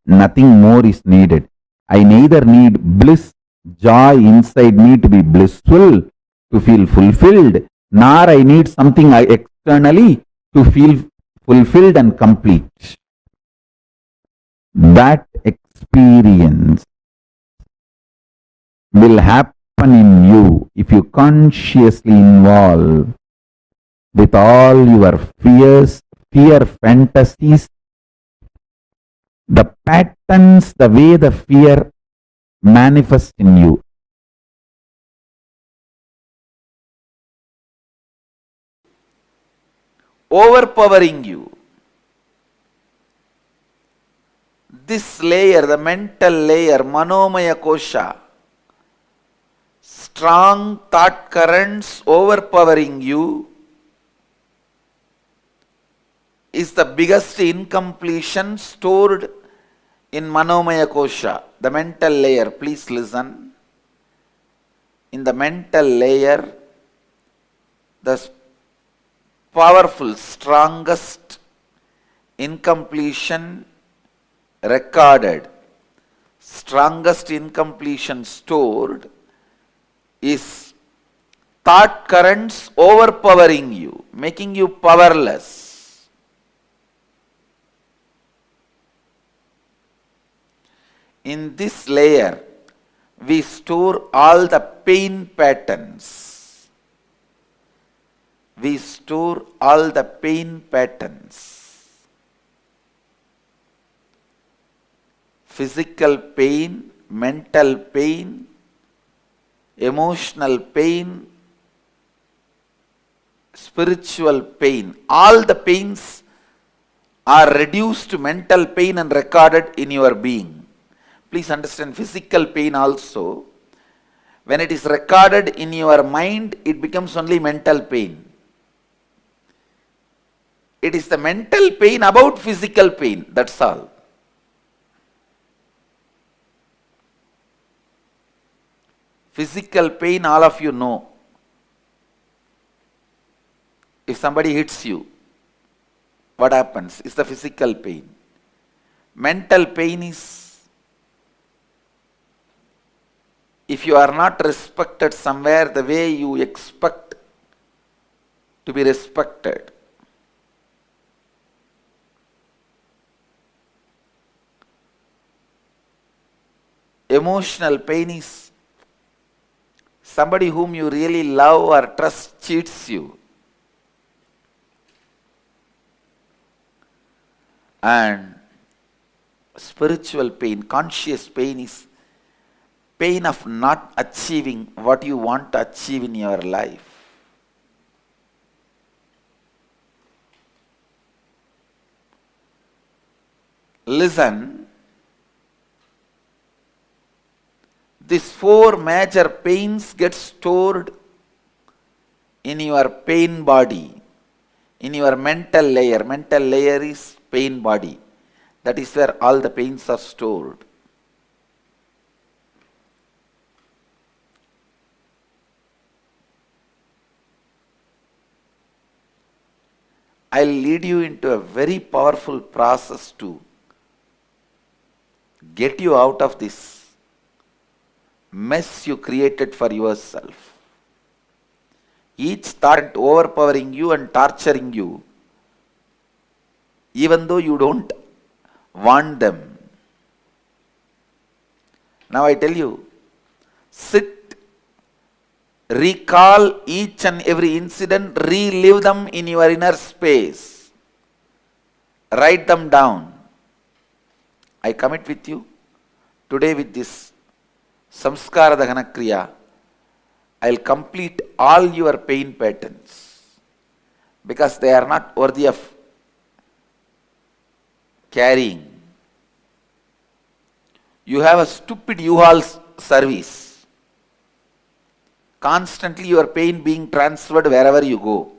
Nothing more is needed. I neither need bliss, joy inside me to be blissful, to feel fulfilled, nor I need something externally to feel fulfilled and complete. That experience will happen in you if you consciously involve with all your fears, fear fantasies, the patterns, the way the fear manifests in you. Overpowering you. This layer, the mental layer, Manomaya Kosha, strong thought currents overpowering you, is the biggest incompletion stored in Manomaya Kosha, the mental layer. Please listen. In the mental layer, the powerful, strongest incompletion recorded, strongest incompletion stored is thought currents overpowering you, making you powerless. In this layer, we store all the pain patterns. We store all the pain patterns. Physical pain, mental pain, emotional pain, spiritual pain. All the pains are reduced to mental pain and recorded in your being. Please understand, physical pain also, when it is recorded in your mind, it becomes only mental pain. It is the mental pain about physical pain, that's all. Physical pain, all of you know. If somebody hits you, what happens? It's the physical pain. Mental pain is, if you are not respected somewhere the way you expect to be respected. Emotional pain is somebody whom you really love or trust cheats you. And spiritual pain, conscious pain is pain of not achieving what you want to achieve in your life. Listen, these four major pains get stored in your pain body, in your mental layer. Mental layer is pain body. That is where all the pains are stored. I'll lead you into a very powerful process to get you out of this mess you created for yourself. Each thought overpowering you and torturing you, even though you don't want them. Now I tell you, sit, recall each and every incident, relive them in your inner space. Write them down. I commit with you today with this Samskara Dahana Kriya, I'll complete all your pain patterns because they are not worthy of carrying. You have a stupid U-Haul service. Constantly your pain being transferred wherever you go.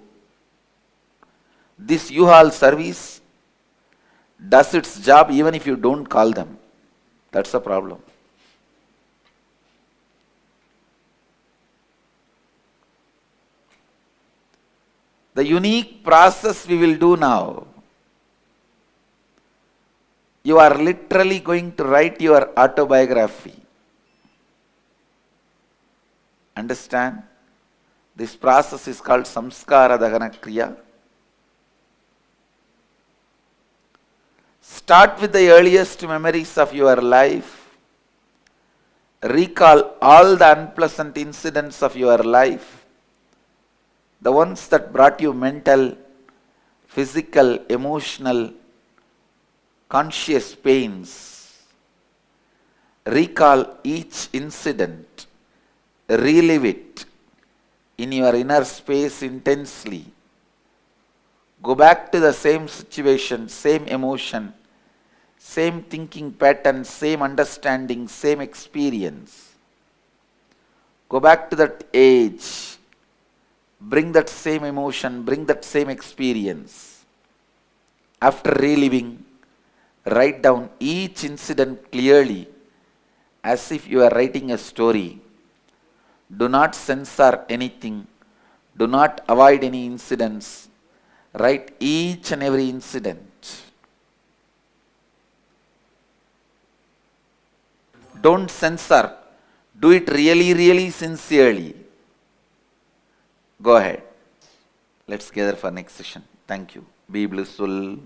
This U-Haul service does its job even if you don't call them. That's the problem. The unique process we will do now, you are literally going to write your autobiography. Understand? This process is called Samskara Dahana Kriya. Start with the earliest memories of your life. Recall all the unpleasant incidents of your life. The ones that brought you mental, physical, emotional, conscious pains. Recall each incident, relive it in your inner space intensely. Go back to the same situation, same emotion, same thinking pattern, same understanding, same experience. Go back to that age. Bring that same emotion, bring that same experience. After reliving, write down each incident clearly as if you are writing a story. Do not censor anything. Do not avoid any incidents. Write each and every incident. Don't censor. Do it really, really sincerely. Go ahead. Let's gather for next session. Thank you. Be blissful.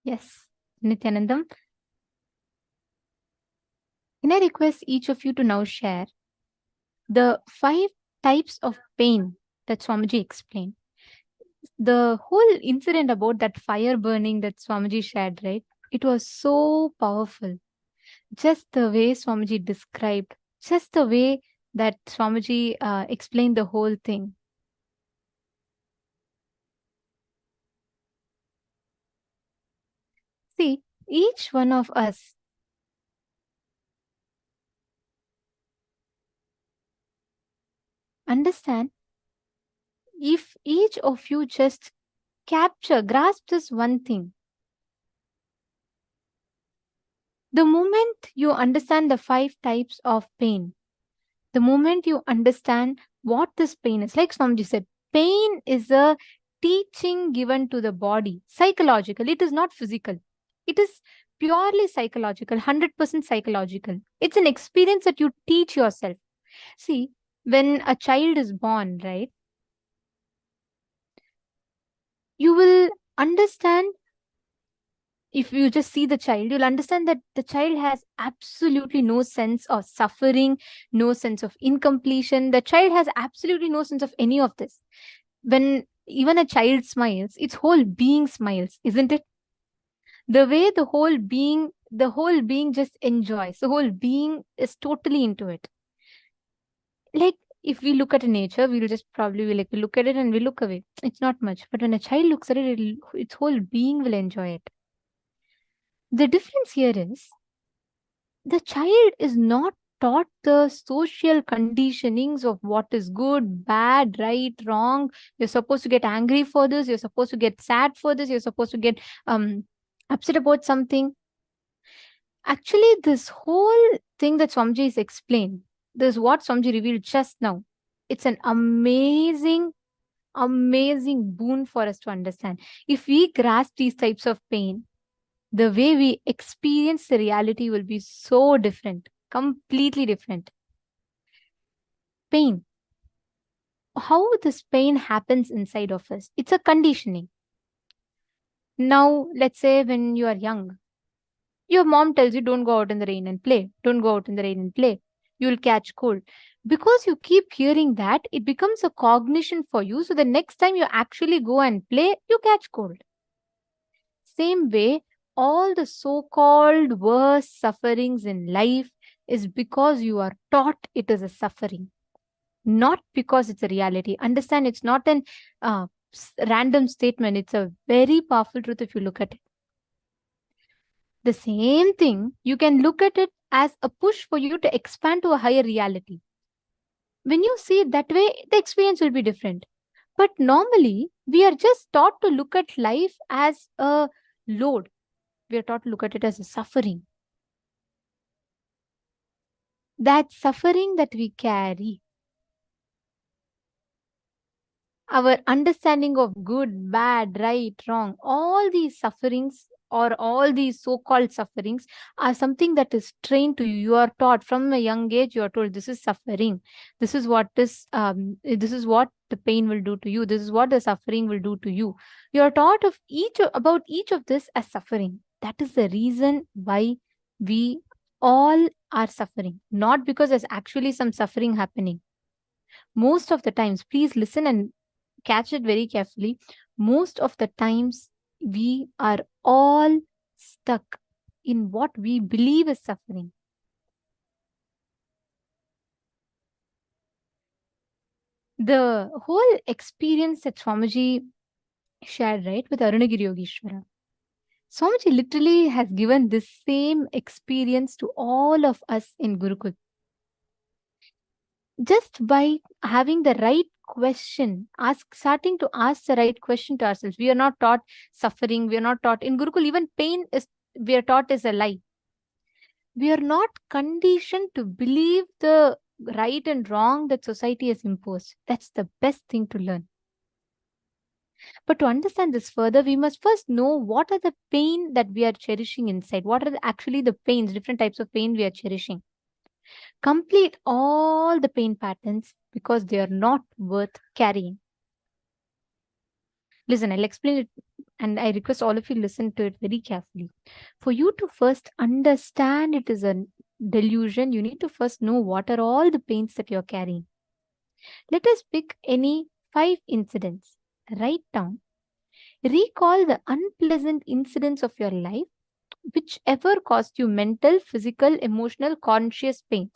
Yes, Nityanandam. Can I request each of you to now share the 5 types of pain that Swamiji explained? The whole incident about that fire burning that Swamiji shared, right? It was so powerful. Just the way Swamiji described, just the way that Swamiji explained the whole thing. See, each one of us understand, if each of you just grasp this one thing, the moment you understand the 5 types of pain, the moment you understand what this pain is, like Swamiji said, pain is a teaching given to the body, psychological. It is not physical. It is purely psychological, 100% psychological. It's an experience that you teach yourself. See, when a child is born, right, you will understand. If you just see the child, you'll understand that the child has absolutely no sense of suffering, no sense of incompletion. The child has absolutely no sense of any of this. When even a child smiles, its whole being smiles, isn't it? The way the whole being just enjoys, the whole being is totally into it. Like, if we look at a nature, we'll just probably be like, we look at it and we look away. It's not much. But when a child looks at it, its whole being will enjoy it. The difference here is the child is not taught the social conditionings of what is good, bad, right, wrong. You're supposed to get angry for this. You're supposed to get sad for this. You're supposed to get upset about something. Actually, this whole thing that Swamiji is explained, this is what Swamiji revealed just now. It's an amazing boon for us to understand. If we grasp these types of pain, the way we experience the reality will be so different, completely different. Pain. How this pain happens inside of us? It's a conditioning. Now, let's say when you are young, your mom tells you don't go out in the rain and play. Don't go out in the rain and play. You'll catch cold. Because you keep hearing that, it becomes a cognition for you. So the next time you actually go and play, you catch cold. Same way, all the so-called worst sufferings in life is because you are taught it is a suffering, not because it's a reality. Understand, it's not an random statement. It's a very powerful truth if you look at it. The same thing, you can look at it as a push for you to expand to a higher reality. When you see it that way, the experience will be different. But normally, we are just taught to look at life as a load. We are taught to look at it as a suffering. That suffering that we carry, our understanding of good, bad, right, wrong, all these sufferings or all these so-called sufferings are something that is trained to you. You are taught from a young age, you are told this is suffering. This is what this is what the pain will do to you. This is what the suffering will do to you. You are taught about each of this as suffering. That is the reason why we all are suffering. Not because there's actually some suffering happening. Most of the times, please listen and catch it very carefully. Most of the times, we are all stuck in what we believe is suffering. The whole experience that Swamiji shared, right, with Arunagiri Yogeshwara, Swamiji literally has given this same experience to all of us in Gurukul. Just by having the right question, starting to ask the right question to ourselves. We are not taught suffering. We are not taught in Gurukul. Even pain is, we are taught is a lie. We are not conditioned to believe the right and wrong that society has imposed. That's the best thing to learn. But to understand this further, we must first know what are the pain that we are cherishing inside. What are actually the pains, different types of pain we are cherishing. Complete all the pain patterns because they are not worth carrying. Listen, I'll explain it, and I request all of you listen to it very carefully. For you to first understand it is a delusion, you need to first know what are all the pains that you're carrying. Let us pick any 5 incidents. Write down. Recall the unpleasant incidents of your life, whichever caused you mental, physical, emotional, conscious pains.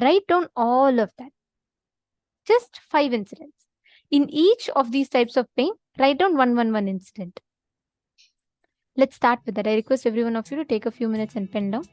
Write down all of that. Just 5 incidents. In each of these types of pain, write down one incident. Let's start with that. I request every one of you to take a few minutes and pen down.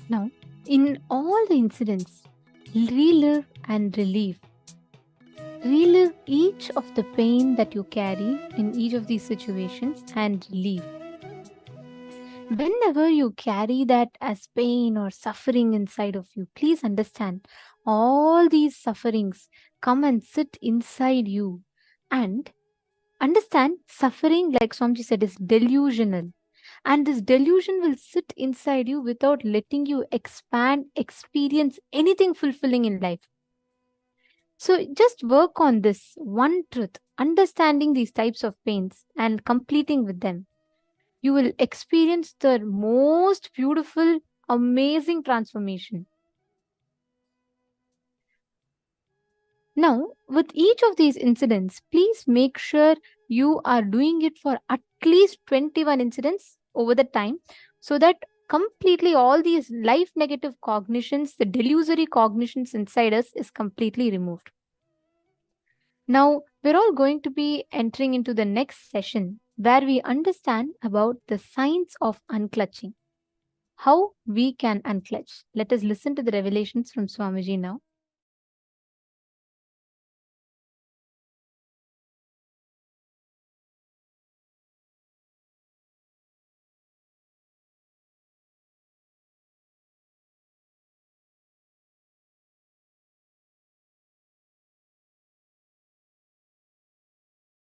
Now, in all the incidents, relive and relieve. Relive each of the pain that you carry in each of these situations and relieve. Whenever you carry that as pain or suffering inside of you, please understand all these sufferings come and sit inside you. And understand suffering, like Swamiji said, is delusional. And this delusion will sit inside you without letting you expand, experience anything fulfilling in life. So just work on this one truth, understanding these types of pains and completing with them. You will experience the most beautiful, amazing transformation. Now, with each of these incidents, please make sure you are doing it for at least 21 incidents over the time, so that completely all these life negative cognitions, the delusory cognitions inside us is completely removed. Now, we're all going to be entering into the next session where we understand about the science of unclutching. How we can unclutch. Let us listen to the revelations from Swamiji now.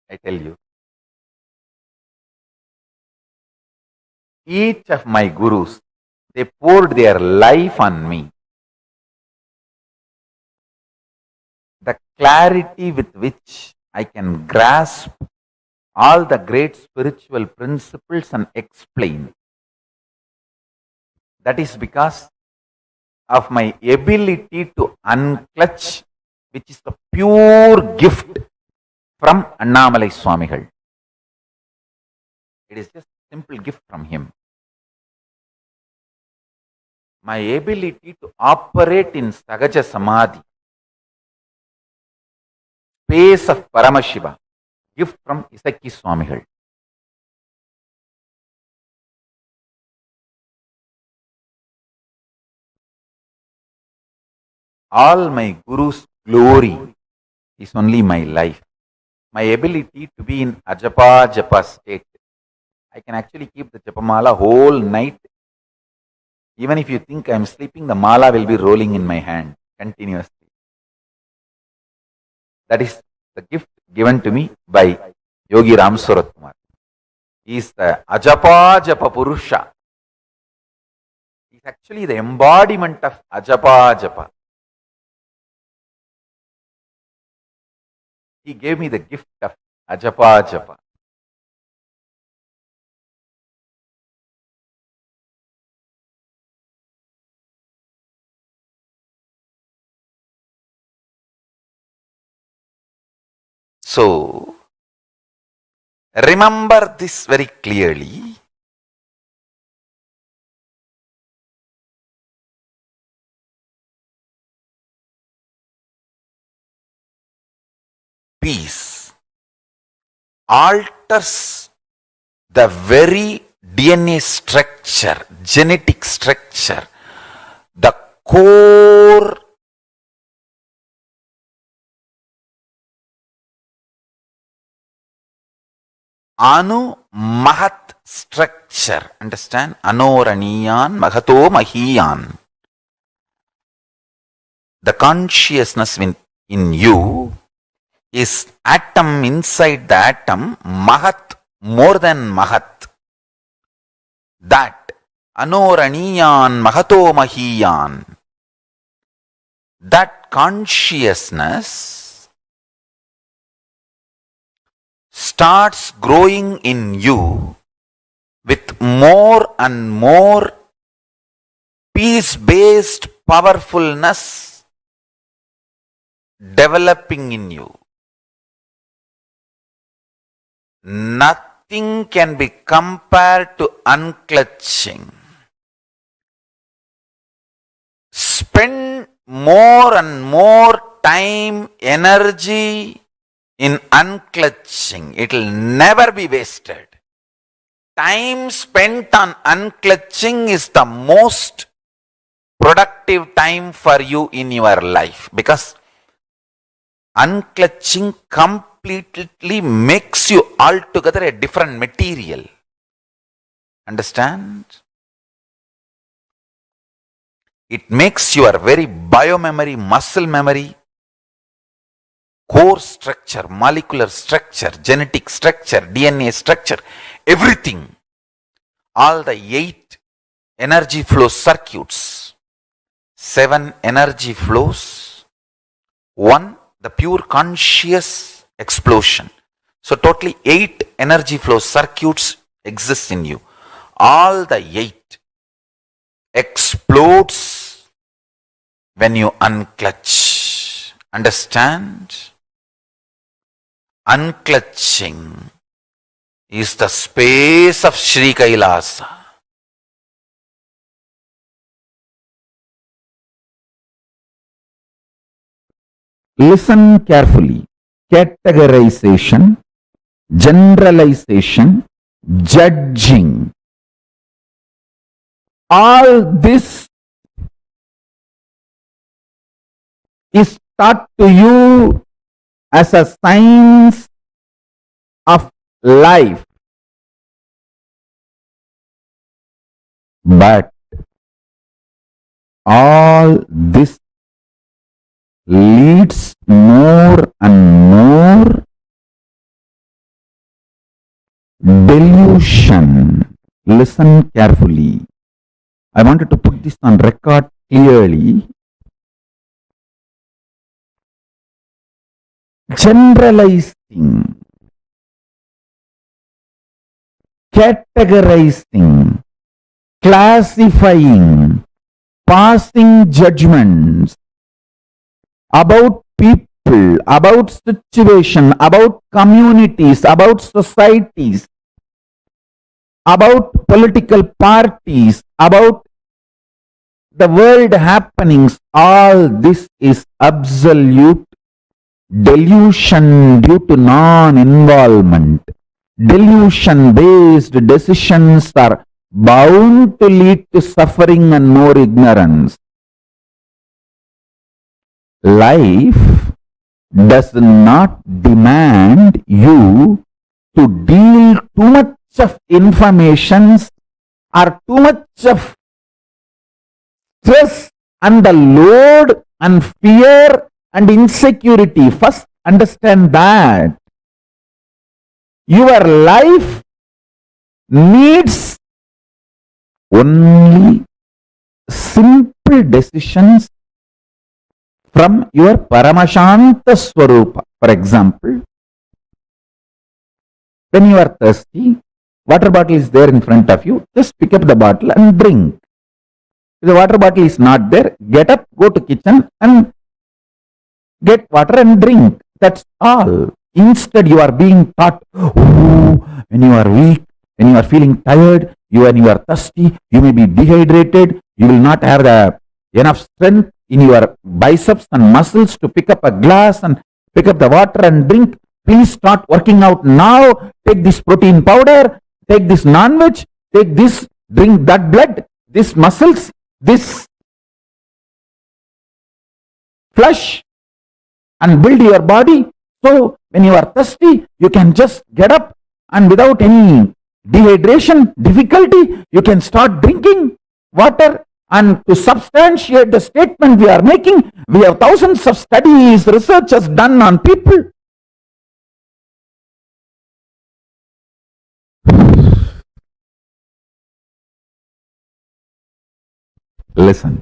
I tell you, each of my gurus, they poured their life on me. The clarity with which I can grasp all the great spiritual principles and explain. That is because of my ability to unclutch, which is the pure gift from Annamalai Swamigal. It is just a simple gift from him. My ability to operate in Sagaja Samadhi, space of Paramashiva, gift from Isaki Swamigal. All my Guru's glory is only my life. My ability to be in Ajapa Japa state. I can actually keep the Japamala whole night. Even if you think I am sleeping, the mala will be rolling in my hand continuously. That is the gift given to me by Yogi Ram Surat Kumar. He is the Ajapa Japa Purusha. He is actually the embodiment of Ajapa Japa. He gave me the gift of Ajapa Japa. So, remember this very clearly. Peace alters the very DNA structure, genetic structure, the core Anu Mahat structure. Understand? Anoraniyan Mahato Mahiyan. The consciousness in you is atom inside the atom, Mahat, more than Mahat. That Anoraniyan Mahato Mahiyan. That consciousness starts growing in you with more and more peace-based powerfulness developing in you. Nothing can be compared to unclutching. Spend more and more time, energy in unclutching. It will never be wasted. Time spent on unclutching is the most productive time for you in your life, because unclutching completely makes you altogether a different material. Understand? It makes your very biomemory, muscle memory, core structure, molecular structure, genetic structure, DNA structure, everything, all the 8 energy flow circuits, 7 energy flows, 1 the pure conscious explosion. So totally 8 energy flow circuits exist in you. All the 8 explodes when you unclutch. Understand? Unclutching is the space of Sri Kailasa. Listen carefully. Categorization, generalization, judging. All this is taught to you as a science of life. But all this leads more and more delusion. Listen carefully. I wanted to put this on record clearly. Generalizing, categorizing, classifying, passing judgments about people, about situation, about communities, about societies, about political parties, about the world happenings. All this is absolute delusion due to non-involvement. Delusion-based decisions are bound to lead to suffering and more ignorance. Life does not demand you to deal too much of information or too much of stress and the load and fear and insecurity. First, understand that your life needs only simple decisions from your Paramashanta Swarupa. For example, when you are thirsty, water bottle is there in front of you, just pick up the bottle and drink. If the water bottle is not there, get up, go to kitchen and get water and drink. That's all. Instead, you are being taught, when you are weak, when you are feeling tired, when you are thirsty, you may be dehydrated, you will not have the enough strength in your biceps and muscles to pick up a glass and pick up the water and drink. Please start working out now. Take this protein powder, take this non-veg, take this, drink that blood, this muscles, this flesh, and build your body. So when you are thirsty, you can just get up and without any dehydration, difficulty, you can start drinking water. And to substantiate the statement we are making, we have thousands of studies, researches done on people. Listen.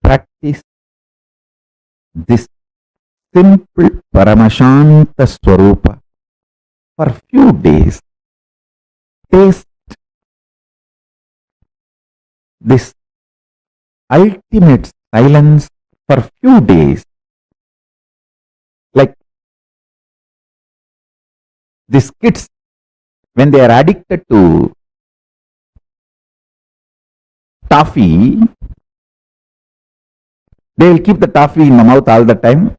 Practice this simple Paramashanta Swarupa for few days. Taste this ultimate silence for few days. Like these kids, when they are addicted to toffee, they will keep the toffee in the mouth all the time.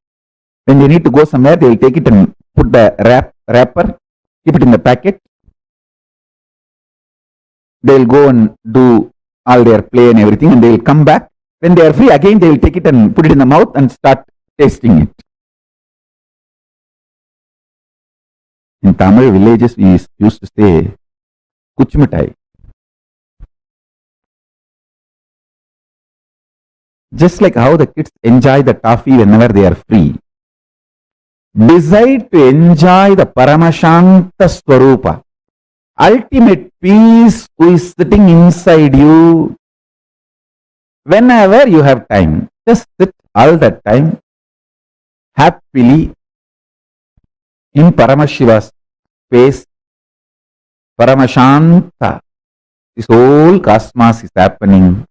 When they need to go somewhere, they will take it and put the wrapper, keep it in the packet. they'll go and do all their play and everything, and they'll come back. When they are free, again they will take it and put it in the mouth and start tasting it. In Tamil villages, we used to say, kuchmitai. Just like how the kids enjoy the toffee whenever they are free, decide to enjoy the Paramashanta Swarupa, ultimate peace who is sitting inside you. Whenever you have time, just sit all that time happily in Paramashiva's face. Paramashanta. This whole cosmos is happening.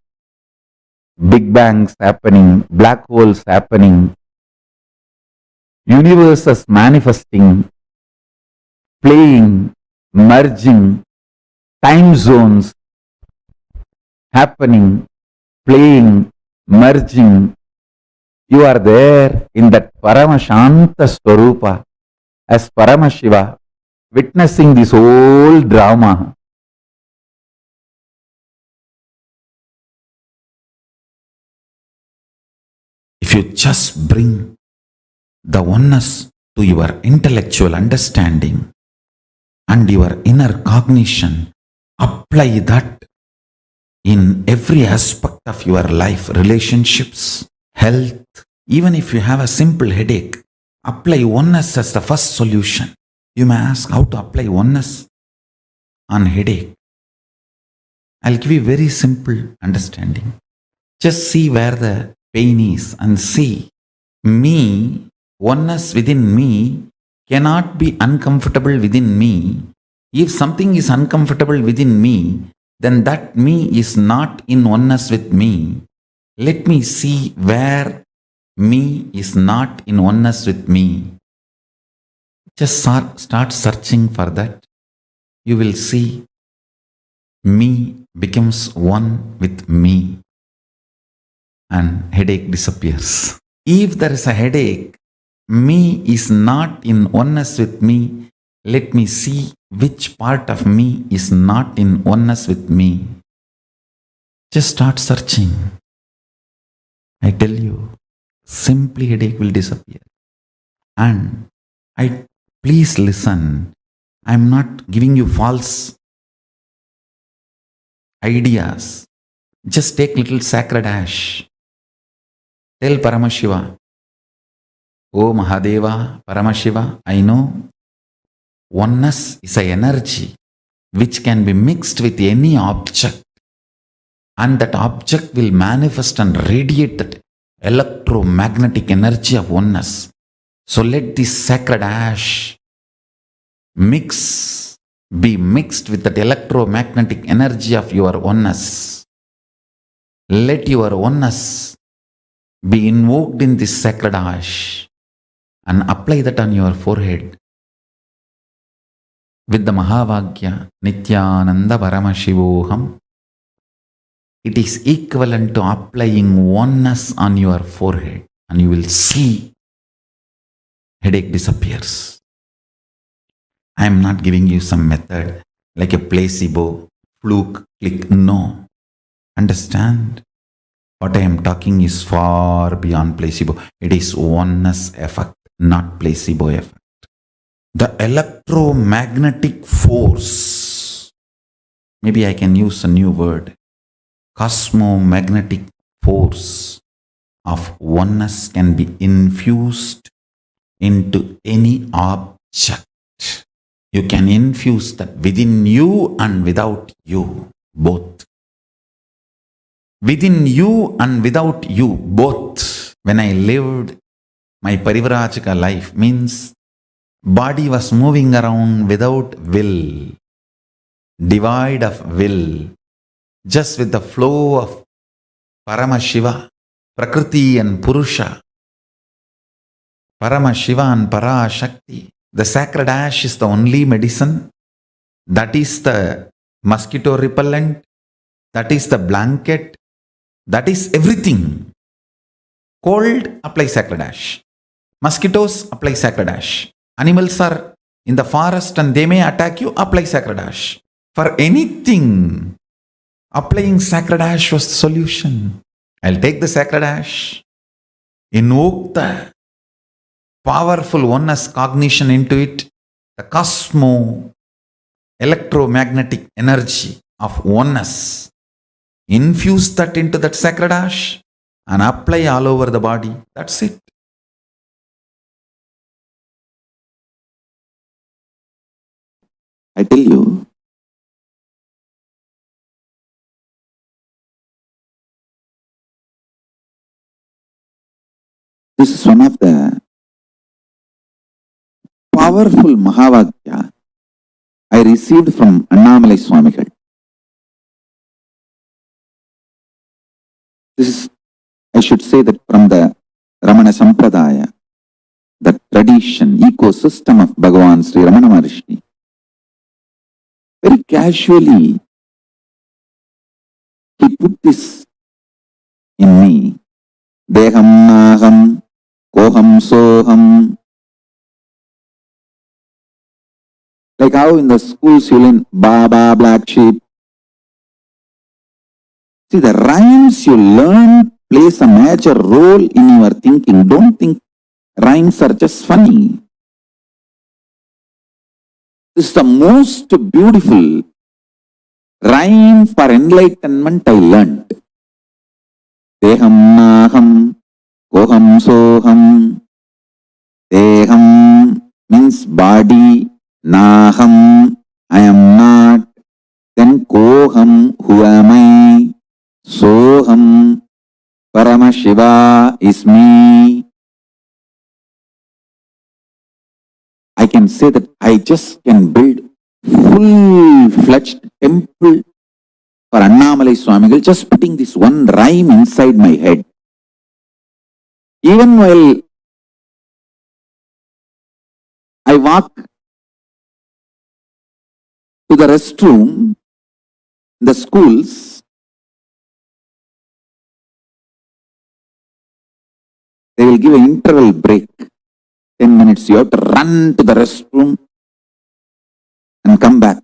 Big bangs happening, black holes happening, universes manifesting, playing, merging, time zones happening, playing, merging. You are there in that Paramashanta Swarupa as Paramashiva, witnessing this whole drama. If you just bring the oneness to your intellectual understanding and your inner cognition, apply that in every aspect of your life, relationships, health. Even if you have a simple headache, apply oneness as the first solution. You may ask how to apply oneness on headache. I'll give you very simple understanding. Just see where the pain is and see me, oneness within me cannot be uncomfortable within me. If something is uncomfortable within me, then that me is not in oneness with me. Let me see where me is not in oneness with me. Just start searching for that. You will see me becomes one with me and headache disappears. If there is a headache, me is not in oneness with me. Let me see which part of me is not in oneness with me. Just start searching. I tell you, simply headache will disappear. And please listen. I'm not giving you false ideas. Just take little sacred ash. Tell Paramashiva, Oh Mahadeva, Paramashiva, I know oneness is an energy which can be mixed with any object, and that object will manifest and radiate that electromagnetic energy of oneness. So let this sacred ash be mixed with that electromagnetic energy of your oneness. Let your oneness be invoked in this sacred ash and apply that on your forehead with the Mahavagya Nithyananda Paramashivoham. It is equivalent to applying oneness on your forehead, and you will see headache disappears. I am not giving you some method like a placebo, fluke, click. No. Understand? What I am talking is far beyond placebo. It is oneness effect, not placebo effect. The electromagnetic force, maybe I can use a new word, cosmomagnetic force of oneness can be infused into any object. You can infuse that within you and without you, both. Within you and without you, both. When I lived my Parivrajaka life, means body was moving around without will, devoid of will, just with the flow of Paramashiva, Prakriti and Purusha, Paramashiva and Parashakti. The sacred ash is the only medicine. That is the mosquito repellent. That is the blanket. That is everything. Cold, apply sacred ash. Mosquitoes, apply sacred ash. Animals are in the forest and they may attack you, apply sacred ash. For anything, Applying sacred ash was the solution. I'll take the sacred ash, invoke the powerful oneness cognition into it, the cosmo electromagnetic energy of oneness. Infuse that into that sacred ash and apply all over the body. That's it. I tell you, this is one of the powerful Mahavakya I received from Annamalai Swamigal. This is, I should say that from the Ramana Sampradaya, the tradition, ecosystem of Bhagavan Sri Ramana Maharshi. Very casually, he put this in me. Deham naham, koham soham. Like how in the schools you learn Baba, black sheep. See, the rhymes you learn plays a major role in your thinking. Don't think rhymes are just funny. This is the most beautiful rhyme for enlightenment I learned. Deham naham, koham soham. Deham means body, naham, I am not. Then koham, who am I? Soham, Paramashiva is me. I can say that I just can build full-fledged temple for Annamalai Swamigal just putting this one rhyme inside my head. Even while I walk to the restroom in the schools, they will give an interval break. 10 minutes, you have to run to the restroom and come back.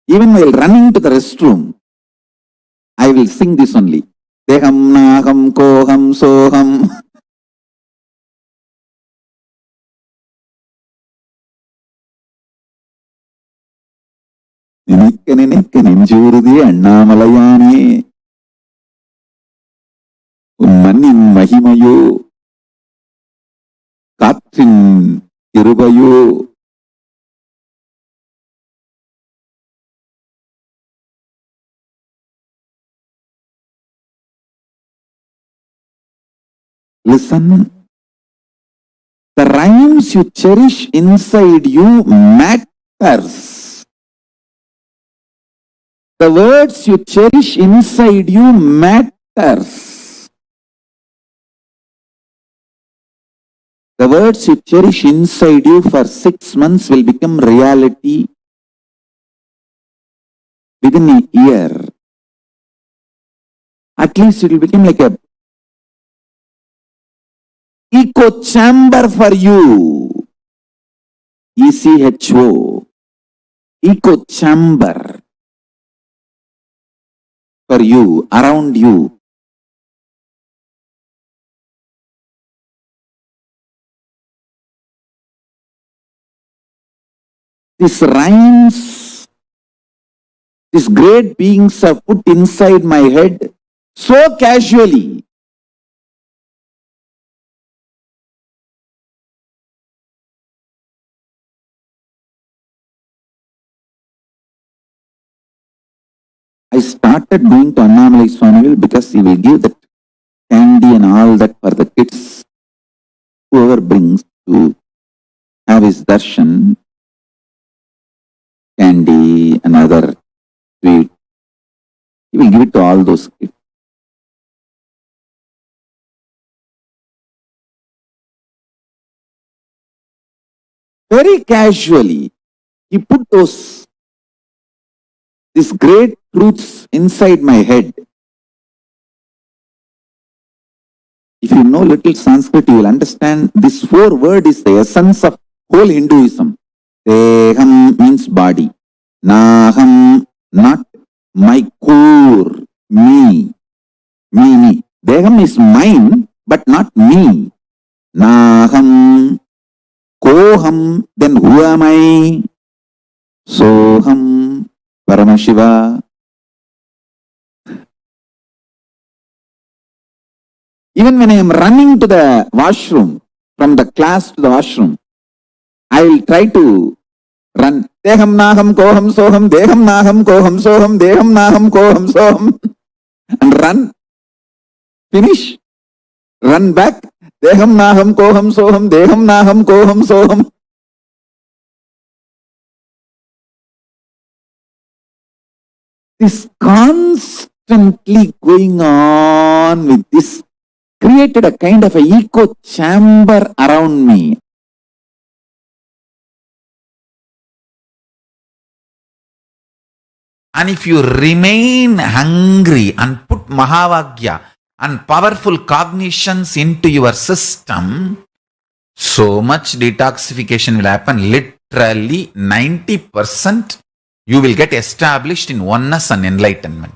Even while running to the restroom, I will sing this only. Deham naham koham soham. Ninekka nenjurudi Annamalayane. Unmannin mahimayo. Katrin kirubayo. Listen, the rhymes you cherish inside you matters. The words you cherish inside you matters. The words you cherish inside you for 6 months will become reality within a year. At least it will become like a echo chamber for you. ECHO. Echo chamber for you, around you. These rhymes, these great beings are put inside my head so casually. I started going to Annamalai Swamigal because he will give that candy and all that for the kids. Whoever brings to have his darshan, candy and other sweet, he will give it to all those kids. Very casually, he put these great truths inside my head. If you know little Sanskrit, you will understand this 4 word is the essence of whole Hinduism. Deham means body. Naham, not. my core, me. Deham is mine, but not me. Naham, koham, then who am I? Soham, Paramashiva. Even when I am running to the washroom, from the class to the washroom, I will try to run. Deham naham koham soham, deham naham koham soham, deham naham koham soham. And run. Finish. Run back. Deham naham koham soham, deham naham koham soham. This constantly going on with this created a kind of a echo chamber around me. And if you remain hungry and put Mahavagya and powerful cognitions into your system, so much detoxification will happen. Literally 90% you will get established in oneness and enlightenment.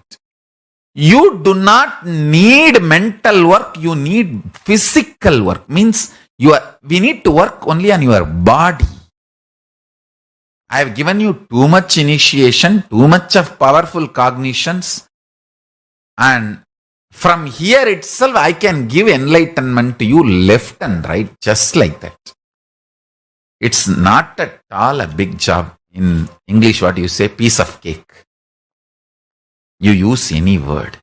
You do not need mental work, you need physical work. Means we need to work only on your body. I have given you too much initiation, too much of powerful cognitions, and from here itself I can give enlightenment to you left and right, just like that. It's not at all a big job. In English, what you say, piece of cake. You use any word.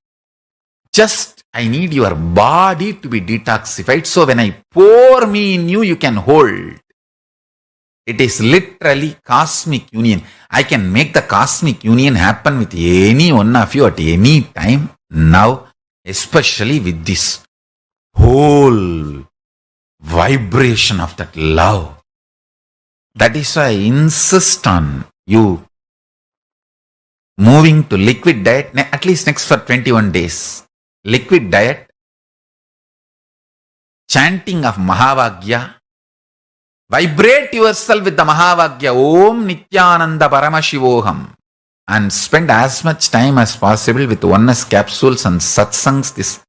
Just, I need your body to be detoxified. So when I pour me in you, you can hold. It is literally cosmic union. I can make the cosmic union happen with any one of you at any time. Now, especially with this whole vibration of that love. That is why I insist on you moving to liquid diet, at least next for 21 days. Liquid diet, chanting of Mahavagya, vibrate yourself with the Mahavagya, Om Nithyananda Paramashivoham, and spend as much time as possible with oneness capsules and satsangs, this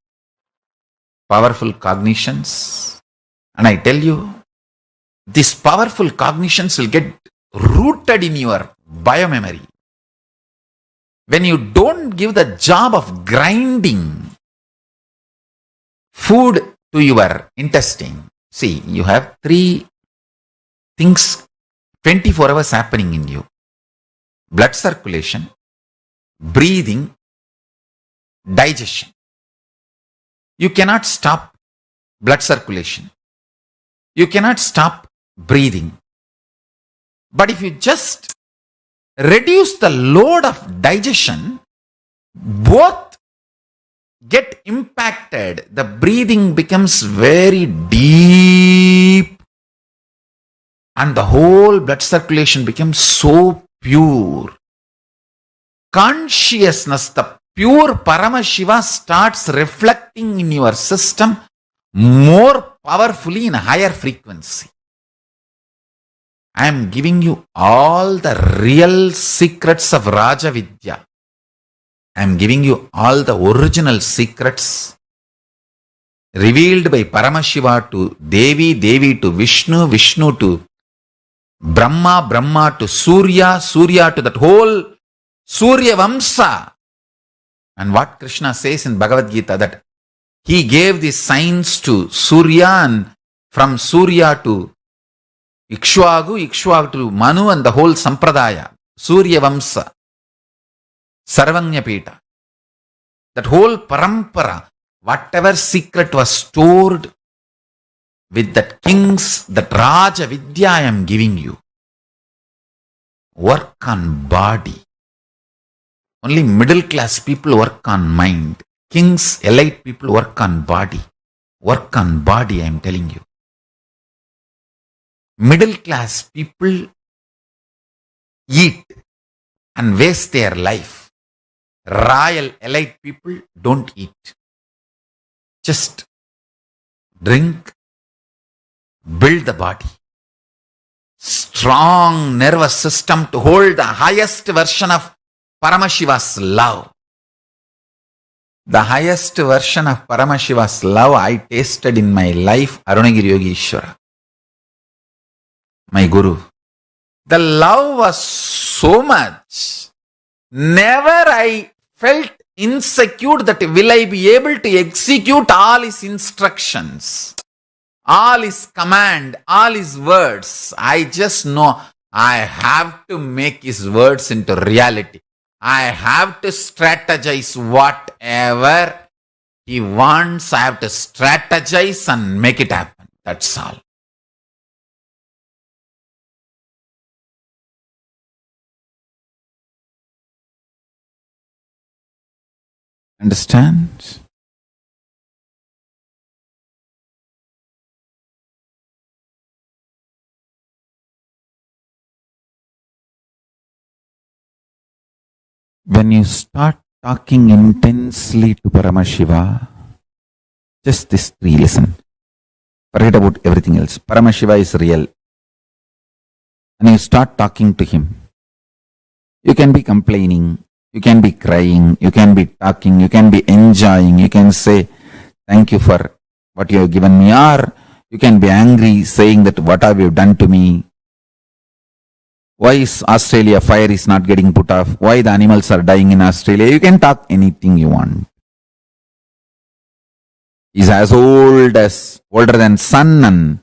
powerful cognitions. And I tell you, these powerful cognitions will get rooted in your biomemory. When you don't give the job of grinding food to your intestine, see, you have 3 things 24 hours happening in you. Blood circulation, breathing, digestion. You cannot stop blood circulation. You cannot stop breathing. But if you just reduce the load of digestion, both get impacted. The breathing becomes very deep and the whole blood circulation becomes so pure. Consciousness, the pure Paramashiva starts reflecting in your system more powerfully in a higher frequency. I am giving you all the real secrets of Raja Vidya. I am giving you all the original secrets revealed by Paramashiva to Devi, Devi to Vishnu, Vishnu to Brahma, Brahma to Surya, Surya to that whole Surya Vamsa. And what Krishna says in Bhagavad Gita, that he gave these signs to Surya, and from Surya to Ikshwagu, Ikshwagu to Manu, and the whole Sampradaya, Surya Vamsa, Sarvanya Pita. That whole parampara, whatever secret was stored with that kings, that Raja Vidya I am giving you. Work on body. Only middle class people work on mind. Kings, elite people work on body. Work on body, I am telling you. Middle class people eat and waste their life. Royal elite people don't eat. Just drink, build the body. Strong nervous system to hold the highest version of Paramashiva's love. The highest version of Paramashiva's love I tasted in my life, Arunagiri Yogi Ishvara, my Guru. The love was so much. Never I felt insecure that will I be able to execute all his instructions, all his command, all his words. I just know I have to make his words into reality. I have to strategize whatever he wants. I have to strategize and make it happen. That's all. Understand? When you start talking intensely to Paramashiva, just this three, listen. Forget about everything else. Paramashiva is real. And you start talking to him. You can be complaining, you can be crying, you can be talking, you can be enjoying, you can say, thank you for what you have given me, or you can be angry, saying that what have you done to me? Why is Australia fire is not getting put off? Why the animals are dying in Australia? You can talk anything you want. He's as older than sun and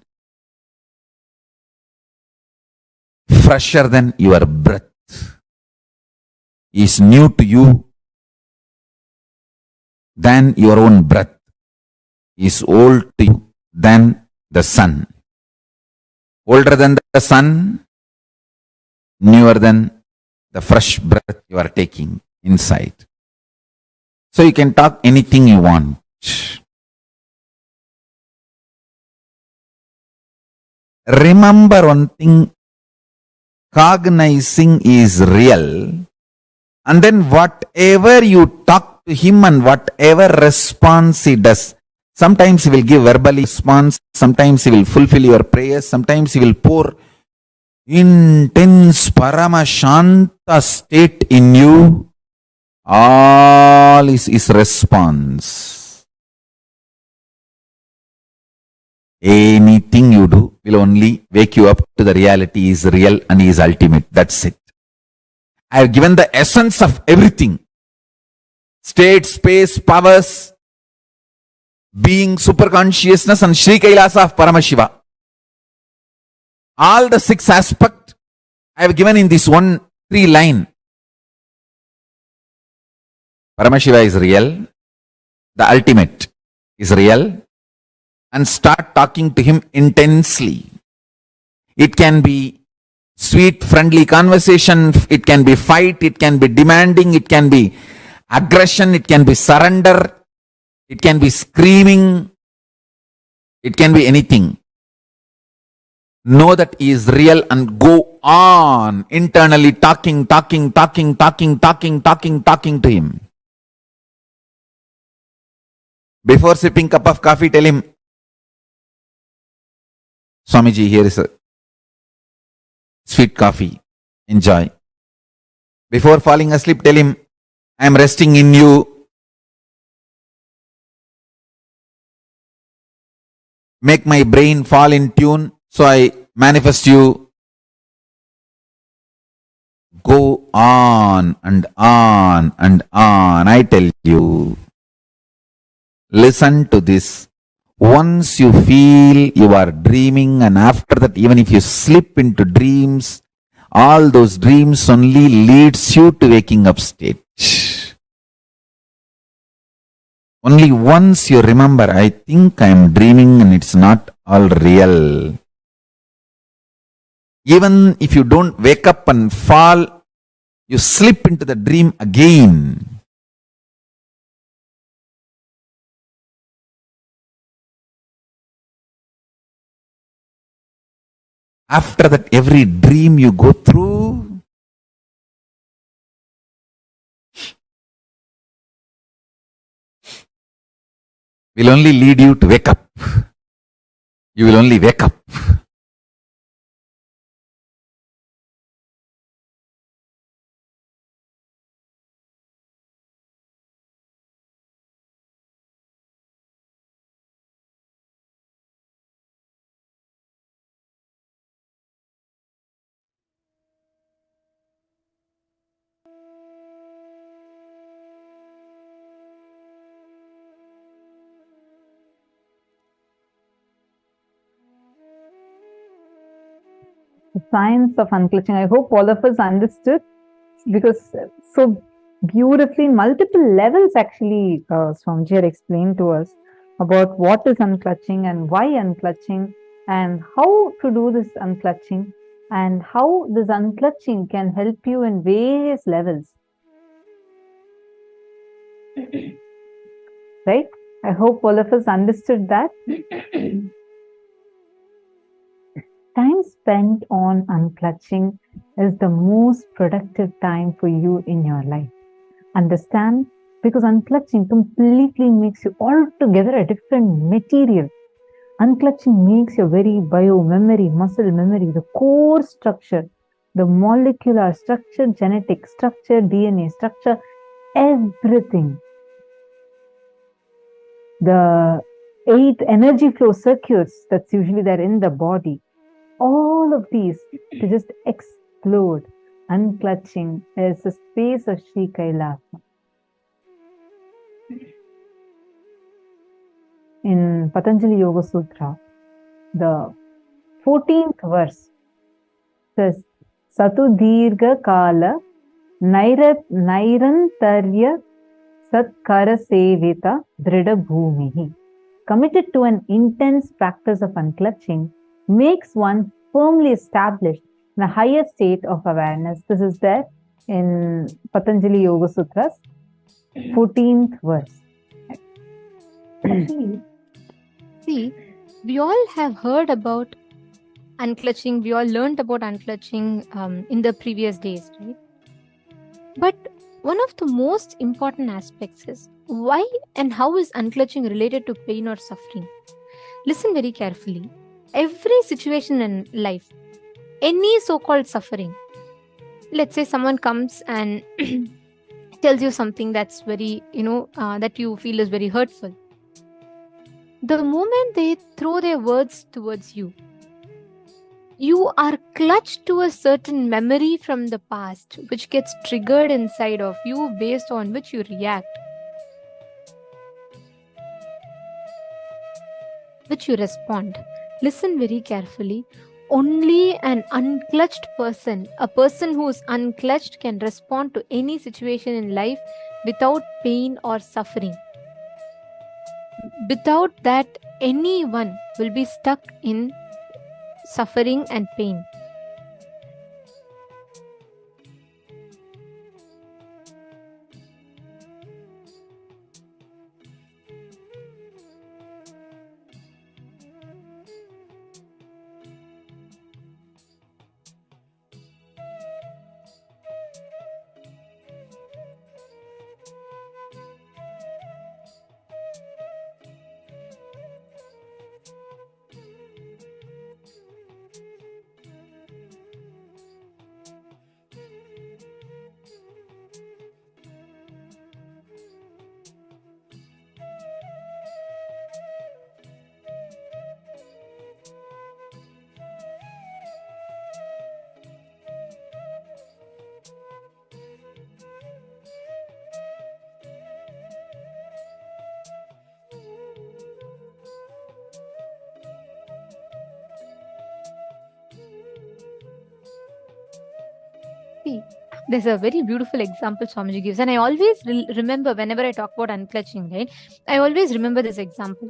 fresher than your breath. Is new to you than your own breath. Is old to you than the sun. Older than the sun, newer than the fresh breath you are taking inside. So you can talk anything you want. Remember one thing, cognizing is real. And then whatever you talk to him and whatever response he does, sometimes he will give verbal response, sometimes he will fulfill your prayers, sometimes he will pour intense Paramashanta state in you. All is his response. Anything you do will only wake you up to the reality he is real and he is ultimate. That's it. I have given the essence of everything. State, space, powers, being, super consciousness and Sri Kailasa of Paramashiva. All the 6 aspects I have given in this 1-3 line. Paramashiva is real. The ultimate is real. And start talking to him intensely. It can be sweet, friendly conversation, it can be fight, it can be demanding, it can be aggression, it can be surrender, it can be screaming, it can be anything. Know that he is real and go on internally talking to him. Before sipping cup of coffee, tell him, Swamiji, here is a sweet coffee. Enjoy. Before falling asleep, tell him, I am resting in you. Make my brain fall in tune, so I manifest you. Go on and on and on. I tell you. Listen to this. Once you feel you are dreaming, and after that, even if you slip into dreams, all those dreams only leads you to waking up state. Only once you remember, I think I am dreaming and it's not all real. Even if you don't wake up and fall, you slip into the dream again. After that, every dream you go through, will only lead you to wake up. You will only wake up. the science of unclutching. I hope all of us understood, because so beautifully, multiple levels actually, Swamiji had explained to us about what is unclutching and why unclutching and how to do this unclutching and how this unclutching can help you in various levels. Right? I hope all of us understood that. Time spent on unclutching is the most productive time for you in your life. Understand? Because unclutching completely makes you altogether a different material. Unclutching makes your very bio, memory, muscle memory, the core structure, the molecular structure, genetic structure, DNA structure, everything. The 8 energy flow circuits that's usually there in the body, all of these to just explode. Unclutching is the space of Sri Kailasa. In Patanjali Yoga Sutra, the 14th verse says, Satu Dirga Kala Nairantarya Satkara Sevita Drida Bhumihi. Committed to an intense practice of unclutching makes one firmly established in a higher state of awareness. This is there in Patanjali Yoga Sutras, 14th verse. See, we all have heard about unclutching. We all learned about unclutching in the previous days, right? But one of the most important aspects is why and how is unclutching related to pain or suffering? Listen very carefully. Every situation in life, any so-called suffering, let's say someone comes and tells you something that's very, that you feel is very hurtful. The moment they throw their words towards you, you are clutched to a certain memory from the past, which gets triggered inside of you, based on which you react, which you respond. Listen very carefully. Only an unclutched person, a person who is unclutched, can respond to any situation in life without pain or suffering. Without that, anyone will be stuck in suffering and pain. See, there's a very beautiful example Swamiji gives, and I always remember whenever I talk about unclutching, right? I always remember this example.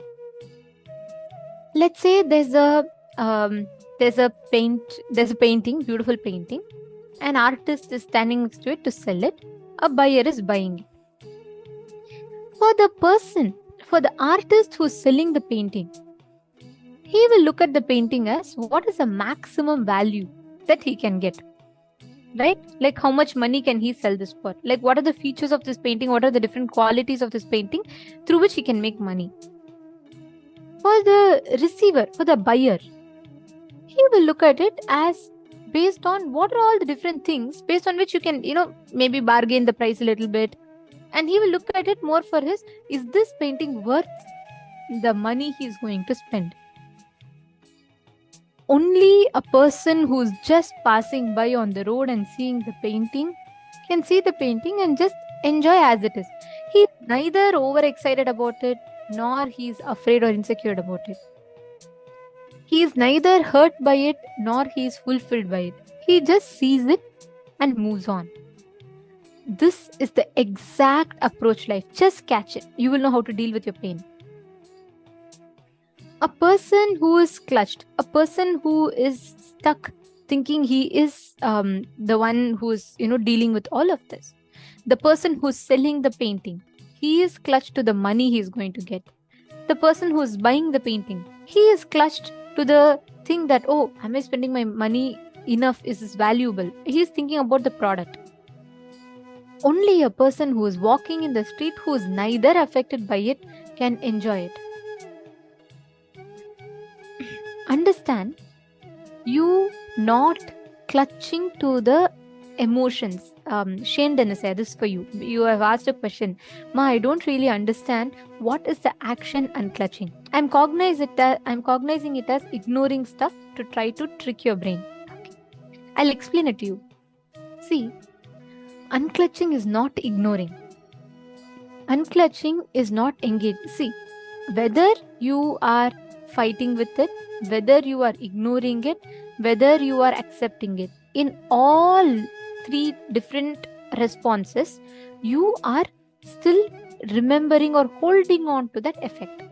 Let's say there's a painting, beautiful painting. An artist is standing next to it to sell it. A buyer is buying it. For the artist who's selling the painting, he will look at the painting as what is the maximum value that he can get. Right? Like how much money can he sell this for? Like what are the features of this painting? What are the different qualities of this painting through which he can make money? For the receiver, for the buyer, he will look at it as based on what are all the different things based on which you can, maybe bargain the price a little bit. And he will look at it more for is this painting worth the money he's going to spend? Only a person who's just passing by on the road and seeing the painting can see the painting and just enjoy as it is. He's neither overexcited about it, nor he's afraid or insecure about it. He is neither hurt by it nor he is fulfilled by it. He just sees it and moves on. This is the exact approach life. Just catch it. You will know how to deal with your pain. A person who is clutched, a person who is stuck thinking he is the one who is dealing with all of this. The person who's selling the painting, he is clutched to the money he is going to get. The person who is buying the painting, he is clutched to the thing that, oh, am I spending my money enough? Is this valuable? He is thinking about the product. Only a person who is walking in the street, who is neither affected by it, can enjoy it. Understand, you not clutching to the emotions. Shane Dennis, this is for you. You have asked a question. Ma, I don't really understand what is the action unclutching. I'm cognizing it as ignoring stuff to try to trick your brain. Okay. I'll explain it to you. See, unclutching is not ignoring. Unclutching is not engaged. See, whether you are fighting with it, whether you are ignoring it, whether you are accepting it, in all three different responses, you are still remembering or holding on to that effect.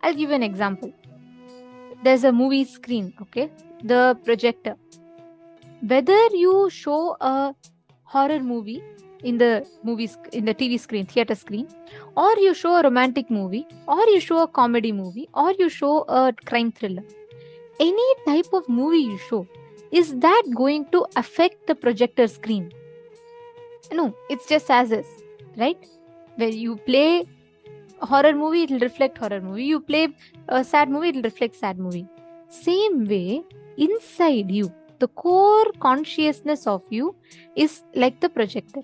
I'll give you an example. There's a movie screen, okay? The projector. Whether you show a horror movie in the TV screen, theater screen, or you show a romantic movie, or you show a comedy movie, or you show a crime thriller, any type of movie you show, is that going to affect the projector screen? No, it's just as is, right? When you play a horror movie, it will reflect horror movie. You play a sad movie, it will reflect sad movie. Same way, inside you, the core consciousness of you is like the projector.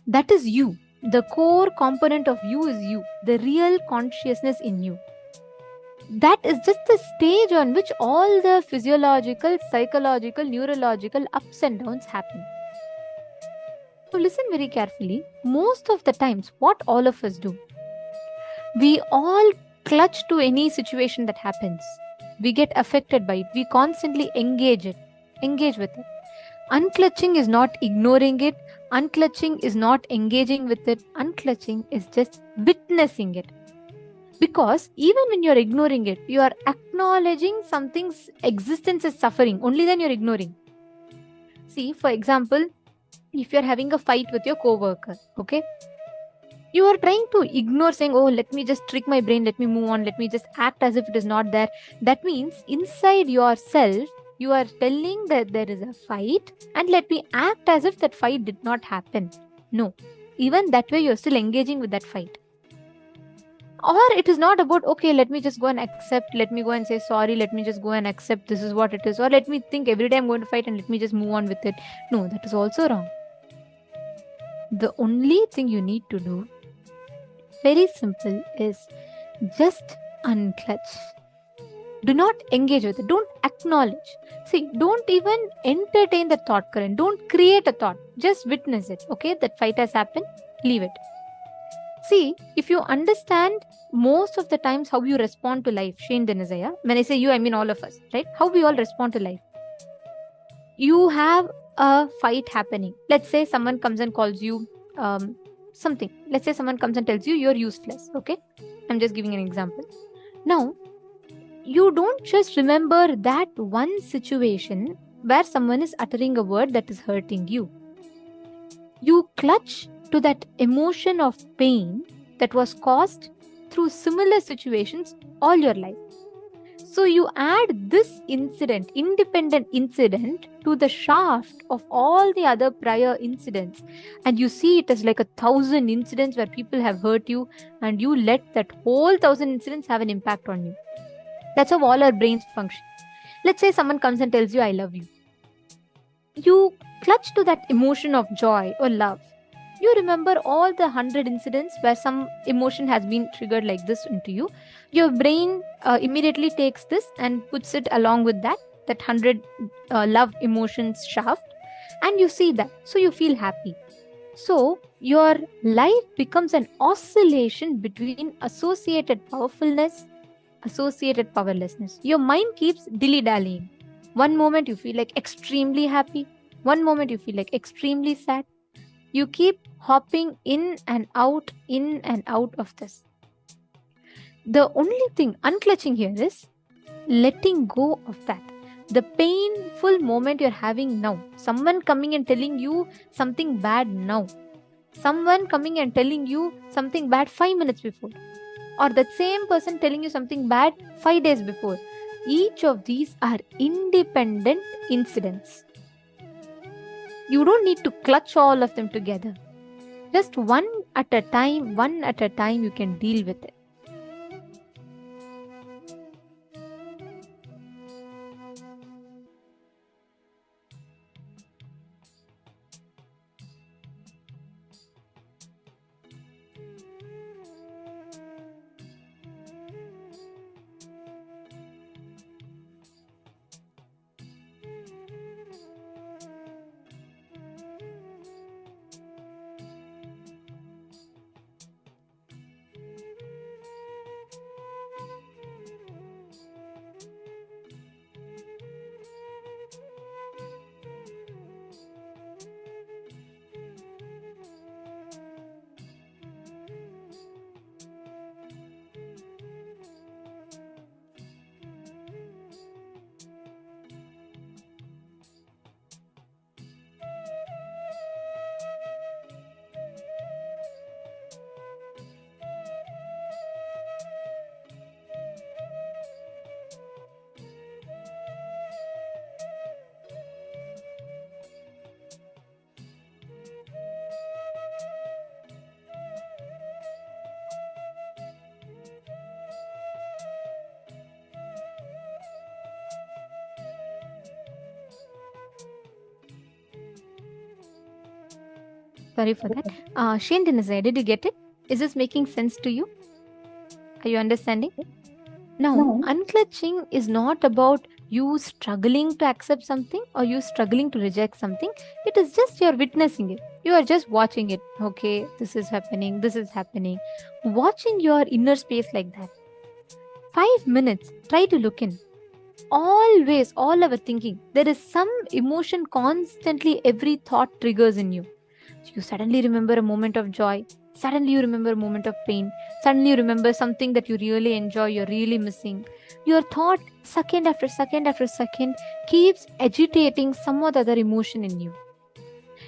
That is you. The core component of you is you, the real consciousness in you. That is just the stage on which all the physiological, psychological, neurological ups and downs happen. So listen very carefully. Most of the times, what all of us do, we all clutch to any situation that happens. We get affected by it. We constantly engage with it. Unclutching is not ignoring it. Unclutching is not engaging with it. Unclutching is just witnessing it. Because even when you're ignoring it, you are acknowledging something's existence is suffering. Only then you're ignoring. See, for example, if you're having a fight with your co-worker, okay? You are trying to ignore saying, oh, let me just trick my brain, let me move on, let me just act as if it is not there. That means inside yourself, you are telling that there is a fight and let me act as if that fight did not happen. No, even that way you're still engaging with that fight. Or it is not about, okay, let me just go and accept, let me go and say sorry, let me just go and accept this is what it is. Or let me think every day I'm going to fight and let me just move on with it. No, that is also wrong. The only thing you need to do, very simple, is just unclutch. Do not engage with it. Don't acknowledge. See, don't even entertain the thought current. Don't create a thought. Just witness it. Okay, that fight has happened. Leave it. See, if you understand most of the times how you respond to life, Shane Denizaya, when I say you, I mean all of us, right? How we all respond to life. You have a fight happening. Let's say someone comes and calls you something. Let's say someone comes and tells you you're useless. Okay, I'm just giving an example. Now, you don't just remember that one situation where someone is uttering a word that is hurting you. You clutch to that emotion of pain that was caused through similar situations all your life. So you add this incident, independent incident, to the shaft of all the other prior incidents, and you see it as like 1,000 incidents where people have hurt you, and you let that whole 1,000 incidents have an impact on you. That's how all our brains function. Let's say someone comes and tells you, I love you. You clutch to that emotion of joy or love. You remember all the 100 incidents where some emotion has been triggered like this into you. Your brain immediately takes this and puts it along with that 100 love emotions shaft, and you see that. So you feel happy. So your life becomes an oscillation between associated powerfulness, associated powerlessness. Your mind keeps dilly-dallying. One moment you feel like extremely happy, one moment you feel like extremely sad. You keep hopping in and out of this. The only thing unclutching here is letting go of that. The painful moment you're having now, someone coming and telling you something bad now, someone coming and telling you something bad 5 minutes before, or that same person telling you something bad 5 days before. Each of these are independent incidents. You don't need to clutch all of them together. Just one at a time, you can deal with it. Sorry for that. Shane Dinazai, did you get it? Is this making sense to you? Are you understanding? Now, unclutching is not about you struggling to accept something or you struggling to reject something. It is just you're witnessing it. You are just watching it. Okay, this is happening, this is happening. Watching your inner space like that. 5 minutes, try to look in. Always, all our thinking, there is some emotion constantly, every thought triggers in you. You suddenly remember a moment of joy, suddenly you remember a moment of pain, suddenly you remember something that you really enjoy, you're really missing. Your thought, second after second after second, keeps agitating some or the other emotion in you.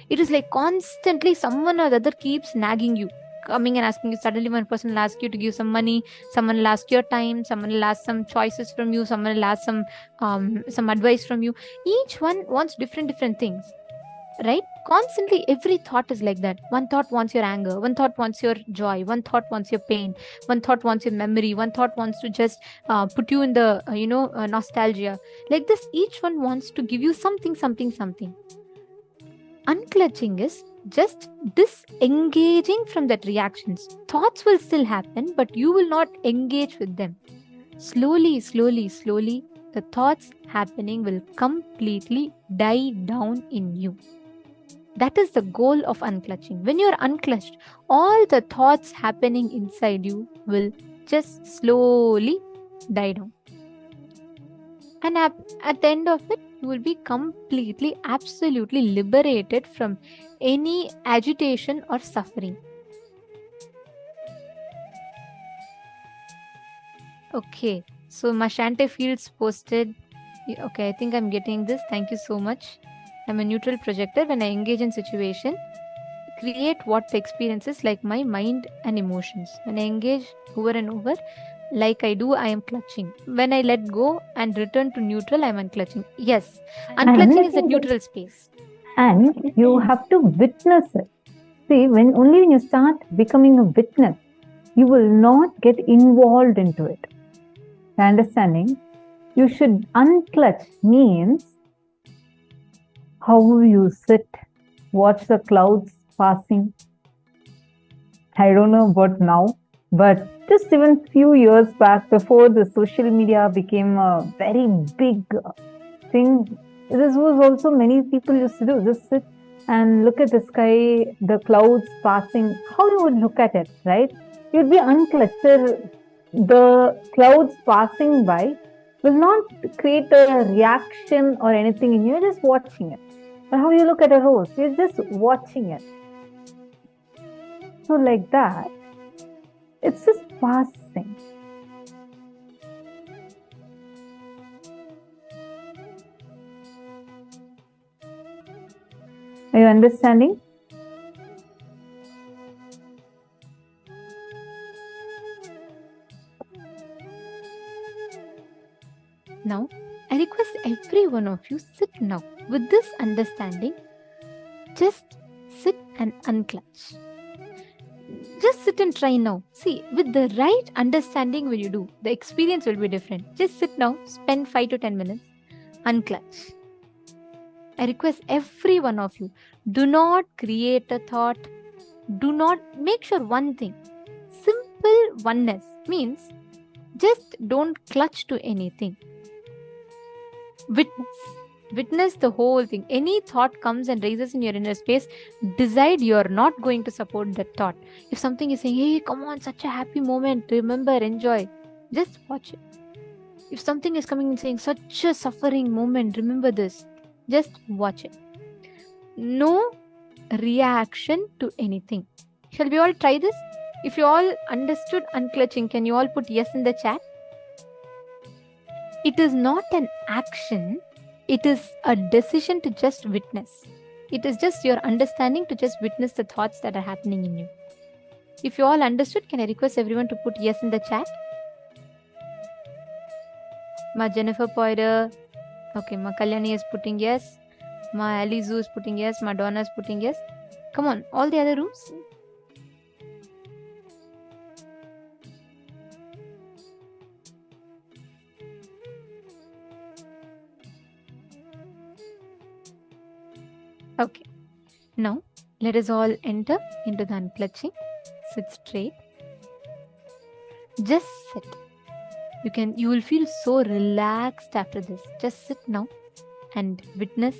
It is like constantly someone or the other keeps nagging you, coming and asking you. Suddenly one person will ask you to give some money, someone will ask your time, someone will ask some choices from you, someone will ask some advice from you. Each one wants different things, right? Constantly every thought is like that. One thought wants your anger, one thought wants your joy, one thought wants your pain, one thought wants your memory, one thought wants to just put you in the nostalgia. Like this, each one wants to give you something. Unclutching is just disengaging from that reactions. Thoughts will still happen, but you will not engage with them. Slowly, the thoughts happening will completely die down in you. That is the goal of unclutching. When you are unclutched, all the thoughts happening inside you will just slowly die down. And at the end of it, you will be completely, absolutely liberated from any agitation or suffering. Okay, so Mashante Fields posted. Okay, I think I'm getting this. Thank you so much. I'm a neutral projector. When I engage in situation, create what the experiences like my mind and emotions. When I engage over and over, like I do, I am clutching. When I let go and return to neutral, I am unclutching. Yes, unclutching is a neutral space. And you have to witness it. See, only when you start becoming a witness, you will not get involved into it. Understanding? You should unclutch means how you sit, watch the clouds passing. I don't know about now, but just even few years back, before the social media became a very big thing, this was also many people used to do. Just sit and look at the sky, the clouds passing. How you would look at it, right? You'd be unclutched. the clouds passing by will not create a reaction or anything in you. You're just watching it. Or how you look at a rose, you're just watching it. So like that, it's just passing. Are you understanding? Now, I request every one of you sit now with this understanding. Just sit and unclutch. Just sit and try now. See, with the right understanding when you do, the experience will be different. Just sit now, spend 5 to 10 minutes, unclutch. I request every one of you, do not create a thought. Do not make sure one thing. Simple oneness means just don't clutch to anything. Witness the whole thing. Any thought comes and raises in your inner space, decide you're not going to support that thought. If something is saying, hey, come on, such a happy moment, remember, enjoy, just watch it. If something is coming and saying, such a suffering moment, remember this, just watch it. No reaction to anything. Shall we all try this? If you all understood unclutching, can you all put yes in the chat? It is not an action. It is a decision to just witness. It is just your understanding to just witness the thoughts that are happening in you. If you all understood, can I request everyone to put yes in the chat? Ma Jennifer Poirier. Okay, Ma Kalyani is putting yes. Ma Alizu is putting yes. Ma Donna is putting yes. Come on, all the other rooms. Okay. Now, let us all enter into the unclutching. Sit straight. Just sit. You will feel so relaxed after this. Just sit now and witness.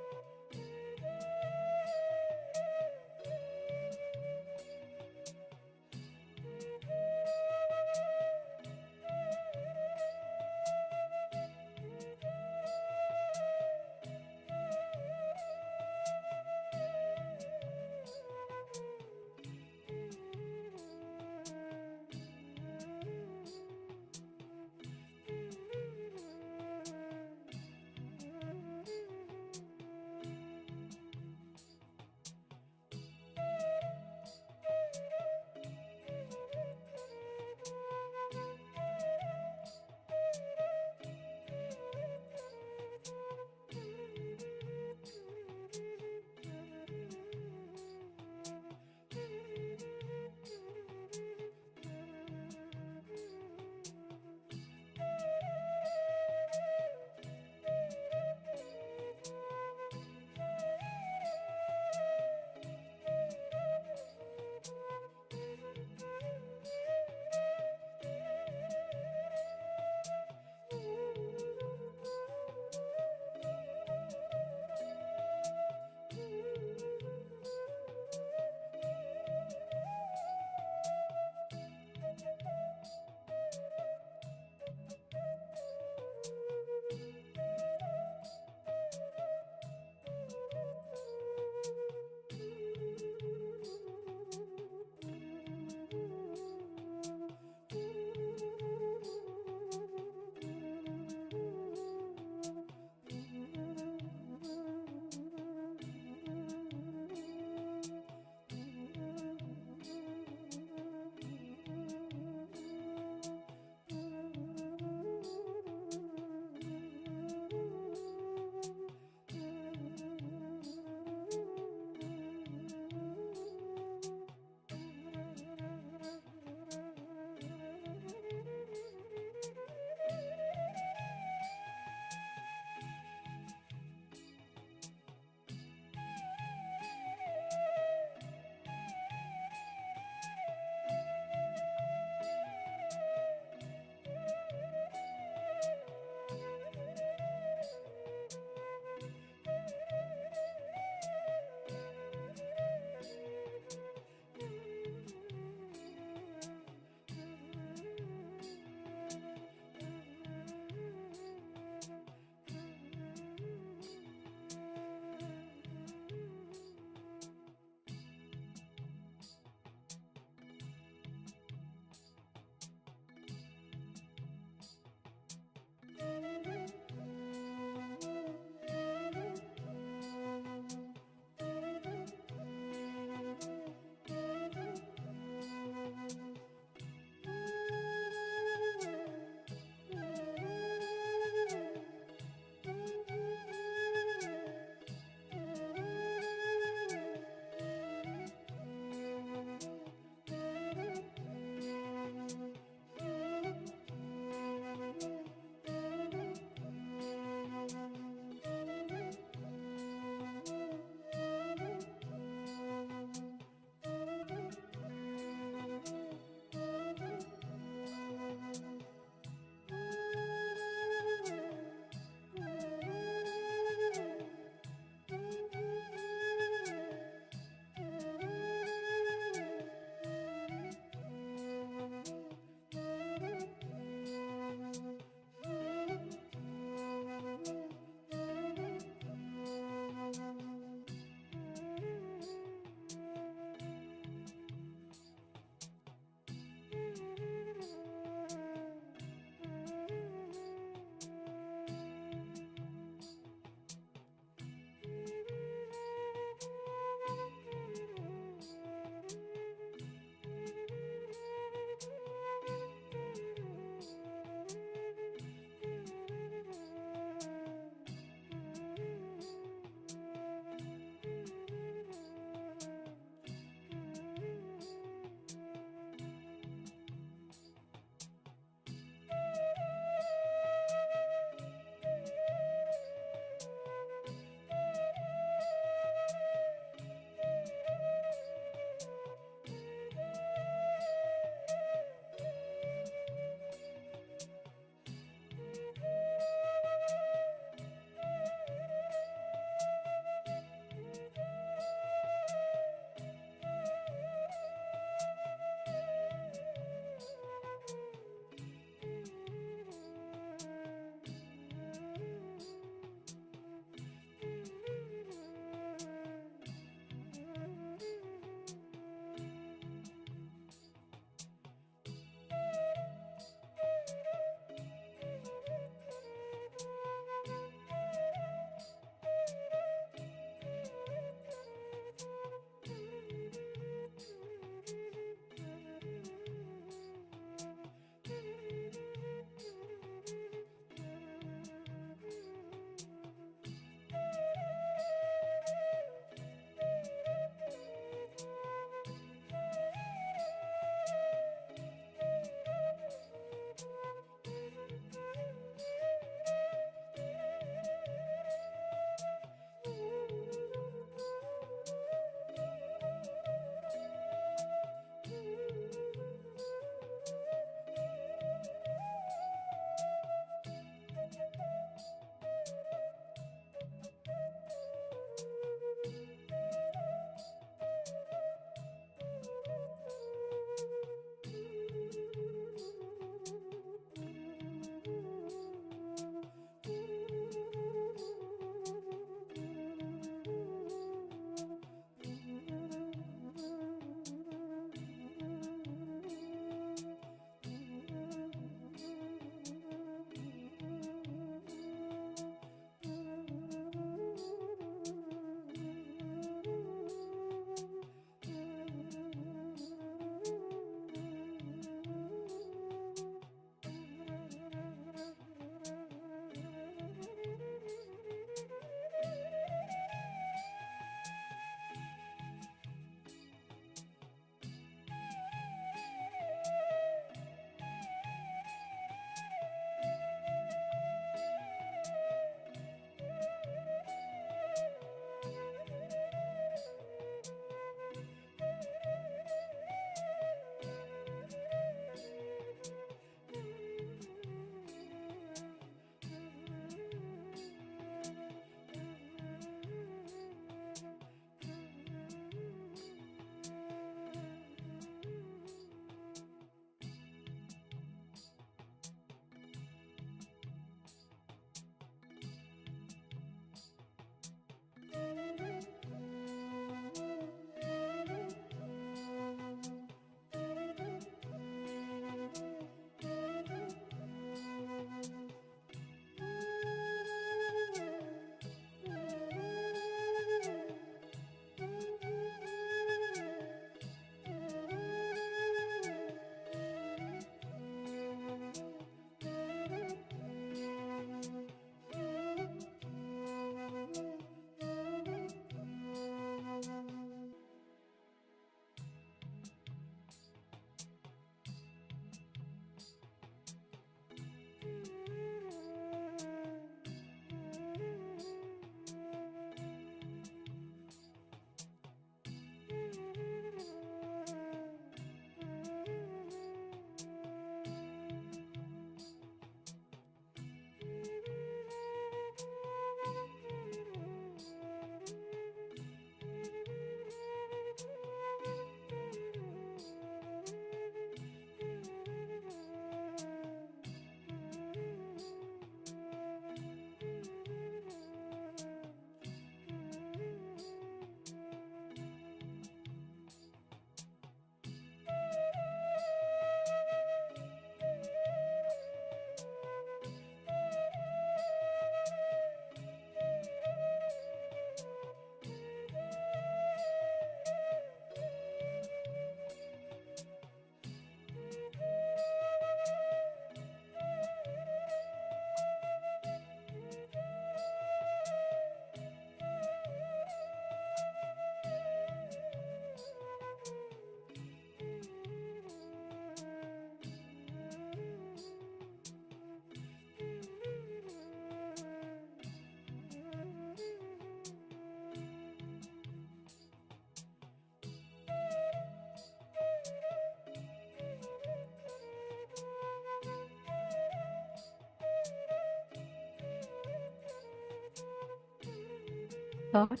thought.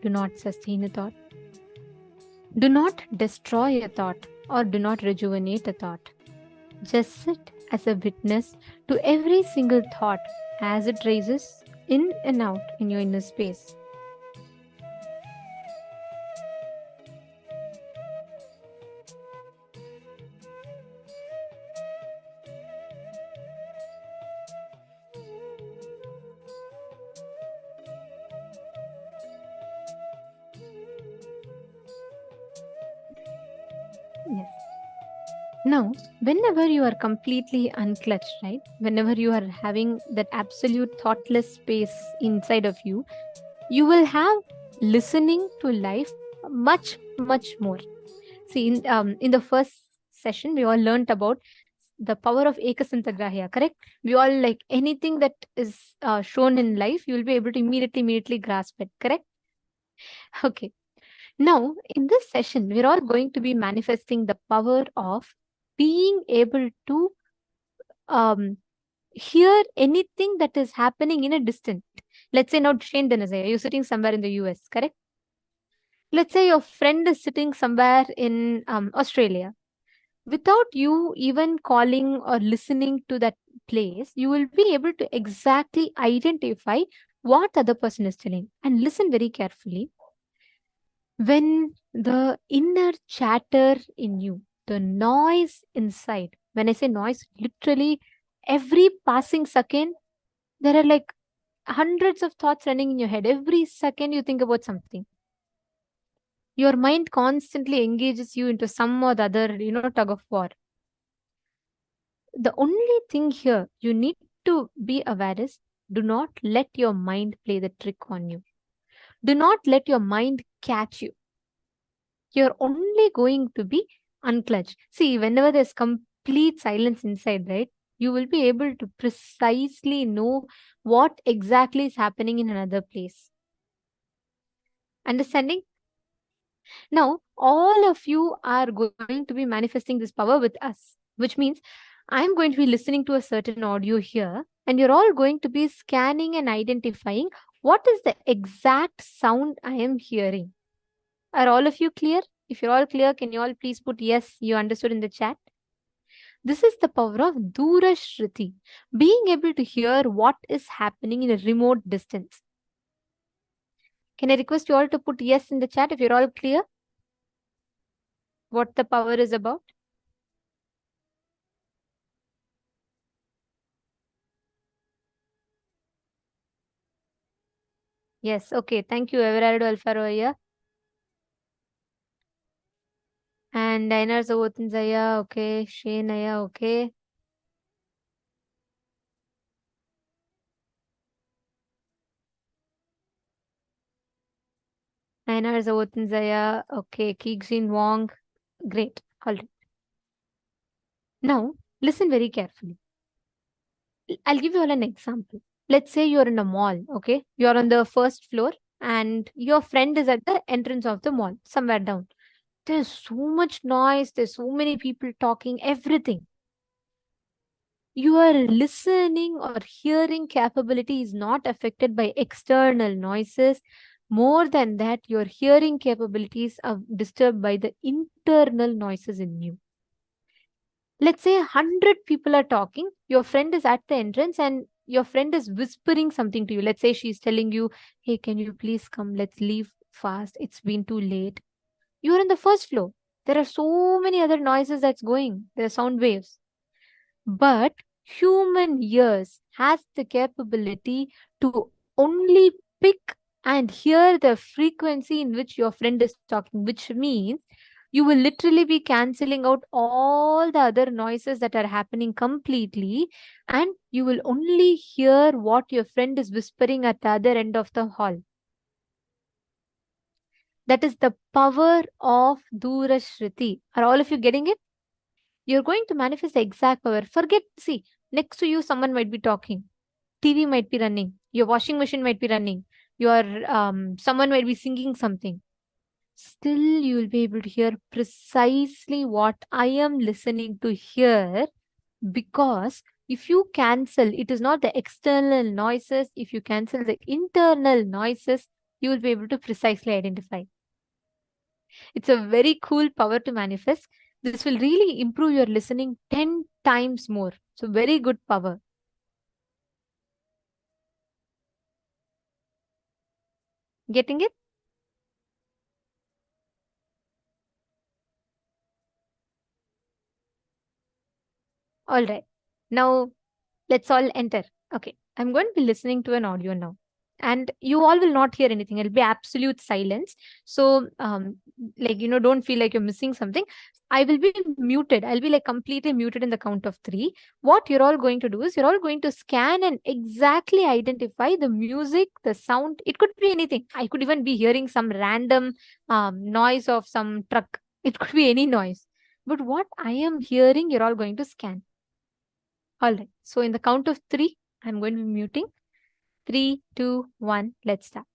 Do not sustain a thought. Do not destroy a thought or do not rejuvenate a thought. Just sit as a witness to every single thought as it raises in and out in your inner space. Yes. Now, whenever you are completely unclutched, right? Whenever you are having that absolute thoughtless space inside of you, you will have listening to life much, much more. See, in the first session, we all learnt about the power of ekasantagrahya, correct? We all like anything that is shown in life, you will be able to immediately grasp it, correct? Okay. Now, in this session, we're all going to be manifesting the power of being able to hear anything that is happening in a distance. Let's say now, Shane Denazaya, you're sitting somewhere in the US, correct? Let's say your friend is sitting somewhere in Australia. Without you even calling or listening to that place, you will be able to exactly identify what the other person is telling. And listen very carefully. When the inner chatter in you, the noise inside, when I say noise, literally every passing second, there are like hundreds of thoughts running in your head. Every second you think about something. Your mind constantly engages you into some or the other, tug of war. The only thing here you need to be aware is, do not let your mind play the trick on you. Do not let your mind catch you. You're only going to be unclutched. See, whenever there's complete silence inside, right, you will be able to precisely know what exactly is happening in another place. Understanding? Now, all of you are going to be manifesting this power with us, which means I'm going to be listening to a certain audio here, and you're all going to be scanning and identifying what is the exact sound I am hearing. Are all of you clear? If you're all clear, can you all please put yes, you understood in the chat? This is the power of Dura Shruti, being able to hear what is happening in a remote distance. Can I request you all to put yes in the chat if you're all clear? What the power is about? Yes, okay. Thank you, Everardo Alfaroya. And Einar Zawotanzaya, okay. Shaneaya, okay. Einar Zawotanzaya, okay. Keegzin Wong, great. All right. Now, listen very carefully. I'll give you all an example. Let's say you're in a mall, okay? You're on the first floor and your friend is at the entrance of the mall, somewhere down. There's so much noise, there's so many people talking, everything. Your listening or hearing capability is not affected by external noises. More than that, your hearing capabilities are disturbed by the internal noises in you. Let's say 100 people are talking, your friend is at the entrance and your friend is whispering something to you. Let's say she's telling you, hey, can you please come? Let's leave fast. It's been too late. You're on the first floor. There are so many other noises that's going. There are sound waves. But human ears has the capability to only pick and hear the frequency in which your friend is talking, which means you will literally be cancelling out all the other noises that are happening completely, and you will only hear what your friend is whispering at the other end of the hall. That is the power of Dura Shruti. Are all of you getting it? You're going to manifest the exact power. Forget, see, next to you, someone might be talking. TV might be running. Your washing machine might be running. Someone might be singing something. Still, you will be able to hear precisely what I am listening to hear, because if you cancel, it is not the external noises. If you cancel the internal noises, you will be able to precisely identify. It's a very cool power to manifest. This will really improve your listening 10 times more. So very good power. Getting it? All right. Now let's all enter. Okay. I'm going to be listening to an audio now. And you all will not hear anything. It'll be absolute silence. So, don't feel like you're missing something. I will be muted. I'll be like completely muted in the count of 3. What you're all going to do is you're all going to scan and exactly identify the music, the sound. It could be anything. I could even be hearing some random noise of some truck. It could be any noise. But what I am hearing, you're all going to scan. All right. So in the count of 3, I'm going to be muting. 3, 2, 1. Let's start.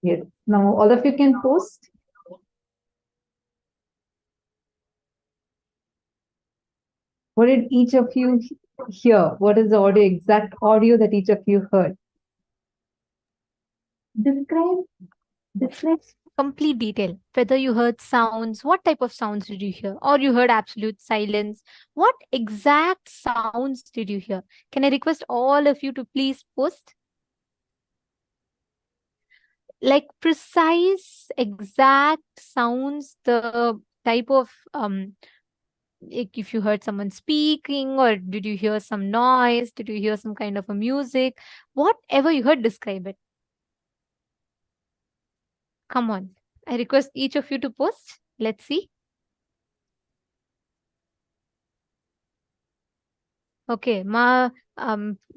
Yes. Now all of you can post. What did each of you hear? What is the audio, exact audio that each of you heard? Describe. Complete detail. Whether you heard sounds, what type of sounds did you hear? Or you heard absolute silence. What exact sounds did you hear? Can I request all of you to please post? Like precise, exact sounds, the type of if you heard someone speaking, or did you hear some noise, did you hear some kind of a music, whatever you heard, describe it. Come on, I request each of you to post. Let's see. Okay, Jnana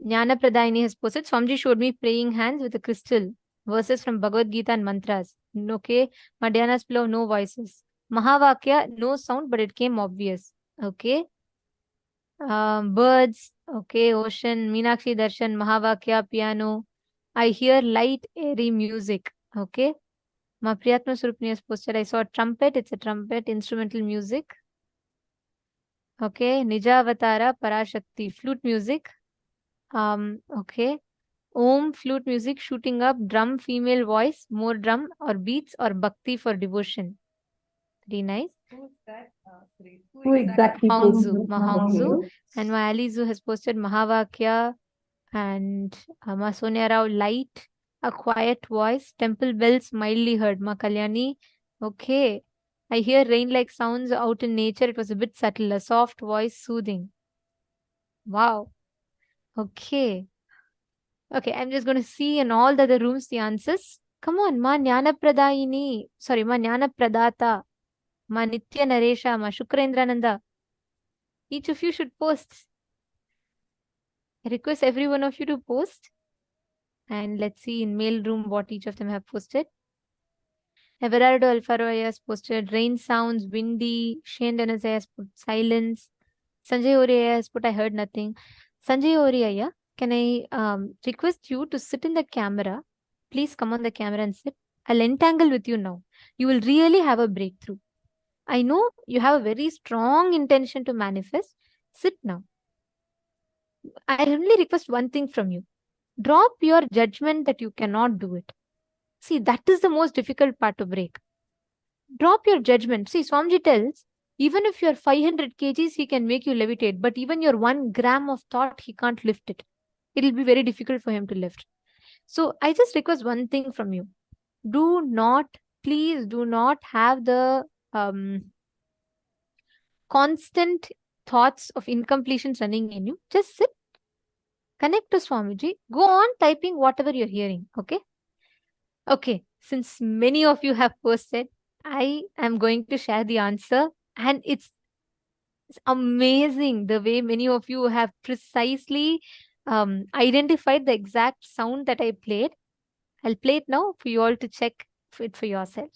Pradayini has posted. Swamiji showed me praying hands with a crystal, verses from Bhagavad Gita and mantras. Okay, Madhyana's flow, no voices. Mahavakya, no sound, but it came obvious. Okay. Birds, okay, ocean, Meenakshi Darshan, Mahavakya, piano. I hear light, airy music. Okay. Ma Priyatma Surupni has posted. I saw a trumpet. It's a trumpet, instrumental music. Okay. Nijavatara, Parashakti, flute music. Okay. Om, flute music, shooting up, drum, female voice, more drum or beats, or bhakti for devotion. Very nice. Who exactly Hongzu, posted? Ma Hongzu. Okay. And Ma Alizu has posted Mahavakya and Ma Sonia Rao, light, a quiet voice, temple bells mildly heard. Ma Kalyani, okay. I hear rain-like sounds out in nature. It was a bit subtle, a soft voice, soothing. Wow. Okay. Okay, I'm just going to see in all the other rooms the answers. Come on, Ma Jnana Pradayini. Sorry, Ma Jnana Pradata. Ma Nitya Naresha. Ma Shukrendrananda. Each of you should post. I request every one of you to post. And let's see in mail room what each of them have posted. Everardo Alfaro has posted rain sounds, windy. Shane Dennis has put silence. Sanjay Oriya has put I heard nothing. Sanjay Oriya, can I request you to sit in the camera? Please come on the camera and sit. I'll entangle with you now. You will really have a breakthrough. I know you have a very strong intention to manifest. Sit now. I only request one thing from you. Drop your judgment that you cannot do it. See, that is the most difficult part to break. Drop your judgment. See, Swamiji tells, even if you're 500 kgs, he can make you levitate. But even your 1 gram of thought, he can't lift it. It'll be very difficult for him to lift. So I just request one thing from you. Do not, please do not have the constant thoughts of incompletions running in you. Just sit, connect to Swamiji, go on typing whatever you're hearing. Okay? Okay, since many of you have posted, I am going to share the answer, and it's amazing the way many of you have precisely identified the exact sound that I played. I'll play it now for you all to check it for yourself.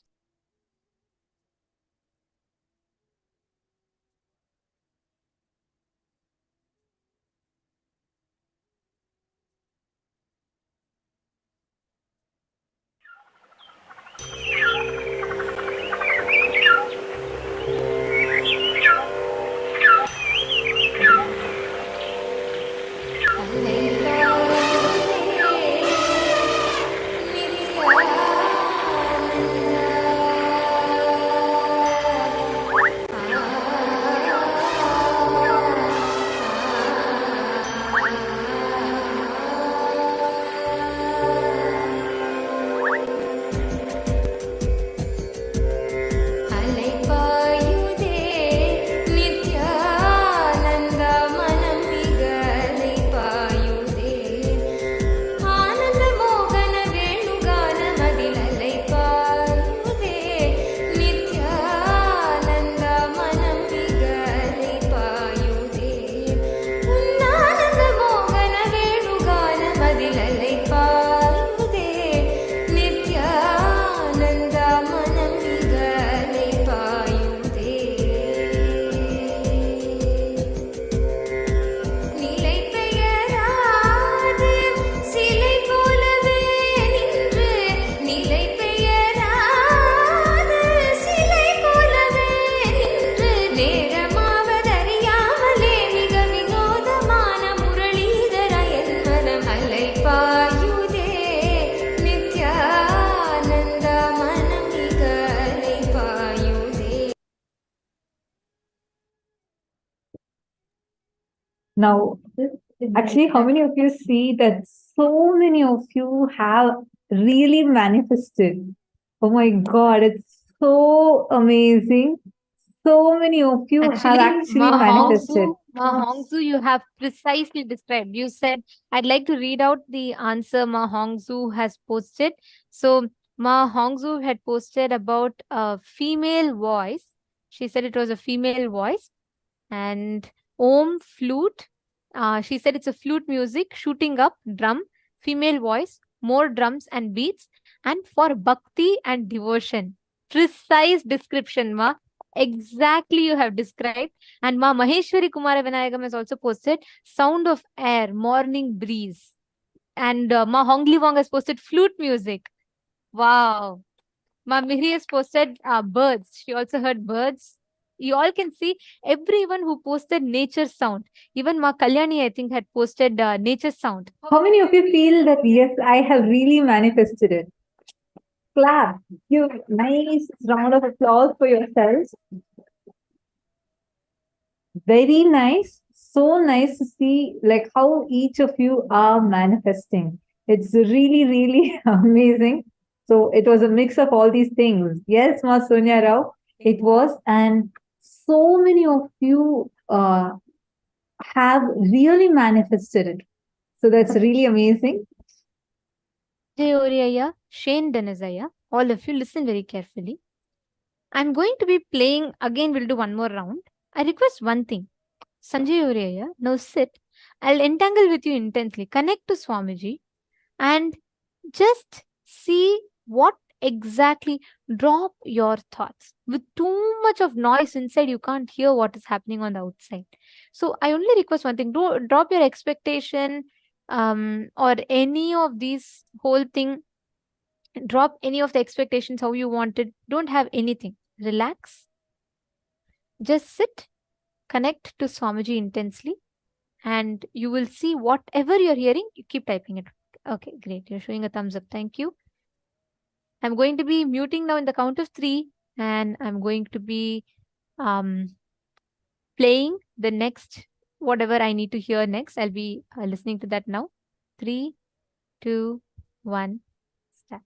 Now, actually, how many of you see that so many of you have really manifested? Oh my God, it's so amazing. So many of you have actually manifested. Ma Hongzu, you have precisely described. You said, I'd like to read out the answer Ma Hongzu has posted. So, Ma Hongzu had posted about a female voice. She said it was a female voice. And Om flute. She said it's a flute music, shooting up, drum, female voice, more drums and beats, and for bhakti and devotion. Precise description, Ma. Exactly you have described. And Ma Maheshwari Kumara Vinayagam has also posted sound of air, morning breeze. And Ma Hongli Wong has posted flute music. Wow. Ma Mihri has posted birds. She also heard birds. You all can see everyone who posted nature sound. Even Ma Kalyani, I think, had posted nature sound. How many of you feel that, yes, I have really manifested it? clap. Give nice round of applause for yourselves. Very nice. So nice to see like how each of you are manifesting. It's really, really amazing. So it was a mix of all these things. Yes, Ma Sonia Rao, it was. And so many of you have really manifested it. So that's really amazing. Jayoriaya, Shane Denizaya, all of you listen very carefully. I'm going to be playing again. We'll do one more round. I request one thing. Sanjay Oriaya, now sit. I'll entangle with you intensely. Connect to Swamiji and just see what exactly. Drop your thoughts. With too much of noise inside, you can't hear what is happening on the outside. So I only request one thing. Drop your expectation or any of these whole thing. Drop any of the expectations how you wanted. Don't have anything. Relax. Just sit. Connect to Swamiji intensely. And you will see whatever you're hearing, you keep typing it. Okay, great. You're showing a thumbs up. Thank you. I'm going to be muting now in the count of 3, and I'm going to be playing the next, whatever I need to hear next. I'll be listening to that now. 3, 2, 1, start.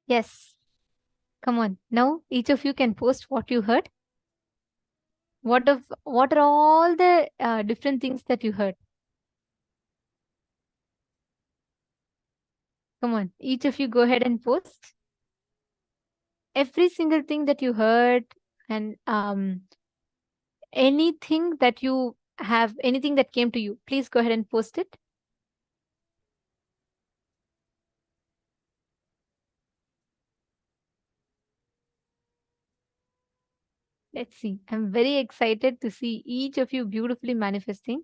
Yes. Come on. Now, each of you can post what you heard. What are all the different things that you heard? Come on. Each of you go ahead and post. Every single thing that you heard and anything that you have, anything that came to you, please go ahead and post it. Let's see. I'm very excited to see each of you beautifully manifesting.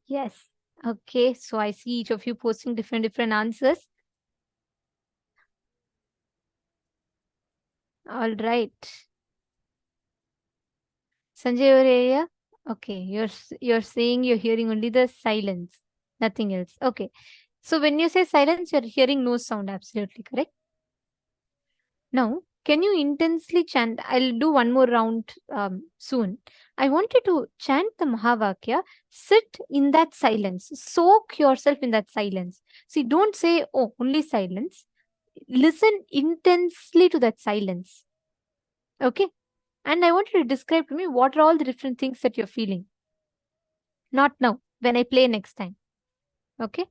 Yes. Okay. So I see each of you posting different answers. All right. Sanjay Oreya. Okay. You're saying you're hearing only the silence, nothing else. Okay. So when you say silence, you're hearing no sound. Absolutely correct. Now, can you intensely chant? I'll do one more round soon. I want you to chant the Mahavakya, sit in that silence, soak yourself in that silence. See, don't say, oh, only silence. Listen intensely to that silence. Okay? And I want you to describe to me what are all the different things that you're feeling. Not now, when I play next time. Okay?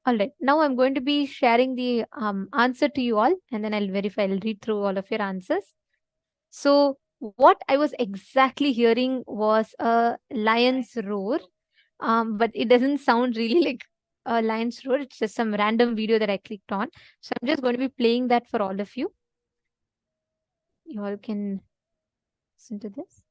All right. Now I'm going to be sharing the answer to you all, and then I'll verify, I'll read through all of your answers. So what I was exactly hearing was a lion's roar, but it doesn't sound really like a lion's roar. It's just some random video that I clicked on. So I'm just going to be playing that for all of you. You all can listen to this.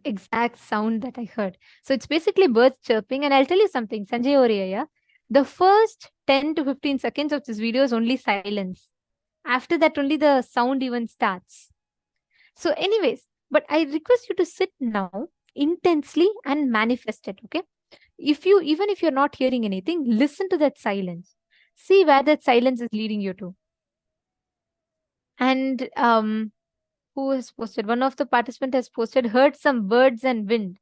Exact sound that I heard. So it's basically birds chirping. And I'll tell you something, Sanjay Oriya, the first 10 to 15 seconds of this video is only silence. After that, only the sound even starts. So anyways, but I request you to sit now intensely and manifest it, okay? Even if you're not hearing anything, listen to that silence. See where that silence is leading you to. And who has posted? One of the participants has posted, heard some birds and wind.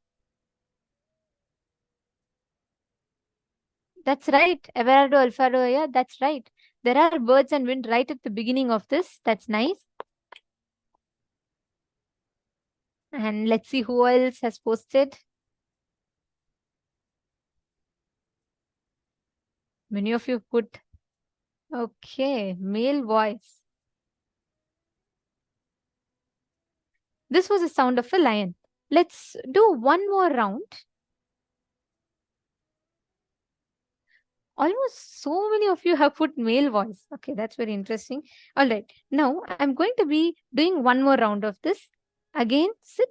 That's right. Everardo Alfaro, yeah, that's right. There are birds and wind right at the beginning of this. That's nice. And let's see who else has posted. Many of you put, okay, male voice. This was the sound of a lion. Let's do one more round. Almost so many of you have put male voice. Okay, that's very interesting. All right. Now, I'm going to be doing one more round of this. Again, sit,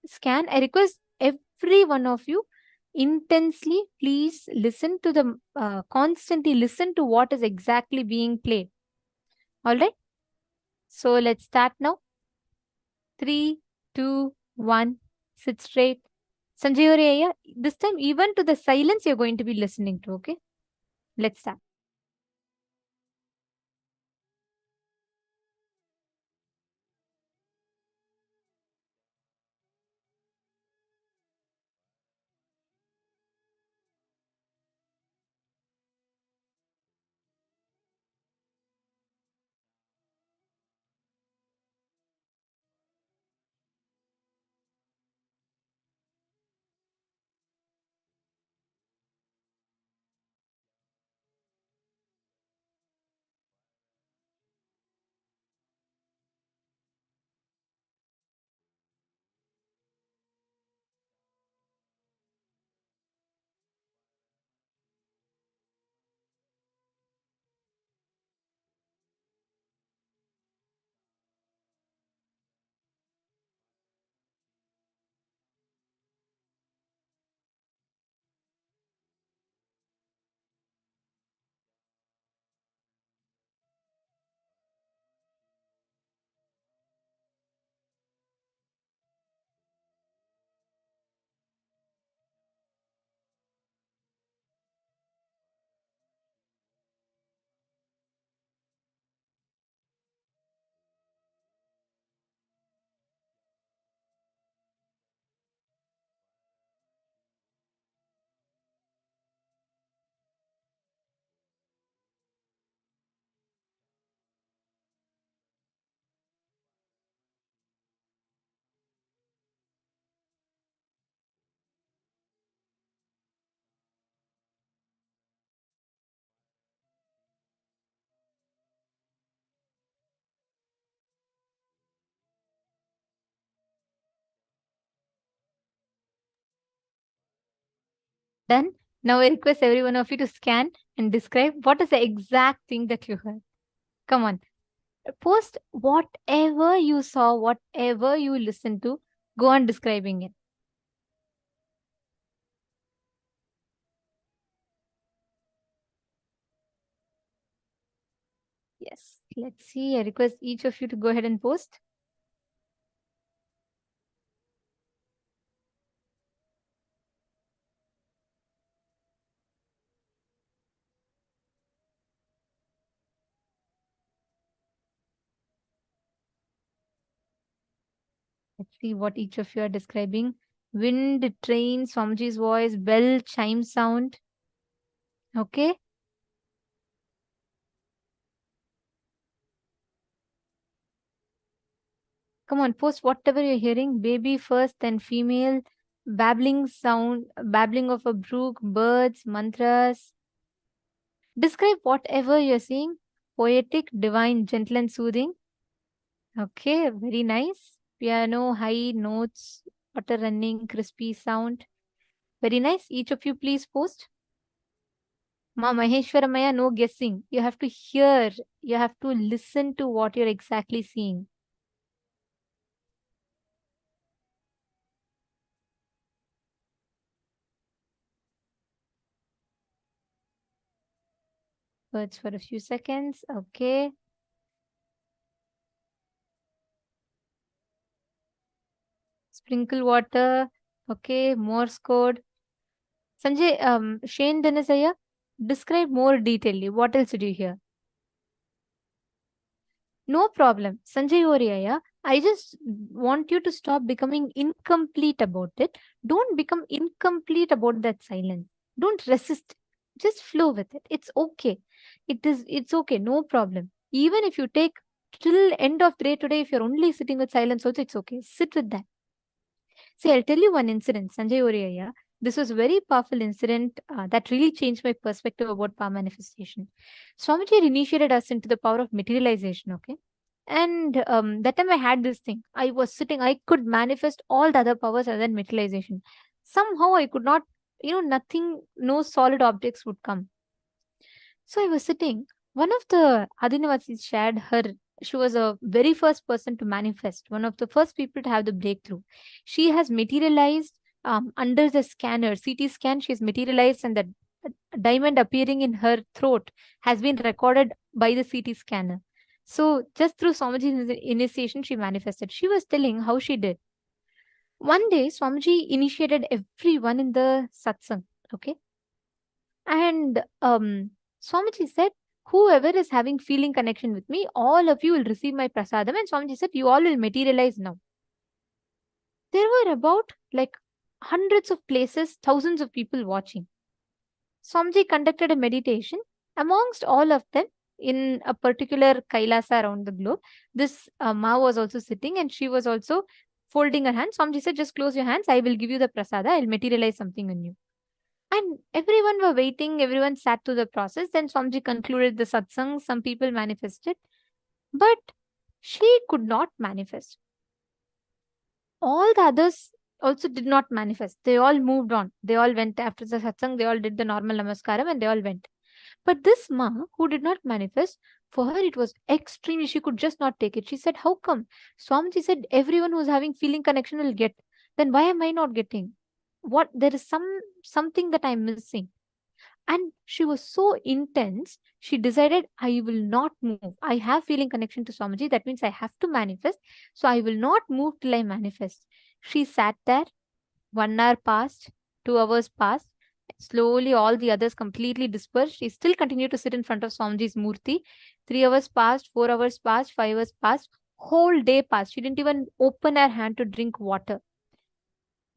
scan. I request every one of you intensely, please listen to the, constantly listen to what is exactly being played. All right. So let's start now. 3, 2, 1. Sit straight. Sanjay Oriya, this time even to the silence you're going to be listening to, okay? Let's start. Done. Now I request every one of you to scan and describe what is the exact thing that you heard. Come on. Post whatever you saw, whatever you listened to. Go on describing it. Yes. Let's see. I request each of you to go ahead and post. Let's see what each of you are describing. Wind, train, Swamiji's voice, bell, chime sound. Okay. Come on, post whatever you're hearing. Baby first, then female. Babbling sound, babbling of a brook, birds, mantras. Describe whatever you're seeing. Poetic, divine, gentle and soothing. Okay, very nice. Piano, high notes, water running, crispy sound. Very nice. Each of you please post. Ma Maheshwaramaya, no guessing. You have to hear. You have to listen to what you're exactly seeing. Words for a few seconds. Okay. Sprinkle water. Okay. Morse code. Sanjay, Shane Denisaya, describe more detailedly. What else did you hear? No problem. Sanjay Oriaya, I just want you to stop becoming incomplete about it. Don't become incomplete about that silence. Don't resist. Just flow with it. It's okay. It's okay. No problem. Even if you take till end of the day today, if you're only sitting with silence also, it's okay. Sit with that. See, I'll tell you one incident, Sanjay Oriaya. This was a very powerful incident that really changed my perspective about power manifestation. Swamiji initiated us into the power of materialization, okay? And that time I had this thing. I was sitting, I could manifest all the other powers other than materialization. Somehow I could not, nothing, no solid objects would come. So I was sitting. One of the Adinavasis shared her. She was a very first person to manifest, one of the first people to have the breakthrough. She has materialized under the scanner, CT scan, she has materialized, and the diamond appearing in her throat has been recorded by the CT scanner. So just through Swamiji's initiation, she manifested. She was telling how she did. One day, Swamiji initiated everyone in the satsang, okay? And Swamiji said, whoever is having feeling connection with me, all of you will receive my prasadam. And Swamiji said, you all will materialize now. There were about like hundreds of places, thousands of people watching. Swamiji conducted a meditation. Amongst all of them, in a particular Kailasa around the globe, this Ma was also sitting and she was also folding her hands. Swamiji said, just close your hands. I will give you the prasada. I will materialize something on you. And everyone were waiting. Everyone sat through the process. Then Swamiji concluded the satsang. Some people manifested. But she could not manifest. All the others also did not manifest. They all moved on. They all went after the satsang. They all did the normal namaskaram and they all went. But this Ma, who did not manifest, for her it was extremely, she could just not take it. She said, how come? Swamiji said, everyone who's having feeling connection will get. Then why am I not getting? What, there is something that I'm missing. And she was so intense, she decided, I will not move. I have feeling connection to Swamiji. That means I have to manifest. So I will not move till I manifest. She sat there. 1 hour passed. 2 hours passed. Slowly, all the others completely dispersed. She still continued to sit in front of Swamiji's murti. 3 hours passed. 4 hours passed. 5 hours passed. Whole day passed. She didn't even open her hand to drink water.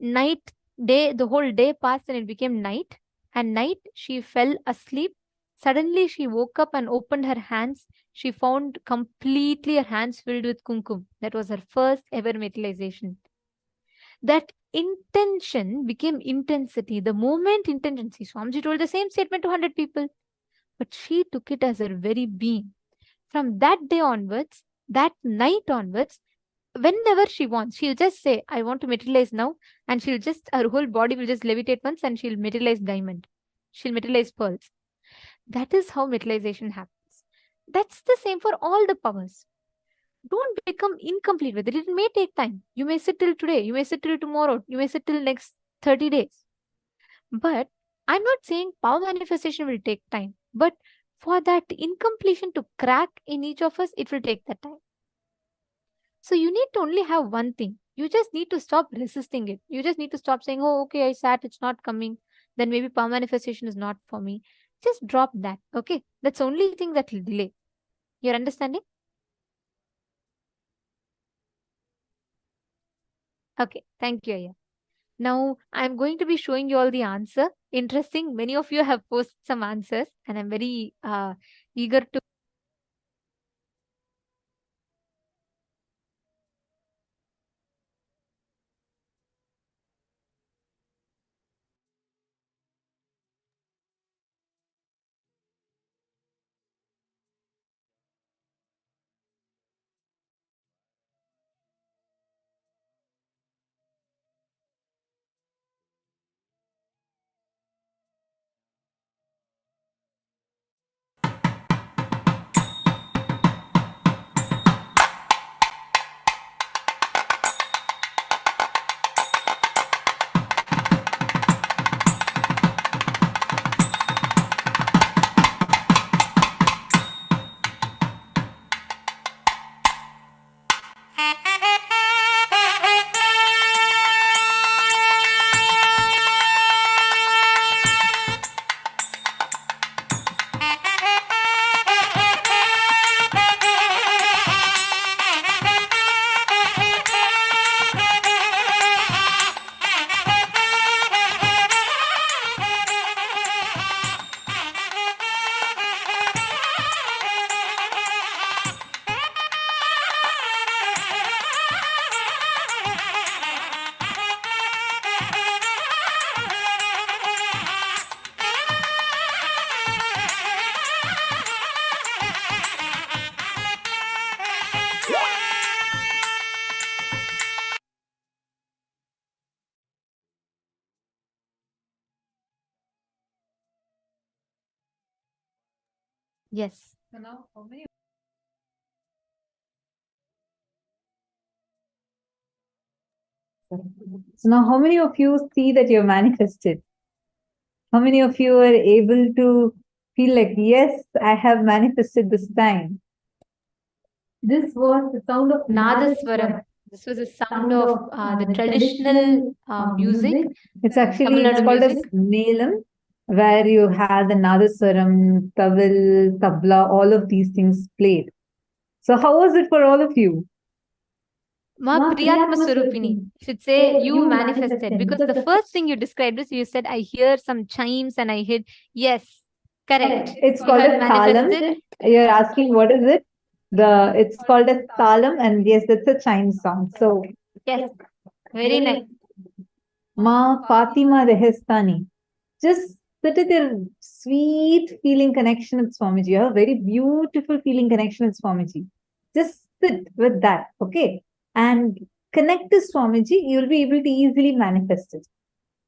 Night, day, the whole day passed and it became night. And night, she fell asleep. Suddenly, she woke up and opened her hands. She found completely her hands filled with kumkum. That was her first ever materialization. That intention became intensity. The moment intention, see, Swamiji told the same statement to 100 people. But she took it as her very being. From that day onwards, that night onwards, whenever she wants, she'll just say, I want to materialize now. And she'll just, her whole body will just levitate once and she'll materialize diamond. She'll materialize pearls. That is how materialization happens. That's the same for all the powers. Don't become incomplete with it. It may take time. You may sit till today, you may sit till tomorrow, you may sit till next 30 days. But I'm not saying power manifestation will take time, but for that incompletion to crack in each of us, it will take that time. So you need to only have one thing. You just need to stop resisting it. You just need to stop saying, oh, okay, I sat, it's not coming. Then maybe power manifestation is not for me. Just drop that. Okay. That's the only thing that will delay. You're understanding? Okay. Thank you, Aya. Now I'm going to be showing you all the answer. Interesting. Many of you have posted some answers, and I'm very eager to. Yes. So now, how many? So now, how many of you see that you're manifested? How many of you are able to feel like, yes, I have manifested this time? This was the sound of Nadaswaram. This was a sound sound of of the the traditional music. It's Tamil actually, it's Nadu called as music. Melam, where you have the Nadaswaram, Tawil, Tabla, all of these things played. So how was it for all of you? Ma Priyatma Swarupini. Should say you manifested, because the first thing you described is you said, I hear some chimes and I hear, yes, correct. It's You called have a talam. manifested. You're asking what is it? It's called a talam, and yes, that's a chime song. So Yes, very nice. Ma Fatima Rehestani. Just sit with your sweet feeling connection with Swamiji. You have a very beautiful feeling connection with Swamiji. Just sit with that, okay? And connect to Swamiji, you'll be able to easily manifest it.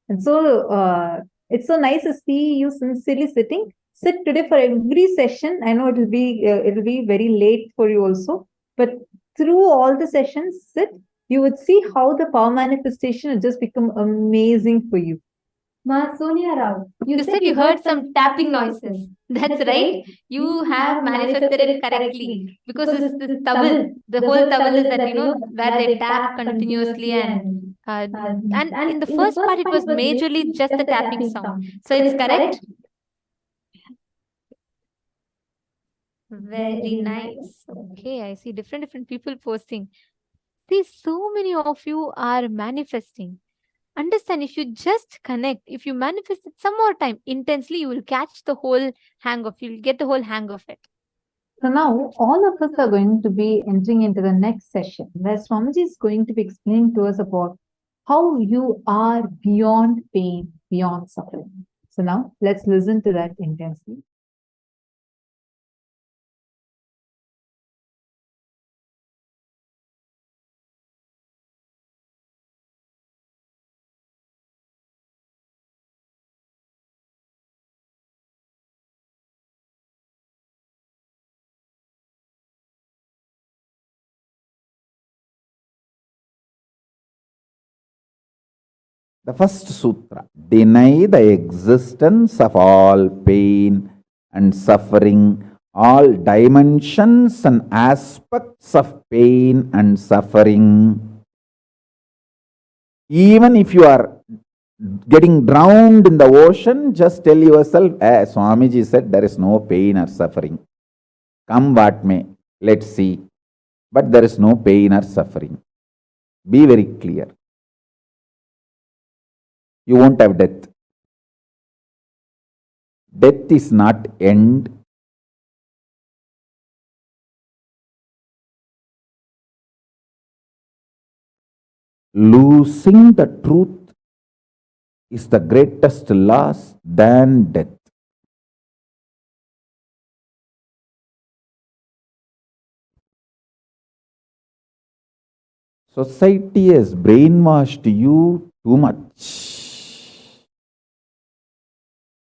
And so it's so nice to see you sincerely sitting. Sit today for every session. I know it'll be very late for you also, but through all the sessions, sit. You would see how the power manifestation will just become amazing for you. Ma Sonia Rao, You said you heard some tapping noises. That's right. You have manifested it correctly, because this towel, the whole towel is that, where they tap continuously, and in the first part it was majorly just the tapping sound. So it's correct. Very nice. Okay, I see different people posting. See, so many of you are manifesting. Understand, if you just connect, if you manifest it some more time intensely, you will catch the whole hang of, you'll get the whole hang of it. So now all of us are going to be entering into the next session where Swamiji is going to be explaining to us about how you are beyond pain, beyond suffering. So now let's listen to that intensely. The first sutra, deny the existence of all pain and suffering, all dimensions and aspects of pain and suffering. Even if you are getting drowned in the ocean, just tell yourself, Swamiji said there is no pain or suffering. Come what may, let's see. But there is no pain or suffering. Be very clear. You won't have death. Death is not end. Losing the truth is the greatest loss than death. Society has brainwashed you too much.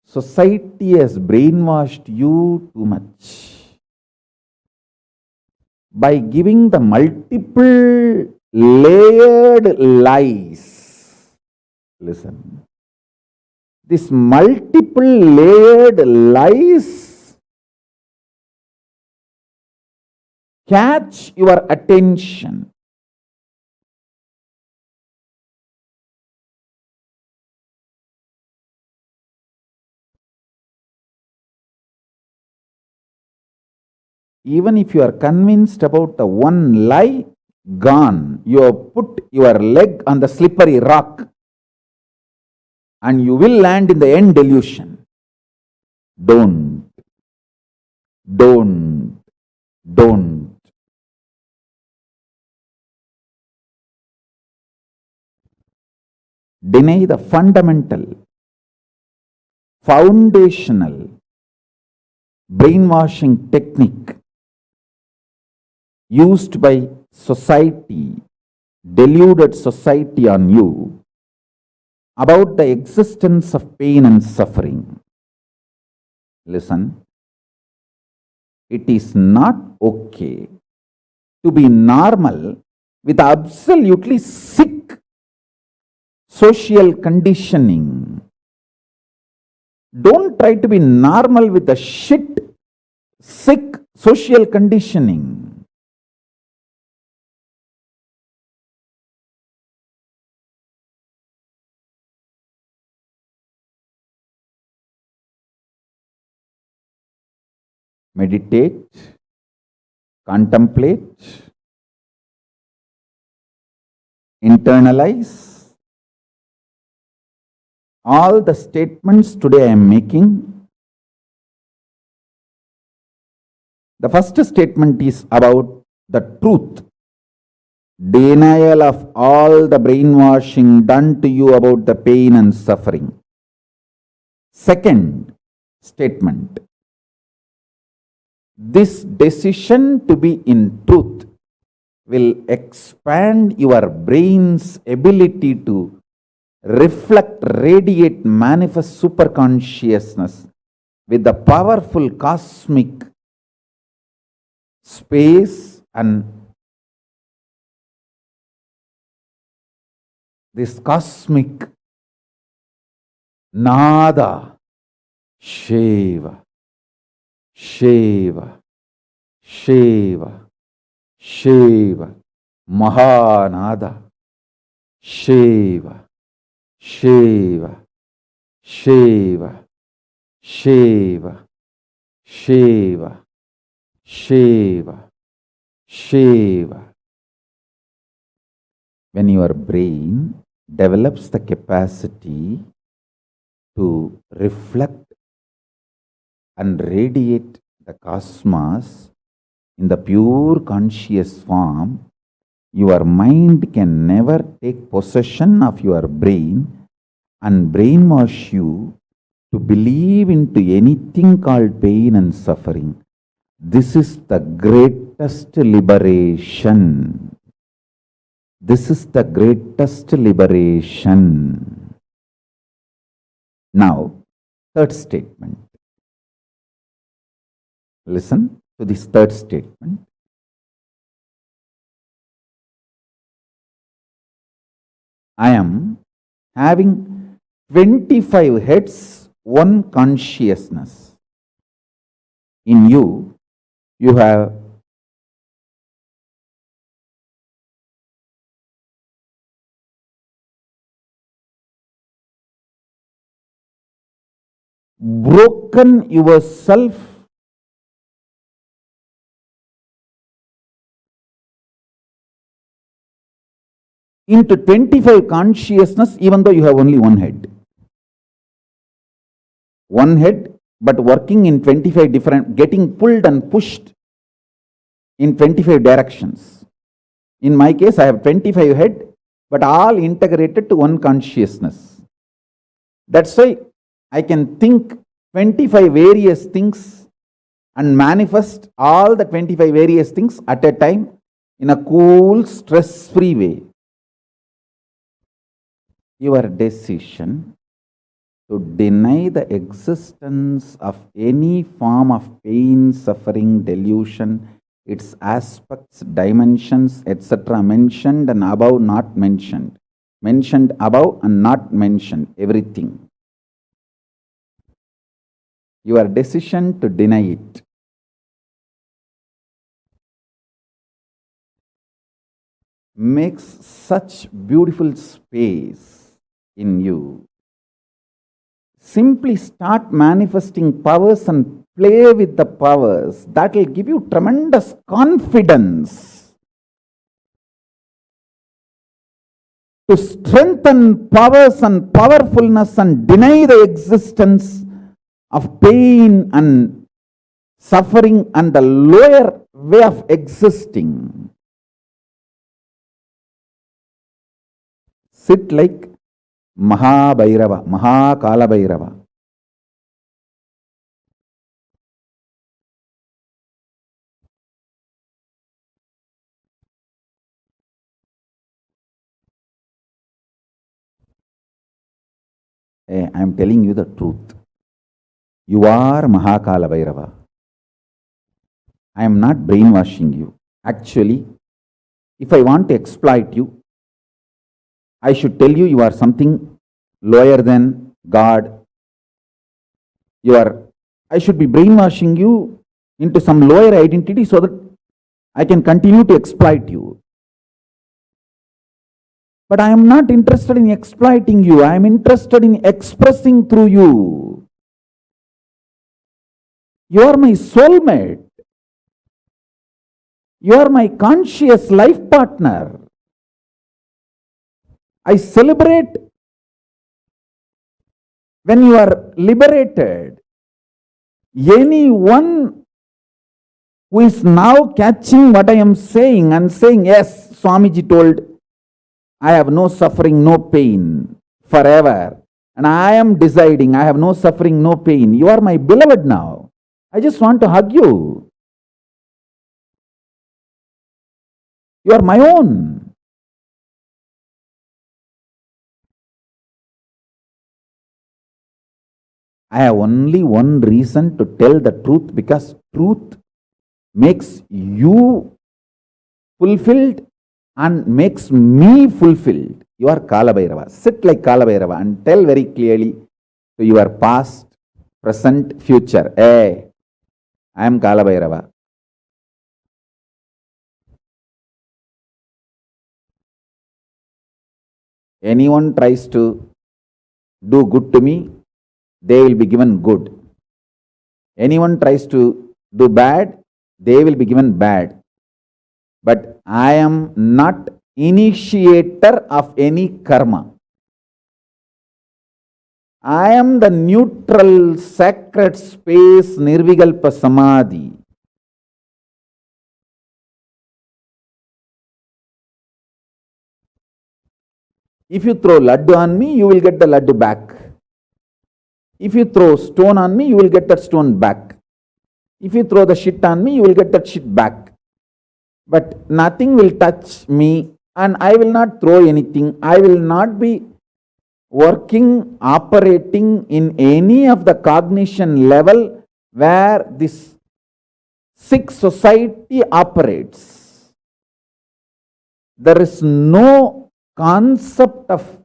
Society has brainwashed you too much by giving the multiple layered lies. Listen. This multiple layered lies catch your attention. Even if you are convinced about the one lie, gone. You have put your leg on the slippery rock and you will land in the end delusion. Don't. Deny the fundamental, foundational brainwashing technique used by society, deluded society on you about the existence of pain and suffering. Listen, it is not okay to be normal with absolutely sick social conditioning. Don't try to be normal with the sick social conditioning. Meditate, contemplate, internalize all the statements today I am making. The first statement is about the truth, denial of all the brainwashing done to you about the pain and suffering. Second statement, this decision to be in truth will expand your brain's ability to reflect, radiate, manifest superconsciousness with the powerful cosmic space and this cosmic nada, Shiva, Shiva, Shiva, Shiva, Mahanada, Shiva, Shiva, Shiva, Shiva, Shiva, Shiva, Shiva. When your brain develops the capacity to reflect and radiate the cosmos in the pure conscious form, your mind can never take possession of your brain and brainwash you to believe into anything called pain and suffering. This is the greatest liberation. This is the greatest liberation. Now, third statement. Listen to this third statement. I am having 25 heads, one consciousness. In you, you have broken yourself into 25 consciousness, even though you have only one head. One head, but working in 25 different, getting pulled and pushed in 25 directions. In my case, I have 25 head, but all integrated to one consciousness. That's why I can think 25 various things and manifest all the 25 various things at a time in a cool, stress-free way. Your decision to deny the existence of any form of pain, suffering, delusion, its aspects, dimensions, etc. mentioned and above not mentioned. Mentioned above and not mentioned, everything. Your decision to deny it makes such beautiful space in you. Simply start manifesting powers and play with the powers. That will give you tremendous confidence to strengthen powers and powerfulness and deny the existence of pain and suffering and the lower way of existing. Sit like Mahabhairava, Mahakala Bhairava. I am telling you the truth. You are Mahakala Bhairava. I am not brainwashing you. Actually, if I want to exploit you, I should tell you you are something lower than God. I should be brainwashing you into some lower identity so that I can continue to exploit you. But I am not interested in exploiting you. I am interested in expressing through you. You are my soulmate. You are my conscious life partner. I celebrate when you are liberated. Anyone who is now catching what I am saying and saying, yes, Swamiji told, I have no suffering, no pain forever. And I am deciding I have no suffering, no pain. You are my beloved now. I just want to hug you. You are my own. I have only one reason to tell the truth, because truth makes you fulfilled and makes me fulfilled. You are Kala Bhairava. Sit like Kala Bhairava and tell very clearly to your past, present, future. Hey, I am Kala Bhairava. Anyone tries to do good to me, they will be given good. Anyone tries to do bad, they will be given bad. But I am not initiator of any karma. I am the neutral, sacred space, Nirvikalpa Samadhi. If you throw laddu on me, you will get the laddu back. If you throw stone on me, you will get that stone back. If you throw the shit on me, you will get that shit back. But nothing will touch me, and I will not throw anything. I will not be working, operating in any of the cognition level where this sick society operates. There is no concept of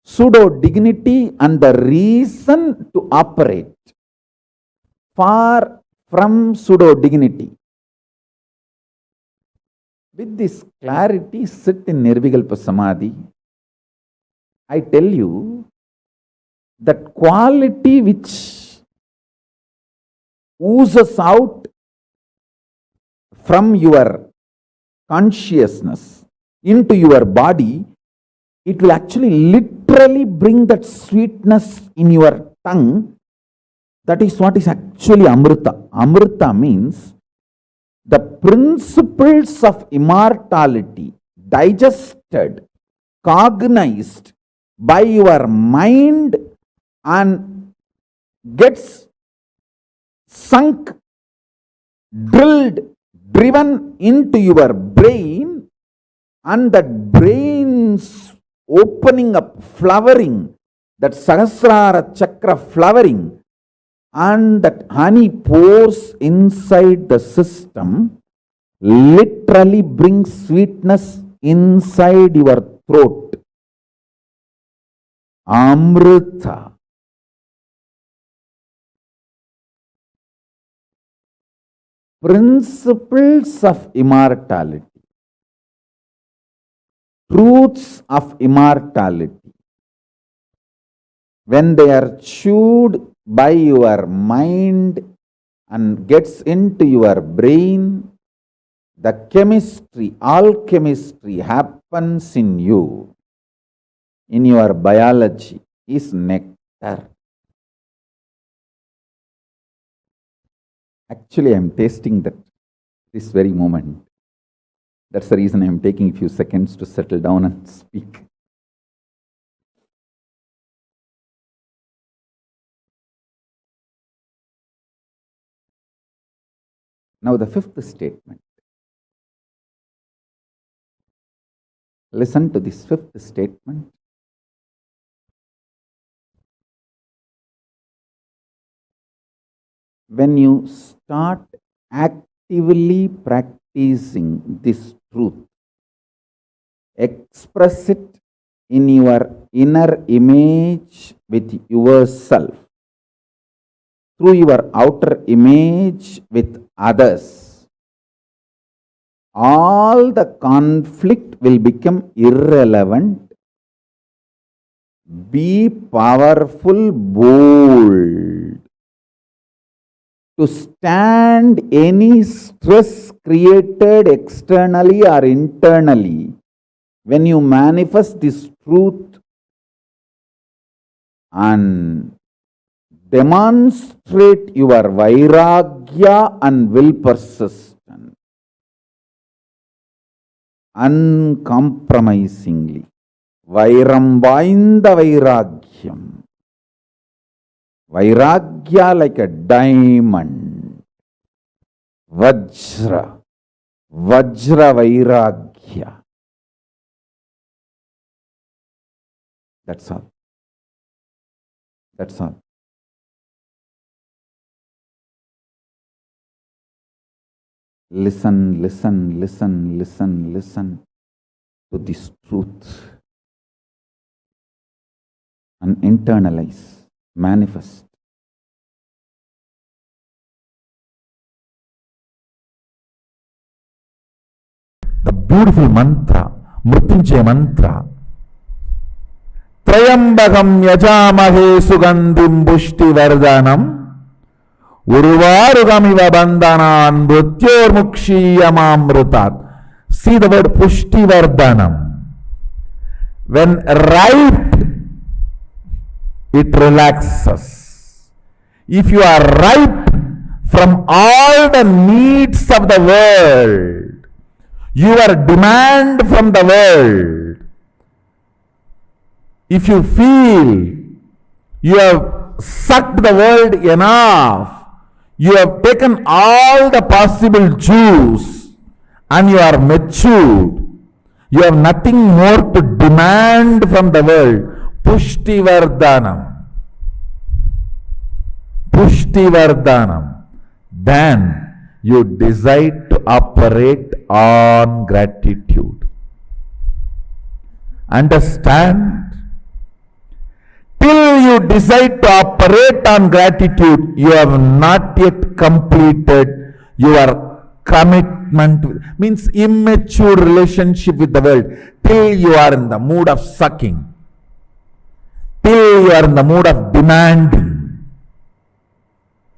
pseudo-dignity and the reason to operate. Far from pseudo-dignity. With this clarity, sit in Nirvikalpa Samadhi. I tell you, that quality which oozes out from your consciousness into your body, it will actually literally bring that sweetness in your tongue. That is what is actually Amrita. Amrita means the principles of immortality digested, cognized by your mind and gets sunk, drilled, driven into your brain, and that brain's opening up, flowering, that Sahasrara Chakra flowering, and that honey pours inside the system, literally brings sweetness inside your throat. Amrita. Principles of immortality. Truths of immortality. When they are chewed by your mind and gets into your brain, the chemistry, alchemistry happens in you, in your biology, is nectar. Actually, I am tasting that this very moment. That's the reason I am taking a few seconds to settle down and speak. Now the fifth statement. Listen to this fifth statement. When you start actively practicing this truth, express it in your inner image with yourself, through your outer image with others, all the conflict will become irrelevant. Be powerful, bold, to stand any stress created externally or internally. When you manifest this truth and demonstrate your vairagya and will persistent, uncompromisingly, vairam vainda vairagyam, vairagya like a diamond, vajra, vajra vairagya. That's all. That's all. Listen, listen, listen, listen, listen to this truth and internalize, manifest. The beautiful mantra, Mrityunjaya mantra. Trayambagam yajamahe sugandhim pushtivardhanam Urvarugamiva bandhanan mrityormukshiyamamrutat. See the word pushtivardhanam. When ripe, it relaxes. If you are ripe from all the needs of the world, your demand from the world, if you feel you have sucked the world enough, you have taken all the possible juice and you are matured, you have nothing more to demand from the world. Pushtivardhanam. Pushtivardhanam. Then you decide to operate on gratitude. Understand Till you decide to operate on gratitude, you have not yet completed your commitment, means immature relationship with the world. Till you are in the mood of sucking, till you are in the mood of demanding.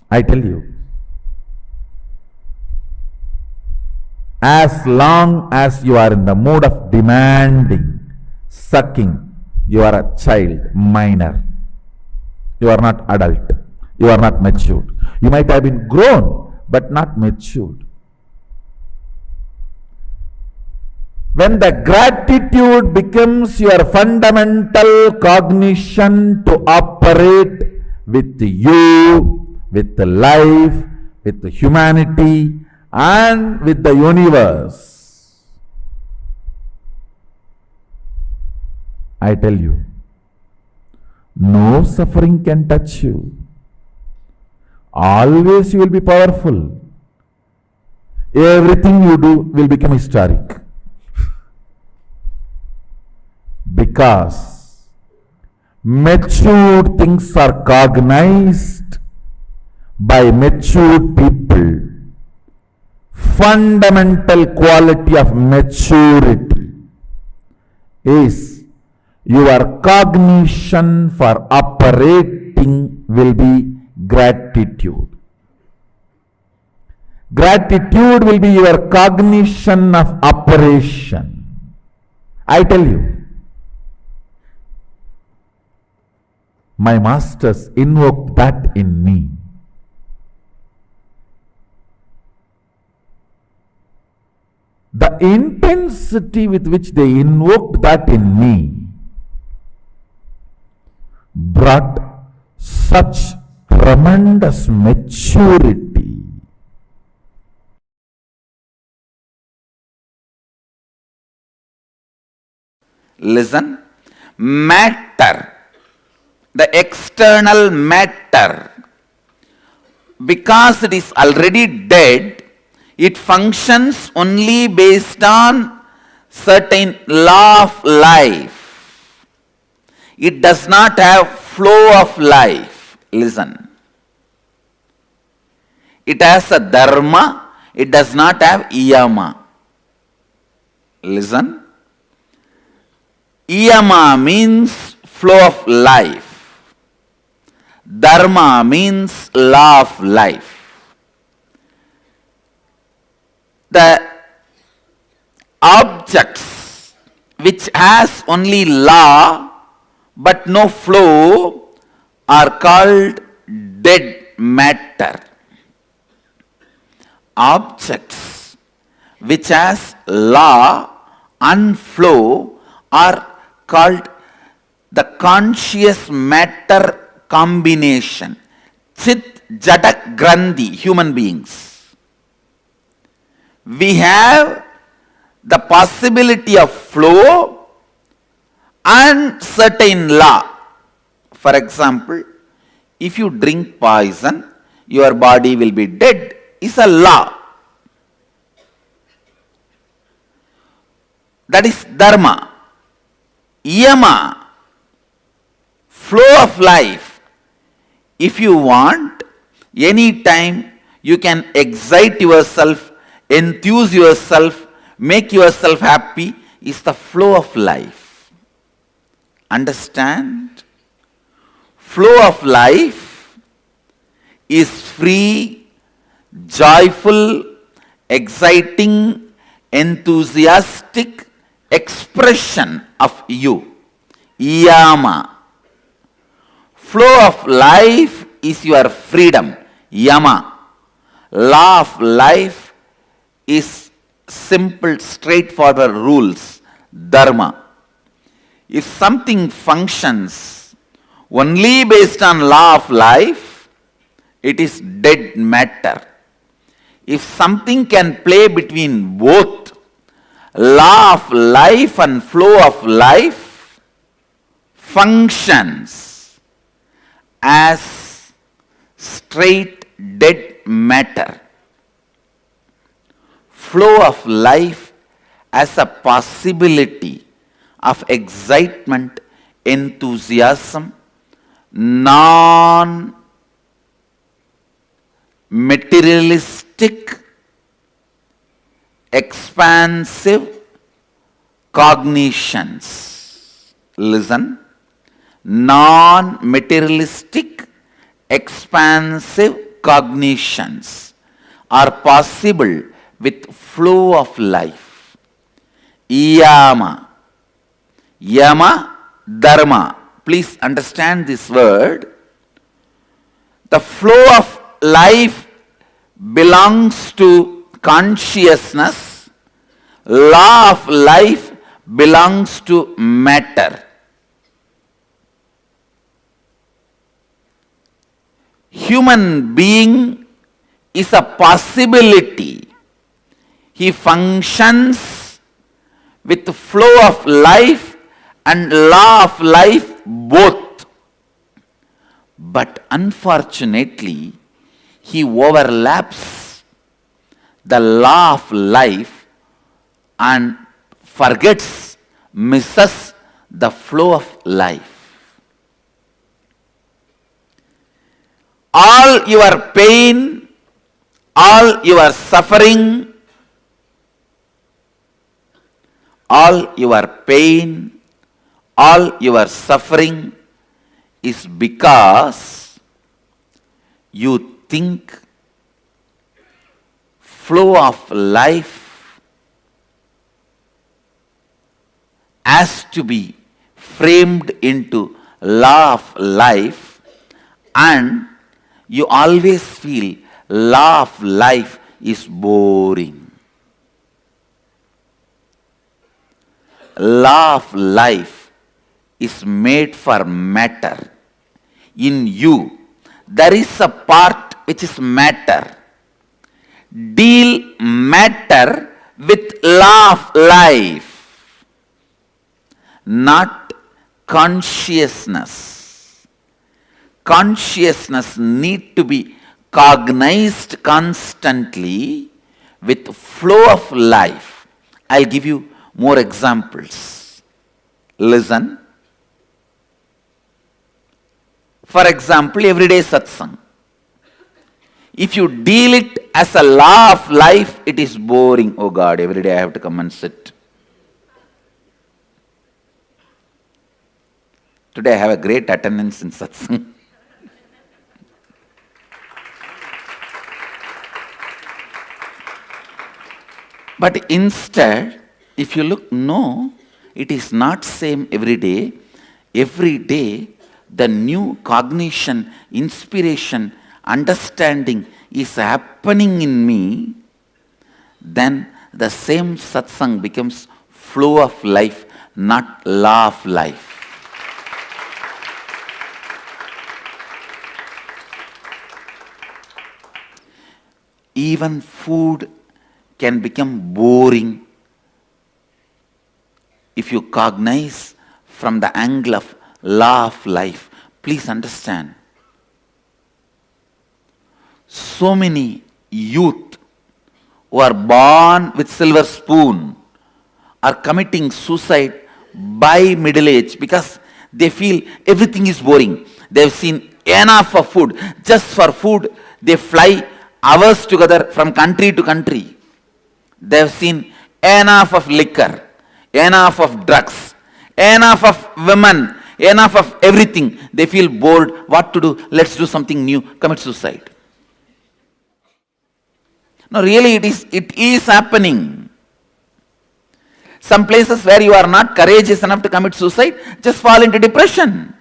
I tell you, as long as you are in the mood of demanding, sucking, you are a child, minor. You are not adult. You are not matured. You might have been grown, but not matured. When the gratitude becomes your fundamental cognition to operate with you, with the life, with the humanity, and with the universe, I tell you, no suffering can touch you. Always you will be powerful. Everything you do will become historic. Because matured things are cognized by matured people. Fundamental quality of maturity is your cognition for operating will be gratitude. Gratitude will be your cognition of operation. I tell you, my masters invoked that in me. The intensity with which they invoked that in me brought such tremendous maturity. Listen, matter, the external matter, because it is already dead, it functions only based on certain law of life. It does not have flow of life. Listen. It has a dharma, it does not have yama. Listen. Yama means flow of life. Dharma means law of life. The objects which has only law but no flow are called dead matter. Objects which has law and flow are called the conscious matter combination. Chit, Jada, Grandhi, human beings. We have the possibility of flow and certain law. For example, if you drink poison, your body will be dead, is a law. That is dharma. Yama, flow of life. If you want, any time you can excite yourself, enthuse yourself, make yourself happy, is the flow of life. Understand? Flow of life is free, joyful, exciting, enthusiastic expression of you. Yama. Flow of life is your freedom. Yama. Law of life is simple, straightforward rules. Dharma. If something functions only based on law of life, it is dead matter. If something can play between both law of life and flow of life, functions as straight dead matter. Flow of life as a possibility of excitement, enthusiasm, non-materialistic, expansive cognitions. Listen. Non-materialistic, expansive cognitions are possible with flow of life. Yama. Yama, Dharma. Please understand this word. The flow of life belongs to consciousness. Law of life belongs to matter. Human being is a possibility. He functions with flow of life and law of life both. But unfortunately, he overlaps the law of life and forgets, misses the flow of life. All your pain, all your suffering, all your pain, all your suffering is because you think flow of life has to be framed into law of life, and you always feel law of life is boring. Law of life is made for matter. In you, there is a part which is matter. Deal matter with law of life, not consciousness. Consciousness need to be cognized constantly with flow of life. I'll give you more examples. Listen. For example, everyday satsang. If you deal it as a law of life, it is boring. Oh God, every day I have to come and sit. Today I have a great attendance in satsang. But instead, if you look, no, it is not same every day. Every day, the new cognition, inspiration, understanding is happening in me. Then the same satsang becomes flow of life, not law of life. Even food can become boring if you cognize from the angle of law of life. Please understand. So many youth who are born with silver spoon are committing suicide by middle age because they feel everything is boring. They have seen enough of food. Just for food, they fly hours together from country to country. They have seen enough of liquor, enough of drugs, enough of women, enough of everything. They feel bored. What to do? Let's do something new. Commit suicide. No, really it is happening. Some places where you are not courageous enough to commit suicide, just fall into depression.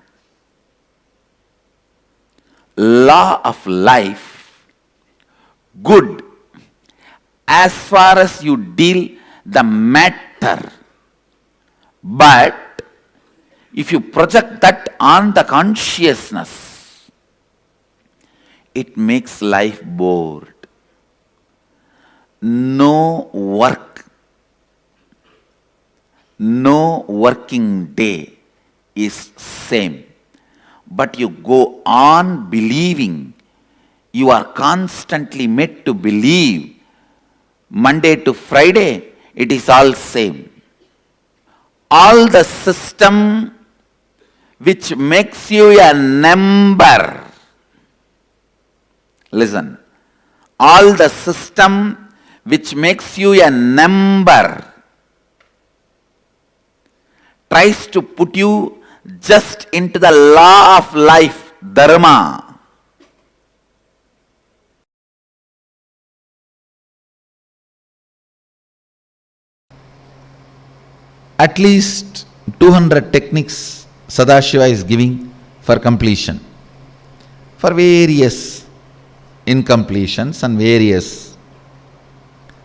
Law of life, good. As far as you deal the matter, but if you project that on the consciousness, it makes life bored. No work, no working day is same, but you go on believing. You are constantly made to believe. Monday to Friday, it is all same. All the system which makes you a number. Listen, all the system which makes you a number tries to put you just into the law of life, dharma. At least 200 techniques Sadashiva is giving for completion, for various incompletions and various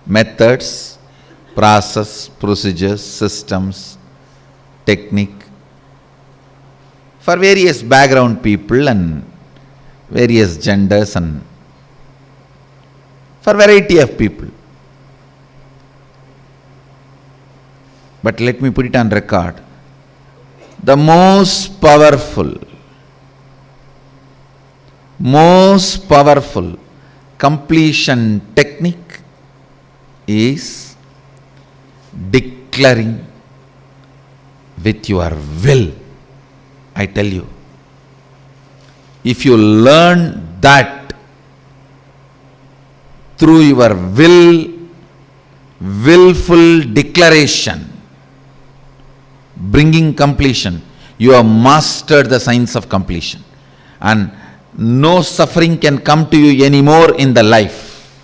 methods, process, procedures, systems, technique, for various background people and various genders and for variety of people. But let me put it on record. The most powerful completion technique is declaring with your will. I tell you, if you learn that through your willful declaration, bringing completion, you have mastered the science of completion, and no suffering can come to you anymore in the life.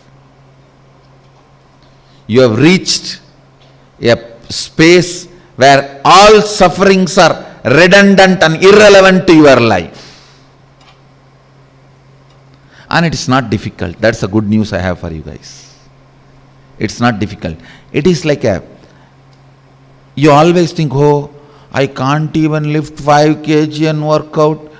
You have reached a space where all sufferings are redundant and irrelevant to your life. And it is not difficult. That's the good news I have for you guys. It's not difficult. It is like you always think, oh, I can't even lift 5 kg and work out.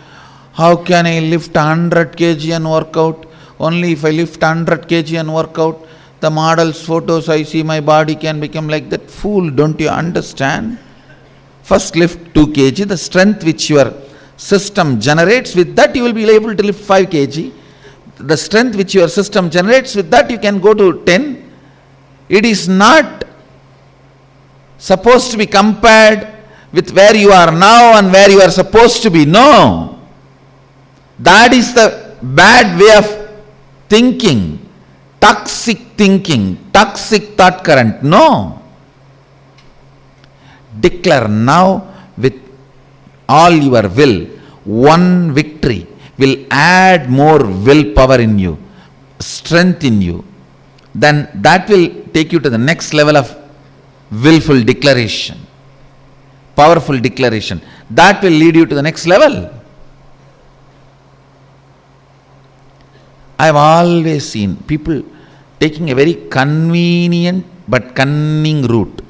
How can I lift 100 kg and work out? Only if I lift 100 kg and work out, the model's photos I see, my body can become like that. Fool, don't you understand? First lift 2 kg, the strength which your system generates, with that you will be able to lift 5 kg. The strength which your system generates, with that you can go to 10. It is not supposed to be compared with where you are now and where you are supposed to be. No. That is the bad way of thinking. Toxic thinking, toxic thought current. No. Declare now with all your will. One victory will add more willpower in you, strength in you. Then that will take you to the next level of willful declaration, powerful declaration. That will lead you to the next level. I have always seen people taking a very convenient but cunning route.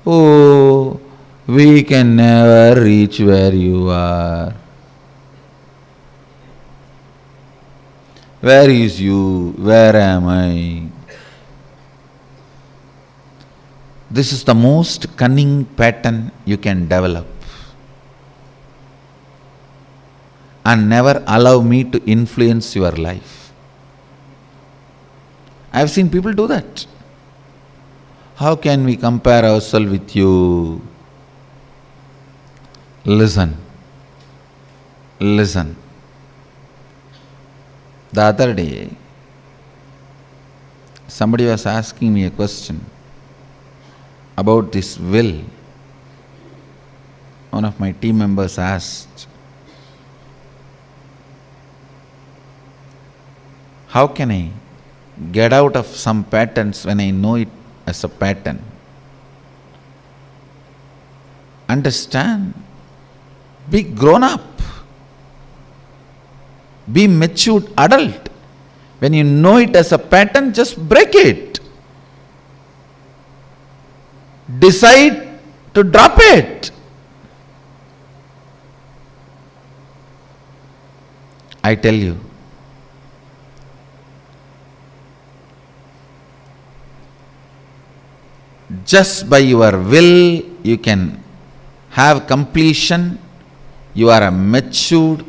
Oh, we can never reach where you are. Where is you? Where am I? This is the most cunning pattern you can develop. And never allow me to influence your life. I have seen people do that. How can we compare ourselves with you? Listen. Listen. The other day, somebody was asking me a question about this will. One of my team members asked, how can I get out of some patterns when I know it as a pattern? Understand. Be grown up. Be matured adult. When you know it as a pattern, just break it. Decide to drop it. I tell you, just by your will you can have completion. You are a matured,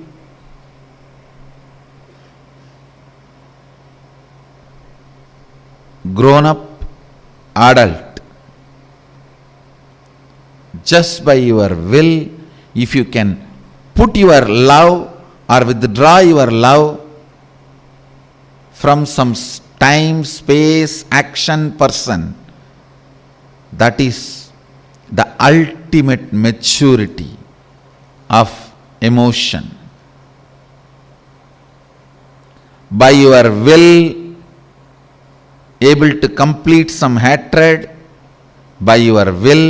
grown up adult. Just by your will, if you can put your love or withdraw your love from some time, space, action, person, that is the ultimate maturity of emotion. By your will, able to complete some hatred, by your will,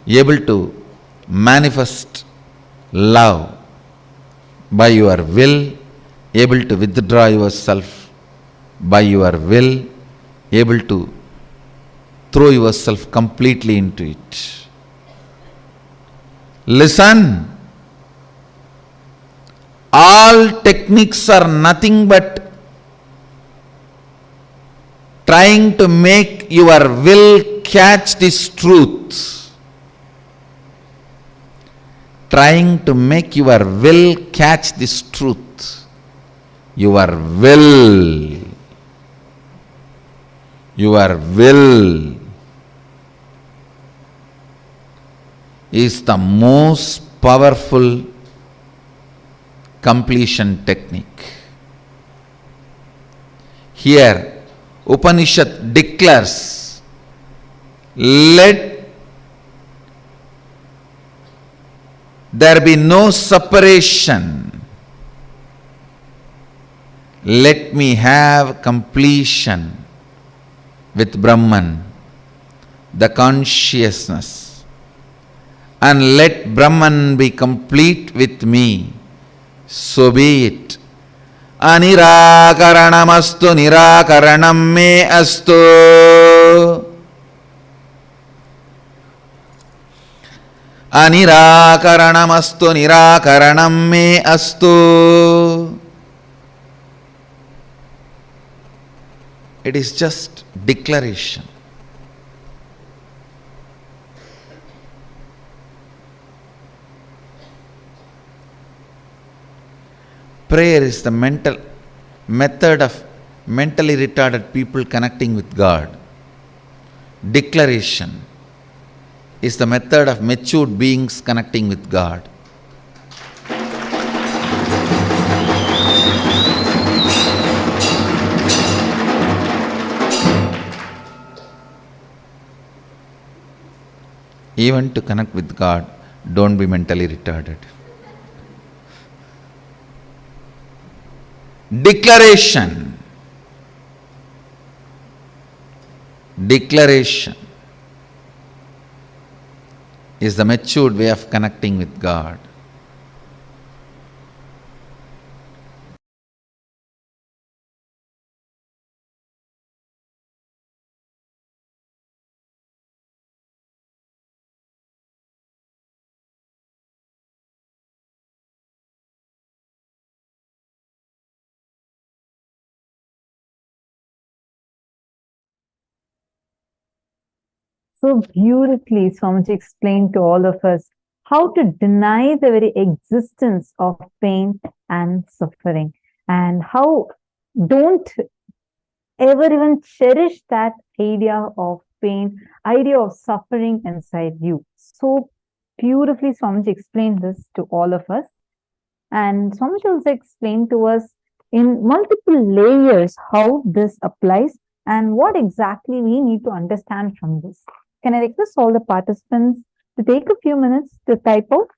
able to manifest love, by your will, able to withdraw yourself, by your will, able to throw yourself completely into it. Listen, all techniques are nothing but trying to make your will catch this truth. Trying to make your will catch this truth. Your will is the most powerful completion technique. Here, Upanishad declares, let there be no separation. Let me have completion with Brahman, the consciousness, and let Brahman be complete with me. So be it. Anirakaranamastu nirakaranam me astu. Anirakaranamastu nirakaranam me astu. It is just declaration. Prayer is the method of mentally retarded people connecting with God. Declaration is the method of matured beings connecting with God. Even to connect with God, don't be mentally retarded. Declaration is the matured way of connecting with God. So beautifully, Swamiji explained to all of us how to deny the very existence of pain and suffering, and how don't ever even cherish that idea of pain, idea of suffering inside you. So beautifully, Swamiji explained this to all of us. And Swamiji also explained to us in multiple layers how this applies and what exactly we need to understand from this. Can I request all the participants to take a few minutes to type out?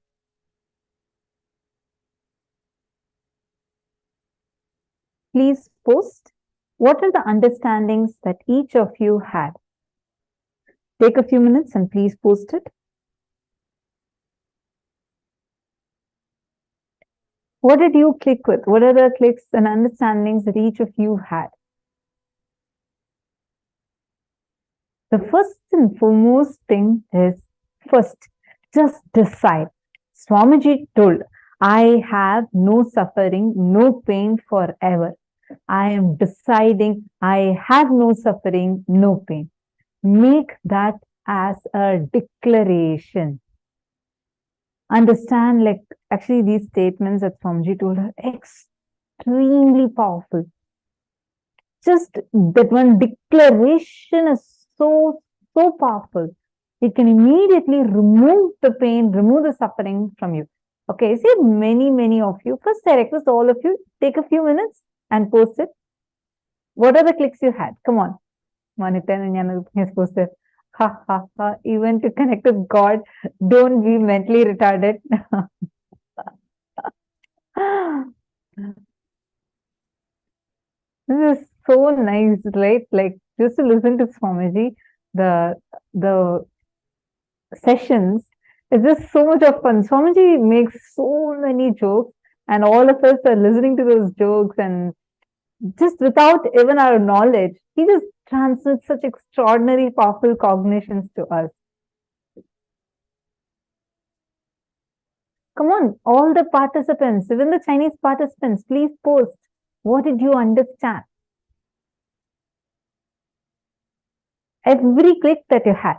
Please post. What are the understandings that each of you had? Take a few minutes and please post it. What did you click with? What are the clicks and understandings that each of you had? The first and foremost thing is, first, just decide. Swamiji told, I have no suffering, no pain forever. I am deciding I have no suffering, no pain. Make that as a declaration. Understand, like, actually these statements that Swamiji told are extremely powerful. Just that one declaration is so powerful. It can immediately remove the pain, remove the suffering from you. Okay, see, many of you. First, I request all of you, take a few minutes and post it. What are the clicks you had? Come on. Nithyananda has posted. Ha ha ha. Even to connect with God, don't be mentally retarded. This is so nice, right? Like just to listen to Swamiji, the sessions, it's just so much of fun. Swamiji makes so many jokes, and all of us are listening to those jokes, and just without even our knowledge, he just transmits such extraordinary, powerful cognitions to us. Come on, all the participants, even the Chinese participants, please post. What did you understand? Every click that you had.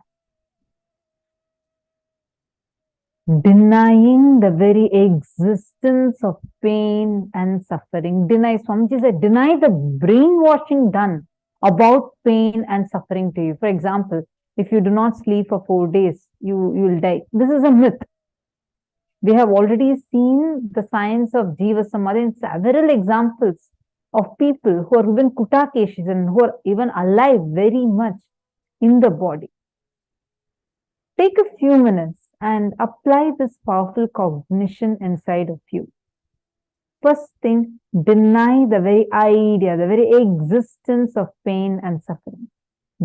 Denying the very existence of pain and suffering. Deny, Swamiji said, deny the brainwashing done about pain and suffering to you. For example, if you do not sleep for 4 days, you will die. This is a myth. We have already seen the science of Jiva Samadhi in several examples of people who are even Kutakeshis and who are even alive very much in the body. Take a few minutes and apply this powerful cognition inside of you. First thing, deny the very idea, the very existence of pain and suffering.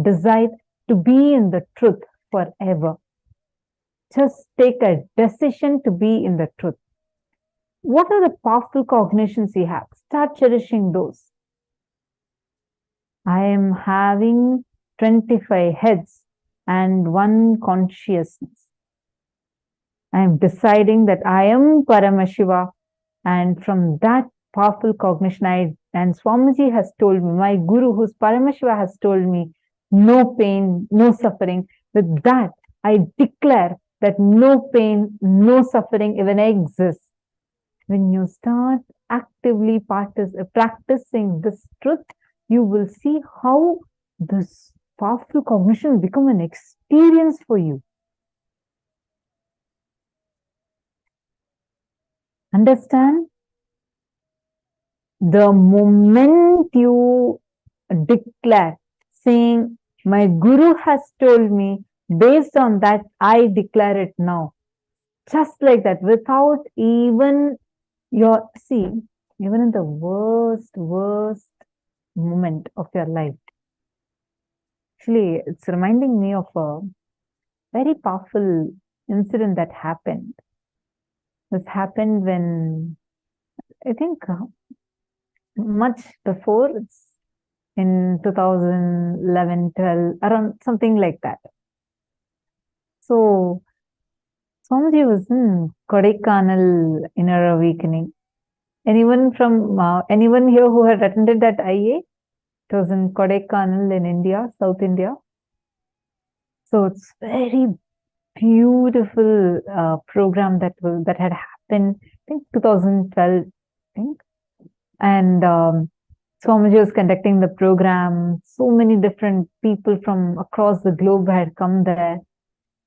Decide to be in the truth forever. Just take a decision to be in the truth. What are the powerful cognitions you have? Start cherishing those. I am having 25 heads and 1 consciousness. I am deciding that I am Paramashiva, and from that powerful cognition, and Swamiji has told me, my Guru, who's Paramashiva, has told me, no pain, no suffering. With that, I declare that no pain, no suffering even exists. When you start actively practicing this truth, you will see how this powerful cognition will become an experience for you. Understand? The moment you declare, saying, my Guru has told me, based on that, I declare it now. Just like that, without even even in the worst moment of your life. Actually, it's reminding me of a very powerful incident that happened. This happened when, I think, much before, it's in 2011, 12, around something like that. So, Swamiji was in Kodaikanal Inner Awakening. Anyone here who had attended that IA? It was in Kodaikanal in India, South India. So it's very beautiful program that had happened, I think 2012, I think. And Swamiji was conducting the program. So many different people from across the globe had come there.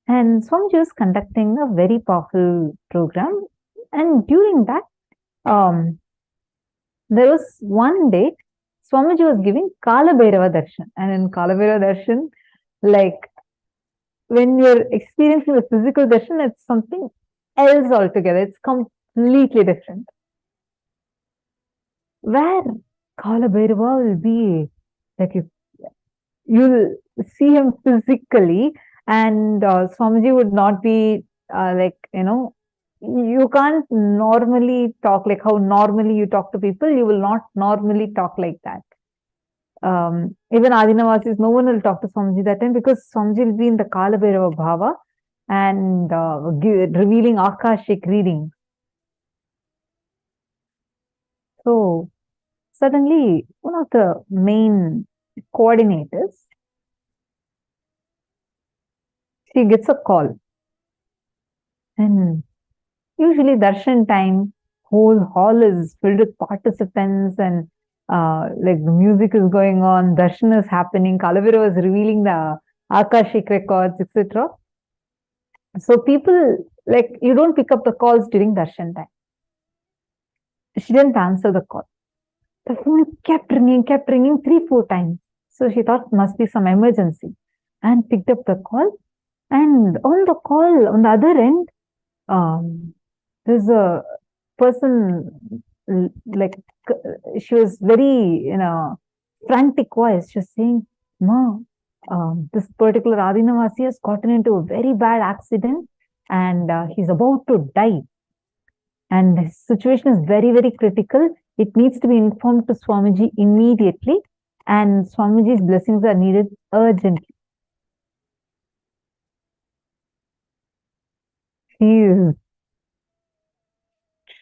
And Swamiji was conducting a very powerful program. And during that, there was one day, Swamiji was giving Kala Bhairava Darshan. And in Kala Bhairava Darshan, like when you're experiencing the physical darshan, it's something else altogether. It's completely different. Where Kala Bhairava will be, like you'll see him physically, and Swamiji would not be you can't normally talk like how normally you talk to people. You will not normally talk like that. Even Adinavasis, no one will talk to Swamiji that time, because Swamiji will be in the Kala Bhairava Bhava and revealing Akashic reading. So suddenly, one of the main coordinators, she gets a call. And usually darshan time, whole hall is filled with participants, and like the music is going on, darshan is happening, Kalavira was revealing the Akashic records, etc. So people like, you don't pick up the calls during darshan time. She didn't answer the call. The phone kept ringing 3-4 times. So she thought must be some emergency and picked up the call. And on the call, on the other end, there's a person, like, she was very in a frantic voice. She was saying, Ma, this particular Adinavasi has gotten into a very bad accident and he's about to die. And his situation is very, very critical. It needs to be informed to Swamiji immediately, and Swamiji's blessings are needed urgently. She is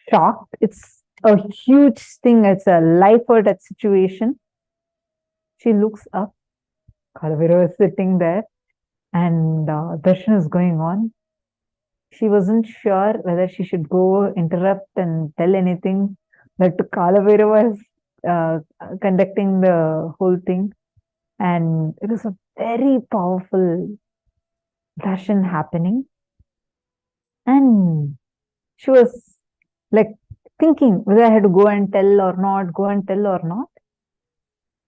shocked. It's a huge thing. It's a life or death situation. She looks up. Kalavira is sitting there, and darshan is going on. She wasn't sure whether she should go interrupt and tell anything, but Kalavira was conducting the whole thing, and it was a very powerful darshan happening. And she was like thinking whether I had to go and tell or not,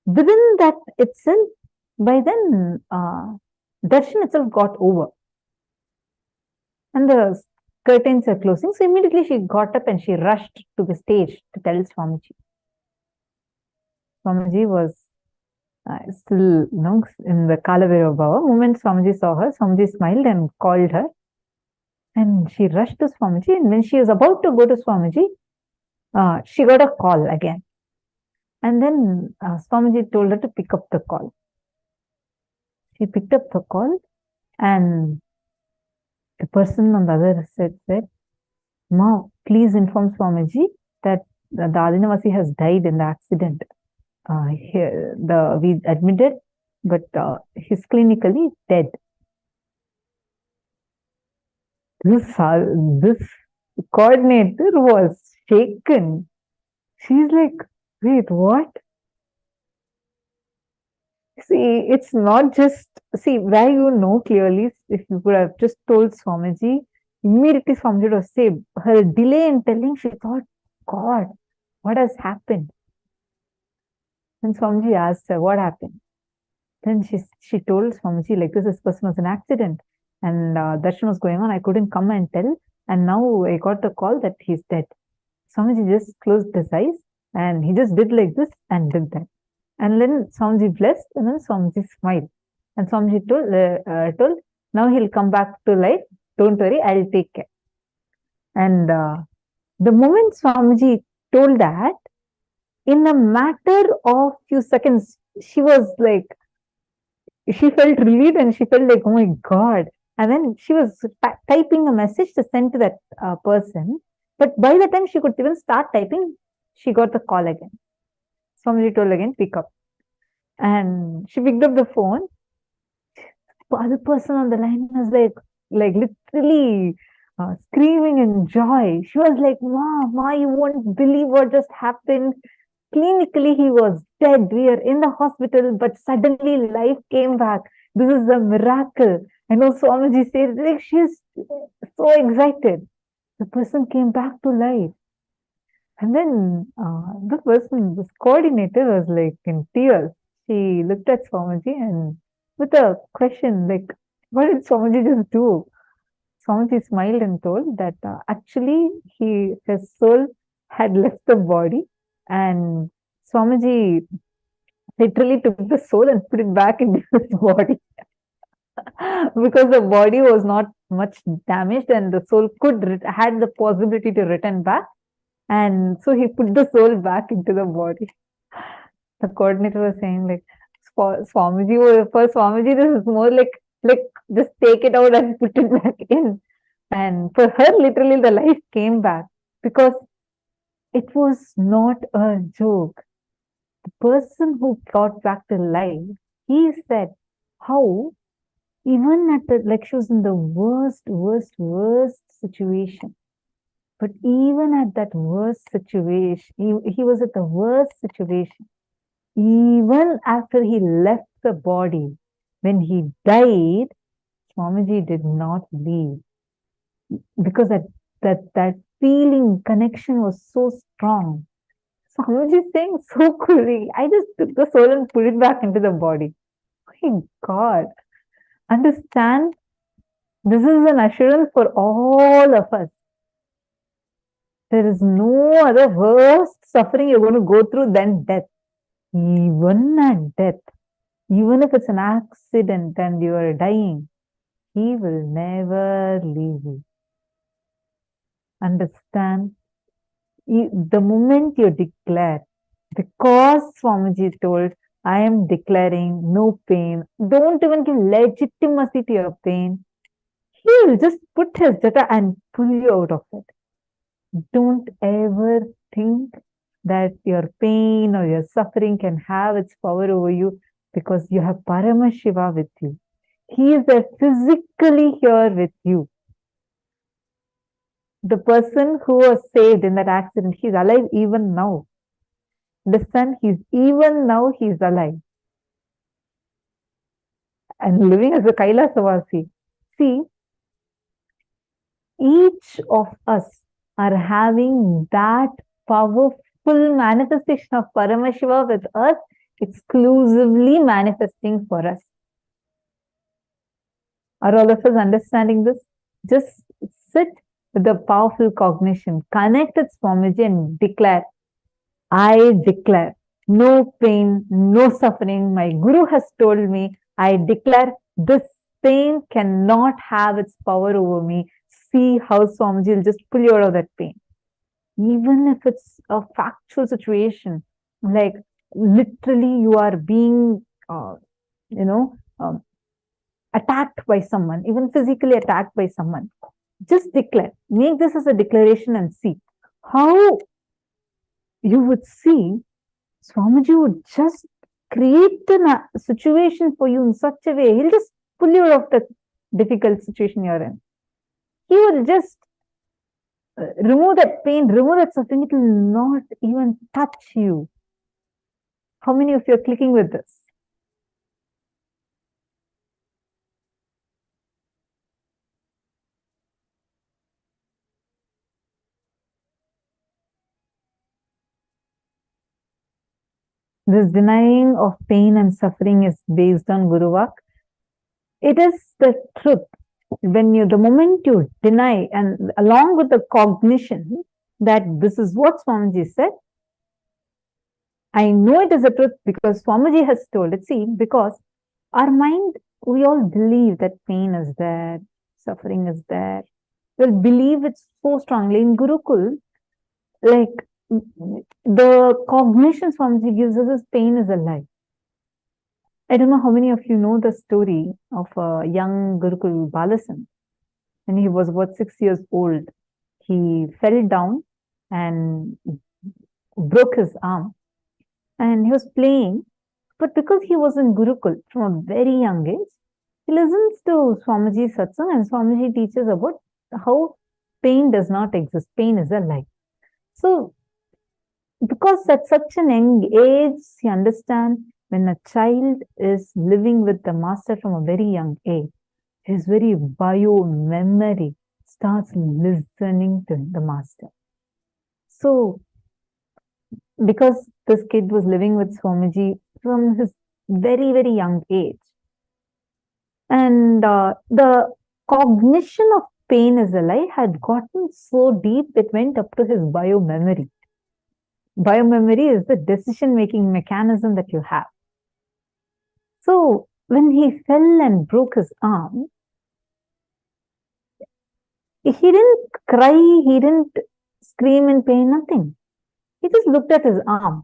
Within that itself, by then, darshan itself got over. And the curtains are closing. So immediately she got up and she rushed to the stage to tell Swamiji. Swamiji was still, in the Kalavira Bhava. The moment Swamiji saw her, Swamiji smiled and called her. And she rushed to Swamiji. And when she was about to go to Swamiji, she got a call again. And then Swamiji told her to pick up the call. She picked up the call, and the person on the other side said, Ma, please inform Swamiji that the Adinavasi has died in the accident. We admitted, but he's clinically dead. This coordinator was shaken. She's like, wait, what? See, it's not just, where clearly, if you could have just told Swamiji, immediately Swamiji would have said, her delay in telling, she thought, God, what has happened? Then Swamiji asked her, what happened? Then she told Swamiji, like, this person was an accident, and darshan was going on, I couldn't come and tell, and now I got the call that he's dead. Swamiji just closed his eyes, and he just did like this and did that. And then Swamiji blessed, and then Swamiji smiled. And Swamiji told, now he'll come back to life. Don't worry, I'll take care. And the moment Swamiji told that, in a matter of few seconds, she was like, she felt relieved and she felt like, oh my God. And then she was typing a message to send to that person. But by the time she could even start typing, she got the call again. Swamiji told again, pick up. And she picked up the phone. The other person on the line was like literally screaming in joy. She was like, Ma, you won't believe what just happened. Clinically, he was dead. We are in the hospital, but suddenly life came back. This is a miracle. I know Swamiji said, like, she's so excited. The person came back to life. And then the person, this coordinator, was like in tears. She looked at Swamiji and with a question like, what did Swamiji just do? Swamiji smiled and told that actually his soul had left the body, and Swamiji literally took the soul and put it back into his body because the body was not much damaged and the soul had the possibility to return back. And so he put the soul back into the body. The coordinator was saying, like, for Swamiji, this is more like just take it out and put it back in. And for her, literally, the life came back because it was not a joke. The person who brought back to life, he said how even at she was in the worst situation. But even at that worst situation, he was at the worst situation. Even after he left the body, when he died, Swamiji did not leave. because that feeling connection was so strong. Swamiji is saying so coolly, I just took the soul and put it back into the body. My God. Understand, this is an assurance for all of us. There is no other worst suffering you're going to go through than death. Even at death, even if it's an accident and you are dying, He will never leave you. Understand? The moment you declare, because Swamiji told, I am declaring no pain, don't even give legitimacy to your pain. He will just put his data and pull you out of it. Don't ever think that your pain or your suffering can have its power over you, because you have Paramashiva with you. He is there physically here with you. The person who was saved in that accident, he's alive even now. Understand? Even now he's alive and living as a Kailasavasi. See, each of us are having that powerful manifestation of Paramashiva with us, exclusively manifesting for us. Are all of us understanding this? Just sit with the powerful cognition, connect with Swamiji and declare, I declare no pain, no suffering. My Guru has told me, I declare this pain cannot have its power over me. See how Swamiji will just pull you out of that pain. Even if it's a factual situation, like literally you are being, attacked by someone, even physically attacked by someone. Just declare. Make this as a declaration and see how you would see Swamiji would just create a situation for you in such a way. He'll just pull you out of the difficult situation you're in. He will just remove that pain, remove that suffering. It will not even touch you. How many of you are clicking with this? This denying of pain and suffering is based on Guruvak. It is the truth. The moment you deny, and along with the cognition that this is what Swamiji said, I know it is the truth because Swamiji has told it. See, because our mind, we all believe that pain is there, suffering is there. We'll believe it so strongly. In Gurukul, like the cognition Swamiji gives us is pain is a lie. I don't know how many of you know the story of a young Gurukul Balasan. When he was about 6 years old, he fell down and broke his arm. And he was playing, but because he was in Gurukul from a very young age, he listens to Swamiji's satsang, and Swamiji teaches about how pain does not exist. Pain is a lie. So, because at such an young age, he understands when a child is living with the master from a very young age, his very bio-memory starts listening to the master. So, because this kid was living with Swamiji from his very, very young age, and the cognition of pain as a lie had gotten so deep it went up to his bio-memory. Bio-memory is the decision-making mechanism that you have. So, when he fell and broke his arm, he didn't cry, he didn't scream in pain, nothing. He just looked at his arm.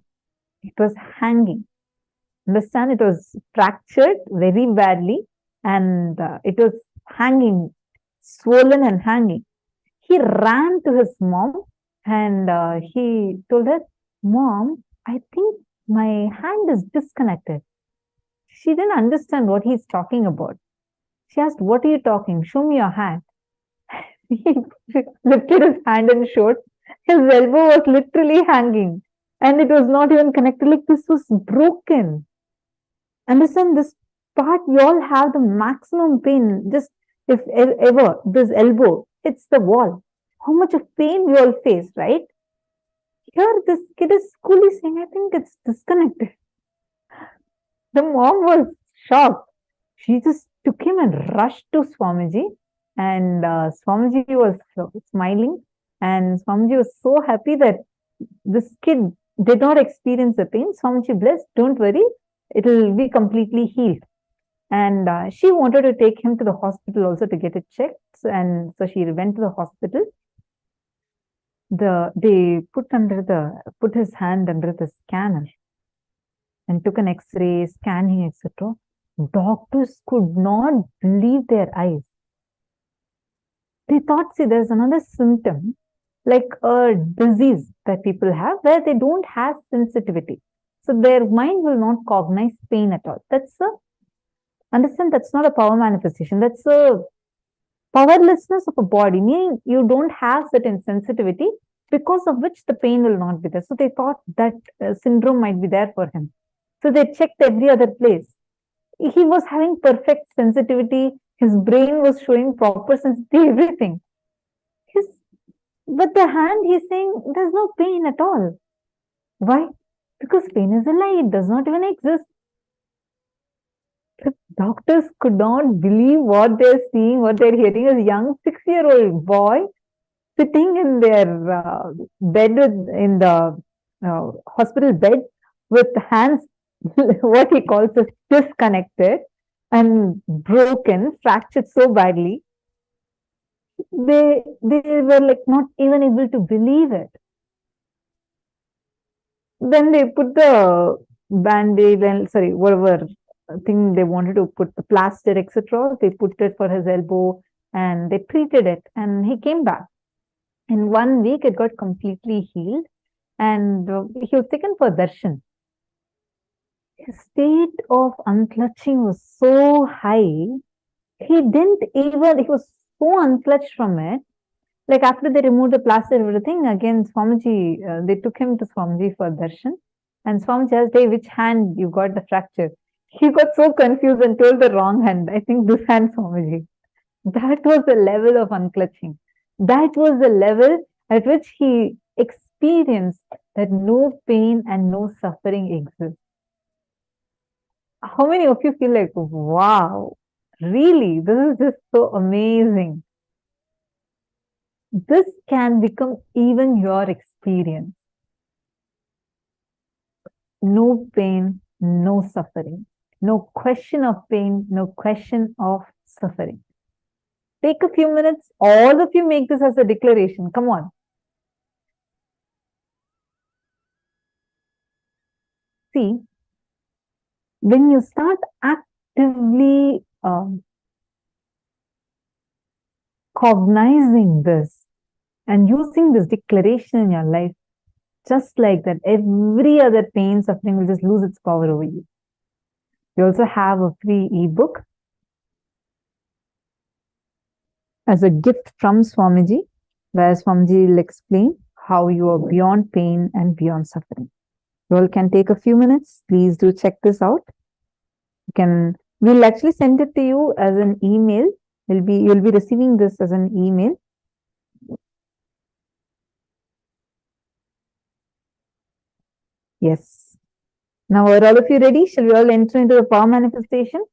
It was hanging. Understand? It was fractured very badly and it was hanging, swollen and hanging. He ran to his mom and he told her, Mom, I think my hand is disconnected. She didn't understand what he's talking about. She asked, what are you talking? Show me your hand. He lifted his hand and showed. His elbow was literally hanging and it was not even connected. Like this was broken. Understand this part, you all have the maximum pain. Just if ever this elbow hits the wall. How much of pain we all face, right? Here, this kid is coolly saying, I think it's disconnected. The mom was shocked. She just took him and rushed to Swamiji. And Swamiji was smiling. And Swamiji was so happy that this kid did not experience the pain. Swamiji blessed, don't worry, it will be completely healed. And she wanted to take him to the hospital also to get it checked. And so she went to the hospital. They put his hand under the scanner and took an X-ray, scanning, etc. Doctors could not believe their eyes. They thought, see, there's another symptom, like a disease that people have where they don't have sensitivity. So their mind will not cognize pain at all. Understand, that's not a power manifestation. That's a powerlessness of a body, meaning you don't have certain sensitivity because of which the pain will not be there. So they thought that syndrome might be there for him. So they checked every other place. He was having perfect sensitivity. His brain was showing proper sensitivity, everything. But the hand, he's saying, there's no pain at all. Why? Because pain is a lie. It does not even exist. The doctors could not believe what they're seeing, what they're hearing. A young 6-year-old boy sitting in their bed, in the hospital bed, with hands, what he calls as disconnected and broken, fractured so badly. They were like not even able to believe it. Then they put the band-aid and whatever thing they wanted to put, the plaster, etc. They put it for his elbow and they treated it, and he came back. In 1 week, it got completely healed, and he was taken for darshan. His state of unclutching was so high, he was so unclutched from it. Like after they removed the plaster and everything, again Swamiji, they took him to Swamiji for darshan. And Swamiji asked, hey, which hand you got the fracture? He got so confused and told the wrong hand. I think this hand, Swamiji. That was the level of unclutching. That was the level at which he experienced that no pain and no suffering exists. How many of you feel like, wow, really, this is just so amazing? This can become even your experience. No pain, no suffering. No question of pain, no question of suffering. Take a few minutes. All of you make this as a declaration. Come on. See, when you start actively cognizing this and using this declaration in your life, just like that, every other pain, suffering will just lose its power over you. We also have a free ebook as a gift from Swamiji, where Swamiji will explain how you are beyond pain and beyond suffering. You all can take a few minutes. Please do check this out. We'll actually send it to you as an email. You'll be receiving this as an email. Yes. Now, are all of you ready? Shall we all enter into the power manifestation?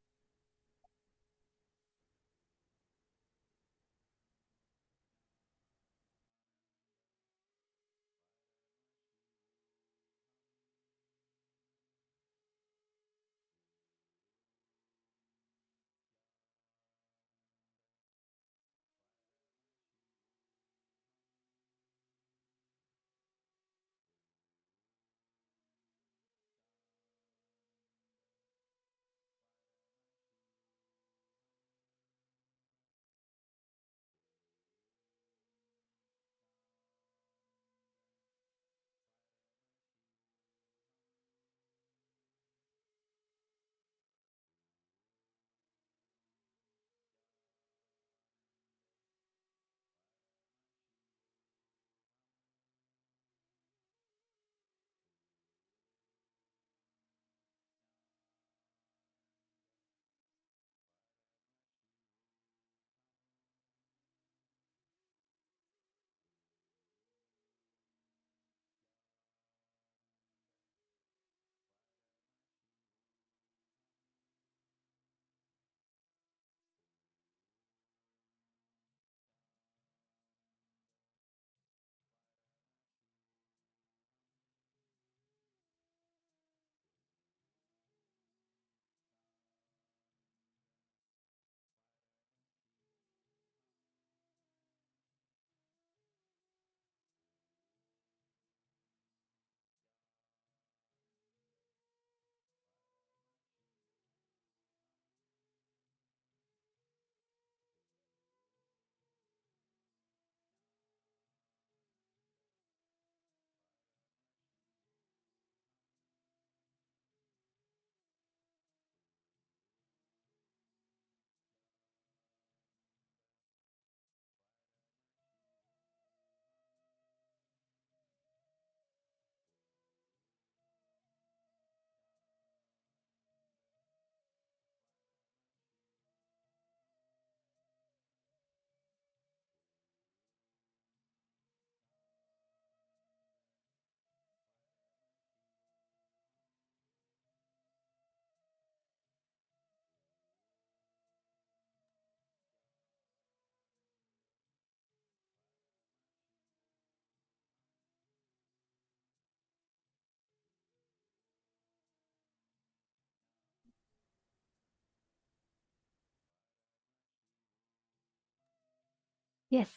Yes,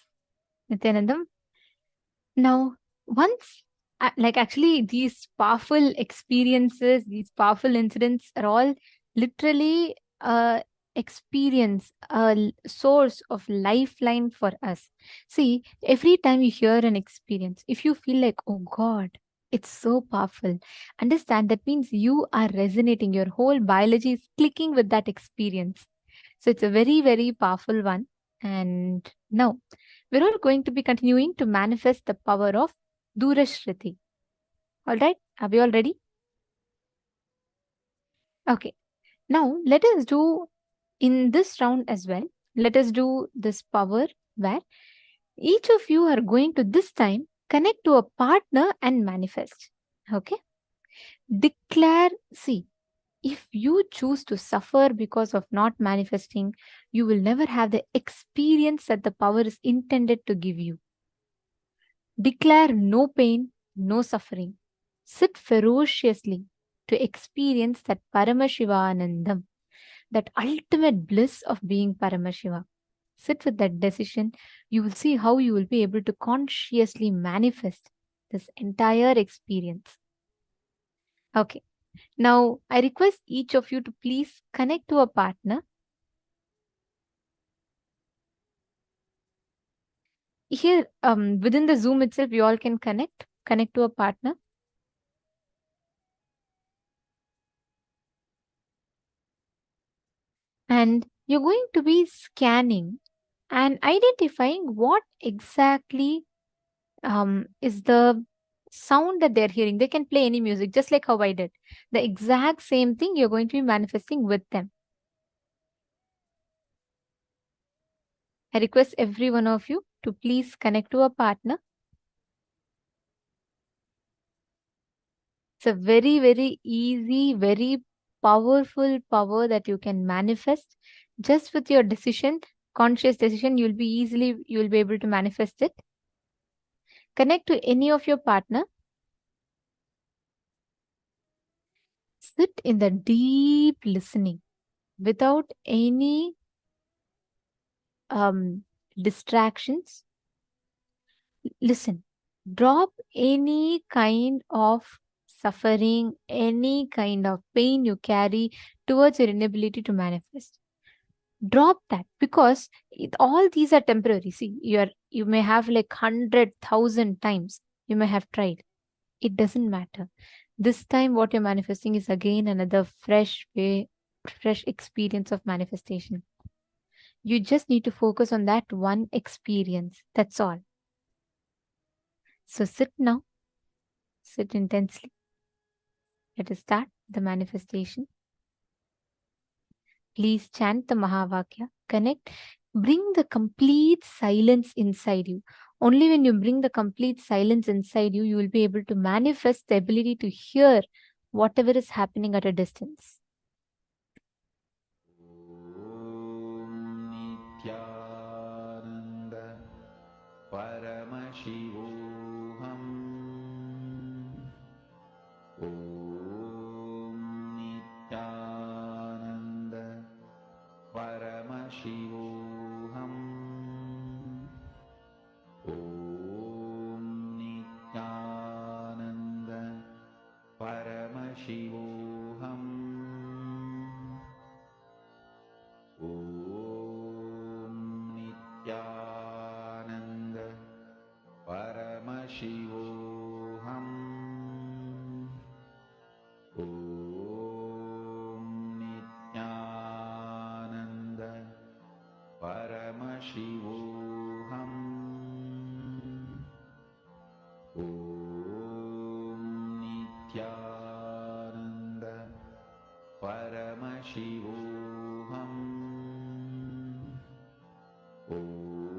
Nityanandam. Now, once, actually, these powerful experiences, these powerful incidents are all literally a experience, a source of lifeline for us. See, every time you hear an experience, if you feel like, oh God, it's so powerful, understand that means you are resonating. Your whole biology is clicking with that experience. So it's a very, very powerful one. And now, we're all going to be continuing to manifest the power of Durashruti. All right, are we all ready? Okay, now let us do in this round as well. Let us do this power where each of you are going to this time connect to a partner and manifest. Okay, declare, see, if you choose to suffer because of not manifesting, you will never have the experience that the power is intended to give you. Declare no pain, no suffering. Sit ferociously to experience that Paramashivanandam, that ultimate bliss of being Paramashiva. Sit with that decision. You will see how you will be able to consciously manifest this entire experience. Okay. Now, I request each of you to please connect to a partner. Here, within the Zoom itself, you all can connect to a partner. And you're going to be scanning and identifying what exactly is the sound that they're hearing. They can play any music, just like how I did. The exact same thing you're going to be manifesting with them. I request every one of you to please connect to a partner. It's a very, very easy, very powerful power that you can manifest just with your decision, conscious decision. You'll be able to manifest it. Connect to any of your partner. Sit in the deep listening without any distractions. Listen, drop any kind of suffering, any kind of pain you carry towards your inability to manifest. Drop that, because all these are temporary. See, you may have like 100,000 times you may have tried. It doesn't matter. This time what you're manifesting is again another fresh experience of manifestation. You just need to focus on that one experience. That's all. So sit now. Sit intensely. Let us start the manifestation. Please chant the Mahavakya. Connect. Bring the complete silence inside you. Only when you bring the complete silence inside you, you will be able to manifest the ability to hear whatever is happening at a distance. Nithyananda Paramashivoham. Om Nithyananda Paramashivoham. Om Nithyananda Paramashivoham. Om Nithyananda Paramashivoham. Om Nithyananda Paramashivoham. Om Nithyananda Paramashivoham. Om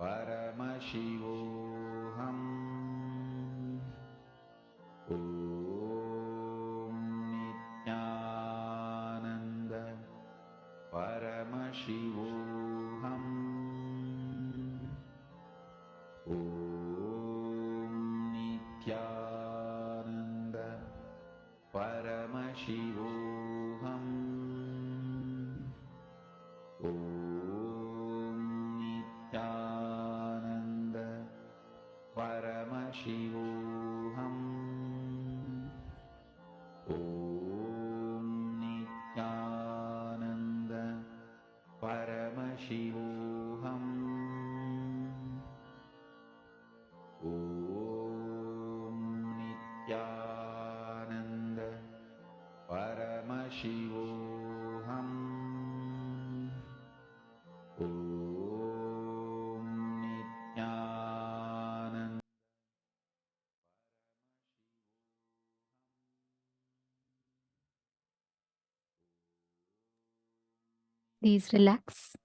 Paramashivoham. Om Nithyananda Paramashivoham. Om Nithyananda. Please relax.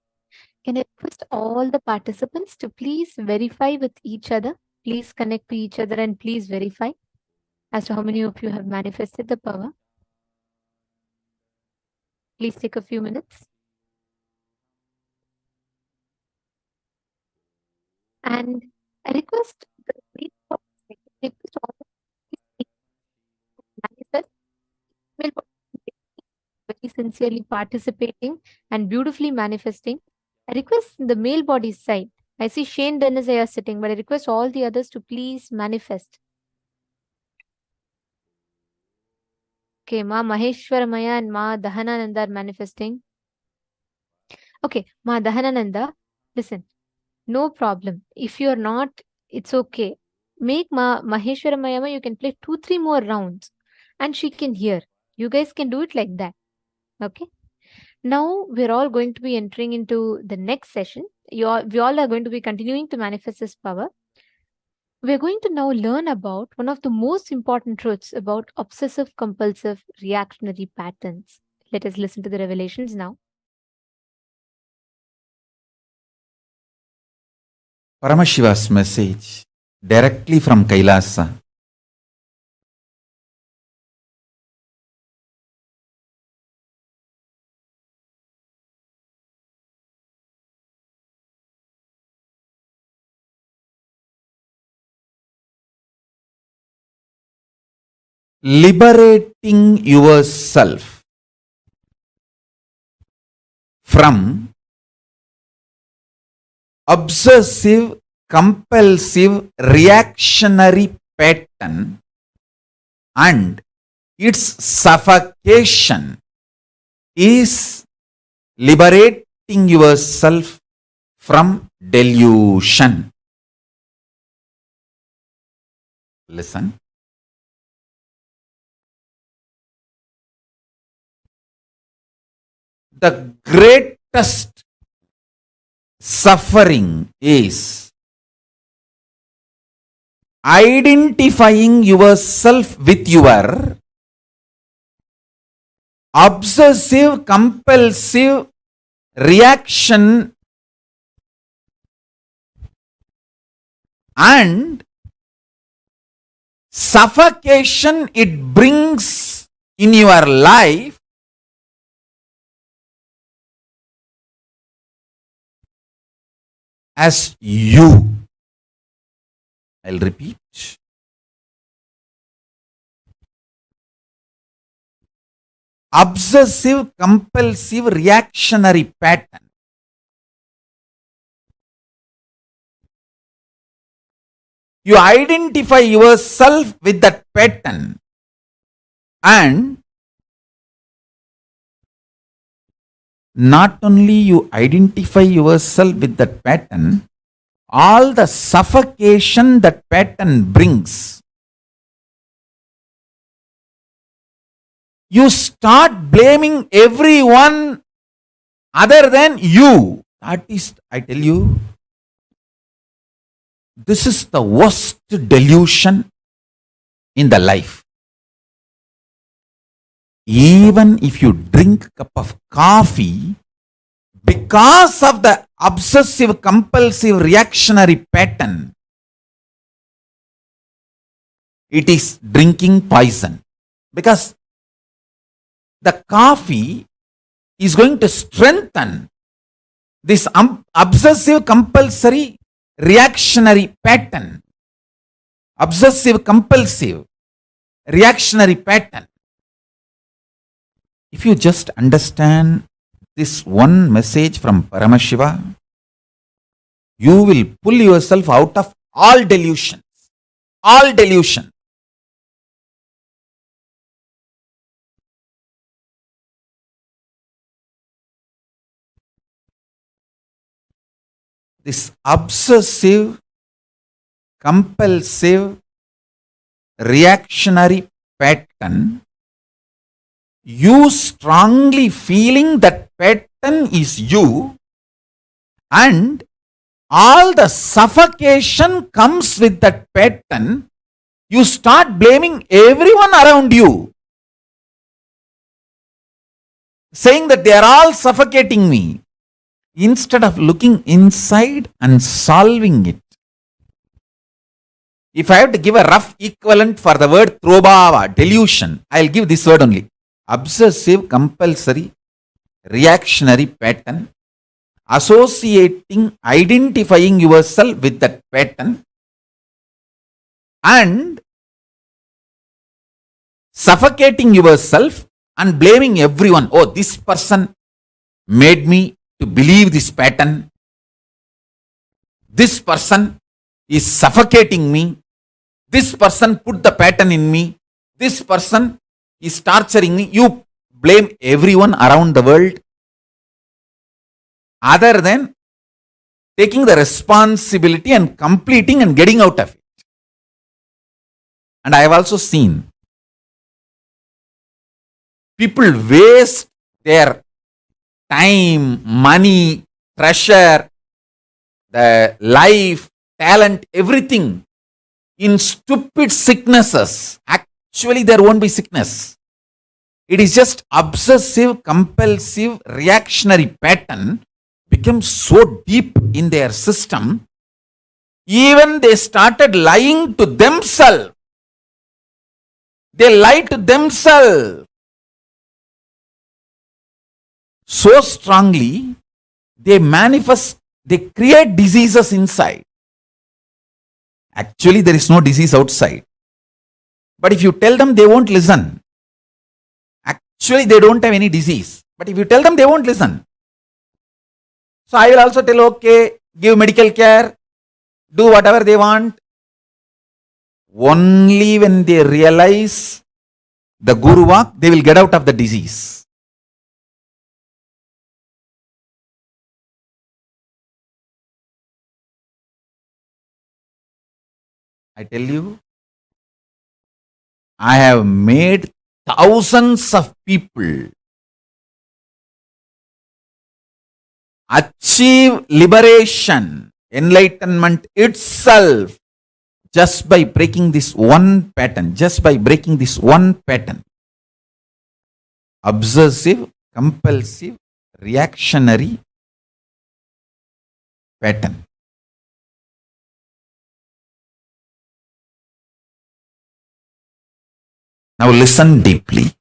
Can I request all the participants to please verify with each other? Please connect to each other and please verify as to how many of you have manifested the power. Please take a few minutes. And I request all manifest very sincerely participating and beautifully manifesting. I request the male body side. I see Shane Dennis are sitting, but I request all the others to please manifest. Okay, Ma Maheshwaramaya and Ma Dahanananda are manifesting. Okay, Ma Dahanananda, listen, no problem. If you're not, it's okay. Make Ma Maheshwaramaya, you can play 2-3 more rounds and she can hear. You guys can do it like that. Okay. Now we're all going to be entering into the next session. We all are going to be continuing to manifest this power. We're going to now learn about one of the most important truths about obsessive compulsive reactionary patterns. Let us listen to the revelations now. Paramashiva's message directly from Kailasa. Liberating yourself from obsessive compulsive reactionary pattern and its suffocation is liberating yourself from delusion. Listen. The greatest suffering is identifying yourself with your obsessive compulsive reaction and suffocation it brings in your life as you. I'll repeat. Obsessive compulsive reactionary pattern. You identify yourself with that pattern and not only you identify yourself with that pattern, all the suffocation that pattern brings, you start blaming everyone other than you. That is, I tell you, this is the worst delusion in the life. Even if you drink a cup of coffee, because of the obsessive compulsive reactionary pattern, it is drinking poison. Because the coffee is going to strengthen this obsessive compulsory reactionary pattern. Obsessive compulsive reactionary pattern. If you just understand this one message from Paramashiva, you will pull yourself out of all delusions. All delusion. this obsessive, compulsive, reactionary pattern, you strongly feeling that pattern is you, and all the suffocation comes with that pattern, you start blaming everyone around you, saying that they are all suffocating me, instead of looking inside and solving it. If I have to give a rough equivalent for the word trobhava, delusion, I'll give this word only. Obsessive, compulsory, reactionary pattern, associating, identifying yourself with that pattern, and suffocating yourself and blaming everyone. Oh, this person made me to believe this pattern. This person is suffocating me. This person put the pattern in me. This person is torturing me. You blame everyone around the world other than taking the responsibility and completing and getting out of it. And I have also seen people waste their time, money, treasure, the life, talent, everything in stupid sicknesses. Actually, there won't be sickness. It is just obsessive, compulsive, reactionary pattern becomes so deep in their system, even they started lying to themselves. They lie to themselves so strongly, they manifest, they create diseases inside. Actually, there is no disease outside. But if you tell them, they won't listen. Actually, they don't have any disease. But if you tell them, they won't listen. So I will also tell, okay, give medical care, do whatever they want. Only when they realize the Guruvak, they will get out of the disease. I tell you, I have made thousands of people achieve liberation, enlightenment itself, just by breaking this one pattern, obsessive, compulsive, reactionary pattern. Now listen deeply.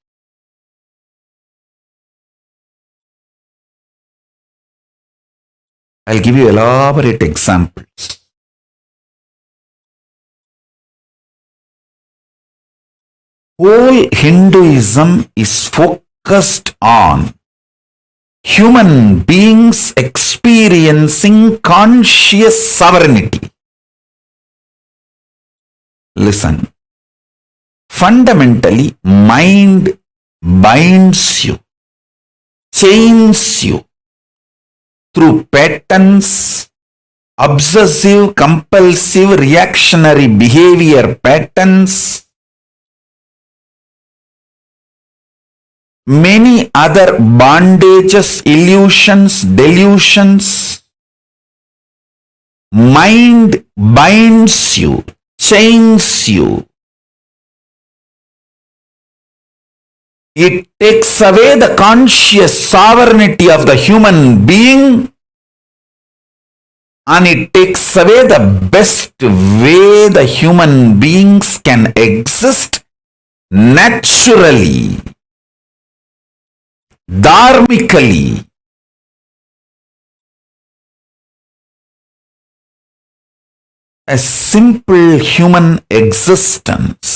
I'll give you elaborate examples. Whole Hinduism is focused on human beings experiencing conscious sovereignty. Listen. Fundamentally, mind binds you, chains you through patterns, obsessive, compulsive, reactionary behavior patterns, many other bondages, illusions, delusions. Mind binds you, chains you. It takes away the conscious sovereignty of the human being, and it takes away the best way the human beings can exist naturally, dharmically. A simple human existence.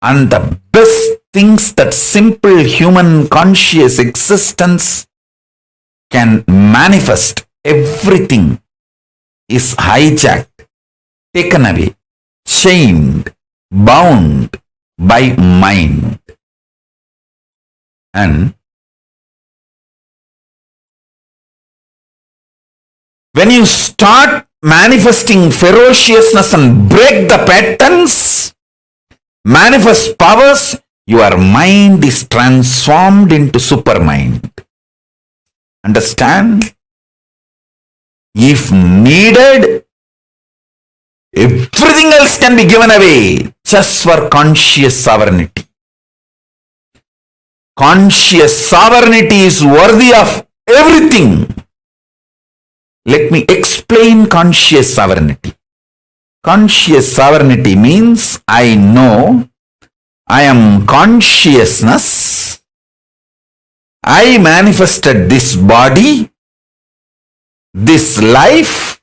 And the best things that simple human conscious existence can manifest, everything is hijacked, taken away, chained, bound by mind. And When you start manifesting ferociousness and break the patterns, manifest powers, your mind is transformed into supermind. Understand? If needed, everything else can be given away just for conscious sovereignty. Conscious sovereignty is worthy of everything. Let me explain conscious sovereignty. Conscious sovereignty means I know I am consciousness. I manifested this body, this life,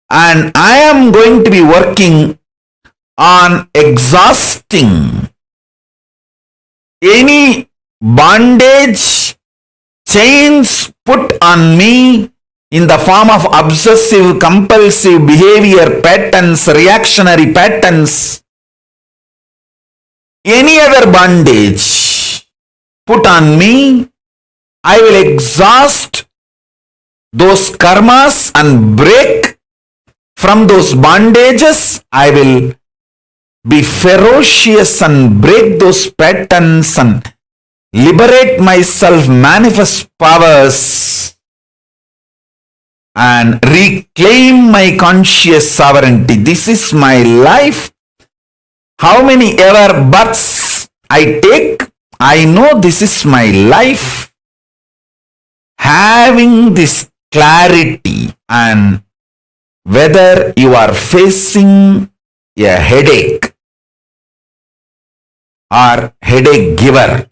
and I am going to be working on exhausting any bondage, chains put on me in the form of obsessive, compulsive behavior patterns, reactionary patterns, any other bondage put on me, I will exhaust those karmas and break from those bondages. I will be ferocious and break those patterns and liberate myself, manifest powers, and reclaim my conscious sovereignty. This is my life. How many ever births I take, I know this is my life. Having this clarity, and whether you are facing a headache or headache giver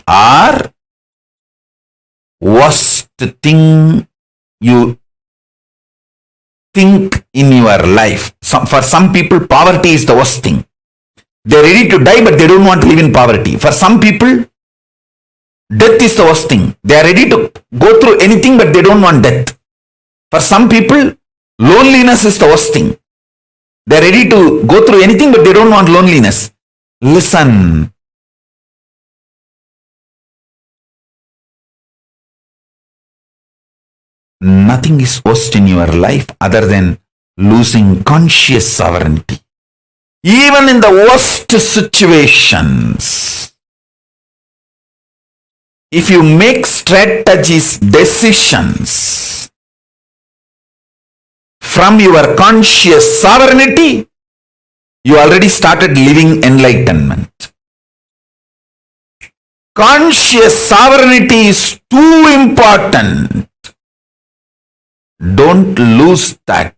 or worst thing you think in your life. For some people, poverty is the worst thing. They're ready to die, but they don't want to live in poverty. For some people, death is the worst thing. They are ready to go through anything, but they don't want death. For some people, loneliness is the worst thing. They are ready to go through anything, but they don't want loneliness. Listen. Nothing is worst in your life other than losing conscious sovereignty. Even in the worst situations, if you make strategies, decisions from your conscious sovereignty, you already started living enlightenment. Conscious sovereignty is too important. Don't lose that.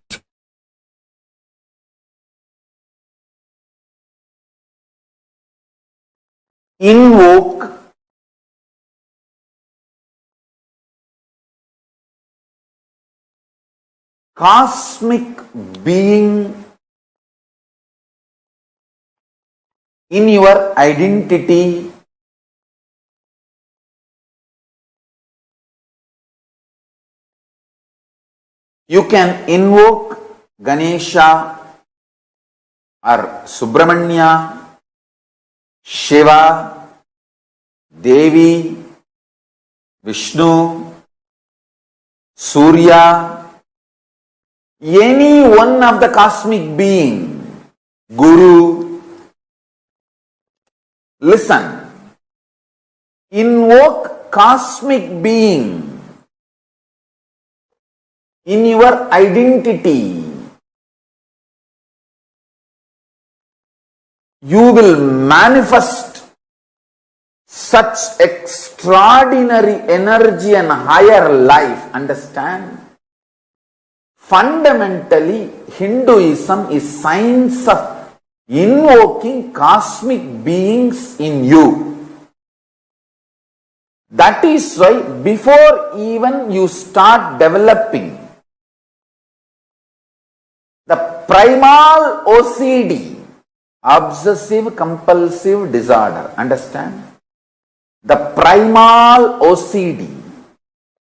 Invoke cosmic being in your identity. You can invoke Ganesha or Subramanya, Shiva, Devi, Vishnu, Surya, any one of the cosmic being, Guru. Listen, invoke cosmic being in your identity. You will manifest such extraordinary energy and higher life. Understand? Fundamentally, Hinduism is science of invoking cosmic beings in you. That is why before even you start developing the primal OCD, obsessive compulsive disorder, understand? The primal OCD,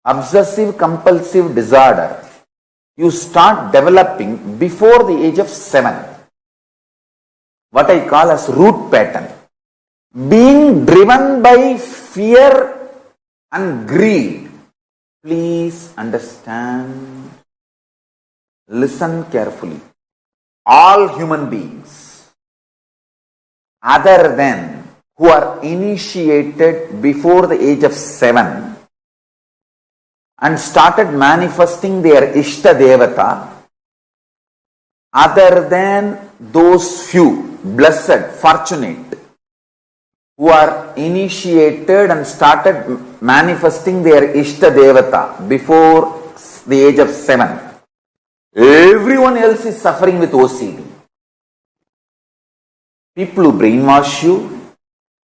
obsessive compulsive disorder, you start developing before the age of 7. What I call as root pattern. Being driven by fear and greed, Please understand, listen carefully. All human beings, other than who are initiated before the age of 7 and started manifesting their Ishta Devata, other than those few blessed, fortunate, who are initiated and started manifesting their Ishta Devata before the age of 7, everyone else is suffering with OCD. People who brainwash you,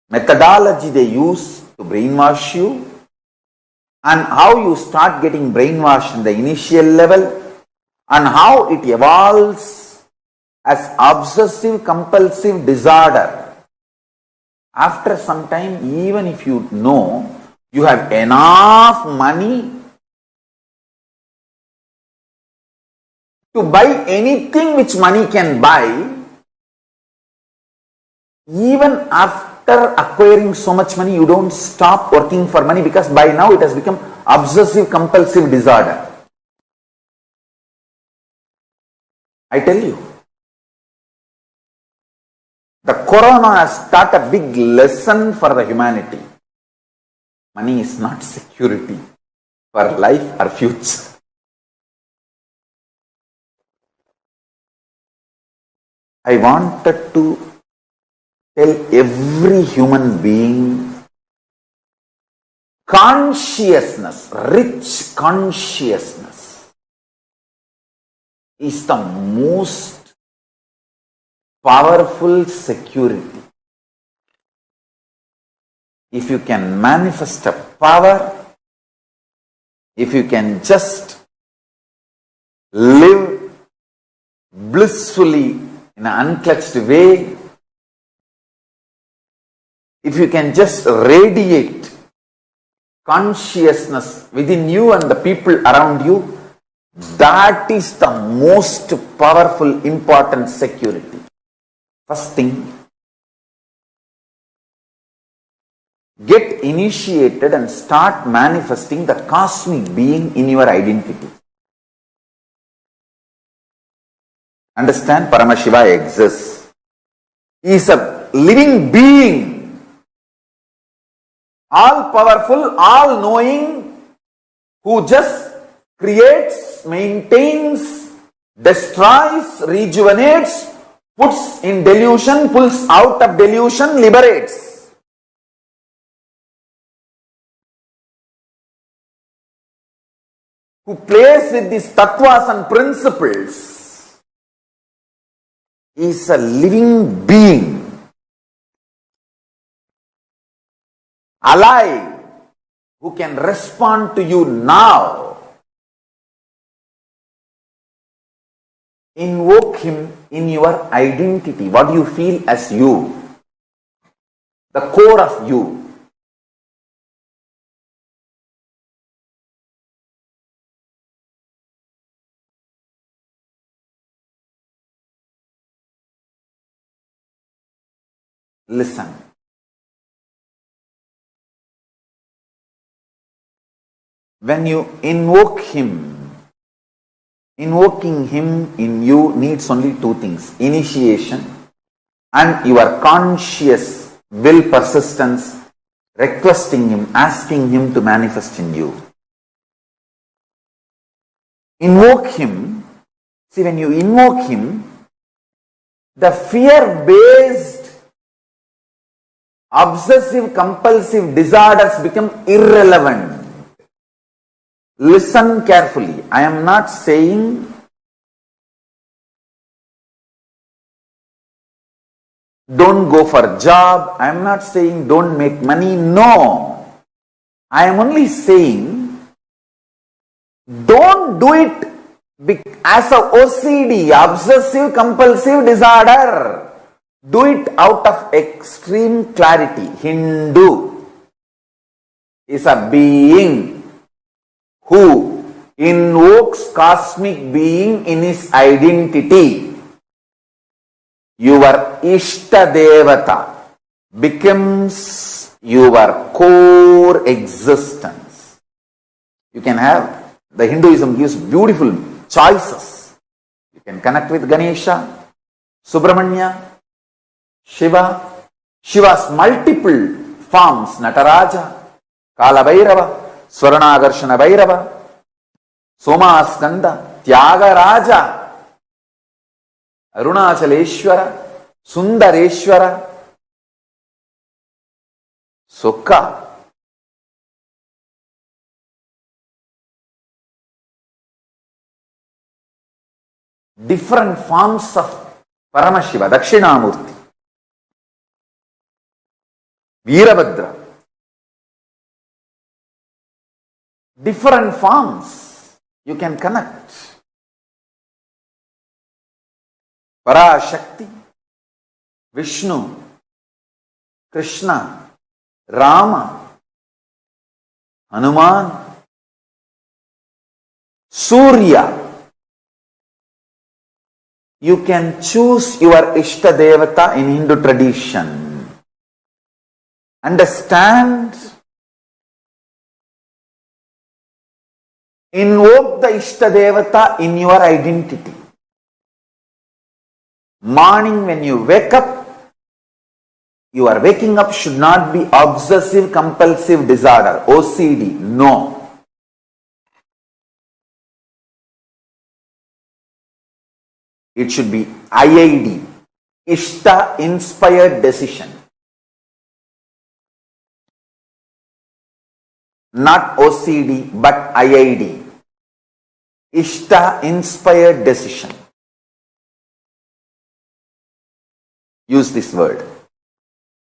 methodology they use to brainwash you, and how you start getting brainwashed in the initial level, and how it evolves as obsessive compulsive disorder. After some time, even if you know you have enough money to buy anything which money can buy, even after acquiring so much money, you don't stop working for money, because by now it has become obsessive compulsive disorder. I tell you, the corona has taught a big lesson for the humanity. Money is not security for life or future. I wanted to tell every human being, consciousness, rich consciousness is the most powerful security. If you can manifest a power, if you can just live blissfully in an unclutched way, if you can just radiate consciousness within you and the people around you, that is the most powerful, important security. First thing, get initiated and start manifesting the cosmic being in your identity. Understand, Paramashiva exists. He is a living being, all powerful, all knowing, who just creates, maintains, destroys, rejuvenates, puts in delusion, pulls out of delusion, liberates. Who plays with these tattvas and principles, is a living being, alive, who can respond to you now. Invoke him in your identity. What do you feel as you? The core of you. Listen. When you invoke him, invoking him in you needs only two things: initiation and your conscious will persistence, requesting him, asking him to manifest in you. Invoke him. See, when you invoke him, the fear-based obsessive compulsive disorders become irrelevant. Listen carefully. I am not saying don't go for a job. I am not saying don't make money. No. I am only saying don't do it as a OCD, obsessive compulsive disorder. Do it out of extreme clarity. Hindu is a being who invokes cosmic being in his identity. Your Ishta Devata becomes your core existence. You can have, the Hinduism gives beautiful choices. You can connect with Ganesha, Subramanya, Shiva, Shiva's multiple forms, Nataraja, Kala Bhairava, Swaranagarshana Bhairava, Somaskanda, Tyagaraja, Arunachaleshwara, Sundareshwara, Sukha. Different forms of Paramashiva, Dakshinamurti, Veerabhadra. Different forms you can connect. Parashakti, Vishnu, Krishna, Rama, Hanuman, Surya. You can choose your Ishta Devata in Hindu tradition. Understand? Invoke the Ishta Devata in your identity. Morning when you wake up, your waking up should not be obsessive compulsive disorder, OCD. No. It should be IID, Ishta inspired decision. Not OCD but IID, Ishta inspired decision. Use this word.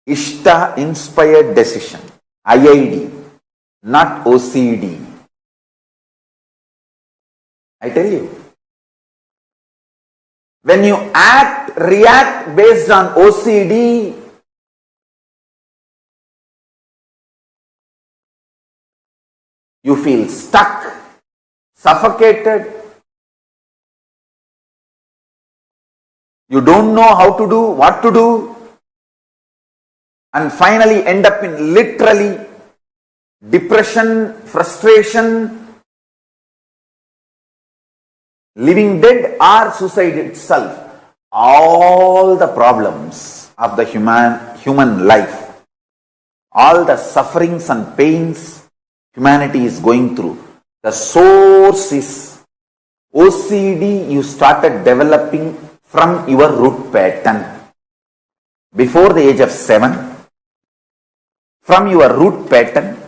Ishta inspired decision. IID, not OCD. I tell you. When you react based on OCD, you feel stuck, suffocated. You don't know how to do, what to do, and finally end up in literally depression, frustration, living dead or suicide itself. All the problems of the human life, all the sufferings and pains humanity is going through, the source is OCD you started developing from your root pattern. Before the age of 7, from your root pattern,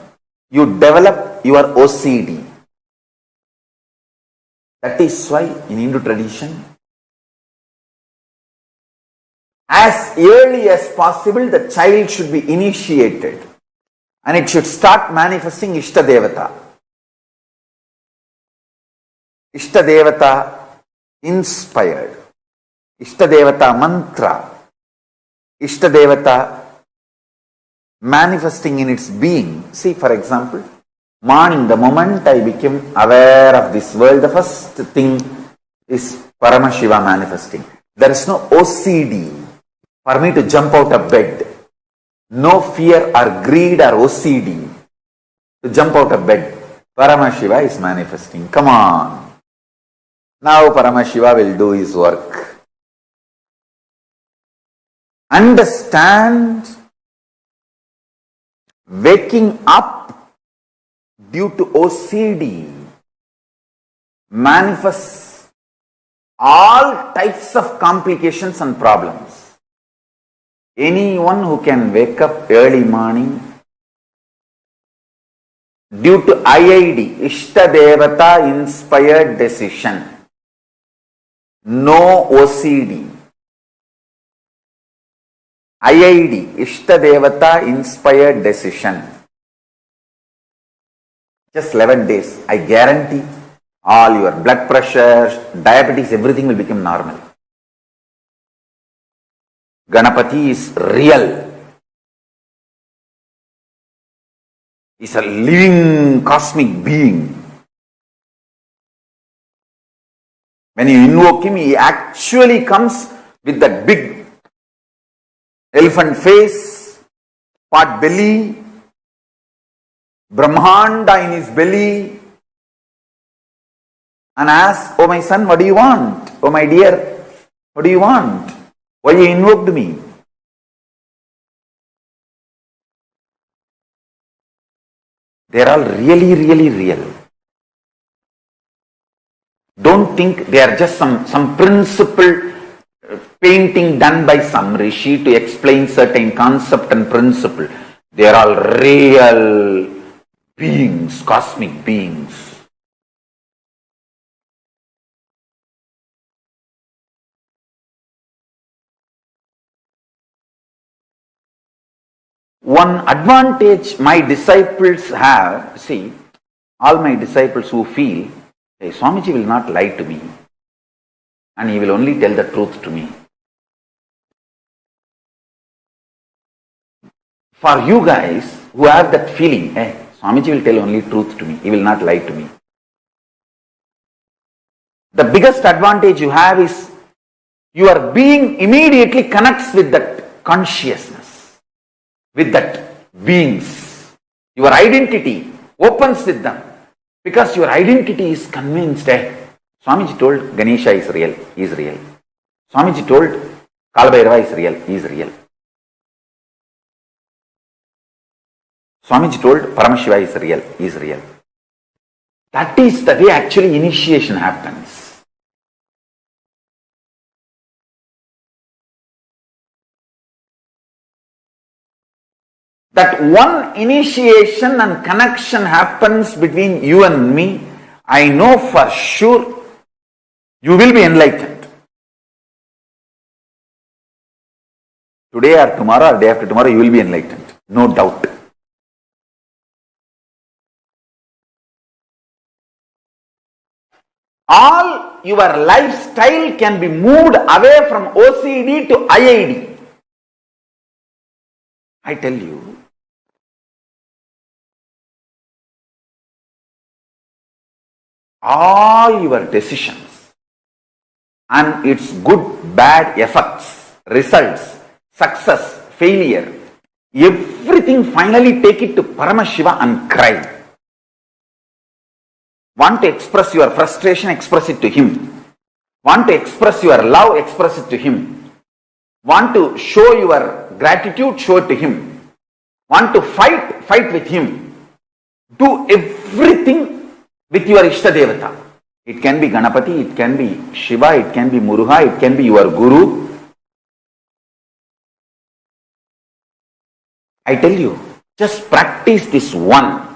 you develop your OCD. That is why in Hindu tradition, as early as possible, the child should be initiated and it should start manifesting Ishta Devata. Ishta Devata inspired, Ishta Devata mantra, Ishta Devata manifesting in its being. See, for example, morning, the moment I became aware of this world, the first thing is Paramashiva manifesting. There is no OCD for me to jump out of bed. No fear or greed or OCD to jump out of bed. Paramashiva is manifesting. Come on. Now Paramashiva will do his work. Understand, waking up due to OCD manifests all types of complications and problems. Anyone who can wake up early morning due to IID, Ishta Devata inspired decision, no OCD, IID, Ishta Devata inspired decision, just 11 days, I guarantee all your blood pressure, diabetes, everything will become normal. Ganapati is real. He's a living cosmic being. When you invoke him, he actually comes with that big elephant face, pot belly, Brahmanda in his belly, and ask, oh my son, what do you want? Oh my dear, what do you want? Why you invoked me? They are all really, really real. Don't think they are just some principle painting done by some rishi to explain certain concept and principle. They are all real beings, cosmic beings. One advantage my disciples have, see, all my disciples who feel, hey, Swamiji will not lie to me and he will only tell the truth to me. For you guys who have that feeling, hey, Swamiji will tell only truth to me, he will not lie to me. The biggest advantage you have is your being immediately connects with that consciousness, with that beings. Your identity opens with them because your identity is convinced, Swamiji told Ganesha is real, he is real. Swamiji told Kalabhairava is real, he is real. Swamiji told Paramashiva is real, he is real. That is the way actually initiation happens. That one initiation and connection happens between you and me, I know for sure you will be enlightened. Today or tomorrow or day after tomorrow you will be enlightened, no doubt. All your lifestyle can be moved away from OCD to IID. I tell you, all your decisions and its good, bad effects, results, success, failure, everything finally take it to Paramashiva and cry. Want to express your frustration, express it to him. Want to express your love, express it to him. Want to show your gratitude, show it to him. Want to fight, fight with him. Do everything with your Ishtadevata. It can be Ganapati, it can be Shiva, it can be Muruga, it can be your Guru. I tell you, just practice this one.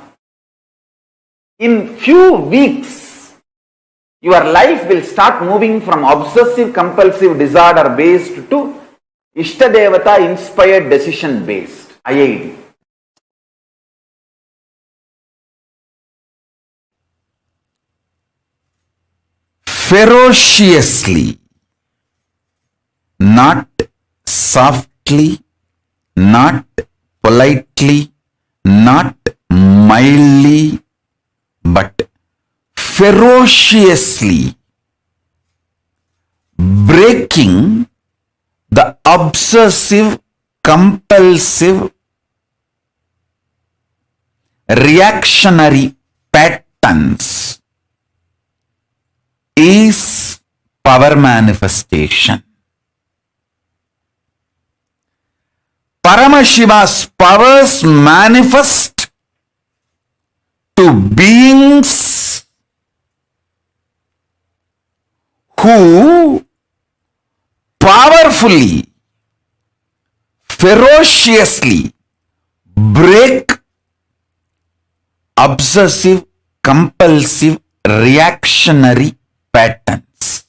In few weeks, your life will start moving from obsessive compulsive disorder based to Ishtadevata inspired decision based, IID. Ferociously, not softly, not politely, not mildly, but ferociously breaking the obsessive, compulsive, reactionary patterns is power manifestation. Paramashiva's powers manifest to beings who powerfully, ferociously break obsessive, compulsive, reactionary patterns.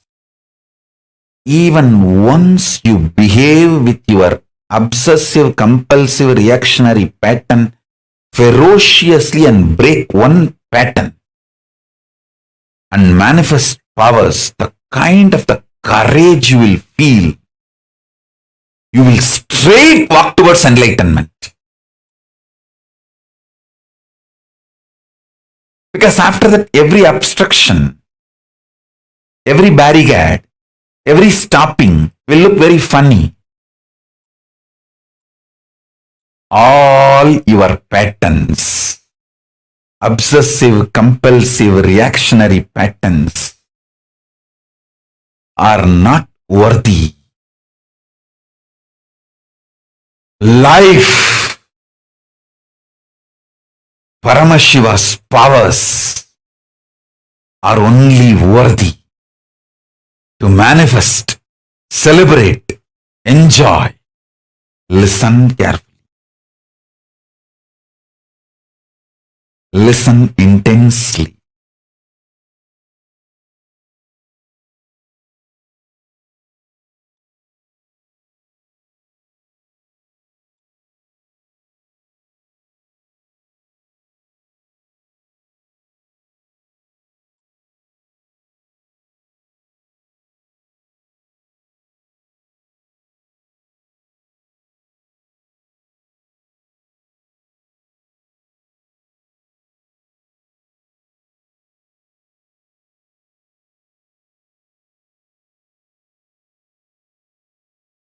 Even once you behave with your obsessive, compulsive, reactionary pattern ferociously and break one pattern and manifest powers, the kind of the courage you will feel, you will straight walk towards enlightenment. Because after that, every obstruction, every barricade, every stopping will look very funny. All your patterns, obsessive, compulsive, reactionary patterns, are not worthy. Life, Paramashiva's powers are only worthy to manifest, celebrate, enjoy. Listen carefully. Listen intensely.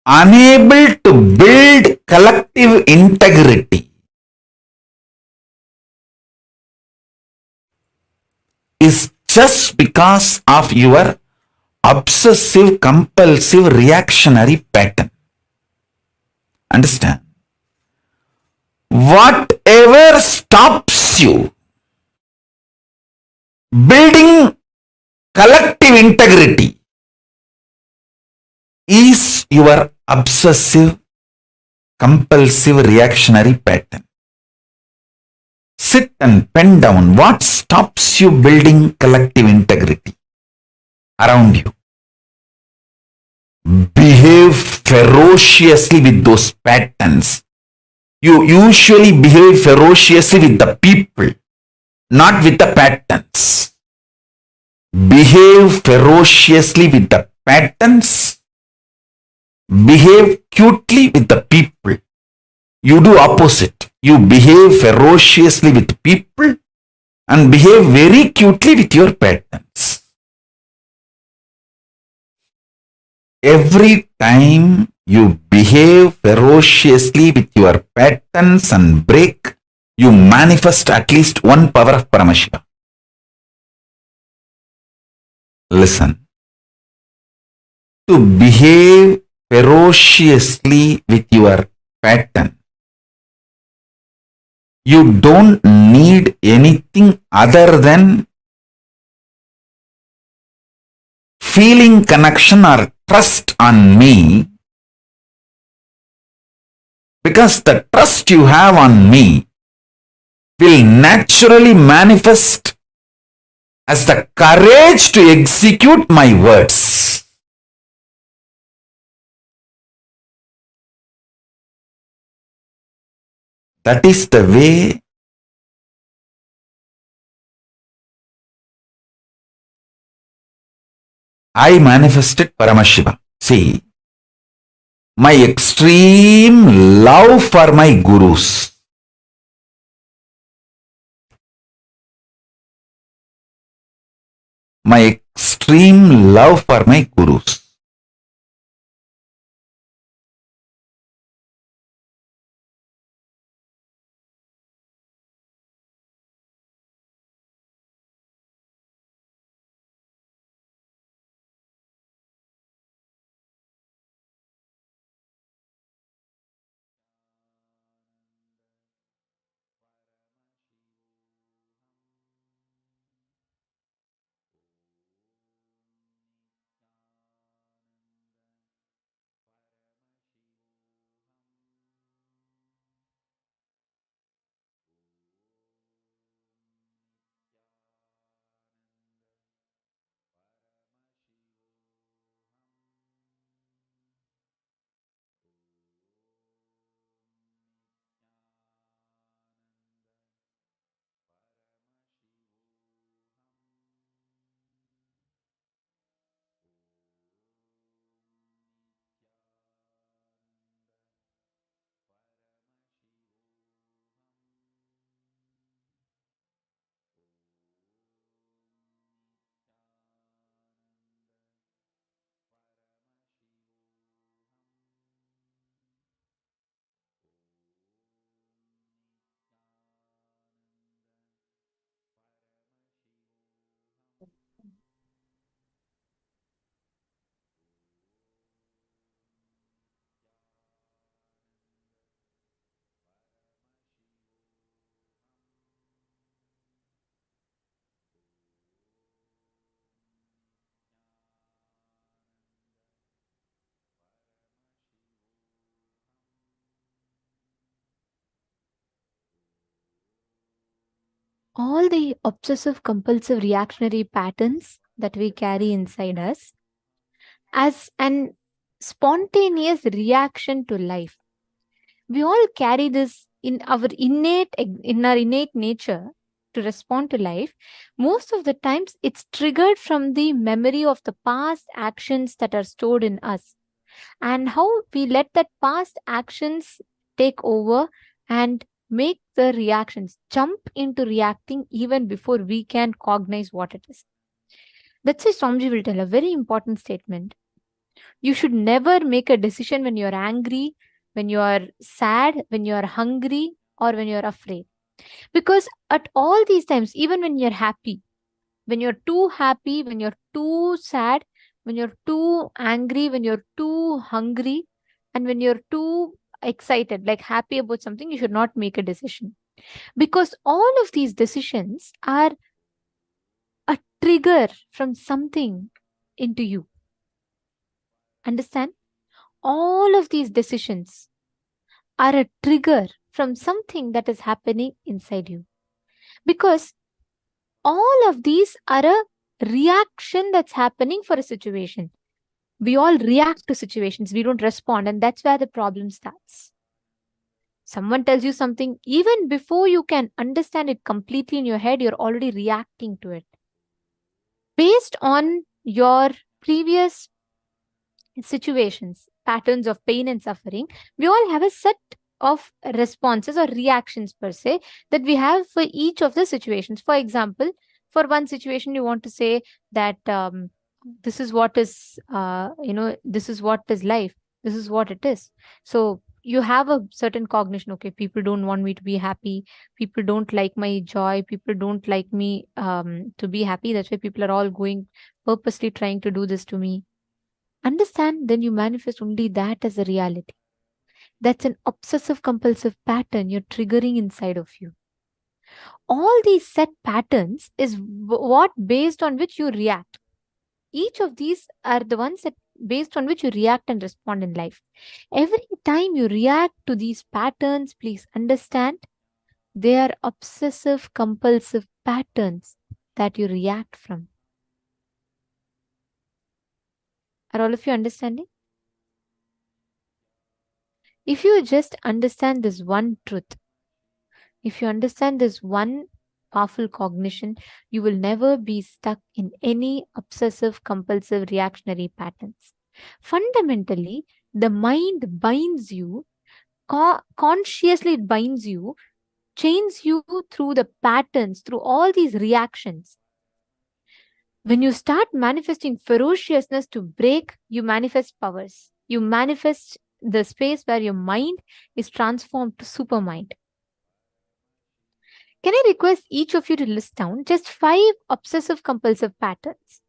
Unable to build collective integrity is just because of your obsessive compulsive reactionary pattern. Understand? Whatever stops you building collective integrity is your obsessive compulsive reactionary pattern. Sit and pen down what stops you building collective integrity around you. Behave ferociously with those patterns. You usually behave ferociously with the people, not with the patterns. Behave ferociously with the patterns. Behave cutely with the people. You do opposite. You behave ferociously with people and behave very cutely with your patterns. Every time you behave ferociously with your patterns and break, you manifest at least one power of Paramashiva. Listen. To behave ferociously with your pattern, you don't need anything other than feeling connection or trust on me, because the trust you have on me will naturally manifest as the courage to execute my words. That is the way I manifested Paramashiva. See, my extreme love for my gurus, my extreme love for my gurus. all the obsessive compulsive reactionary patterns that we carry inside us as an spontaneous reaction to life. We all carry this in our innate nature to respond to life. Most of the times it's triggered from the memory of the past actions that are stored in us, and how we let that past actions take over and make the reactions jump into reacting even before we can cognize what it is. That's why Swamiji will tell a very important statement. You should never make a decision when you're angry, when you're sad, when you're hungry, or when you're afraid. Because at all these times, even when you're happy, when you're too happy, when you're too sad, when you're too angry, when you're too hungry, and when you're too excited, like happy about something, you should not make a decision. Because all of these decisions are a trigger from something into you. Understand? All of these decisions are a trigger from something that is happening inside you. Because all of these are a reaction that's happening for a situation. We all react to situations, we don't respond, and that's where the problem starts. Someone tells you something, even before you can understand it completely in your head, you're already reacting to it. Based on your previous situations, patterns of pain and suffering, we all have a set of responses or reactions per se that we have for each of the situations. For example, for one situation, you want to say that this is what is, this is what is life. This is what it is. So you have a certain cognition. Okay, people don't want me to be happy. People don't like my joy. People don't like me to be happy. That's why people are all going purposely trying to do this to me. Understand, then you manifest only that as a reality. That's an obsessive compulsive pattern you're triggering inside of you. All these set patterns is what based on which you react. Each of these are the ones that based on which you react and respond in life. Every time you react to these patterns, please understand they are obsessive compulsive patterns that you react from. Are all of you understanding? If you just understand this one truth, if you understand this one powerful cognition, you will never be stuck in any obsessive compulsive reactionary patterns. Fundamentally, the mind binds you, consciously it binds you, chains you through the patterns, through all these reactions. When you start manifesting ferociousness to break, you manifest powers. You manifest the space where your mind is transformed to supermind. Can I request each of you to list down just 5 obsessive compulsive patterns?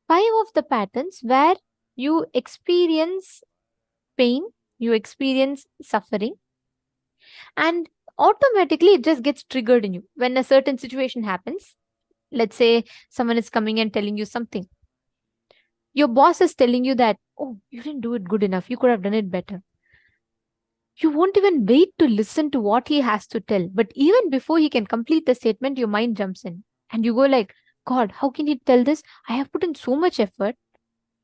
5 of the patterns where you experience pain, you experience suffering, and automatically it just gets triggered in you. When a certain situation happens, let's say someone is coming and telling you something. Your boss is telling you that, oh, you didn't do it good enough. You could have done it better. You won't even wait to listen to what he has to tell. But even before he can complete the statement, your mind jumps in. And you go like, God, how can he tell this? I have put in so much effort.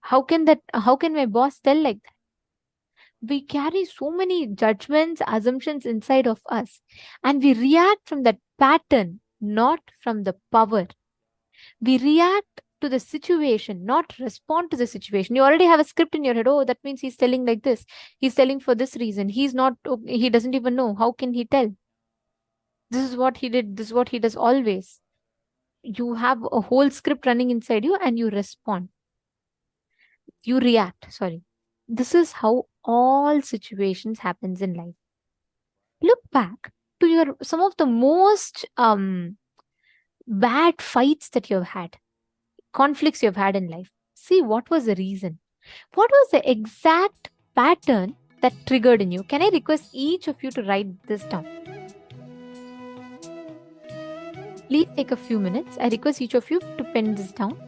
How can my boss tell like that? We carry so many judgments, assumptions inside of us. And we react from that pattern, not from the power. We react to the situation, not respond to the situation. You already have a script in your head. Oh, that means he's telling like this. He's telling for this reason. He doesn't even know. How can he tell? This is what he did. This is what he does always. You have a whole script running inside you and you respond. You react, sorry. This is how all situations happens in life. Look back to some of the most bad fights that you've had, conflicts you've had in life. See what was the reason. What was the exact pattern that triggered in you? Can I request each of you to write this down? Please take a few minutes. I request each of you to pen this down.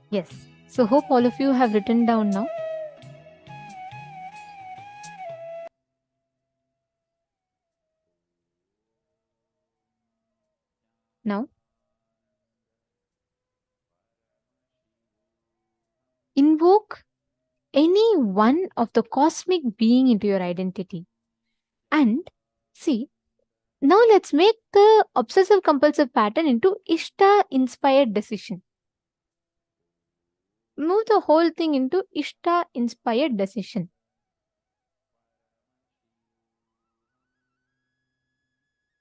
Yes. So hope all of you have written down now. Now, invoke any one of the cosmic being into your identity. And see, now let's make the obsessive compulsive pattern into Ishta inspired decision. Move the whole thing into Ishta inspired decision.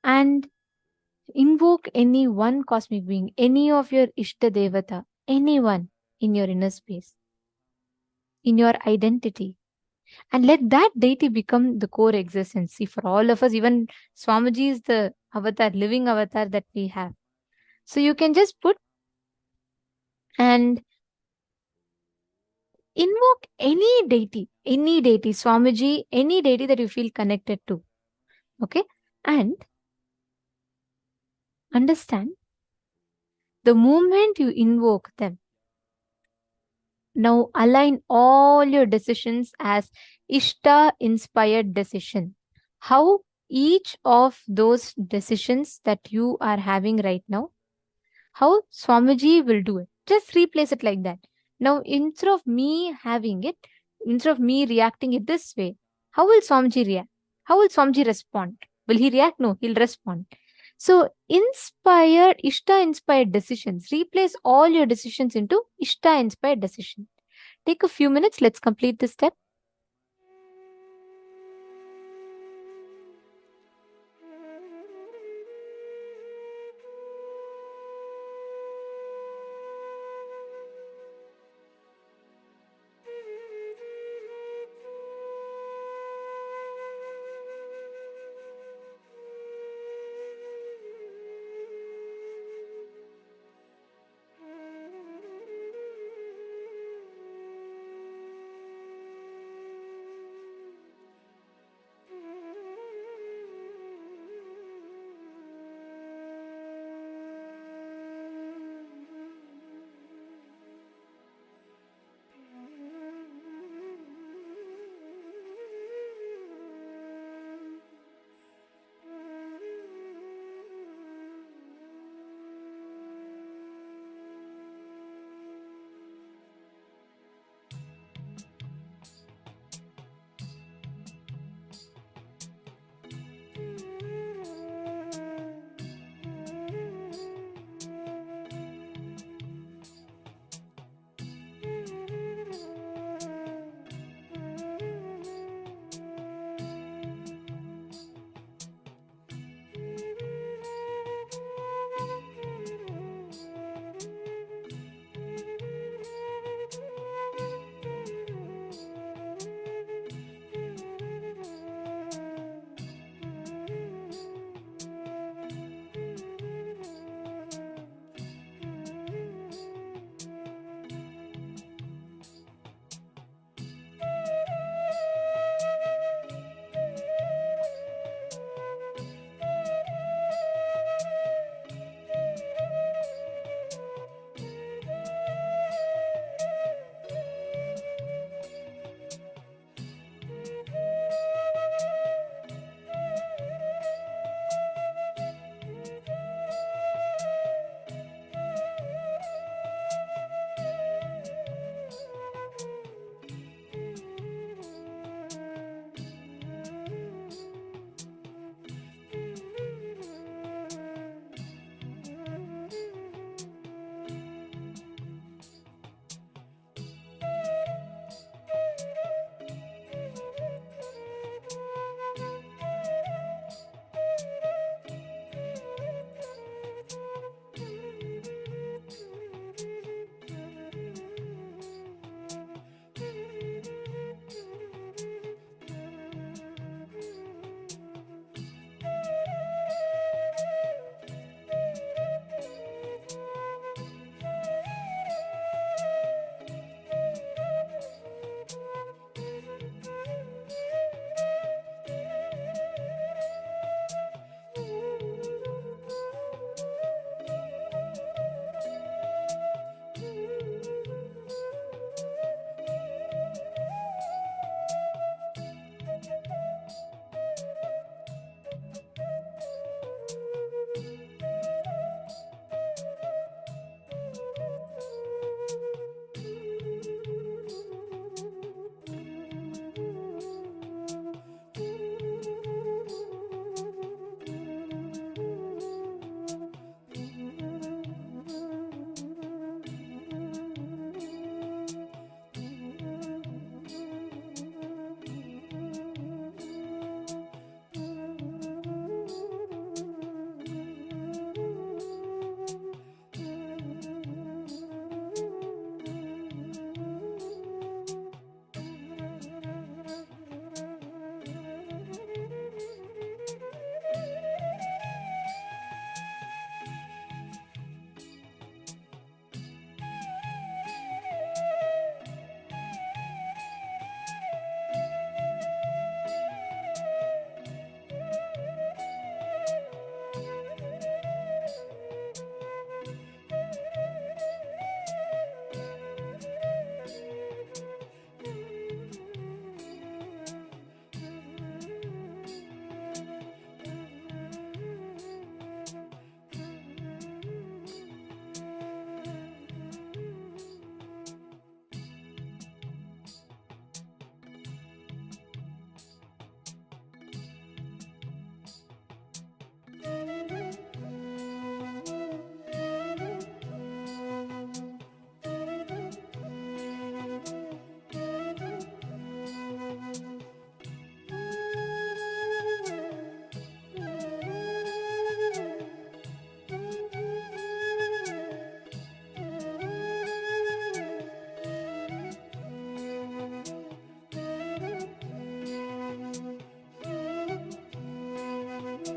And invoke any one cosmic being, any of your Ishta Devata, anyone in your inner space, in your identity. And let that deity become the core existence. See, for all of us, even Swamiji is the avatar, living avatar that we have. So you can just put and invoke any deity, Swamiji, any deity that you feel connected to. Okay? And understand the moment you invoke them, now align all your decisions as Ishta inspired decision. How each of those decisions that you are having right now, how Swamiji will do it. Just replace it like that. Now, instead of me having it, instead of me reacting it this way, how will Swamiji react? How will Swamiji respond? Will he react? No, he'll respond. So, Ishta inspired decisions. Replace all your decisions into Ishta inspired decision. Take a few minutes. Let's complete this step.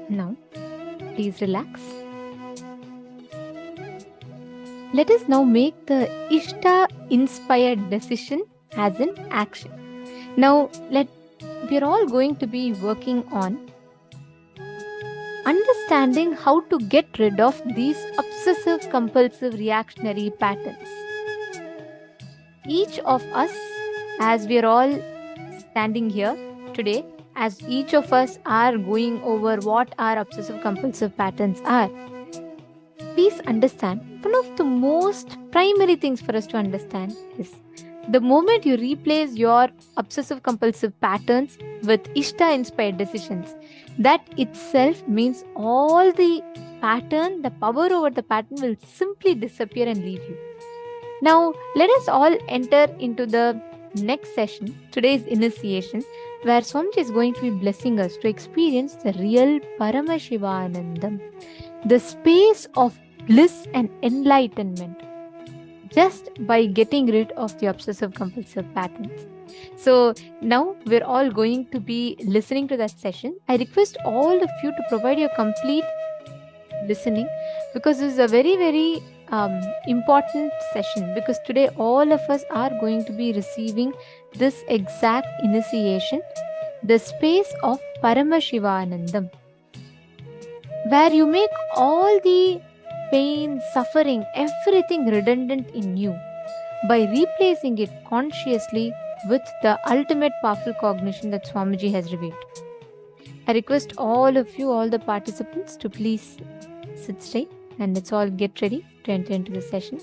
Now, please relax. Let us now make the Ishta inspired decision as an action. Now, we're all going to be working on understanding how to get rid of these obsessive compulsive reactionary patterns. Each of us, as we're all standing here today, as each of us are going over what our obsessive compulsive patterns are, please understand one of the most primary things for us to understand is the moment you replace your obsessive compulsive patterns with Ishta inspired decisions, that itself means all the pattern, the power over the pattern will simply disappear and leave you. Now, let us all enter into the next session, today's initiation, where Swamiji is going to be blessing us to experience the real Paramashivanandam, the space of bliss and enlightenment, just by getting rid of the obsessive compulsive patterns. So now we're all going to be listening to that session. I request all of you to provide your complete listening, because this is a very, very important session, because today all of us are going to be receiving this exact initiation, the space of Paramashivanandam, where you make all the pain, suffering, everything redundant in you by replacing it consciously with the ultimate powerful cognition that Swamiji has revealed. I request all of you, all the participants, to please sit straight and let's all get ready to enter into the session.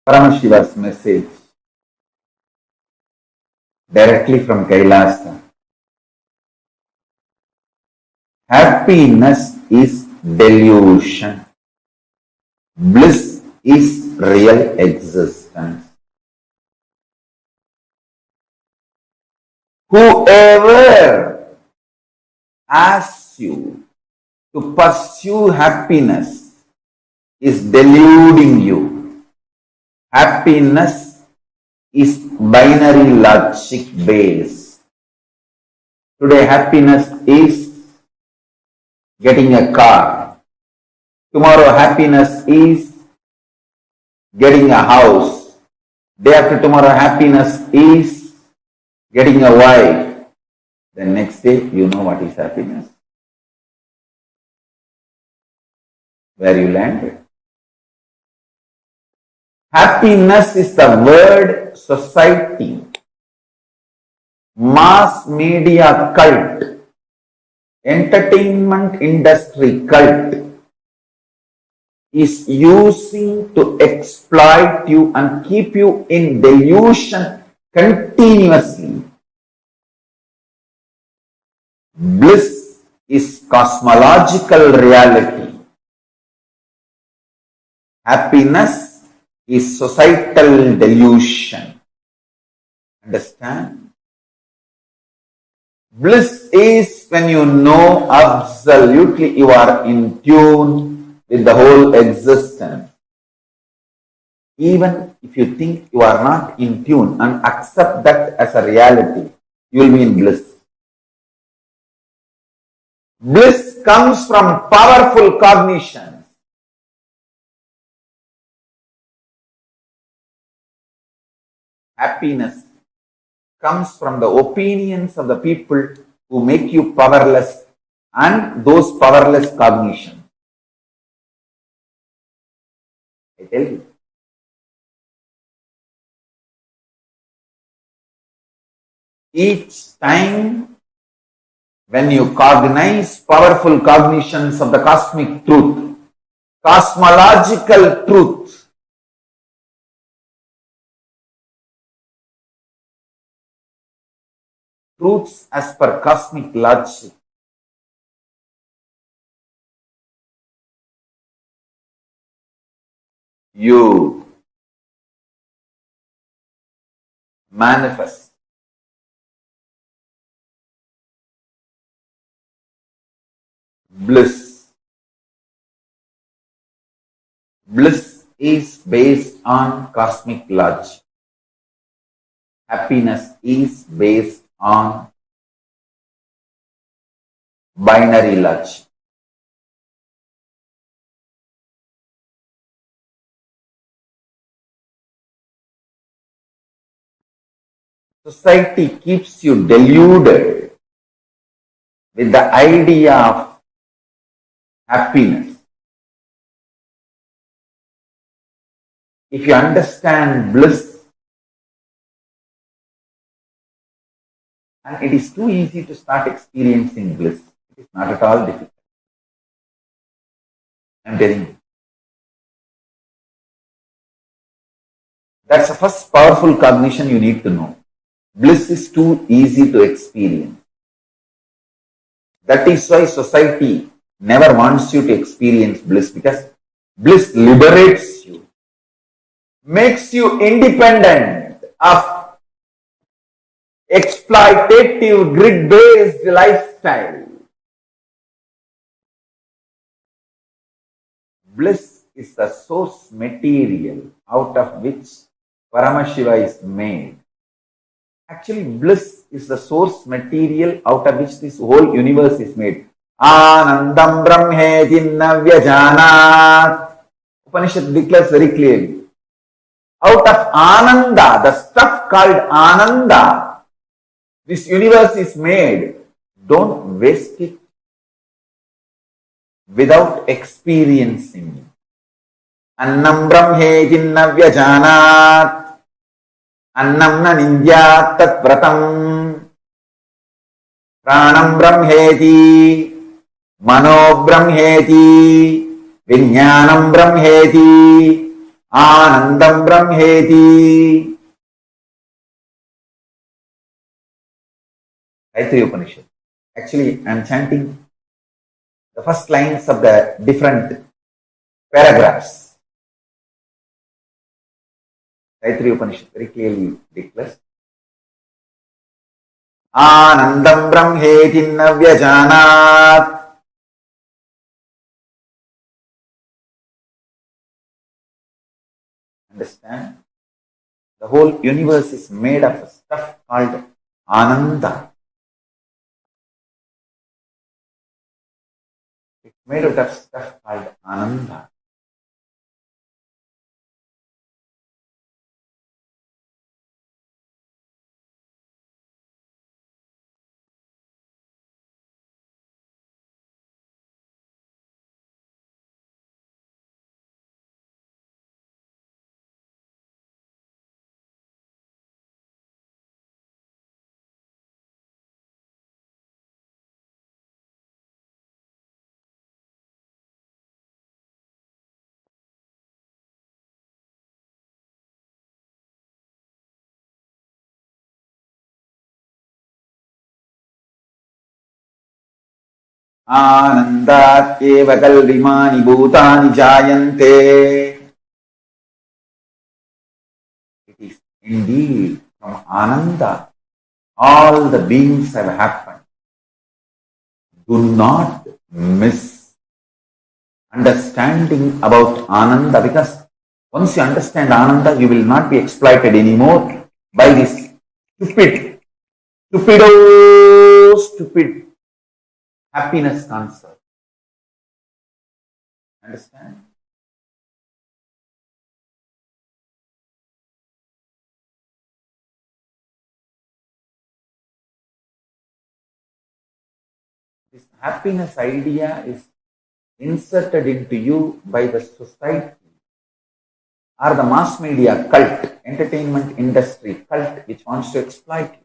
Paramashiva's message directly from Kailasa. Happiness is delusion. Bliss is real existence. Whoever asks you to pursue happiness is deluding you. Happiness is binary logic based. Today happiness is getting a car. Tomorrow happiness is getting a house. Day after tomorrow happiness is getting a wife. The next day you know what is happiness. Where you landed. Happiness is the word society, mass media cult, entertainment industry cult is using to exploit you and keep you in delusion continuously. Bliss is cosmological reality. Happiness is societal delusion. Understand? Bliss is when you know absolutely you are in tune with the whole existence. Even if you think you are not in tune and accept that as a reality, you will be in bliss. Bliss comes from powerful cognition. Happiness comes from the opinions of the people who make you powerless and those powerless cognition. I tell you. Each time when you cognize powerful cognitions of the cosmic truth, cosmological truth, truths as per cosmic logic, you manifest bliss. Bliss is based on cosmic logic. Happiness is based on binary logic. Society keeps you deluded with the idea of happiness. If you understand bliss, and it is too easy to start experiencing bliss. It is not at all difficult. I am telling you. That's the first powerful cognition you need to know. Bliss is too easy to experience. That is why society never wants you to experience bliss, because bliss liberates you, makes you independent of exploitative, grid-based lifestyle. Bliss is the source material out of which Paramashiva is made. Actually, bliss is the source material out of which this whole universe is made. Anandam Brahmeti Navyajanat. Upanishad declares very clearly. Out of Ananda, the stuff called Ananda, this universe is made. Don't waste it without experiencing. Annam Brahmeti Navyajanat. Annam na nindya tat vratam. Pranam Brahmeti. Mano Brahmeti. Vinyanam Brahmeti. Anandam Brahmeti. Taittiriya Upanishad. Actually, I am chanting the first lines of the different paragraphs. Taittiriya Upanishad very clearly declares Anandam Brahmeti Navyajanat. Understand? The whole universe is made of stuff called Ananda. It's made out of stuff called Ananda. Anandat eva kalvimani bhutani jayante. It is indeed from Ananda all the beings have happened. Do not miss understanding about Ananda, because once you understand Ananda, you will not be exploited anymore by this stupid happiness concept. Understand? This happiness idea is inserted into you by the society or the mass media cult, entertainment industry cult, which wants to exploit you.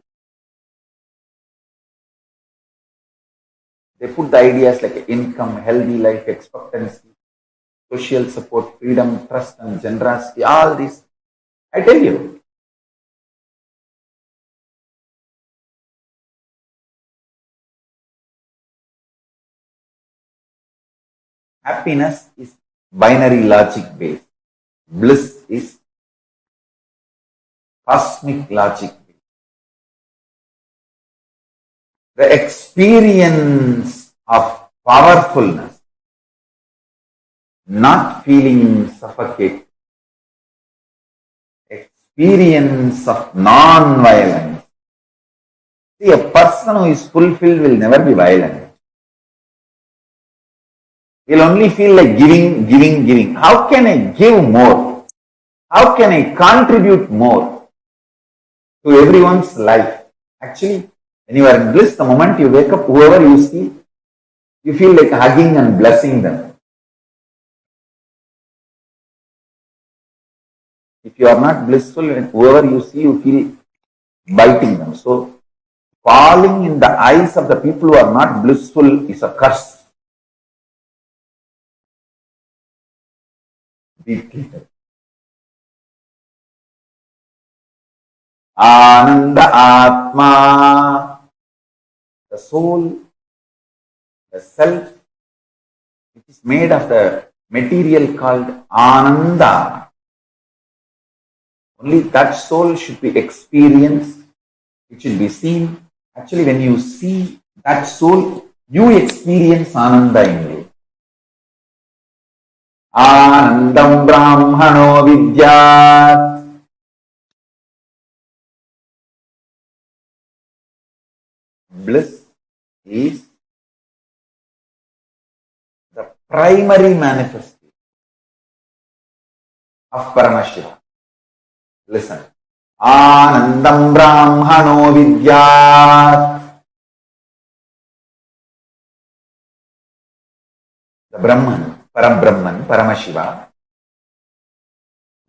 They put the ideas like income, healthy life expectancy, social support, freedom, trust and generosity, all this. I tell you, happiness is binary logic based. Bliss is cosmic logic based. The experience of powerfulness, not feeling suffocated, experience of non-violence. See, a person who is fulfilled will never be violent. He'll only feel like giving. How can I give more? How can I contribute more to everyone's life? Actually, when you are in bliss, the moment you wake up, whoever you see, you feel like hugging and blessing them. If you are not blissful, whoever you see, you feel biting them. So, falling in the eyes of the people who are not blissful is a curse. Be clear. Ananda Atma, the soul, the self, which is made of the material called Ananda. Only that soul should be experienced, it should be seen. Actually, when you see that soul, you experience Ananda in you. Anandam Brahmano Vidyat. Bliss is the primary manifestation of Paramashivoham. Listen. Anandam Brahmano Vidyat. The Brahman, Parabrahman, Paramashiva.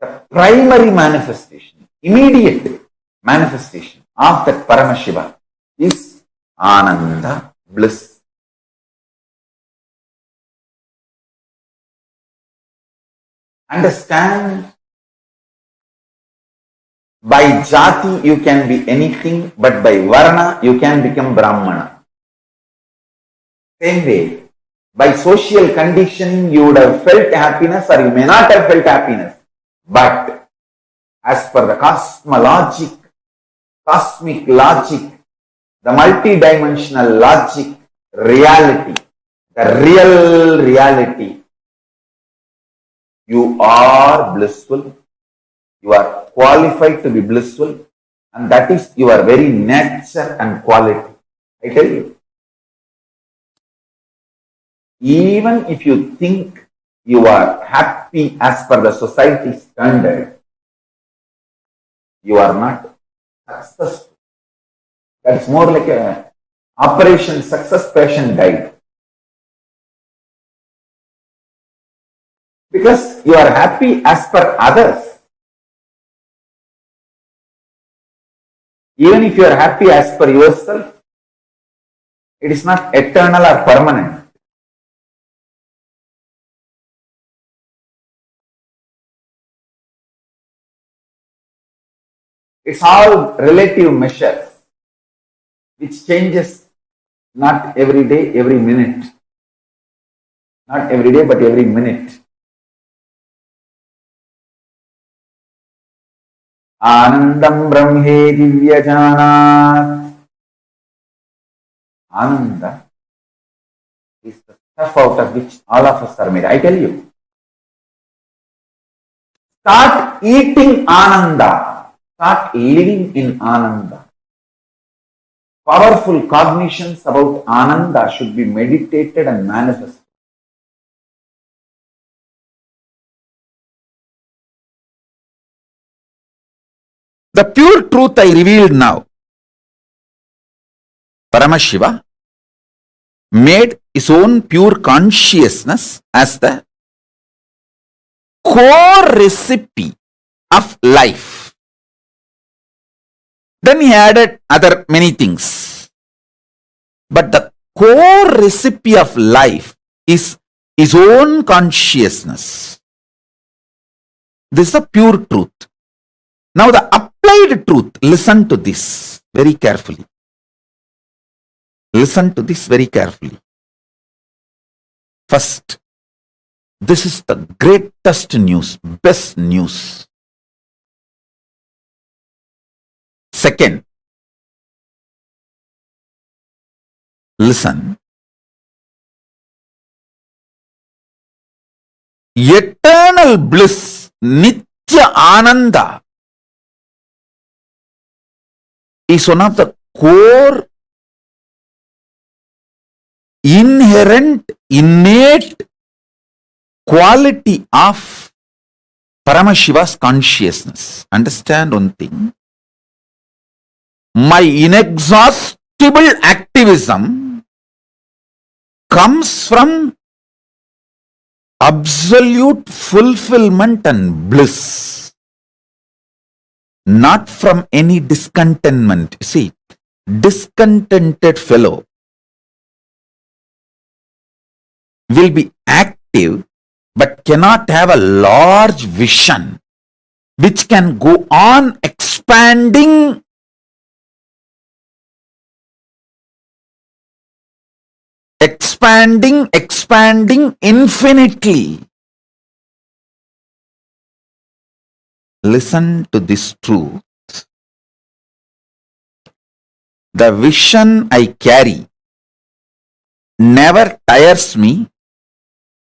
The primary manifestation, immediate manifestation of that Paramashiva is Ananda, bliss. Understand By jati you can be anything, but by varna you can become Brahmana. Same way, by social conditioning you would have felt happiness or you may not have felt happiness. But as per the cosmic logic, the multidimensional logic, reality, the real reality, you are blissful, you are qualified to be blissful, and that is your very nature and quality. I tell you, even if you think you are happy as per the society standard, you are not successful. That's more like a operation success patient died. Because you are happy as per others. Even if you are happy as per yourself, it is not eternal or permanent. It's all relative measures, which changes not every day, every minute. Not every day, but every minute. Anandam Brahme Divyajanat. Ananda is the stuff out of which all of us are made. I tell you. Start eating Ananda. Start living in Ananda. Powerful cognitions about Ananda should be meditated and manifested. The pure truth I revealed now. Paramashiva made his own pure consciousness as the core recipe of life. Then he added other many things. But the core recipe of life is his own consciousness. This is the pure truth. Now the applied truth, listen to this very carefully. Listen to this very carefully. First, this is the greatest news, best news. Second, listen. Eternal bliss, Nitya Ananda, is one of the core, inherent, innate quality of Paramashiva's consciousness. Understand one thing. My inexhaustible activism comes from absolute fulfillment and bliss, not from any discontentment. See, discontented fellow will be active but cannot have a large vision which can go on expanding infinitely. Listen to this truth. The vision I carry never tires me,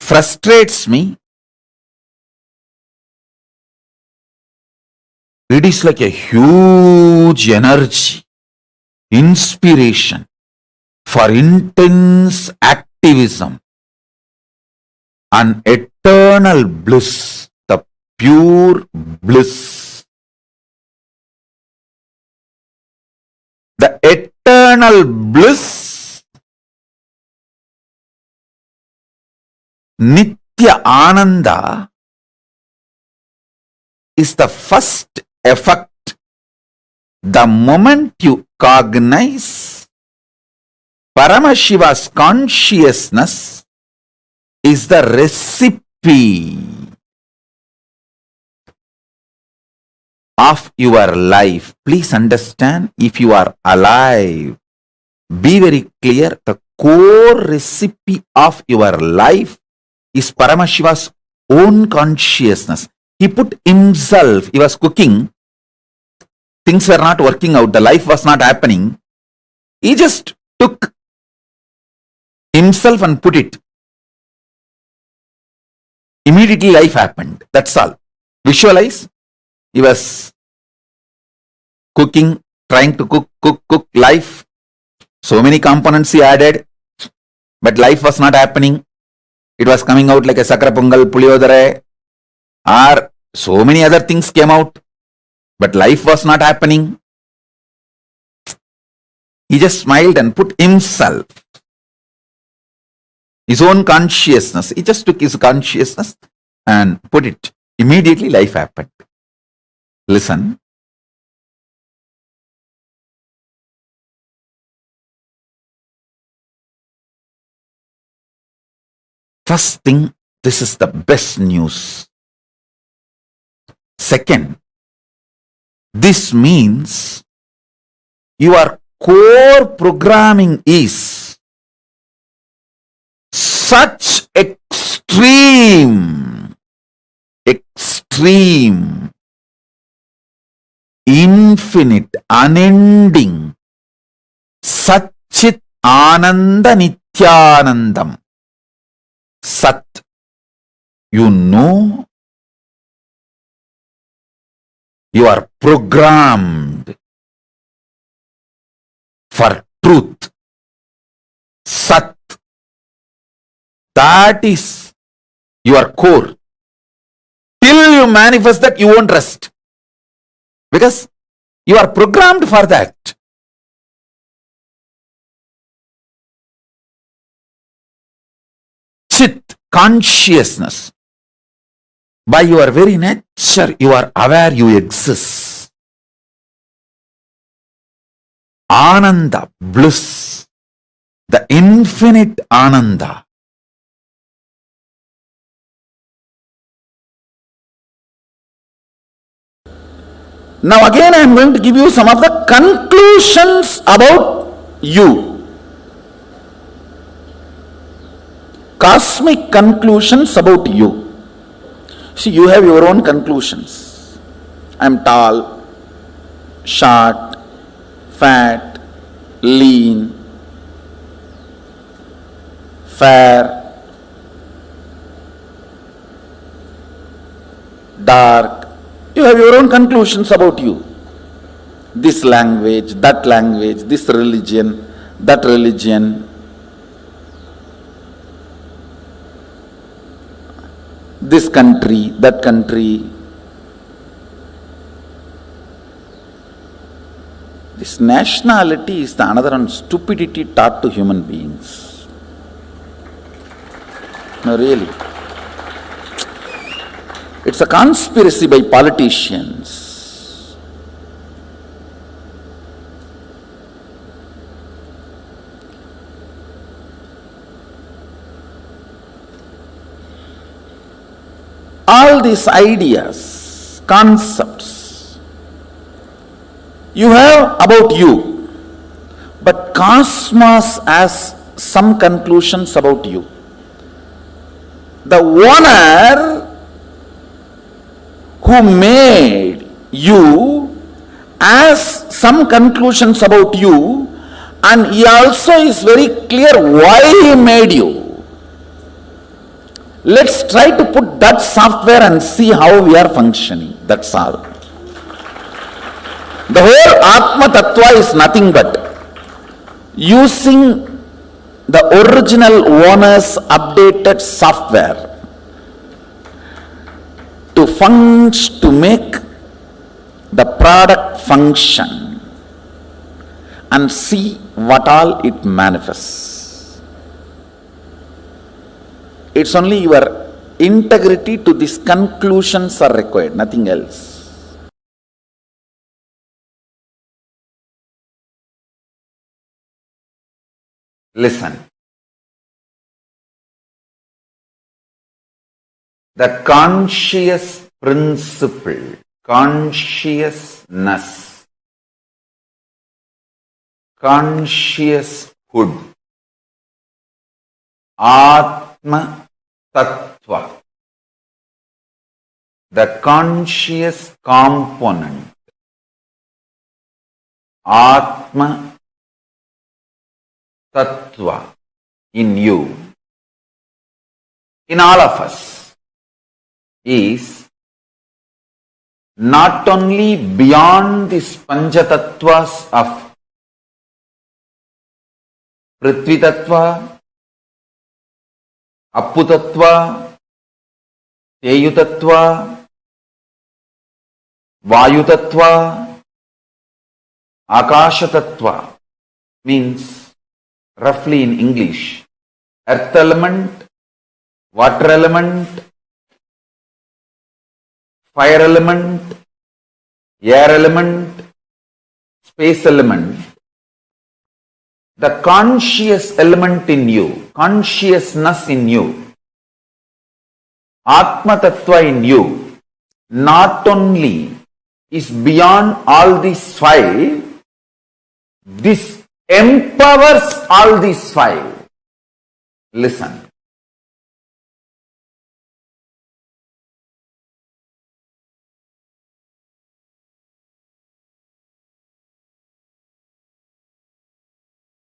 frustrates me. It is like a huge energy, inspiration for intense activism and eternal bliss, the pure bliss. The eternal bliss, Nitya Ananda, is the first effect. The moment you cognize Paramashiva's consciousness is the recipe. of your life. Please understand, if you are alive, be very clear, the core recipe of your life is Paramashiva's own consciousness. He put himself, he was cooking, things were not working out, the life was not happening. He just took himself and put it. Immediately life happened. That's all. Visualize. He was cooking, trying to cook life. So many components he added, but life was not happening. It was coming out like a sakra pongal, puliyodare, or so many other things came out, but life was not happening. He just smiled and put himself, his own consciousness. He just took his consciousness and put it. Immediately life happened. Listen. First thing, this is the best news. Second, this means your core programming is such extreme, infinite, unending, Satchit Ananda Nithyanandam. Sat, you know, you are programmed for truth. Sat, that is your core. Till you manifest that, you won't rest, because you are programmed for that. Chit, consciousness. By your very nature, you are aware you exist. Ananda, bliss, the infinite Ananda. Now again I am going to give you some of the conclusions about you. Cosmic conclusions about you. See, you have your own conclusions. I am tall, short, fat, lean, fair, dark. You have your own conclusions about you. This language, this religion, that religion. This country, that country. This nationality is the another one, stupidity taught to human beings. No, really. It's a conspiracy by politicians. All these ideas, concepts, you have about you, but cosmos has some conclusions about you. The owner who made you has some conclusions about you, and he also is very clear why he made you. Let's try to put that software and see how we are functioning. That's all. The whole Atma Tattva is nothing but using the original owner's updated software to make the product function and see what all it manifests. It's only your integrity to these conclusions are required, nothing else. Listen. The conscious principle, consciousness, conscioushood, Atma Tattva, the conscious component, Atma Tattva in you, in all of us, is not only beyond these Panchatattva's of Prithvi Tattva, Appu Tattva, Teyu Tattva, Vayu Tattva, Akasha Tattva, means roughly in English, earth element, water element, fire element, air element, space element, the conscious element in you, consciousness in you, Atma Tattva in you, not only is beyond all these five, this empowers all these five. Listen.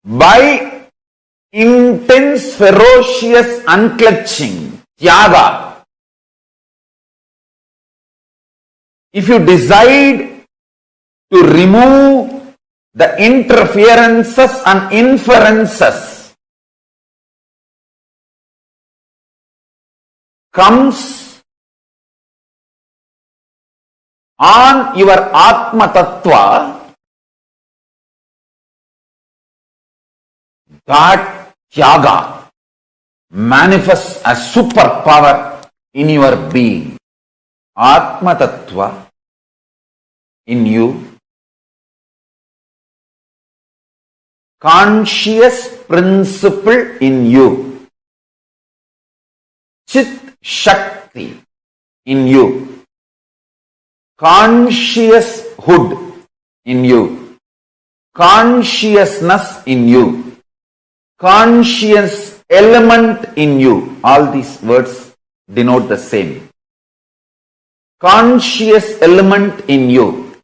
By intense, ferocious unclutching, tyaga, if you decide to remove the interferences and inferences, comes on your Atma Tattva, that tyaga manifests as superpower in your being. Atma Tattva in you, conscious principle in you, Chit Shakti in you, conscious hood in you, consciousness in you, conscious element in you. All these words denote the same. Conscious element in you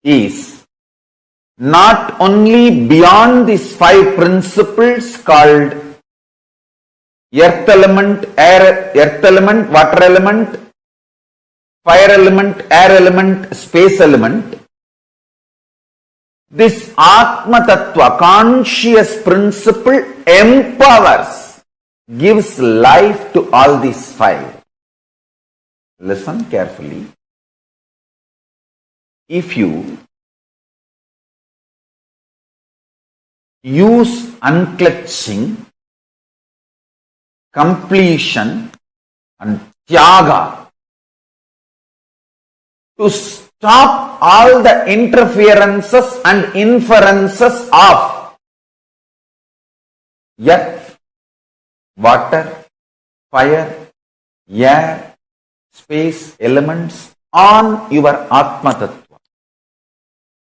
is not only beyond these five principles called earth element, earth element, water element, fire element, air element, space element. This Atma Tattva, conscious principle, empowers, gives life to all these five. Listen carefully. If you use unclutching, completion and tyaga to stop all the interferences and inferences of earth, water, fire, air, space elements on your Atma Tattva,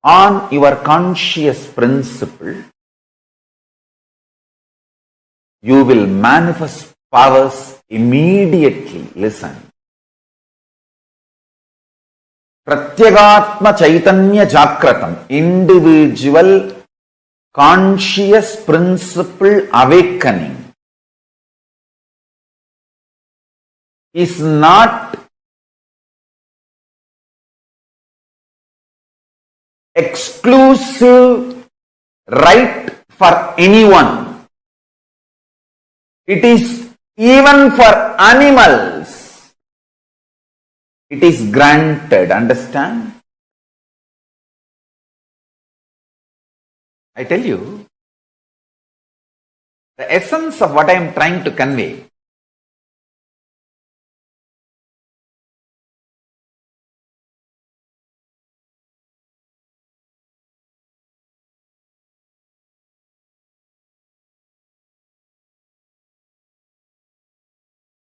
on your conscious principle, you will manifest powers immediately. Listen. Pratyagatma Chaitanya Jakratam, individual conscious principle awakening, is not exclusive right for anyone. It is even for animals. It is granted. Understand? I tell you, the essence of what I am trying to convey.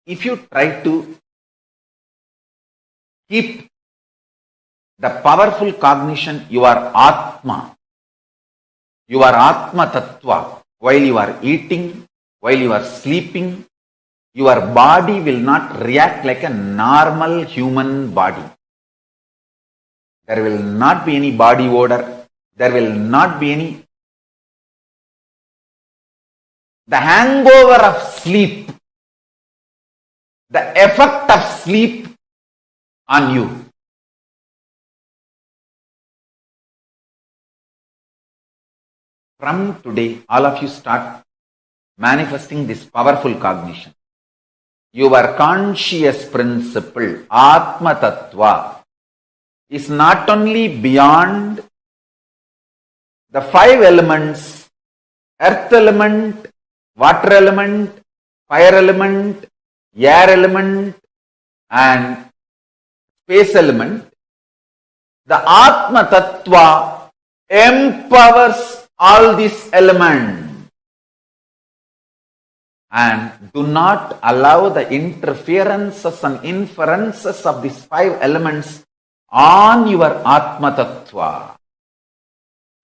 If you try to keep the powerful cognition, you are Atma. You are Atma Tattva. While you are eating, while you are sleeping, your body will not react like a normal human body. There will not be any body odor. There will not be any. The hangover of sleep, the effect of sleep on you. From today, all of you start manifesting this powerful cognition. Your conscious principle, Atma Tattva, is not only beyond the 5 elements, earth element, water element, fire element, air element, and space element. The Atma Tattva empowers all these elements and do not allow the interferences and inferences of these 5 elements on your Atma Tattva.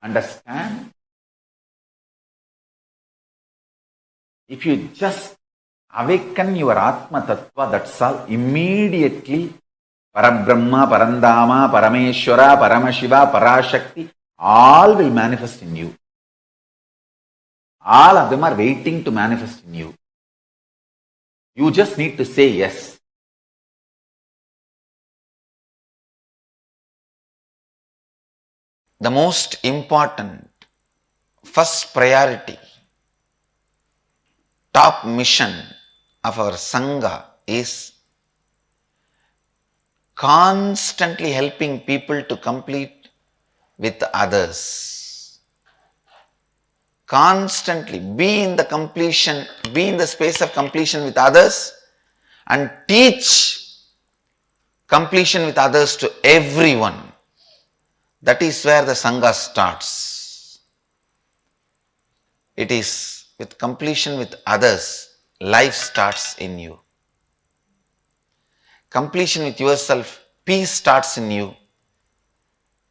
Understand? If you just awaken your Atma Tattva, that's all. Immediately, Parabrahma, Parandama, Parameshwara, Paramashiva, Parashakti, all will manifest in you. All of them are waiting to manifest in you. You just need to say yes. The most important, first priority, top mission of our Sangha is constantly helping people to complete with others. Constantly be in the completion, be in the space of completion with others and teach completion with others to everyone. That is where the Sangha starts. It is with completion with others, life starts in you. Completion with yourself, peace starts in you.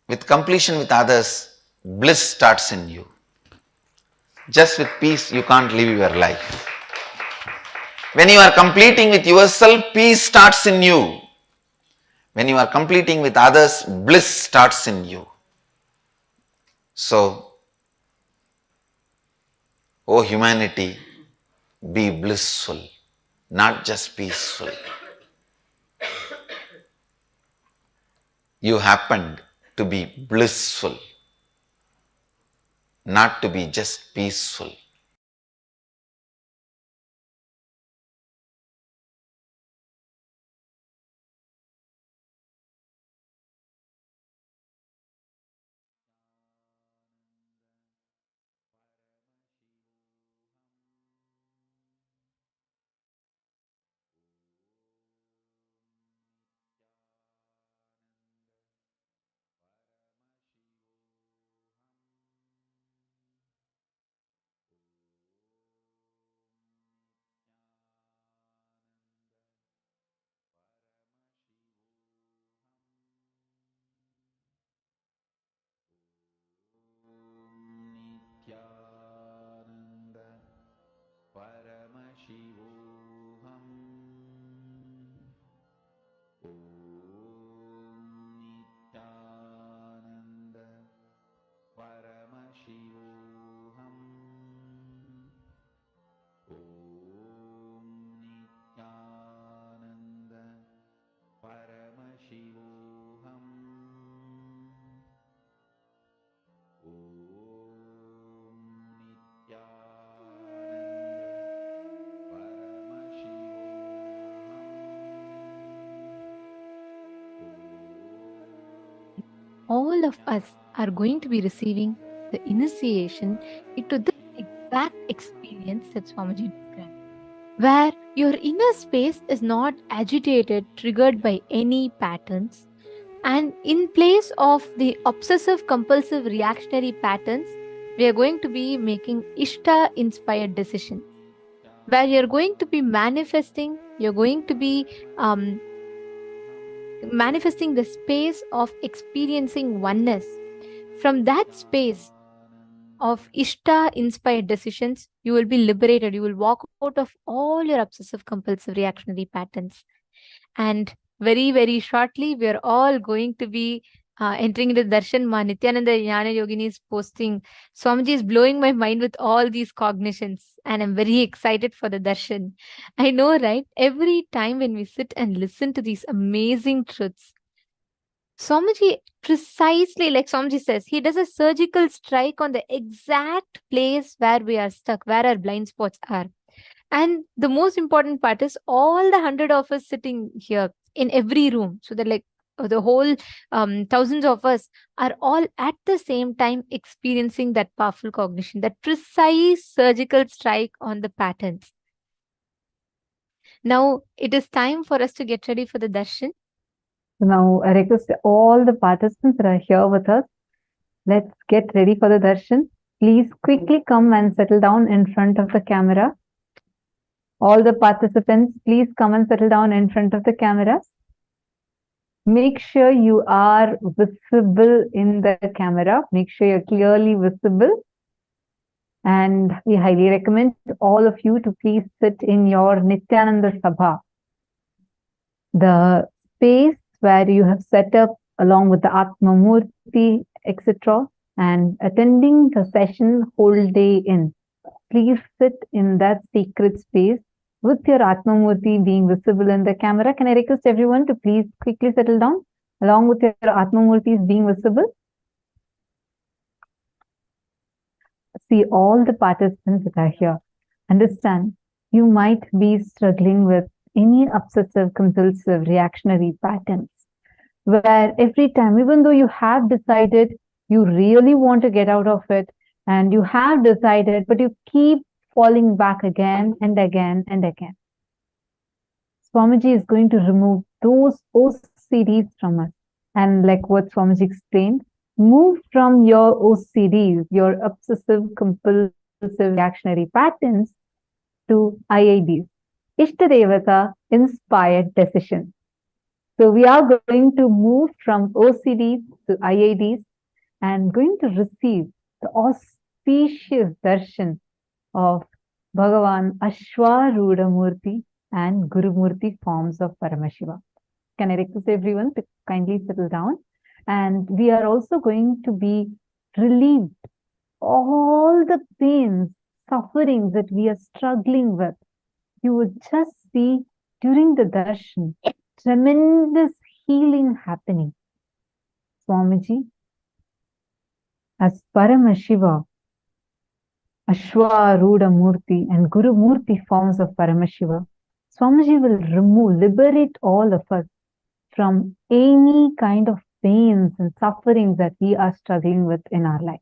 With completion with others, bliss starts in you. Just with peace, you can't live your life. When you are completing with yourself, peace starts in you. When you are completing with others, bliss starts in you. So, O humanity, be blissful, not just peaceful. You happened to be blissful, not to be just peaceful. Nithyananda Paramashivoham. Nithyananda Paramashivoham. Nithyananda Paramashivoham. All of us are going to be receiving the initiation into this exact experience that Swamiji described, where your inner space is not agitated, triggered by any patterns, and in place of the obsessive compulsive reactionary patterns, we are going to be making Ishta inspired decisions, where you're going to be manifesting, you're going to be manifesting the space of experiencing oneness. From that space of Ishta inspired decisions, you will be liberated. You will walk out of all your obsessive compulsive reactionary patterns. And very, very shortly, we are all going to be entering into darshan. Ma Nithyananda Jnana Yogini is posting, Swamiji is blowing my mind with all these cognitions, and I'm very excited for the darshan. I know, right? Every time when we sit and listen to these amazing truths, Swamiji, precisely like Swamiji says, he does a surgical strike on the exact place where we are stuck, where our blind spots are. And the most important part is all the 100 of us sitting here in every room. So that like the whole thousands of us are all at the same time experiencing that powerful cognition, that precise surgical strike on the patterns. Now it is time for us to get ready for the darshan. Now I request all the participants that are here with us, let's get ready for the darshan. Please quickly come and settle down in front of the camera. All the participants, please come and settle down in front of the cameras. Make sure you are visible in the camera. Make sure you're clearly visible. And we highly recommend all of you to please sit in your Nithyananda Sabha, the space where you have set up along with the Atma Murti, etc., and attending the session whole day in. Please sit in that sacred space with your Atma Murti being visible in the camera. Can I request everyone to please quickly settle down along with your Atma Murtis being visible? See all the participants that are here. Understand, you might be struggling with any obsessive, compulsive, reactionary patterns, where every time, even though you have decided you really want to get out of it, and you have decided, but you keep falling back again and again and again. Swamiji is going to remove those OCDs from us. And like what Swamiji explained, move from your OCDs, your obsessive, compulsive, reactionary patterns, to IIDs, Ishtadevata inspired decisions. So we are going to move from OCDs to IIDs and going to receive the auspicious darshan of Bhagavan Ashwarudha Murti and Guru Murti forms of Paramashiva. Can I request everyone to kindly settle down? And we are also going to be relieved all the pains, sufferings that we are struggling with. You would just see during the darshan tremendous healing happening. Swamiji, as Paramashiva, Ashwarudha Murti and Guru Murti forms of Paramashiva, Swamiji will remove, liberate all of us from any kind of pains and sufferings that we are struggling with in our life.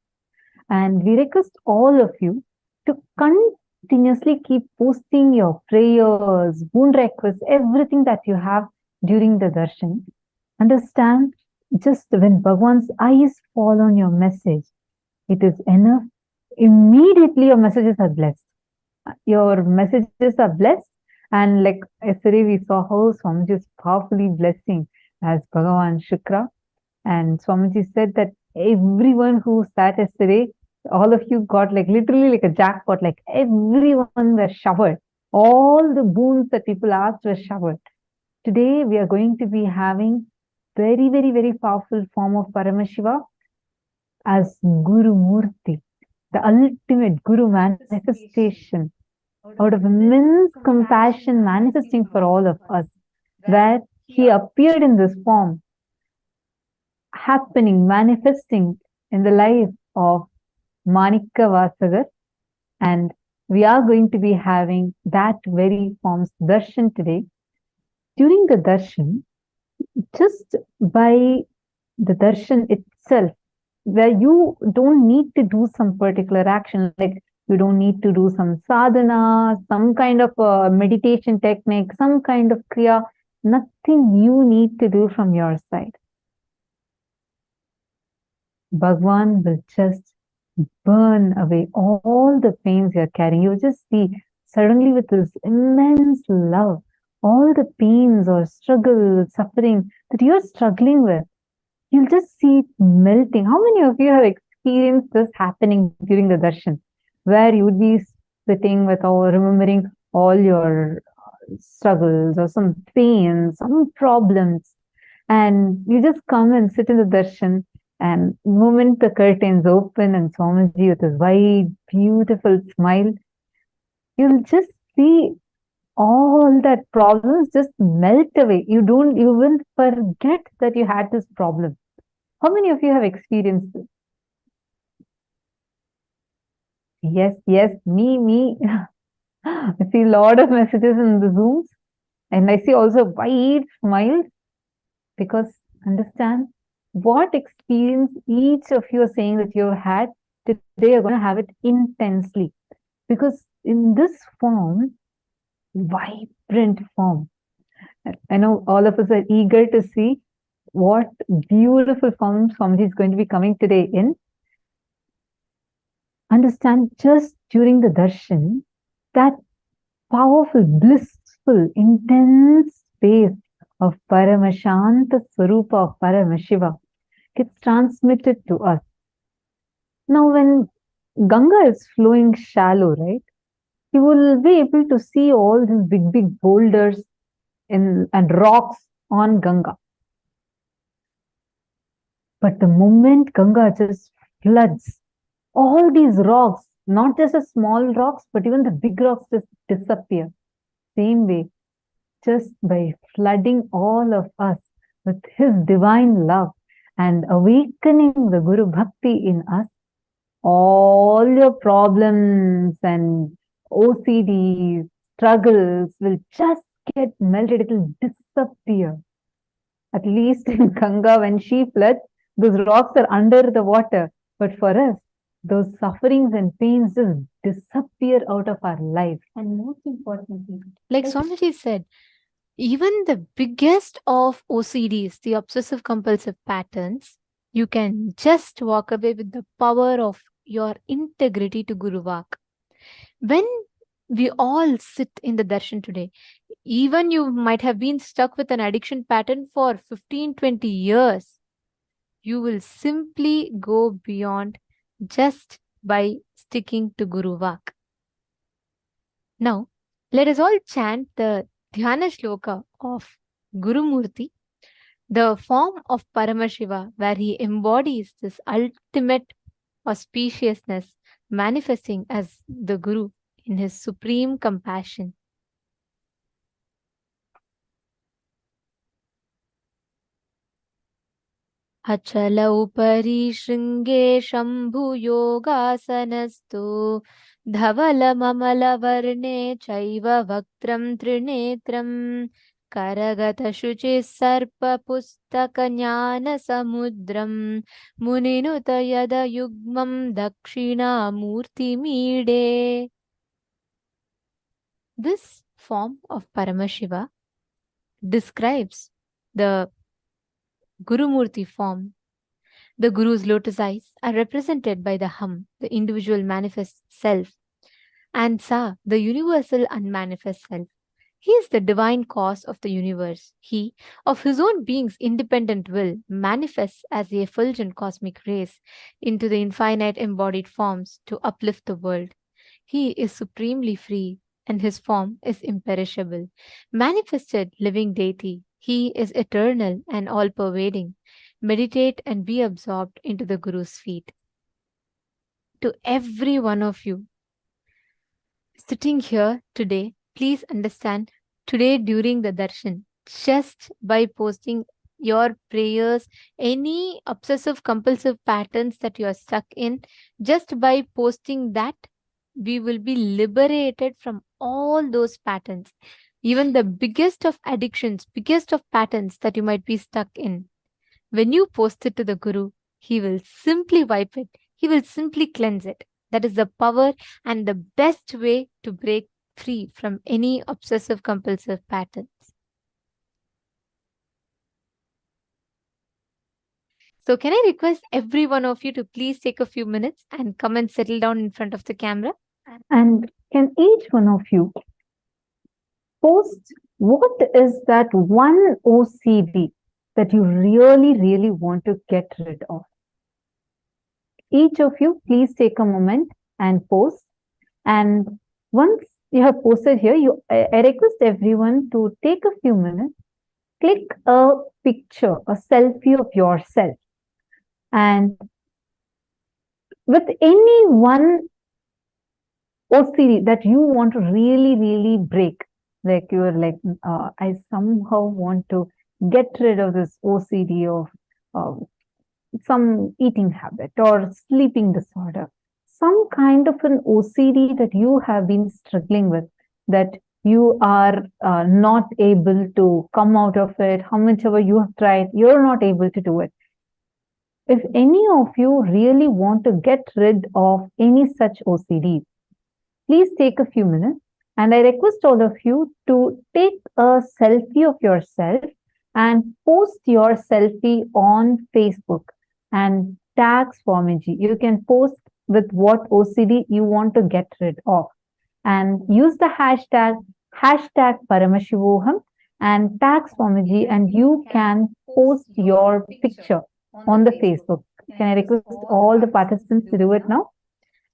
And we request all of you to continuously keep posting your prayers, boon requests, everything that you have during the darshan. Understand, just when Bhagwan's eyes fall on your message, it is enough. Immediately your messages are blessed. Your messages are blessed. And like yesterday we saw how Swamiji is powerfully blessing as Bhagavan Shukra. And Swamiji said that everyone who sat yesterday, all of you got like literally like a jackpot, like everyone were showered. All the boons that people asked were showered. Today we are going to be having very, very, very powerful form of Paramashiva as Guru Murti, the ultimate Guru manifestation out of immense compassion manifesting for all of us, where he appeared in this form, happening, manifesting in the life of Manika Vasagar, and we are going to be having that very form's darshan today. During the darshan, just by the darshan itself, where you don't need to do some particular action, like you don't need to do some sadhana, some kind of meditation technique, some kind of kriya, nothing you need to do from your side. Bhagwan will just burn away all the pains you're carrying. You just see suddenly with this immense love, all the pains or struggle, suffering that you're struggling with, you'll just see it melting. How many of you have experienced this happening during the darshan, where you would be sitting with or remembering all your struggles or some pains, some problems, and you just come and sit in the darshan, and the moment the curtains open and Swamiji with his wide, beautiful smile, you'll just see all that problems just melt away. You will forget that you had this problem. How many of you have experienced this? Yes, me. I see a lot of messages in the Zooms, and I see also wide smiles, because understand what experience each of you are saying that you have had today, you're going to have it intensely, because in this form, vibrant form, I know all of us are eager to see what beautiful form Swamiji is going to be coming today in. Understand, just during the darshan, that powerful, blissful, intense space of Paramashanta Swarupa of Paramashiva gets transmitted to us. Now, when Ganga is flowing shallow, right, you will be able to see all these big boulders and rocks on Ganga. But the moment Ganga just floods, all these rocks, not just the small rocks, but even the big rocks just disappear. Same way, just by flooding all of us with his divine love and awakening the Guru Bhakti in us, all your problems and OCDs, struggles will just get melted. It will disappear. At least in Ganga, when she floods, those rocks are under the water. But for us, those sufferings and pains just disappear out of our lives. And most importantly, Like Swamiji said, even the biggest of OCDs, the obsessive compulsive patterns, you can just walk away with the power of your integrity to Guruvak. When we all sit in the darshan today, even you might have been stuck with an addiction pattern for 15-20 years, you will simply go beyond just by sticking to Guruvak. Now, let us all chant the Dhyana Shloka of Gurumurti, the form of Paramashiva, where he embodies this ultimate auspiciousness, manifesting as the Guru in his supreme compassion. Achala upari shringe shambhu yogasanastu dhavala mamala varne chaiva vaktram trinetram karagata shuchi sarpa pustaka jnana samudram muninuta yada yugmam dakshina murti mide. This form of Paramashiva describes the Gurumurti form. The Guru's lotus eyes are represented by the Hum, the individual manifest self, and Sa, the universal unmanifest self. He is the divine cause of the universe. He, of his own being's independent will, manifests as the effulgent cosmic rays into the infinite embodied forms to uplift the world. He is supremely free, and his form is imperishable. Manifested living deity, he is eternal and all-pervading. Meditate and be absorbed into the Guru's feet. To every one of you sitting here today, please understand, today during the darshan, just by posting your prayers, any obsessive compulsive patterns that you are stuck in, just by posting that, we will be liberated from all those patterns. Even the biggest of addictions, biggest of patterns that you might be stuck in. When you post it to the Guru, he will simply wipe it. He will simply cleanse it. That is the power and the best way to break free from any obsessive compulsive patterns. So can I request every one of you to please take a few minutes and come and settle down in front of the camera? And can each one of you post What is that one OCD that you really, really want to get rid of? Each of you, please take a moment and post. And once you have posted here, I request everyone to take a few minutes, click a picture, a selfie of yourself, and with any one OCD that you want to really, really break, like you are like, I somehow want to get rid of this OCD of some eating habit or sleeping disorder, some kind of an OCD that you have been struggling with, that you are not able to come out of it. How much ever you have tried, you're not able to do it. If any of you really want to get rid of any such OCD, please take a few minutes, and I request all of you to take a selfie of yourself and post your selfie on Facebook and tag Swamiji. You can post with what OCD you want to get rid of, and use the hashtag Paramashivoham and tag Swamiji, and you can post your picture on the Facebook. Can I request all the participants to do it now?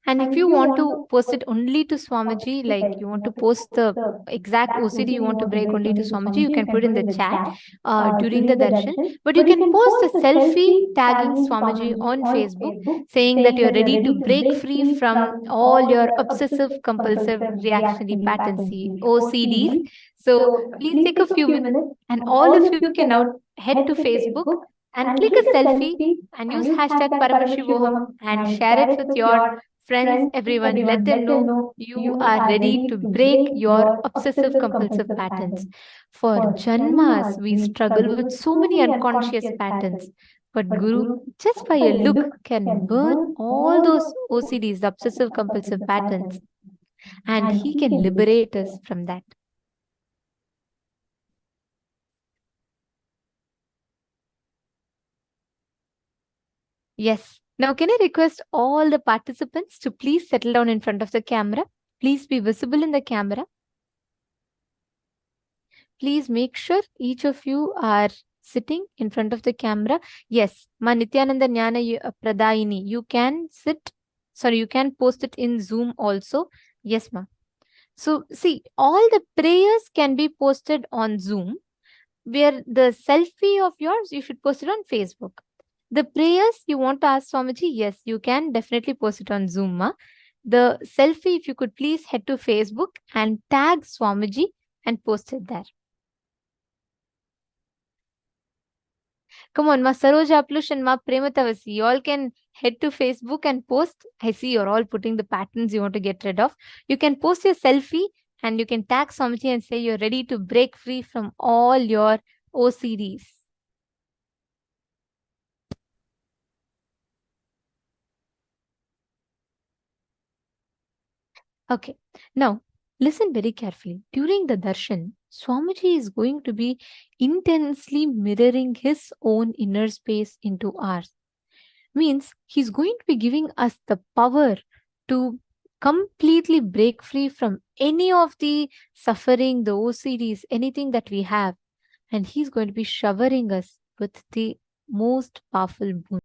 And if you want to post it only to Swamiji, like you want to post the exact OCD you want to break only to Swamiji, you can put in the chat during the darshan. But you can post a selfie tagging Swamiji on Facebook, saying that you're ready to break free from all your obsessive compulsive reactionary patterns, OCDs. So please take a few minutes, and all of you can now head to Facebook and click a selfie and use hashtag Paramashivoham and share it with your friends, everyone. Let them know you are ready to break your obsessive compulsive patterns. For Janmas, we struggle with so many unconscious patterns. But Guru, just by a look, can burn all those OCDs, the obsessive compulsive patterns, and he can liberate us from that. Yes. Now, can I request all the participants to please settle down in front of the camera? Please be visible in the camera. Please make sure each of you are sitting in front of the camera. Yes, Ma Nithyananda Nyaya Pradaini, you can sit, sorry, you can post it in Zoom also. Yes, ma. So, see, all the prayers can be posted on Zoom, where the selfie of yours, you should post it on Facebook. The prayers you want to ask Swamiji, yes, you can definitely post it on Zoom, ma. The selfie, if you could please head to Facebook and tag Swamiji and post it there. Come on, Ma Saroja Aplush and Ma Prematavasi, you all can head to Facebook and post. I see you're all putting the patterns you want to get rid of. You can post your selfie and you can tag Swamiji and say you're ready to break free from all your OCDs. Okay, now listen very carefully. During the darshan, Swamiji is going to be intensely mirroring his own inner space into ours. Means he's going to be giving us the power to completely break free from any of the suffering, the OCDs, anything that we have. And he's going to be showering us with the most powerful boon.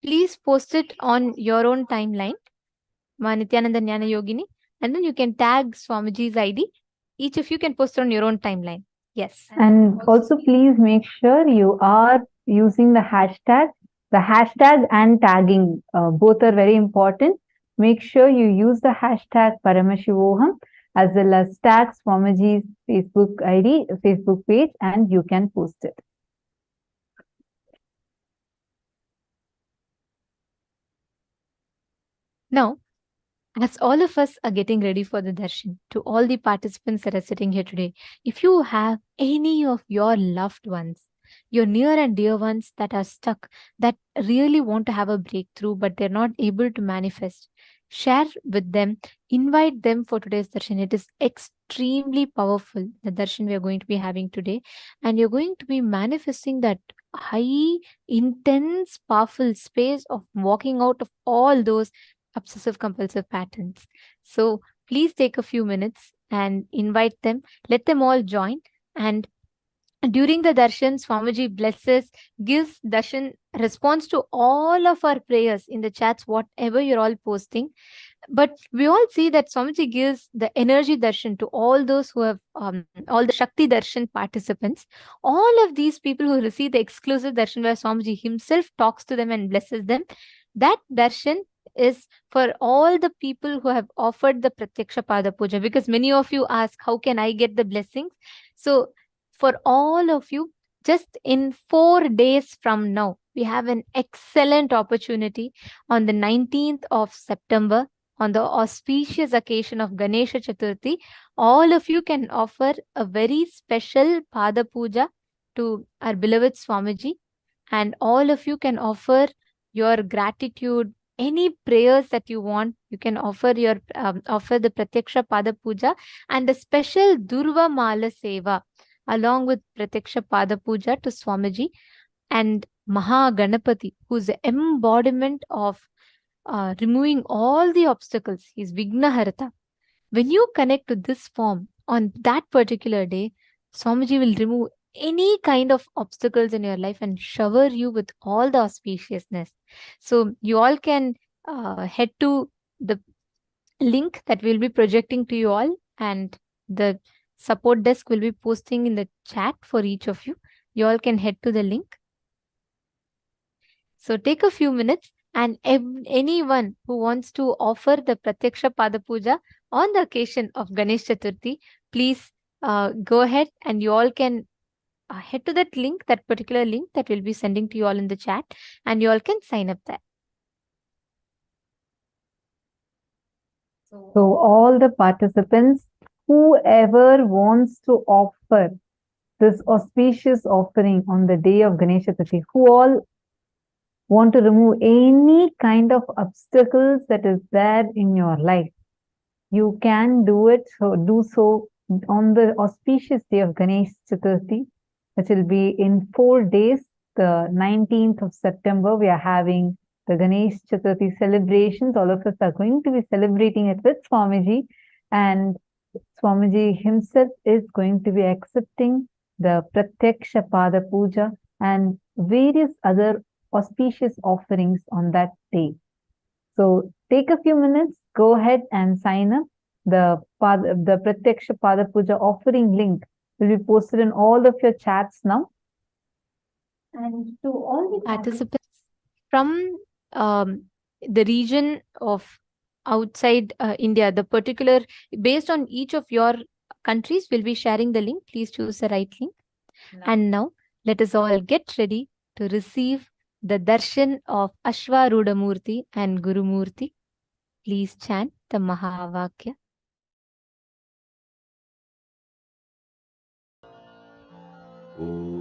please post it on your own timeline, Nithyananda Jnana Yogini, and then you can tag Swamiji's ID. Each of you can post it on your own timeline. Yes. And also please make sure you are using the hashtag. The hashtag and tagging, both are very important. Make sure you use the hashtag Paramashivoham as well as tag Swamiji's Facebook ID, Facebook page, and you can post it. Now, as all of us are getting ready for the darshan, to all the participants that are sitting here today, if you have any of your loved ones, your near and dear ones that are stuck, that really want to have a breakthrough, but they're not able to manifest, share with them, invite them for today's darshan. It is extremely powerful, the darshan we are going to be having today. And you're going to be manifesting that high, intense, powerful space of walking out of all those obsessive compulsive patterns. So please take a few minutes and invite them. Let them all join. And during the darshan, Swamiji blesses, gives darshan response to all of our prayers in the chats, whatever you're all posting. But we all see that Swamiji gives the energy darshan to all those who have, all the Shakti darshan participants. All of these people who receive the exclusive darshan where Swamiji himself talks to them and blesses them, that darshan is for all the people who have offered the Pratyaksha Pada Puja, because many of you ask, how can I get the blessings? So for all of you, just in 4 days from now, we have an excellent opportunity on the 19th of September, on the auspicious occasion of Ganesha Chaturthi. All of you can offer a very special Pada Puja to our beloved Swamiji, and all of you can offer your gratitude, any prayers that you want. You can offer your offer the Pratyaksha Pada Puja and a special Durva Mala Seva along with Pratyaksha Pada Puja to Swamiji and Maha Ganapati, who is the embodiment of removing all the obstacles. He is Vignaharata. When you connect to this form on that particular day, Swamiji will remove any kind of obstacles in your life and shower you with all the auspiciousness. So you all can head to the link that we'll be projecting to you all, and the support desk will be posting in the chat for each of you. You all can head to the link. So take a few minutes, and anyone who wants to offer the Pratyaksha Pada Puja on the occasion of Ganesh Chaturthi, please go ahead and you all can head to that link, that particular link that we'll be sending to you all in the chat, and you all can sign up there. So all the participants, whoever wants to offer this auspicious offering on the day of Ganesha Chaturthi, who all want to remove any kind of obstacles that is there in your life, you can do it. So do so on the auspicious day of Ganesh Chaturthi, which will be in 4 days. The 19th of September, we are having the Ganesh Chaturthi celebrations. All of us are going to be celebrating it with Swamiji, and Swamiji himself is going to be accepting the Pratyaksha Pada Puja and various other auspicious offerings on that day. So take a few minutes, go ahead and sign up. The Pratyaksha Pada Puja offering link will be posted in all of your chats now. And to all the participants from the region of outside India, the particular, based on each of your countries, will be sharing the link. Please choose the right link. And now let us all get ready to receive the darshan of Ashwarudha Murti and Guru Murti. Please chant the Mahavakya. Om